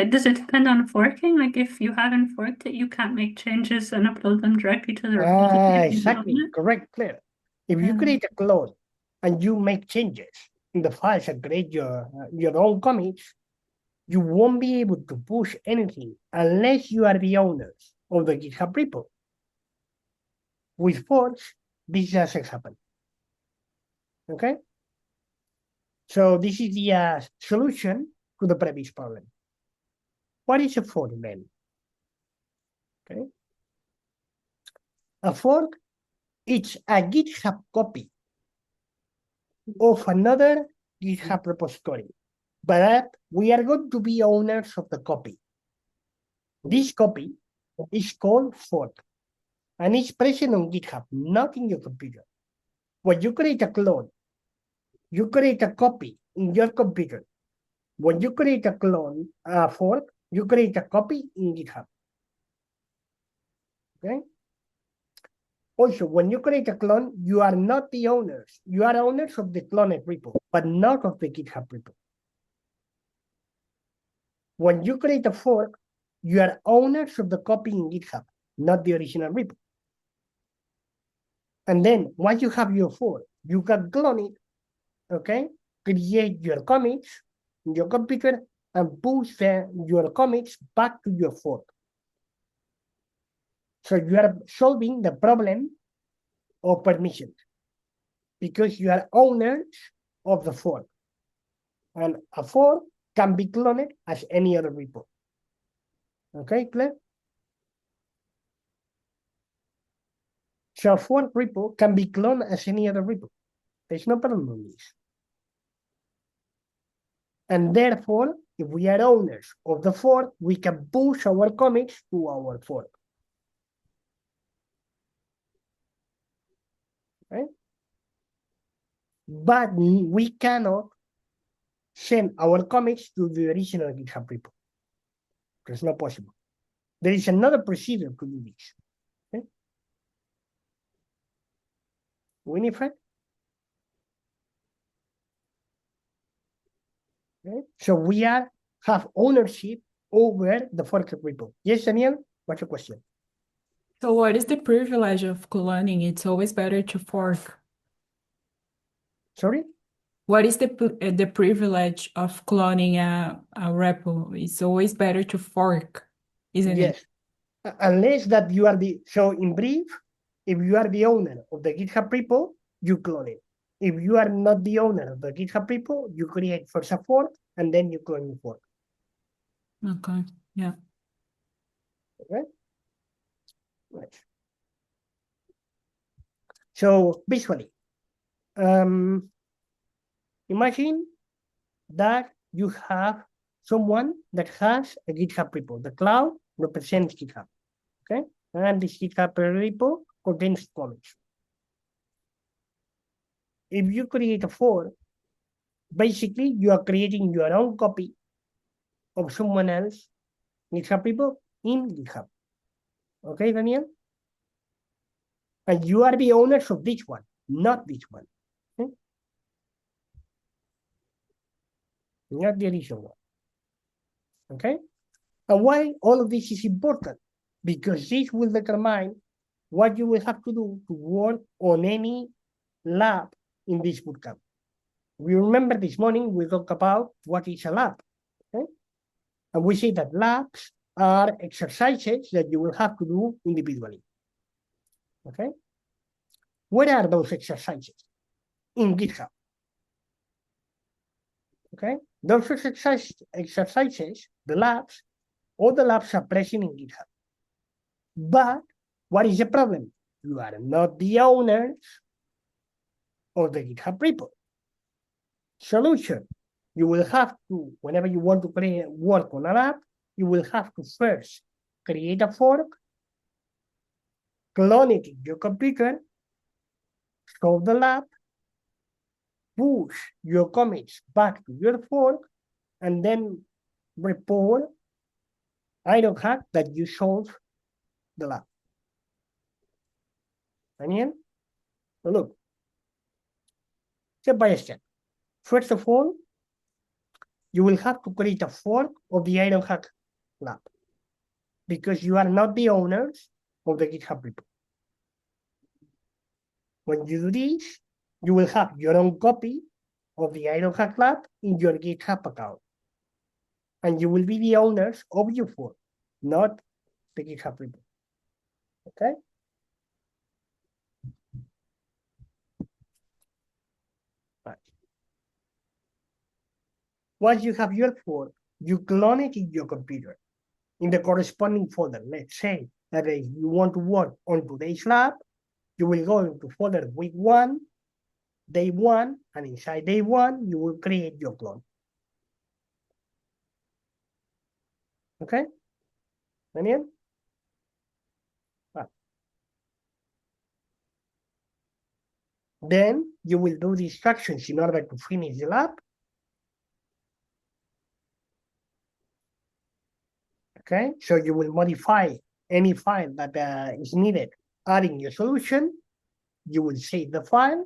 does it depend on forking? Like if you haven't forked it, you can't make changes and upload them directly to the repository. Exactly, correct, Claire. If you create a clone and you make changes in the files and create your own commits, you won't be able to push anything unless you are the owners of the GitHub repo. With forks, this doesn't happen. Okay? So this is the solution to the previous problem. What is a fork then? Okay. A fork is a GitHub copy of another GitHub repository, but we are going to be owners of the copy. This copy is called fork, and it's present on GitHub, not in your computer. When you create a clone, you create a copy in your computer. When you create a clone, a fork, you create a copy in GitHub. Okay? Also, when you create a clone, you are not the owners. You are owners of the cloned repo, but not of the GitHub repo. When you create a fork, you are owners of the copy in GitHub, not the original repo. And then once you have your fork, you can clone it, okay? Create your commits in your computer and push your commits back to your fork. So you are solving the problem of permissions because you are owners of the fork. And a fork can be cloned as any other repo. Okay, Claire? So a fork repo can be cloned as any other repo. There's no problem with this. And therefore, if we are owners of the fork, we can push our commits to our fork. Okay? But we cannot send our commits to the original GitHub repo. It's not possible. There is another procedure to do this. Okay? Winifred? Okay? So we have ownership over the fork repo. Yes, Daniel? What's your question? So what is the privilege of cloning? It's always better to fork. Sorry? What is the privilege of cloning a repo? It's always better to fork, isn't it? Yes. Unless that you are so in brief, if you are the owner of the GitHub repo, you clone it. If you are not the owner of the GitHub repo, you create first a fork and then you clone your fork. Okay, yeah. Okay? Right. So visually, imagine that you have someone that has a GitHub repo. The cloud represents GitHub, okay? And this GitHub repo contains commits. If you create a fork, basically you are creating your own copy of someone else GitHub repo in GitHub. Okay, Daniel? And you are the owners of this one, not this one. Okay? Not the original one. Okay? And why all of this is important? Because this will determine what you will have to do to work on any lab in this bootcamp. We remember this morning we talked about what is a lab. Okay? And we say that labs are exercises that you will have to do individually. Okay? Where are those exercises? In GitHub. Okay? Those exercises, the labs, all the labs are present in GitHub. But what is the problem? You are not the owners of the GitHub repo. Solution. You will have to, whenever you want to work on a lab, you will have to first create a fork, clone it in your computer, solve the lab, push your commits back to your fork, and then report ironhack that you solved the lab. Daniel? So look, step by step. First of all, you will have to create a fork of the ironhack lab because you are not the owners of the GitHub repo. When you do this, you will have your own copy of the ironhack lab in your GitHub account. And you will be the owners of your fork, not the GitHub repo. Okay? Right. Once you have your fork, you clone it in your computer in the corresponding folder. Let's say that if you want to work on today's lab, you will go into folder week 1, day 1, and inside day 1, you will create your clone. Okay? Daniel? Then you will do the instructions in order to finish the lab. Okay, so you will modify any file that is needed, adding your solution. You will save the file.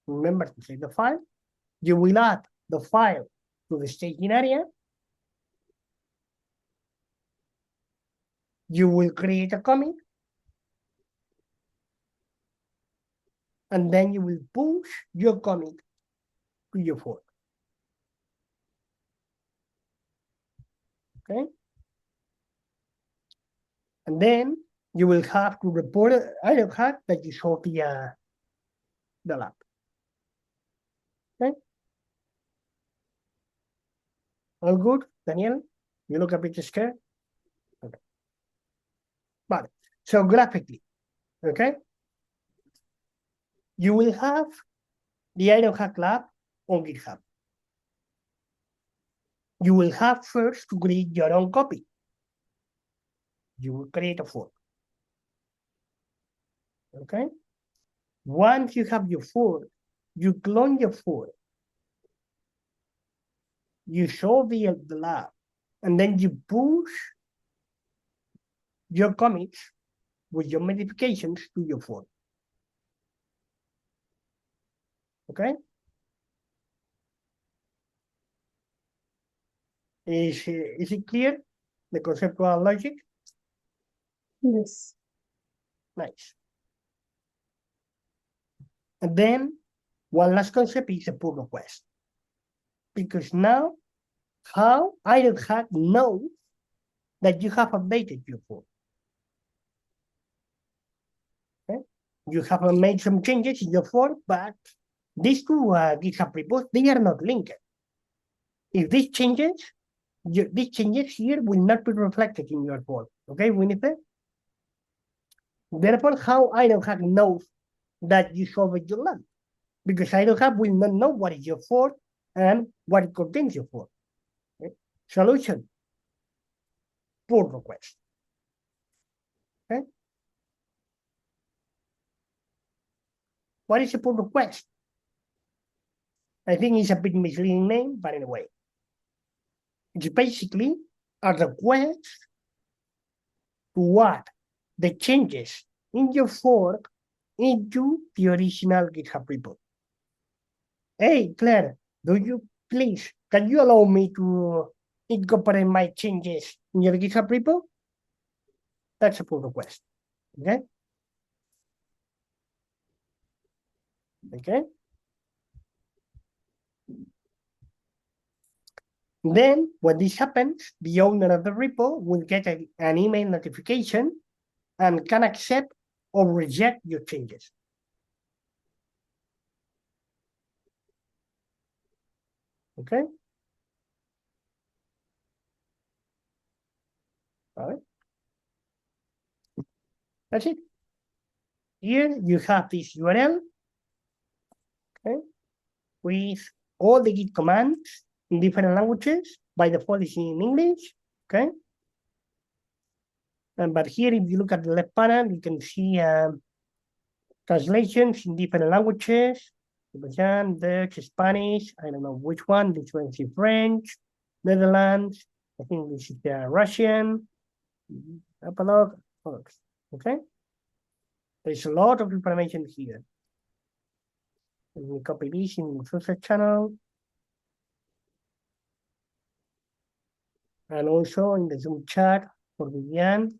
Remember to save the file. You will add the file to the staging area. You will create a commit. And then you will push your commit to your fork. Okay? And then you will have to report ironhack that you saw the lab. Okay? All good, Daniel? You look a bit scared? Okay. But so graphically, okay? You will have the ironhack lab on GitHub. You will have first to create your own copy. You will create a fork. Okay? Once you have your fork, you clone your fork. You show the lab, and then you push your commits with your modifications to your fork. Okay? Is it clear, the conceptual logic? Yes. Nice. And then one last concept is a pull request. Because now, how ironhack knows that you have updated your fork? Okay? You have made some changes in your fork, but these two GitHub repos, they are not linked. If these changes here will not be reflected in your fork. Okay, Winifred? Therefore, how ironhack knows that you solved your lab? Because ironhack will not know what is your fork and what it contains your fork. Okay? Solution: pull request. Okay? What is a pull request? I think it's a bit misleading name, but anyway. It's basically a request to add the changes in your fork into the original GitHub repo. Hey, Claire, can you allow me to incorporate my changes in your GitHub repo? That's a pull request. Okay? Okay? Then, when this happens, the owner of the repo will get an email notification and can accept or reject your changes. Okay? All right. That's it. Here you have this URL, okay, with all the Git commands in different languages. By default, it's in English, okay? But here, if you look at the left panel, you can see translations in different languages, Dutch, Spanish, I don't know which one. This one is French, Netherlands. I think this is Russian. Epilogue, okay? There's a lot of information here. Let me copy this in the social channel. And also in the Zoom chat for Vivian.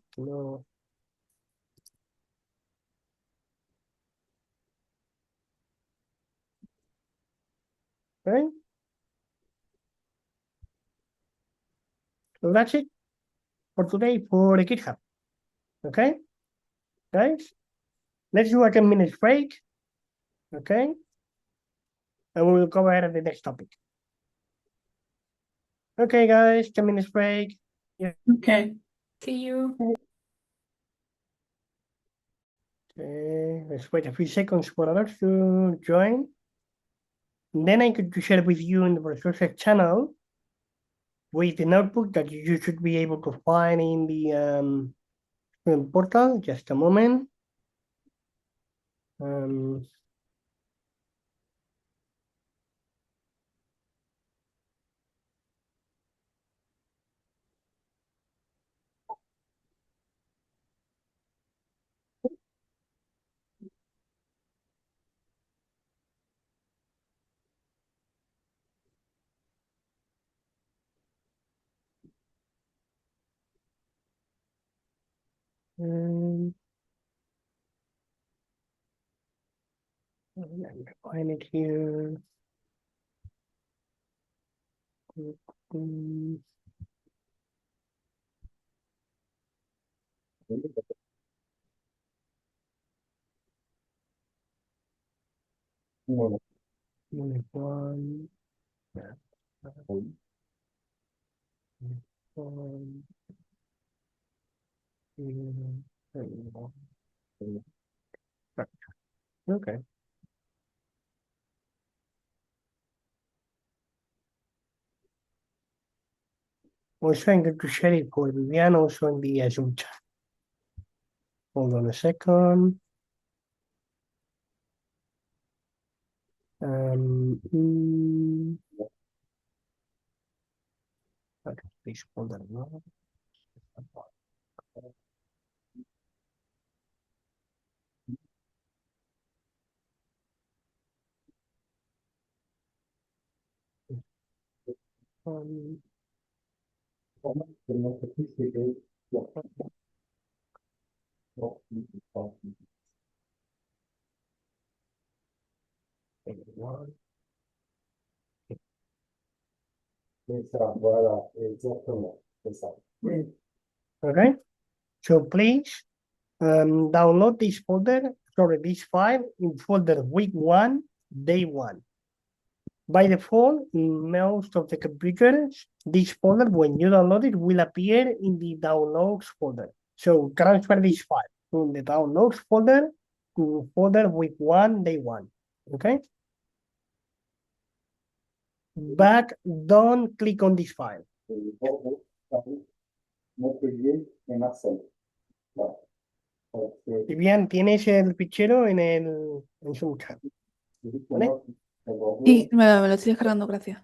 Okay. So that's it for today for the GitHub. Okay, guys, let's do a 10 minutes break. Okay, and we will cover the next topic. Okay, guys, 10 minutes break. Yeah. Okay. See you. Okay, let's wait a few seconds for others to join. And then I could share with you in the resources channel with the notebook that you should be able to find in the portal. Just a moment. Find it here. One. Okay. Also, I'm going to share it for Vivian also in the Zoom chat. Hold on a second. Okay, please hold on a moment. Okay, so please download this folder, sorry, this file in folder week 1, day 1. By default, in most of the computers, this folder, when you download it, will appear in the downloads folder. So transfer this file from the downloads folder to folder week 1, day 1. Okay? But don't click on this file. Y bien, tienes el fichero en su chat. ¿Vale? Sí, me lo estoy descargando, gracias.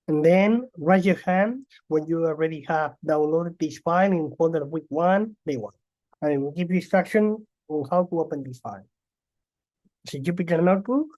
And then raise your hand when you already have downloaded this file in folder week 1, day 1. I will give you instruction on how to open this file. It's a Jupyter notebook.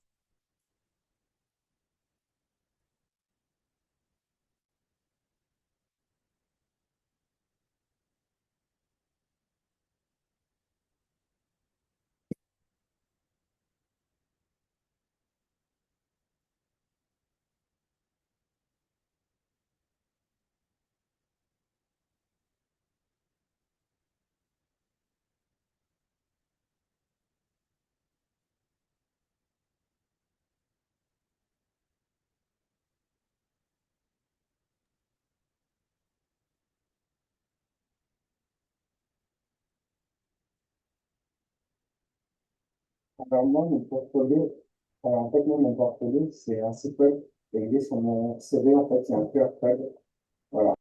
Alors moi, mon portfolio, en fait, moi, mon portfolio, c'est assez peu. Et sur mon CV, en fait, c'est un peu après. Voilà.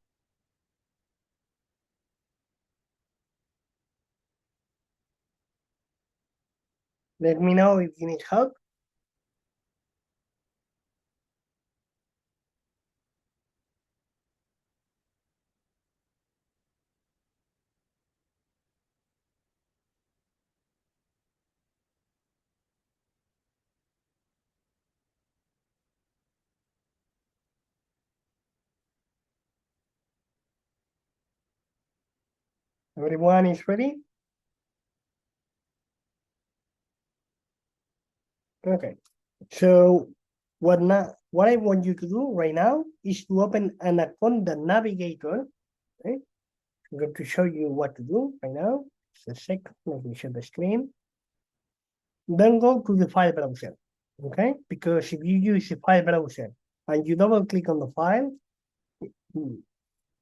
Let me know if you need help. Everyone is ready? Okay. So what I want you to do right now is to open Anaconda Navigator. Okay. I'm going to show you what to do right now. Just a second, let me share the screen. Then go to the file browser. Okay, because if you use the file browser and you double click on the file,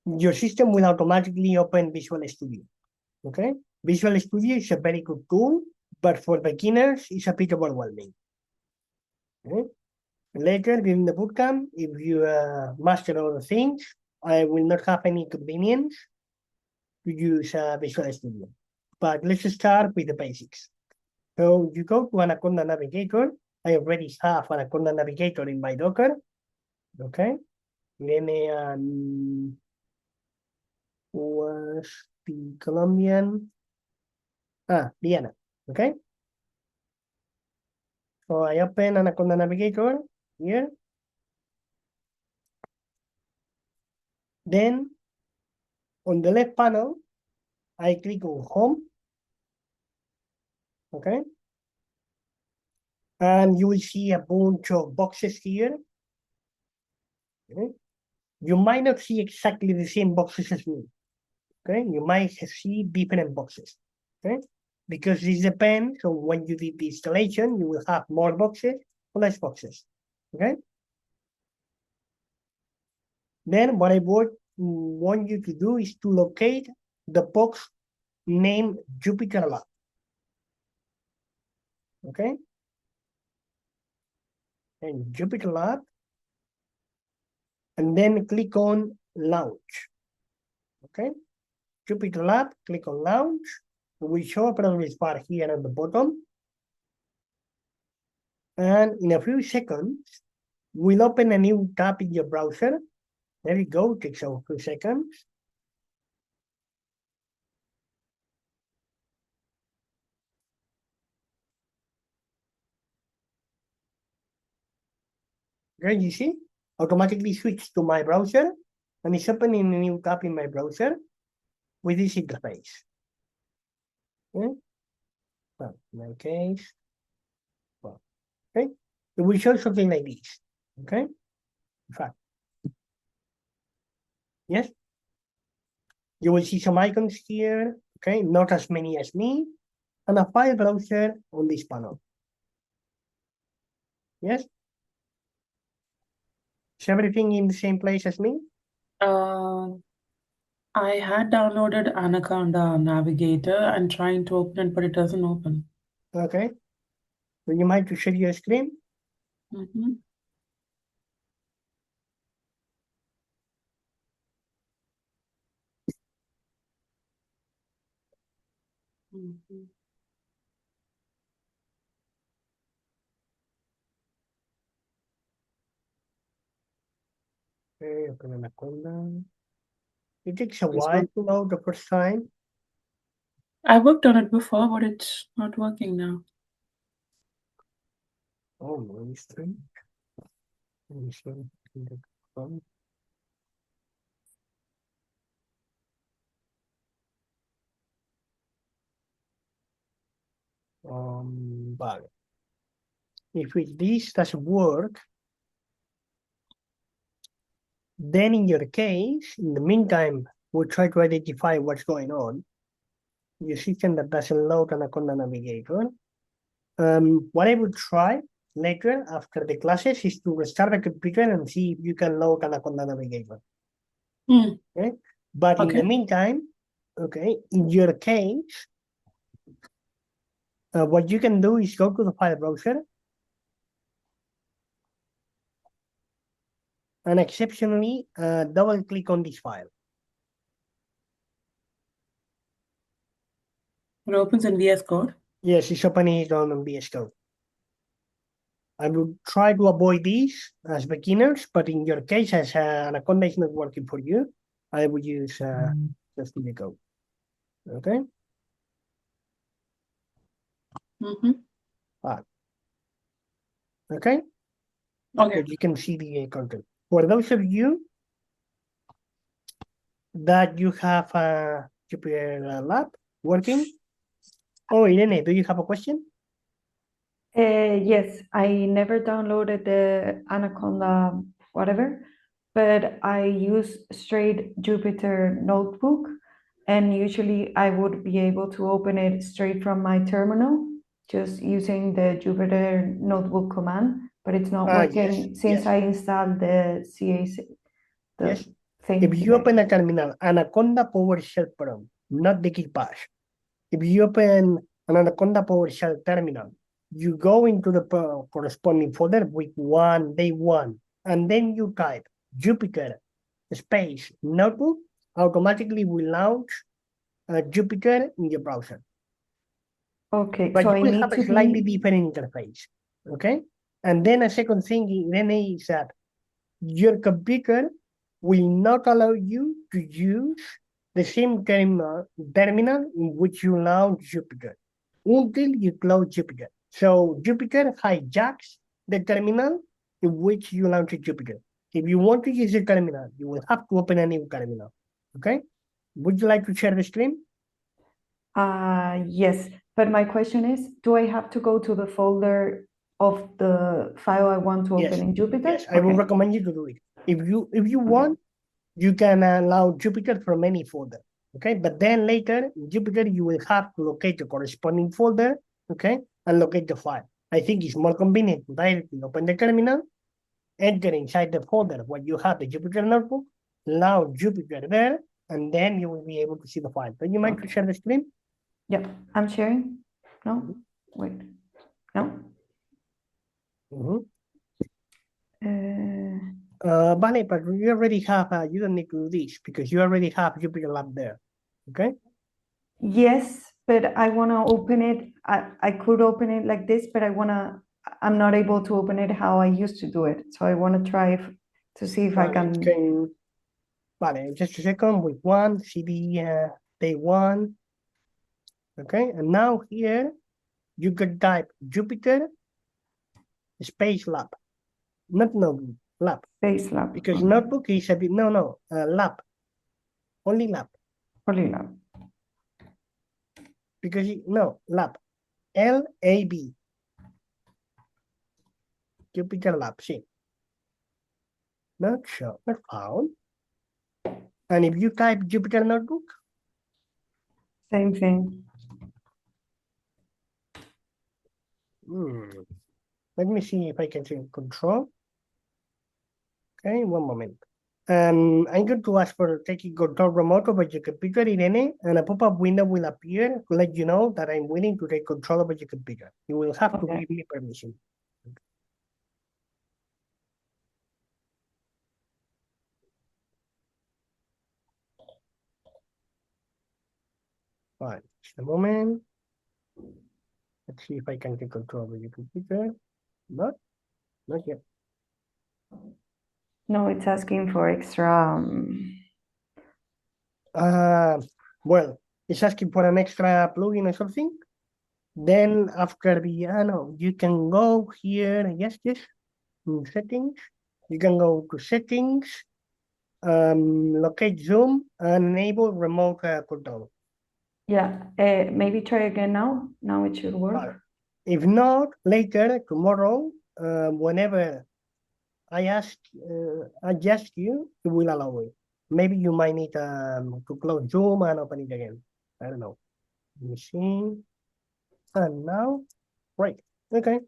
your system will automatically open Visual Studio. Okay, Visual Studio is a very good tool, but for beginners, it's a bit overwhelming. Okay? Later during the bootcamp, if you master all the things, I will not have any convenience to use Visual Studio. But let's start with the basics. So you go to Anaconda Navigator. I already have Anaconda Navigator in my Docker. Okay. Then was the Colombian. Vienna. Okay. So I open Anaconda Navigator here. Then on the left panel, I click on Home. Okay. And you will see a bunch of boxes here. Okay. You might not see exactly the same boxes as me. Okay. You might see different boxes. Okay. Because this depends on when you did the installation, you will have more boxes or less boxes. Okay. Then what I want you to do is to locate the box named Jupyter Lab. Okay. And Jupyter Lab. And then click on Launch. Okay. Jupyter Lab, click on Launch. We show a progress bar here at the bottom. And in a few seconds, we'll open a new tab in your browser. There you go, takes a few seconds. Okay, you see? Automatically switch to my browser, and it's opening a new tab in my browser with this interface. Okay? Well, in my case, well, okay? It will show something like this. Okay? In fact, yes? You will see some icons here, okay? Not as many as me, and a file browser on this panel. Yes? Is everything in the same place as me? I had downloaded Anaconda Navigator and trying to open it, but it doesn't open. Okay. Would you mind to share your screen? Mm-hmm. Mm-hmm. Okay, open Anaconda. It takes a while to load the first time. I worked on it before, but it's not working now. Oh, very strange. Vale. If this doesn't work, then in your case, in the meantime, we'll try to identify what's going on. Your system that doesn't load Anaconda Navigator. What I would try later after the classes is to restart the computer and see if you can load Anaconda Navigator. Okay? But in the meantime, okay, in your case, what you can do is go to the file browser and exceptionally double click on this file. It opens in VS Code? Yes, it's opening on VS Code. I will try to avoid this as beginners, but in your case, as Anaconda is not working for you, I will use just the code. Okay? Mm-hmm. Okay? Okay. So you can see the content. For those of you that you have a Jupyter Lab working, oh, Irene, do you have a question? Yes, I never downloaded the Anaconda whatever, but I use straight Jupyter Notebook, and usually I would be able to open it straight from my terminal, just using the Jupyter Notebook command, but it's not working Yes, since yes. I installed the CAC, the Yes. thing. If you open a terminal, Anaconda PowerShell prompt, not the key bash. If you open an Anaconda PowerShell terminal, you go into the corresponding folder with day one, and then you type Jupyter space notebook, automatically will launch Jupyter in your browser. Okay, But so you I will need have a to slightly be... different interface. Okay? And then a second thing, then is that your computer will not allow you to use the same terminal in which you launch Jupyter until you close Jupyter. So Jupyter hijacks the terminal in which you launch Jupyter. If you want to use the terminal, you will have to open a new terminal. Okay? Would you like to share the screen? Yes, but my question is, do I have to go to the folder of the file I want to open in Jupyter? Yes, I will recommend you to do it. If you want, you can allow Jupyter from any folder. Okay, but then later in Jupyter you will have to locate the corresponding folder, okay, and locate the file. I think it's more convenient to directly open the terminal, enter inside the folder where you have the Jupyter notebook, launch Jupyter there, and then you will be able to see the file. Do you mind to share the screen? Yep, I'm sharing. No, wait, no. Vale, but you already have, you don't need to do this because you already have Jupyter Lab there, okay? Yes, but I want to open it. I could open it like this, but I'm not able to open it how I used to do it. So I want to try to see if I can. Vale, just a second, with one, CD day one. Okay, and now here you can type Jupyter space lab, not notebook, lab. Space lab. Because notebook is a bit, lab. Only lab. Only lab. Because, lab. L-A-B. Jupyter Lab, see. Not sure, not found. And if you type Jupyter Notebook? Same thing. Let me see if I can see control. Okay, one moment. I'm going to ask for taking control remote over your computer, Irene, and a pop-up window will appear to let you know that I'm willing to take control over your computer. You will have to give me permission. All right, just a moment. Let's see if I can take control over your computer. Not yet. No, it's asking for extra. Well, it's asking for an extra plugin or something. Then after the, you can go here, yes, in settings. You can go to settings, locate Zoom, and enable remote control. Yeah, maybe try again now. Now it should work. If not, later, tomorrow, whenever I ask you, it will allow it. Maybe you might need to close Zoom and open it again. I don't know. Let me see. And now, right, okay.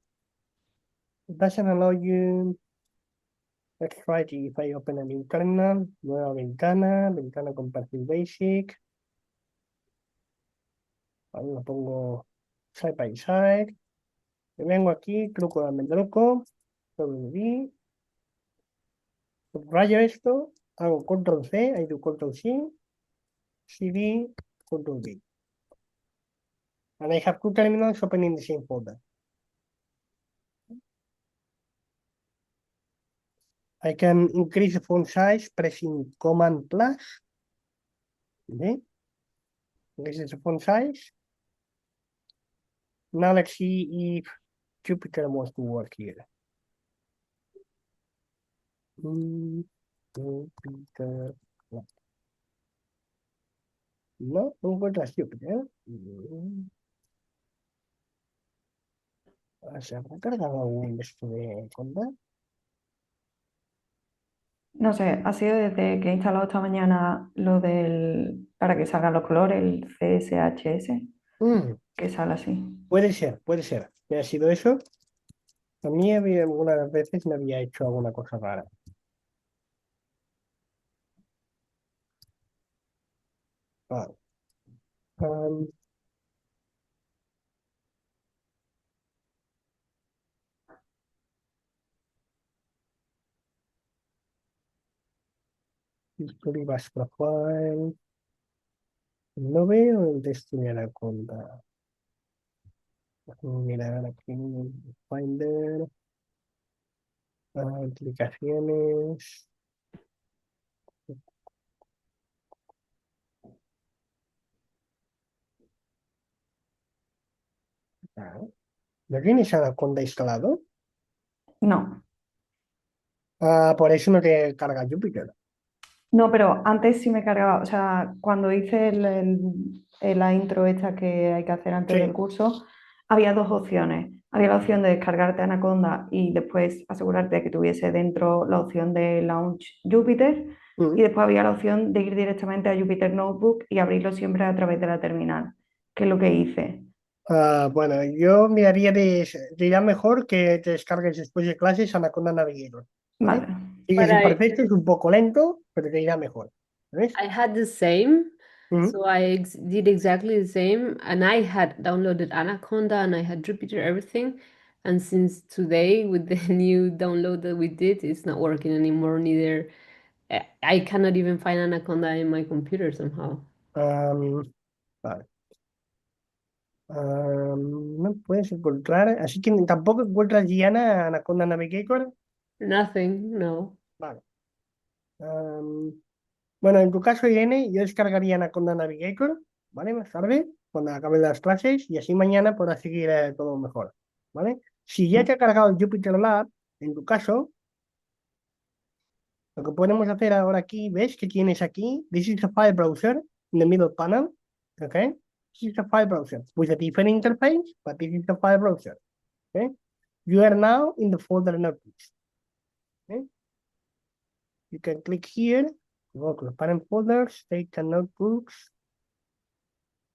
It doesn't allow you. Let's try it if I open a new terminal. Nueva ventana con perfil basic. Ahí lo pongo side by side. Me vengo aquí, truco al mendruco, W, subrayo esto, hago control C, I do control C, CD, control V. And I have two terminals open in the same folder. I can increase the font size pressing Command plus. Okay. This is the font size. Now let's see if Jupyter wants to work here. Jupyter. No encuentras Jupyter. ¿Se habrá cargado algún esto de conda? No sé, ha sido desde que he instalado esta mañana lo del, para que salgan los colores, el CSHS, que sale así. Puede ser, puede ser. ¿Me ha sido eso? A mí algunas veces me había hecho alguna cosa rara. Vale. History Bash Profile. No veo el texto de Anaconda. Mirar aquí, Finder, aplicaciones. ¿No tienes Anaconda instalado? No. Por eso no te carga Jupyter. No, pero antes sí me cargaba, o sea, cuando hice la intro esta que hay que hacer antes del curso, había dos opciones. Había la opción de descargarte Anaconda y después asegurarte de que tuviese dentro la opción de Launch Jupyter. Y después había la opción de ir directamente a Jupyter Notebook y abrirlo siempre a través de la terminal, que es lo que hice. Bueno, yo miraría diría mejor que te descargues después de clases Anaconda Navigator. ¿Vale? Vale. Y que si perfecto es un poco lento, pero te irá mejor. ¿Ves? I had the same. So I did exactly the same, and I had downloaded Anaconda and I had Jupyter, everything. And since today, with the new download that we did, it's not working anymore. Neither I cannot even find Anaconda in my computer somehow. Vale. No puedes encontrar, así que tampoco encuentras Gianna Anaconda Navigator. Nothing, no. Vale. Bueno, en tu caso, Irene, yo descargaría Anaconda Navigator, ¿vale? Más tarde, cuando acaben las clases, y así mañana podrás seguir todo mejor, ¿vale? Si ya te ha cargado el Jupyter Lab, en tu caso, lo que podemos hacer ahora aquí, ¿ves que tienes aquí? This is a file browser in the middle panel, ¿ok? This is a file browser with a different interface, but this is a file browser, ¿ok? You are now in the folder notebooks, ¿ok? You can click here, go to the parent folders, data notebooks.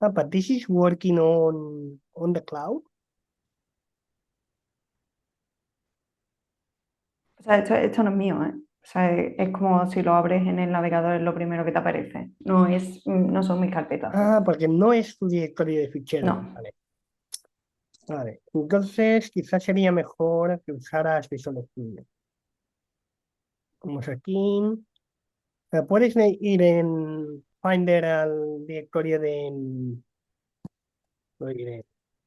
But this is working on the cloud. O sea, esto no es mío, ¿eh? O sea, es como si lo abres en el navegador, es lo primero que te aparece. No son mis carpetas. Porque no es tu directorio de ficheros. No. Vale. Entonces, quizás sería mejor que usaras Visual Studio. Vamos aquí. Puedes ir en Finder al directorio de...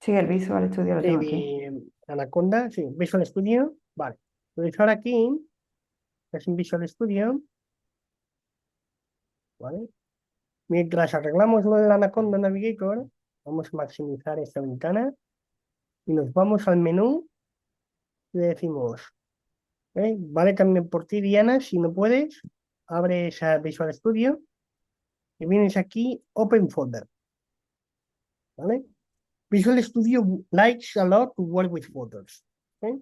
Sí, el Visual Studio lo tengo aquí. Anaconda, sí, Visual Studio. Vale. Entonces ahora aquí, es en Visual Studio. ¿Vale? Mientras arreglamos lo del Anaconda Navigator, vamos a maximizar esta ventana y nos vamos al menú y le decimos, vale también por ti, Diana, si no puedes, abres a Visual Studio y vienes aquí, Open Folder. ¿Vale? Visual Studio likes a lot to work with folders. Okay?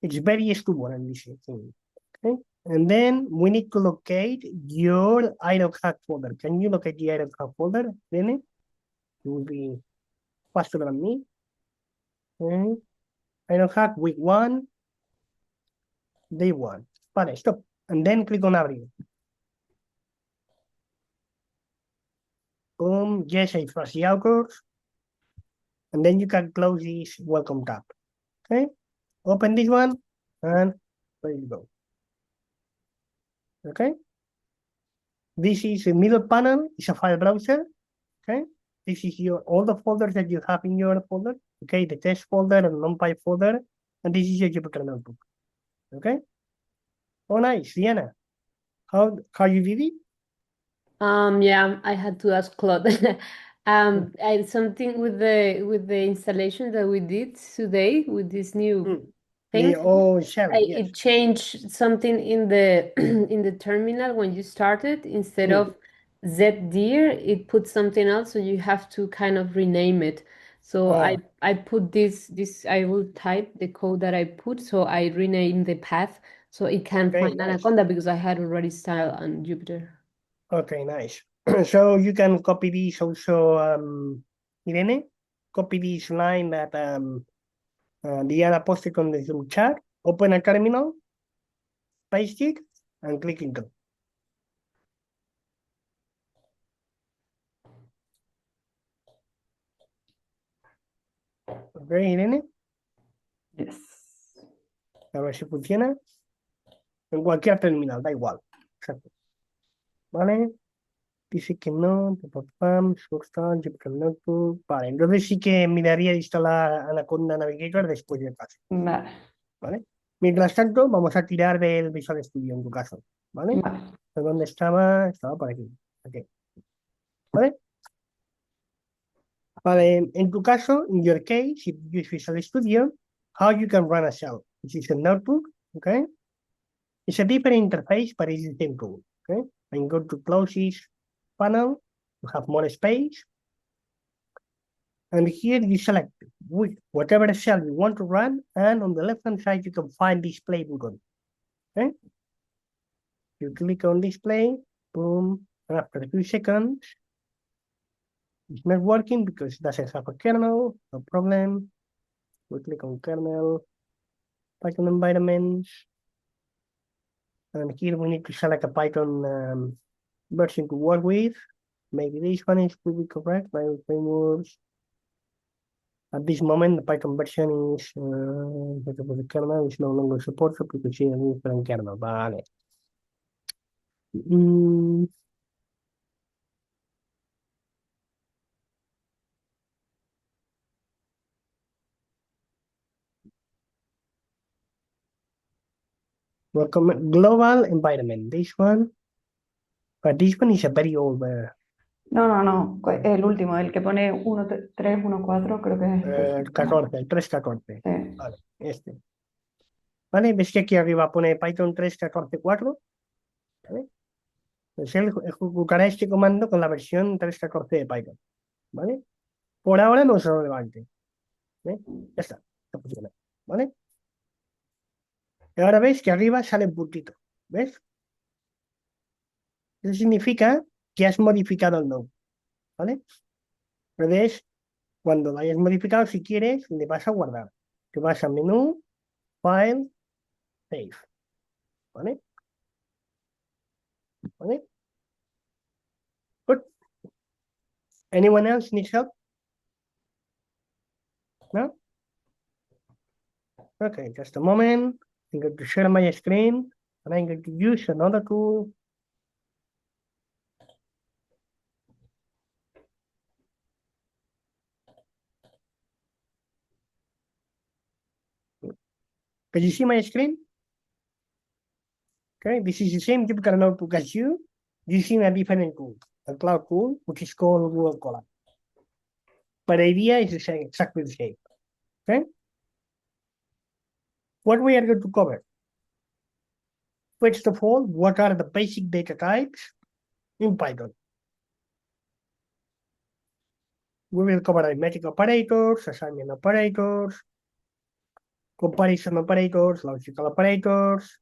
It's very stable and easy thing. Okay? And then we need to locate your IROCAD folder. Can you locate the IROCAD folder, Dene? It will be faster than me. Okay. IROCAD week 1, day 1. Vale, stop. And then click on abrir. Yes, I trust the authors. And then you can close this welcome tab. Okay, open this one, and there you go. Okay, this is the middle panel. It's a file browser. Okay, this is all the folders that you have in your folder. Okay, the test folder and NumPy folder, and this is your Jupyter notebook. Okay. Oh, nice, Diana. How you did it? Yeah, I had to ask Claude. I something with the installation that we did today with this new thing. Yes. It changed something in the in the terminal when you started. Instead of ZDir, it put something else, so you have to kind of rename it. So I put this I will type the code that I put, so I rename the path so it can find Anaconda because I had already styled on Jupyter. Okay, nice. So you can copy this also, Irene. Copy this line that Diana posted on the Zoom chat. Open a terminal, paste it, and click enter. Okay, Irene. Yes. A ver si funciona. En cualquier terminal, da igual. Exacto. Vale. Dice que no. Jupyter Notebook. Vale, entonces sí que miraría de instalar Anaconda Navigator después del paso. Vale. ¿Vale? Mientras tanto, vamos a tirar del Visual Studio en tu caso. ¿Vale? ¿Dónde estaba? Estaba por aquí. Okay. ¿Vale? Vale, en tu caso, in your case, if you use Visual Studio, how you can run a shell, which is a notebook, okay? It's a different interface, but it's the same code, okay? And go to close this panel, you have more space. And here you select whatever shell you want to run, and on the left-hand side, you can find display button, okay? You click on display, boom, and after a few seconds, it's not working because it doesn't have a kernel, no problem. We click on kernel, Python environments, and here we need to select a Python version to work with. Maybe this one will be correct by frameworks. At this moment, the Python version is the kernel is no longer supported because it's a different kernel. Vale. Welcome global environment. This one, but this one is a very old. No. El último, el que pone 1314, creo que es. 14, el 314. Sí. Vale, este. ¿Vale? ¿Ves que aquí arriba pone Python 3.14.4? ¿Vale? Pues él ejecutará este comando con la versión 3.14 de Python. ¿Vale? Por ahora no es relevante. ¿Vale? Ya está. Ya funciona. ¿Vale? Y ahora ves que arriba sale un puntito. ¿Ves? Eso significa que has modificado el node. ¿Vale? Entonces, cuando lo hayas modificado, si quieres, le vas a guardar. Te vas a menú, file, save. ¿Vale? ¿Vale? Good. Anyone else needs help? No? Okay, just a moment. I'm going to share my screen and I'm going to use another tool. Can you see my screen? Okay, this is the same Jupyter notebook as you, using a different tool, a cloud tool, which is called Google Colab. But the idea is the same, exactly the same. Okay? What we are going to cover? First of all, what are the basic data types in Python? We will cover arithmetic operators, assignment operators, comparison operators, logical operators,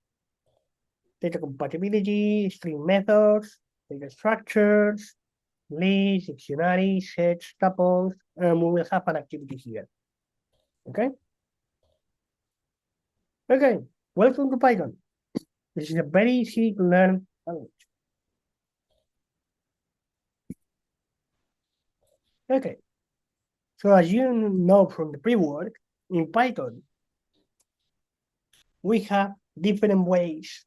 data compatibility, string methods, data structures, lists, dictionaries, sets, tuples, and we will have an activity here. Okay? Okay, welcome to Python. This is a very easy to learn language. Okay, So as you know from the pre-work, in Python, we have different ways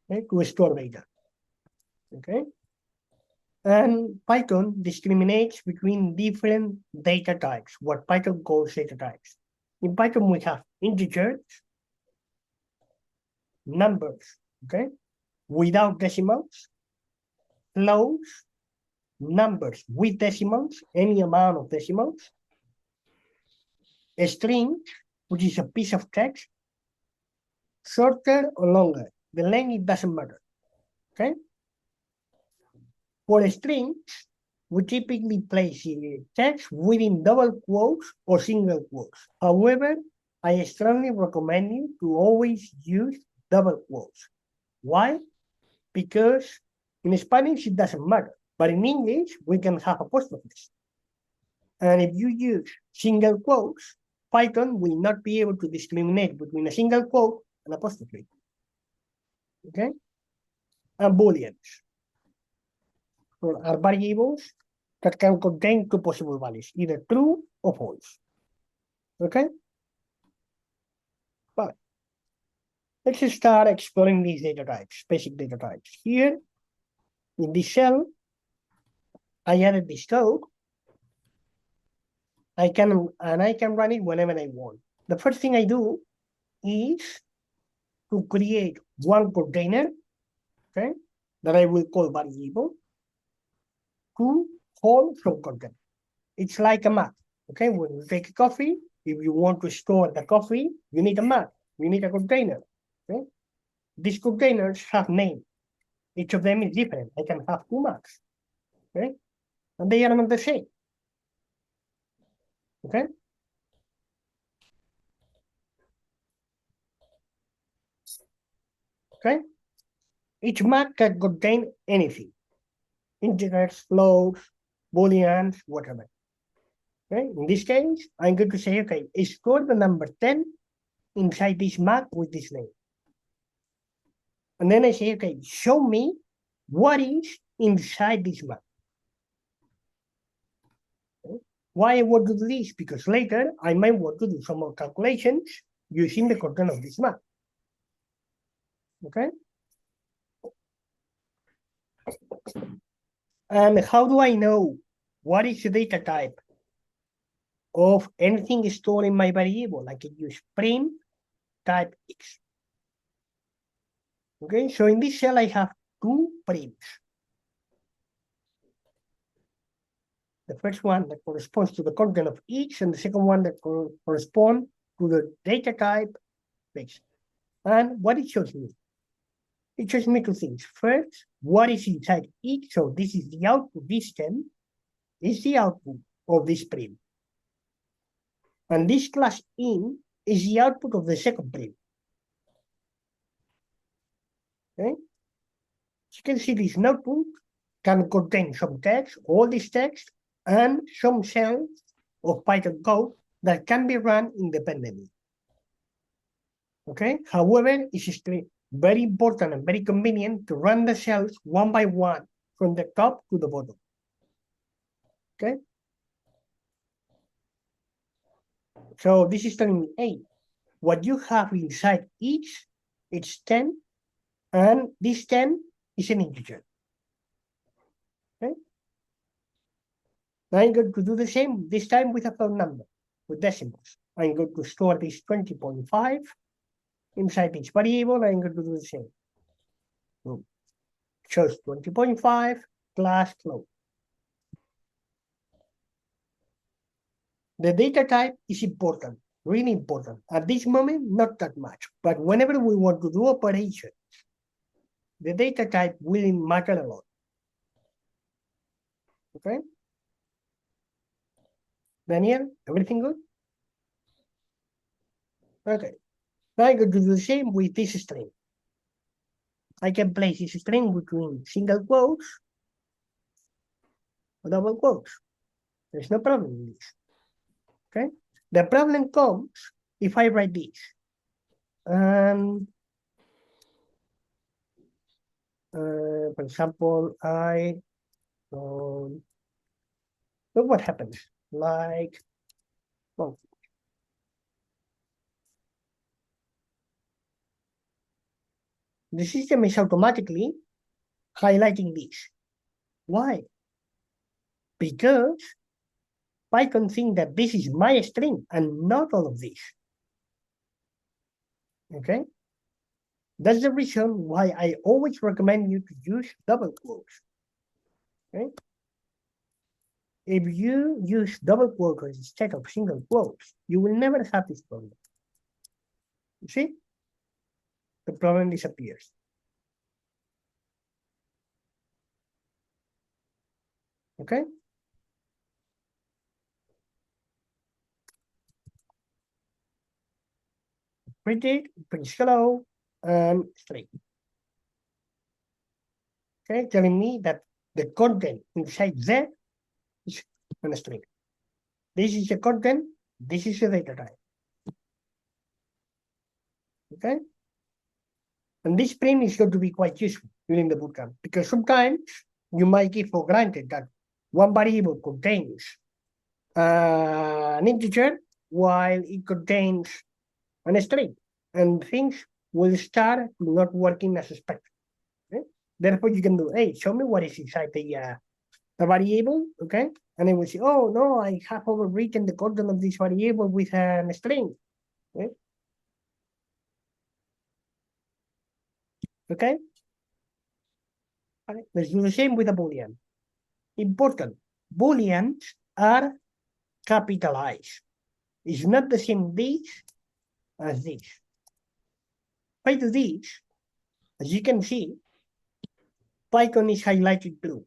to store data. Okay. And Python discriminates between different data types, what Python calls data types. In Python, we have integers, numbers, okay, without decimals, floats, numbers with decimals, any amount of decimals, a string, which is a piece of text, shorter or longer. The length, it doesn't matter, okay? For strings, we typically place text within double quotes or single quotes. However, I strongly recommend you to always use double quotes. Why? Because in Spanish, it doesn't matter. But in English, we can have apostrophes. And if you use single quotes, Python will not be able to discriminate between a single quote and apostrophe. Okay? And booleans are variables that can contain two possible values, either true or false. Okay? But let's start exploring these data types, basic data types. Here, in this shell, I added this code. I can run it whenever I want. The first thing I do is to create one container, okay, that I will call variable to hold from content. It's like a map, okay? When you take a coffee, if you want to store the coffee, you need a map, you need a container, okay? These containers have names. Each of them is different. I can have two maps, okay? And they are not the same, okay? Okay? Each map can contain anything. Integers, floats, booleans, whatever. Okay? In this case, I'm going to say, okay, store the number 10 inside this map with this name. And then I say, okay, show me what is inside this map. Okay? Why I want to do this? Because later I might want to do some more calculations using the content of this map. Okay? And how do I know what is the data type of anything stored in my variable? I can use print type X. Okay, so in this shell I have two prints. The first one that corresponds to the content of each, and the second one that corresponds to the data type X. And what it shows me? It shows me two things. First, what is inside each? So this is the output. This 10 is the output of this print. And this class in is the output of the second print. Okay? You can see this notebook can contain some text, all this text, and some cells of Python code that can be run independently. Okay? However, it's very important and very convenient to run the cells one by one from the top to the bottom. Okay? So this is telling me, hey, what you have inside each, it's 10, and this 10 is an integer. Okay? Now I'm going to do the same, this time with a float number, with decimals. I'm going to store this 20.5 inside each variable. I'm going to do the same. So shows 20.5 plus float. The data type is important, really important. At this moment, not that much, but whenever we want to do operations, the data type will matter a lot. Okay? Daniel, everything good? Okay. Now I'm going to do the same with this string. I can place this string between single quotes or double quotes. There's no problem in this. Okay? The problem comes if I write this. For example, look what happens. Like Well, the system is automatically highlighting this. Why? Because Python thinks that this is my string and not all of this. Okay? That's the reason why I always recommend you to use double quotes. Okay? If you use double quotes instead of single quotes, you will never have this problem. You see? The problem disappears. Okay? Print it, print hello, and string. Okay, telling me that the content inside there is a string. This is the content, this is the data type. Okay? And this print is going to be quite useful during the bootcamp because sometimes you might give for granted that one variable contains an integer while it contains a string, and things will start not working as expected. Okay? Therefore, you can do, hey, show me what is inside the variable, okay? And then we say, oh, no, I have overwritten the content of this variable with a string, okay? Okay? All right, let's do the same with a Boolean. Important, Booleans are capitalized. It's not the same this as this. If I do this, as you can see, Python is highlighted blue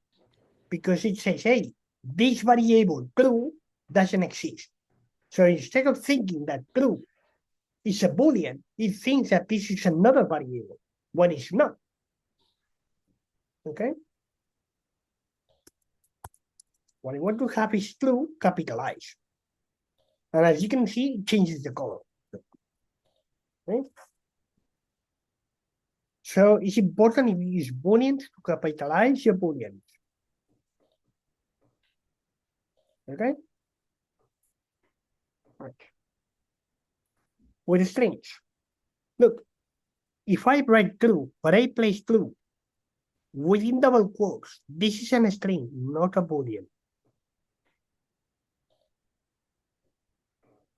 because it says, hey, this variable true doesn't exist. So instead of thinking that true is a Boolean, it thinks that this is another variable when it's not. Okay? What I want to have is true capitalized. And as you can see, it changes the color. Okay? So it's important if you use Booleans to capitalize your Booleans. Okay? Right. With strings. Look, if I write true, but I place true within double quotes, this is a string, not a Boolean.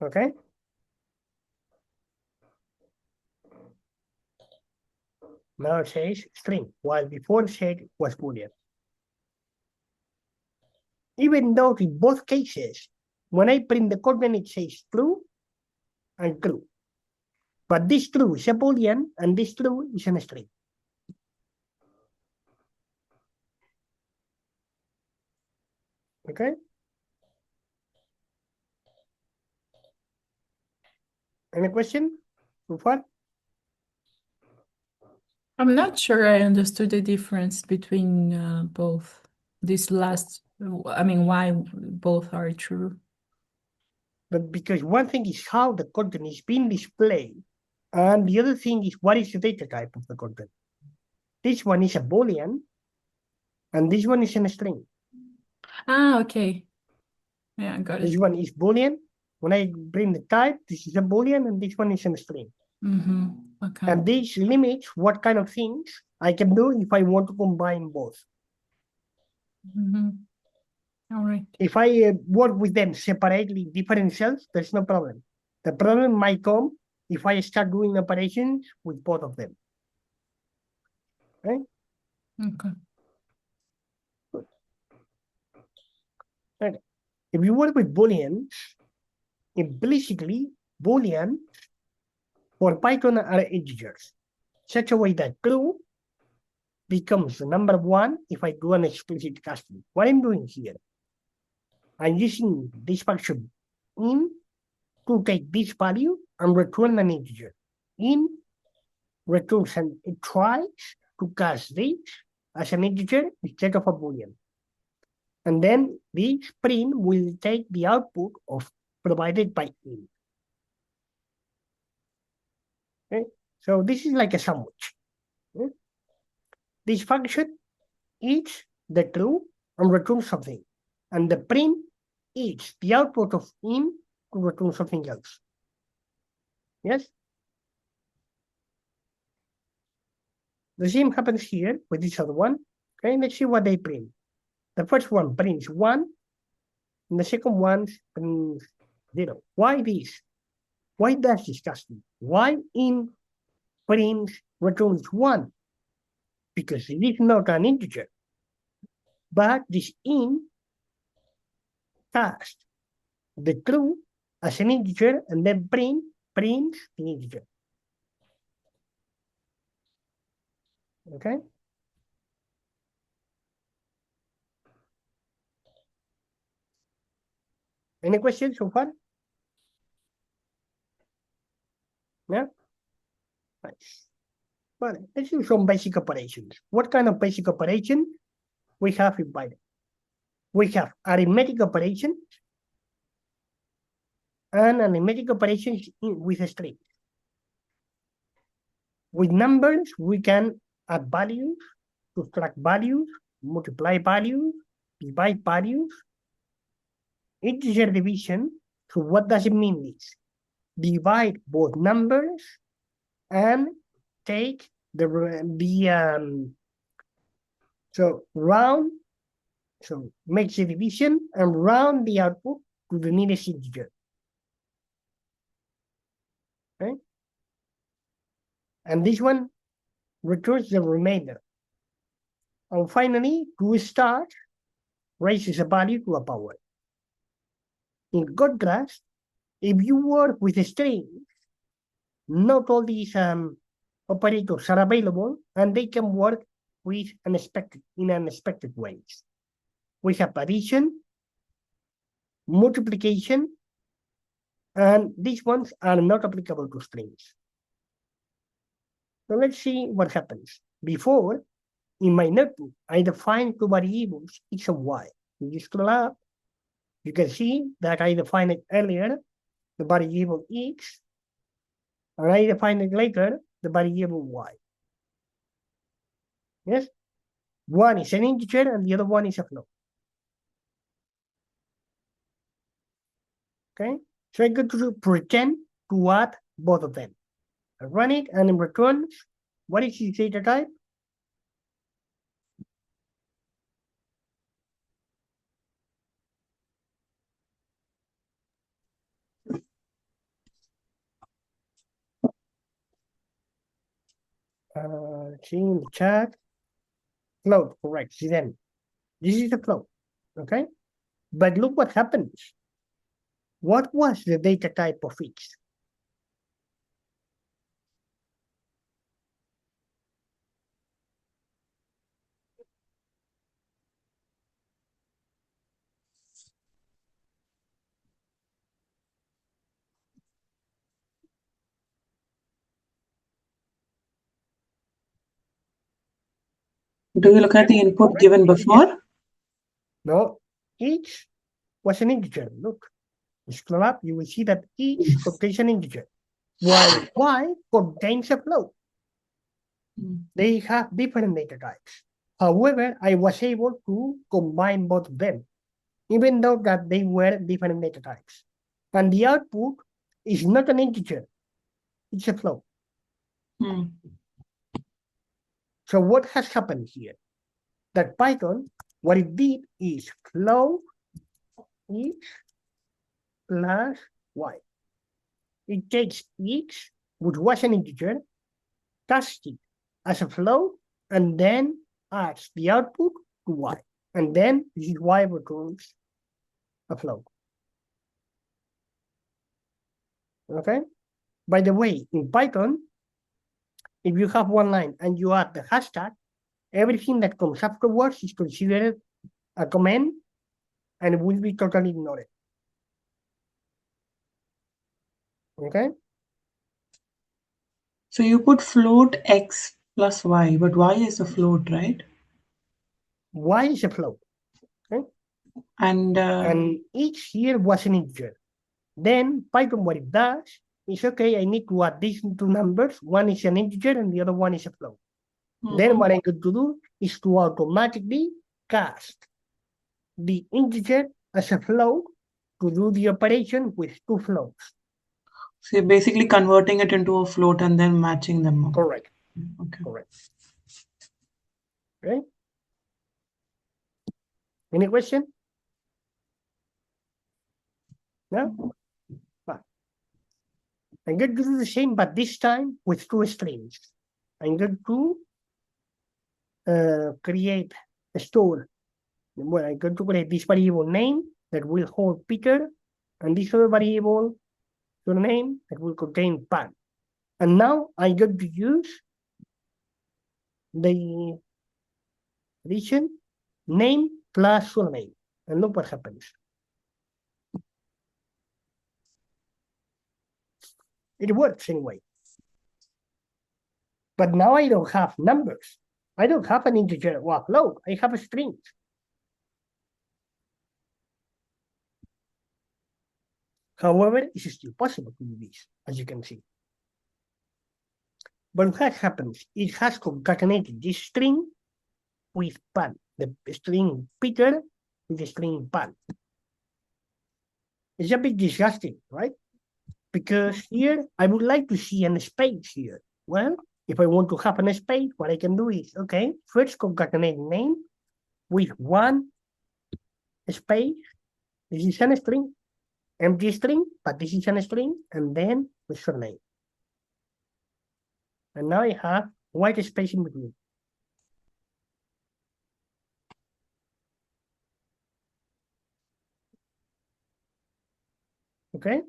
Okay? Now it says string, while before it said it was Boolean. Even though in both cases, when I print the content, it says true and true. But this true is a Boolean, and this true is a string. Okay? Any question so far? I'm not sure I understood the difference between both. This last, I mean, why both are true. But because one thing is how the content is being displayed, and the other thing is what is the data type of the content. This one is a Boolean, and this one is a string. Ah, okay. Yeah, I got it. This one is Boolean. When I bring the type, this is a Boolean, and this one is a string. Mm-hmm. Okay. And this limits what kind of things I can do if I want to combine both. Mm-hmm. All right. If I work with them separately, different cells, there's no problem. The problem might come if I start doing operations with both of them. Okay? Okay. Okay. If you work with Booleans, implicitly, Booleans for Python are integers, such a way that true becomes the number one if I do an explicit casting. What I'm doing here, I'm using this function in to take this value and return an integer. In returns and it tries to cast this as an integer instead of a Boolean. And then this print will take the output of provided by in. Okay? So this is like a sandwich. Okay? This function eats the true and returns something. And the print eats the output of in to return something else. Yes? The same happens here with this other one. Okay, let's see what they print. The first one prints 1, and the second one prints 0. Why this? Why that's disgusting? Why in print returns 1? Because it is not an integer. But this in casts the true as an integer and then prints the integer. Okay? Any questions so far? Yeah? Nice. Well, let's do some basic operations. What kind of basic operation we have in Python? We have arithmetic operations and arithmetic operations with a string. With numbers, we can add values, subtract values, multiply values, divide values. Integer division, so what does it mean this? Divide both numbers and take so makes the division and round the output to the nearest integer. Okay? And this one returns the remainder. And finally, to start, raises a value to a power. In contrast, if you work with strings, not all these operators are available, and they can work with unexpected ways. We have addition, multiplication, and these ones are not applicable to strings. So let's see what happens. Before, in my notebook, I defined two variables, x and y. If you scroll up, you can see that I defined it earlier, the variable x, and I defined it later, the variable y. Yes? One is an integer and the other one is a float. Okay? So I'm going to pretend to add both of them. I run it and it returns, what is its data type? See in the chat. Float, correct. See then. This is the float. Okay? But look what happens. What was the data type of x? Do you look at the input given before? No, each was an integer. Look, scroll up, you will see that each contains an integer, while y contains a float. They have different data types. However, I was able to combine both of them, even though that they were different data types. And the output is not an integer, it's a float. So what has happened here? That Python, what it did is float x plus y. It takes x, which was an integer, casts it as a float, and then adds the output to y. And then this is y returns a float. Okay? By the way, in Python, if you have one line and you add the hashtag, everything that comes afterwards is considered a comment and it will be totally ignored. Okay? So you put float x plus y, but y is a float, right? Y is a float. Okay? And each here was an integer. Then Python, what it does is, okay, I need to add these two numbers. One is an integer and the other one is a float. Then what I'm going to do is to automatically cast the integer as a float to do the operation with two floats. So you're basically converting it into a float and then matching them up. Correct. Okay. Correct. Okay. Any question? No? Fine. I'm going to do the same, but this time with two strings. I'm going to create a store. Well, I'm going to create this variable name that will hold Peter, and this other variable surname that will contain Pan. And now I'm going to use the addition name plus surname, and look what happens. It works anyway. But now I don't have numbers. I don't have an integer or a float. I have a string. However, it's still possible to do this, as you can see. But what happens? It has concatenated this string with Pan, the string Peter with the string Pan. It's a bit disgusting, right? Because here, I would like to see a space here. Well, if I want to have a space, what I can do is, okay, first concatenate name with one space. This is a string, empty string, but this is a string, and then the surname. And now I have white space in between. Okay?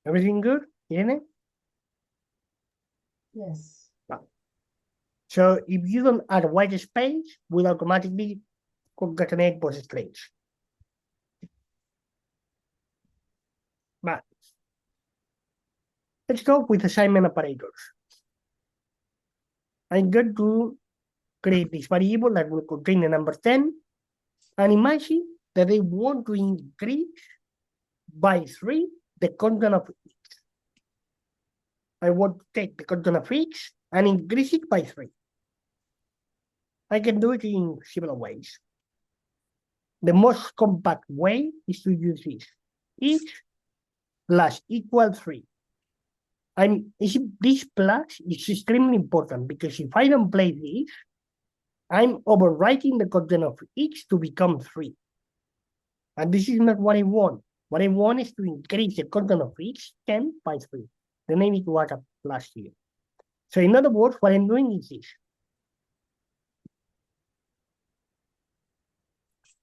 Everything good, Irene? Yes. So if you don't add white space, we'll automatically concatenate both strings. But let's go with assignment operators. I'm going to create this variable that will contain the number 10, and imagine that I want to increase by 3 the content of x. I want to take the content of x and increase it by 3. I can do it in several ways. The most compact way is to use this. X plus equal 3. This plus is extremely important because if I don't play this, I'm overwriting the content of x to become 3. And this is not what I want. What I want is to increase the content of x 10 by 3. Then I need to add a plus here. So in other words, what I'm doing is this.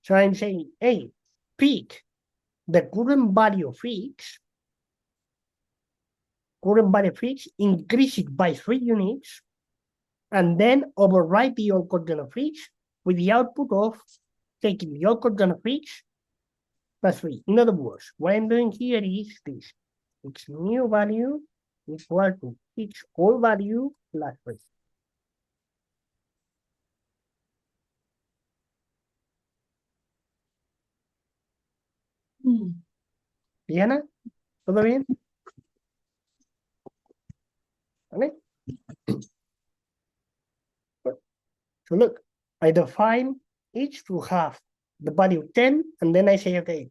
So I'm saying, hey, pick the current value of x, increase it by 3 units, and then overwrite the old content of x with the output of taking the old content of x plus 3. In other words, what I'm doing here is this. X new value equal to x old value plus 3. Diana, ¿todo bien? ¿Vale? So look, I define each to have the value 10, and then I say, okay,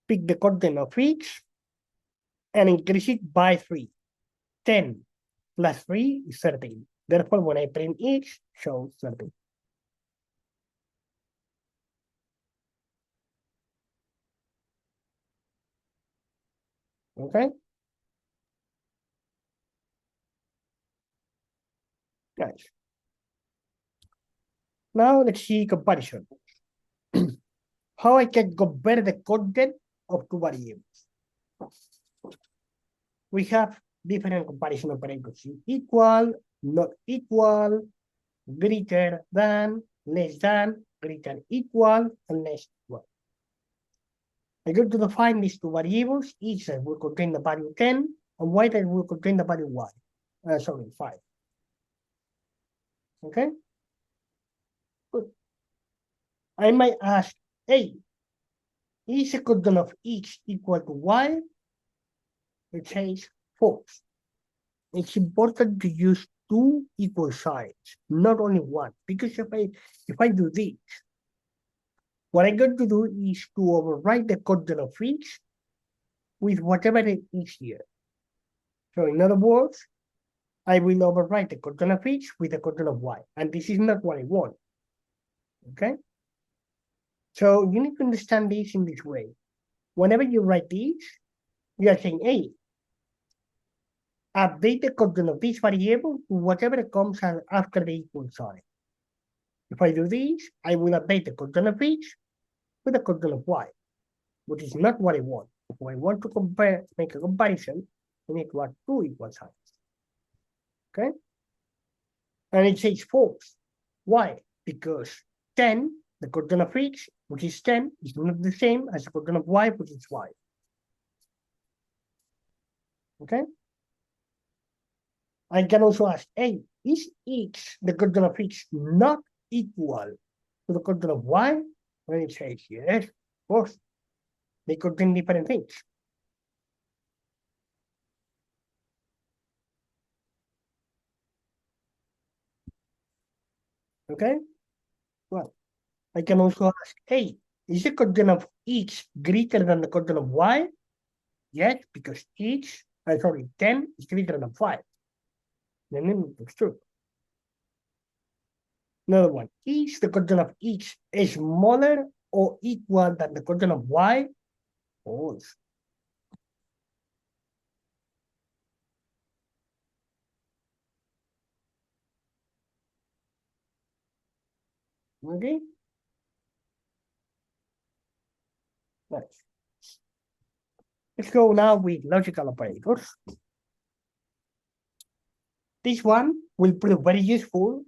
pick the content of each and increase it by 3. 10 plus 3 is 13. Therefore, when I print each, shows 13. Okay? Nice. Now let's see comparison. How I can compare the content of two variables. We have different comparison operators: equal, not equal, greater than, less than, greater equal, and less equal. I'm going to define these two variables, each that will contain the value 10, and y that will contain the value 5. Okay? Good. I might ask, hey, is the content of x equal to y? It says false. it's important to use two equal signs, not only one. Because if I do this, what I'm going to do is to overwrite the content of x with whatever it is here. So in other words, I will overwrite the content of x with the content of y. And this is not what I want. Okay? So you need to understand this in this way. Whenever you write this, you are saying, hey, update the content of this variable to whatever comes after the equal sign. If I do this, I will update the content of x with the content of y, which is not what I want. If I want to make a comparison, I need to add two equal signs. Okay? And it says false. Why? Because 10, the content of x, which is 10, is not the same as the content of y, which is y. Okay? I can also ask, hey, is x, the content of x, not equal to the content of y? And it says, yes, of course. They contain different things. Okay? Well, I can also ask, hey, is the content of x greater than the content of y? Yes, because 10 is greater than 5. Then it's true. Another one, is the content of x smaller or equal than the content of y? False. Okay? Nice. Let's go now with logical operators. This one will prove very useful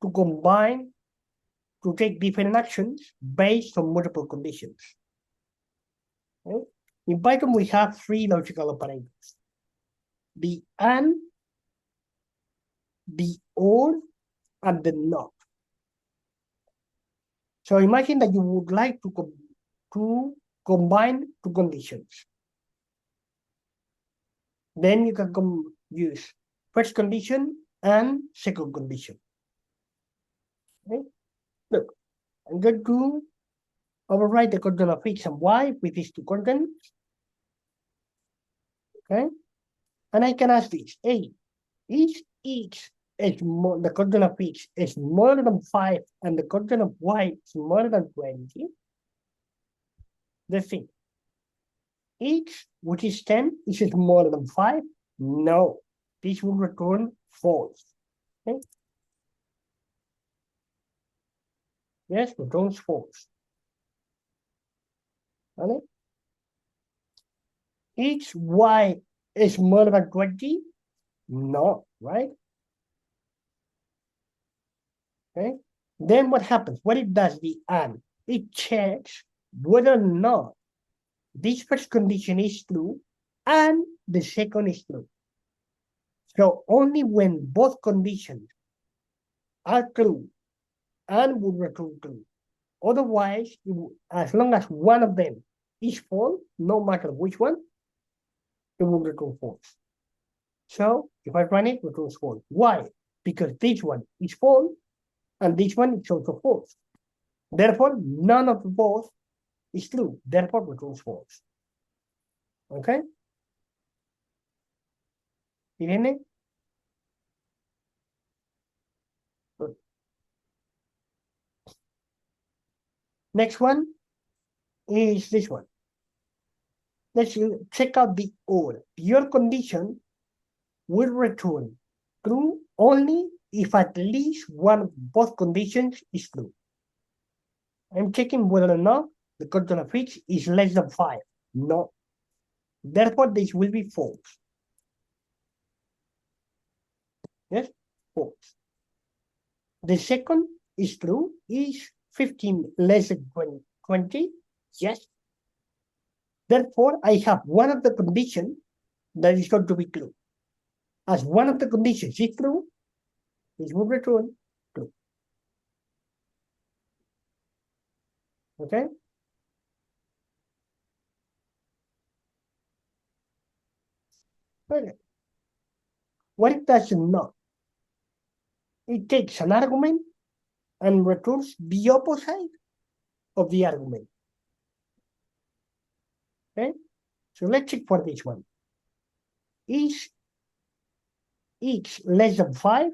to combine, to take different actions based on multiple conditions. Okay? In Python, we have three logical operators: the AND, the OR, and the NOT. So imagine that you would like to combine two conditions. Then you can use first condition and second condition. Okay? Look, I'm going to overwrite the content of x and y with these two contents. Okay? And I can ask this, hey, is x the content of x is smaller than 5 and the content of y is smaller than 20? The thing, x, which is 10, is smaller than 5? No, this will return false. Okay? Yes, returns false. Okay? X, y is smaller than 20? No, right? Okay? Then what happens? What it does, the AND, it checks whether or not this first condition is true and the second is true. So only when both conditions are true and will return true. Otherwise, as long as one of them is false, no matter which one, it will return false. So if I run it, it returns false. Why? Because this one is false and this one is also false. Therefore, none of both is true. Therefore, returns false. Okay? Irene? Good. Next one is this one. Let's check out the OR. Your condition will return true only if at least one of both conditions is true. I'm checking whether or not the content of x is less than 5. No. Therefore, this will be false. Yes, false. The second is true. Is 15 less than 20? Yes. Therefore, I have one of the conditions that is going to be true. As one of the conditions is true, this will return true. Okay? Okay. What it does not? It takes an argument and returns the opposite of the argument. Okay? So let's check for this one. Is x less than 5?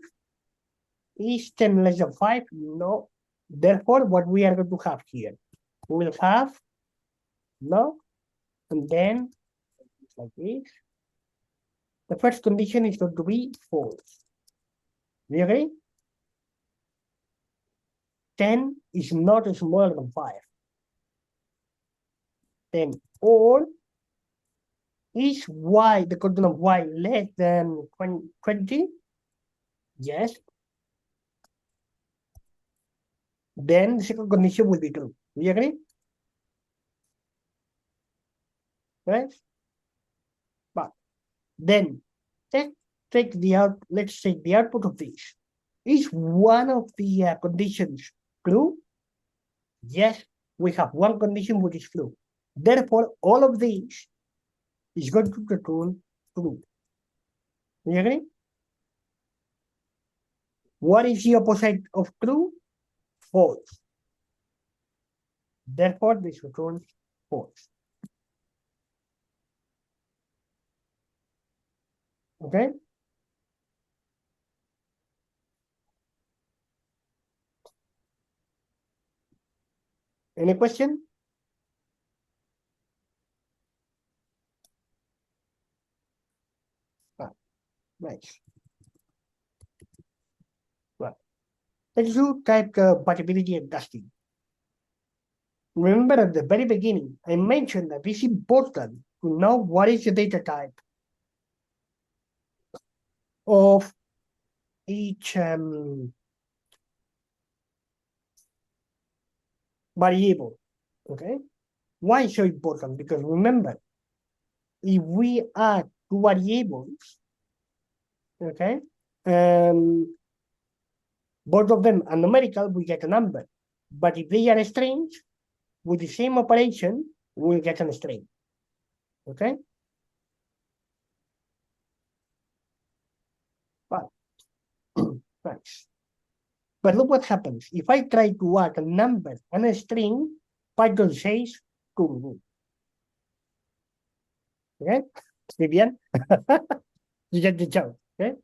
Is 10 less than 5? No. Therefore, what we are going to have here? We will have no, and then like this. The first condition is going to be false. Do you agree? 10 is not smaller than 5. Then or is y, the coordinate of y, less than 20? Yes. Then the second condition will be true. Do you agree? Right? But then let's take the output of this. Is one of the conditions true? Yes, we have one condition which is true. Therefore, all of these is going to return true. Do you agree? What is the opposite of true? False. Therefore, this returns false. Okay? Any question? Nice. Well, let's do type compatibility and testing. Remember at the very beginning, I mentioned that it's important to know what is the data type of each variable. Okay? Why is so important? Because remember, if we add two variables, okay, both of them are numerical, we get a number. But if they are strings, with the same operation, we'll get a string. Okay? But, nice. But look what happens. If I try to add a number and a string, Python says, cool. Okay? ¿Estoy bien? You get the joke, okay?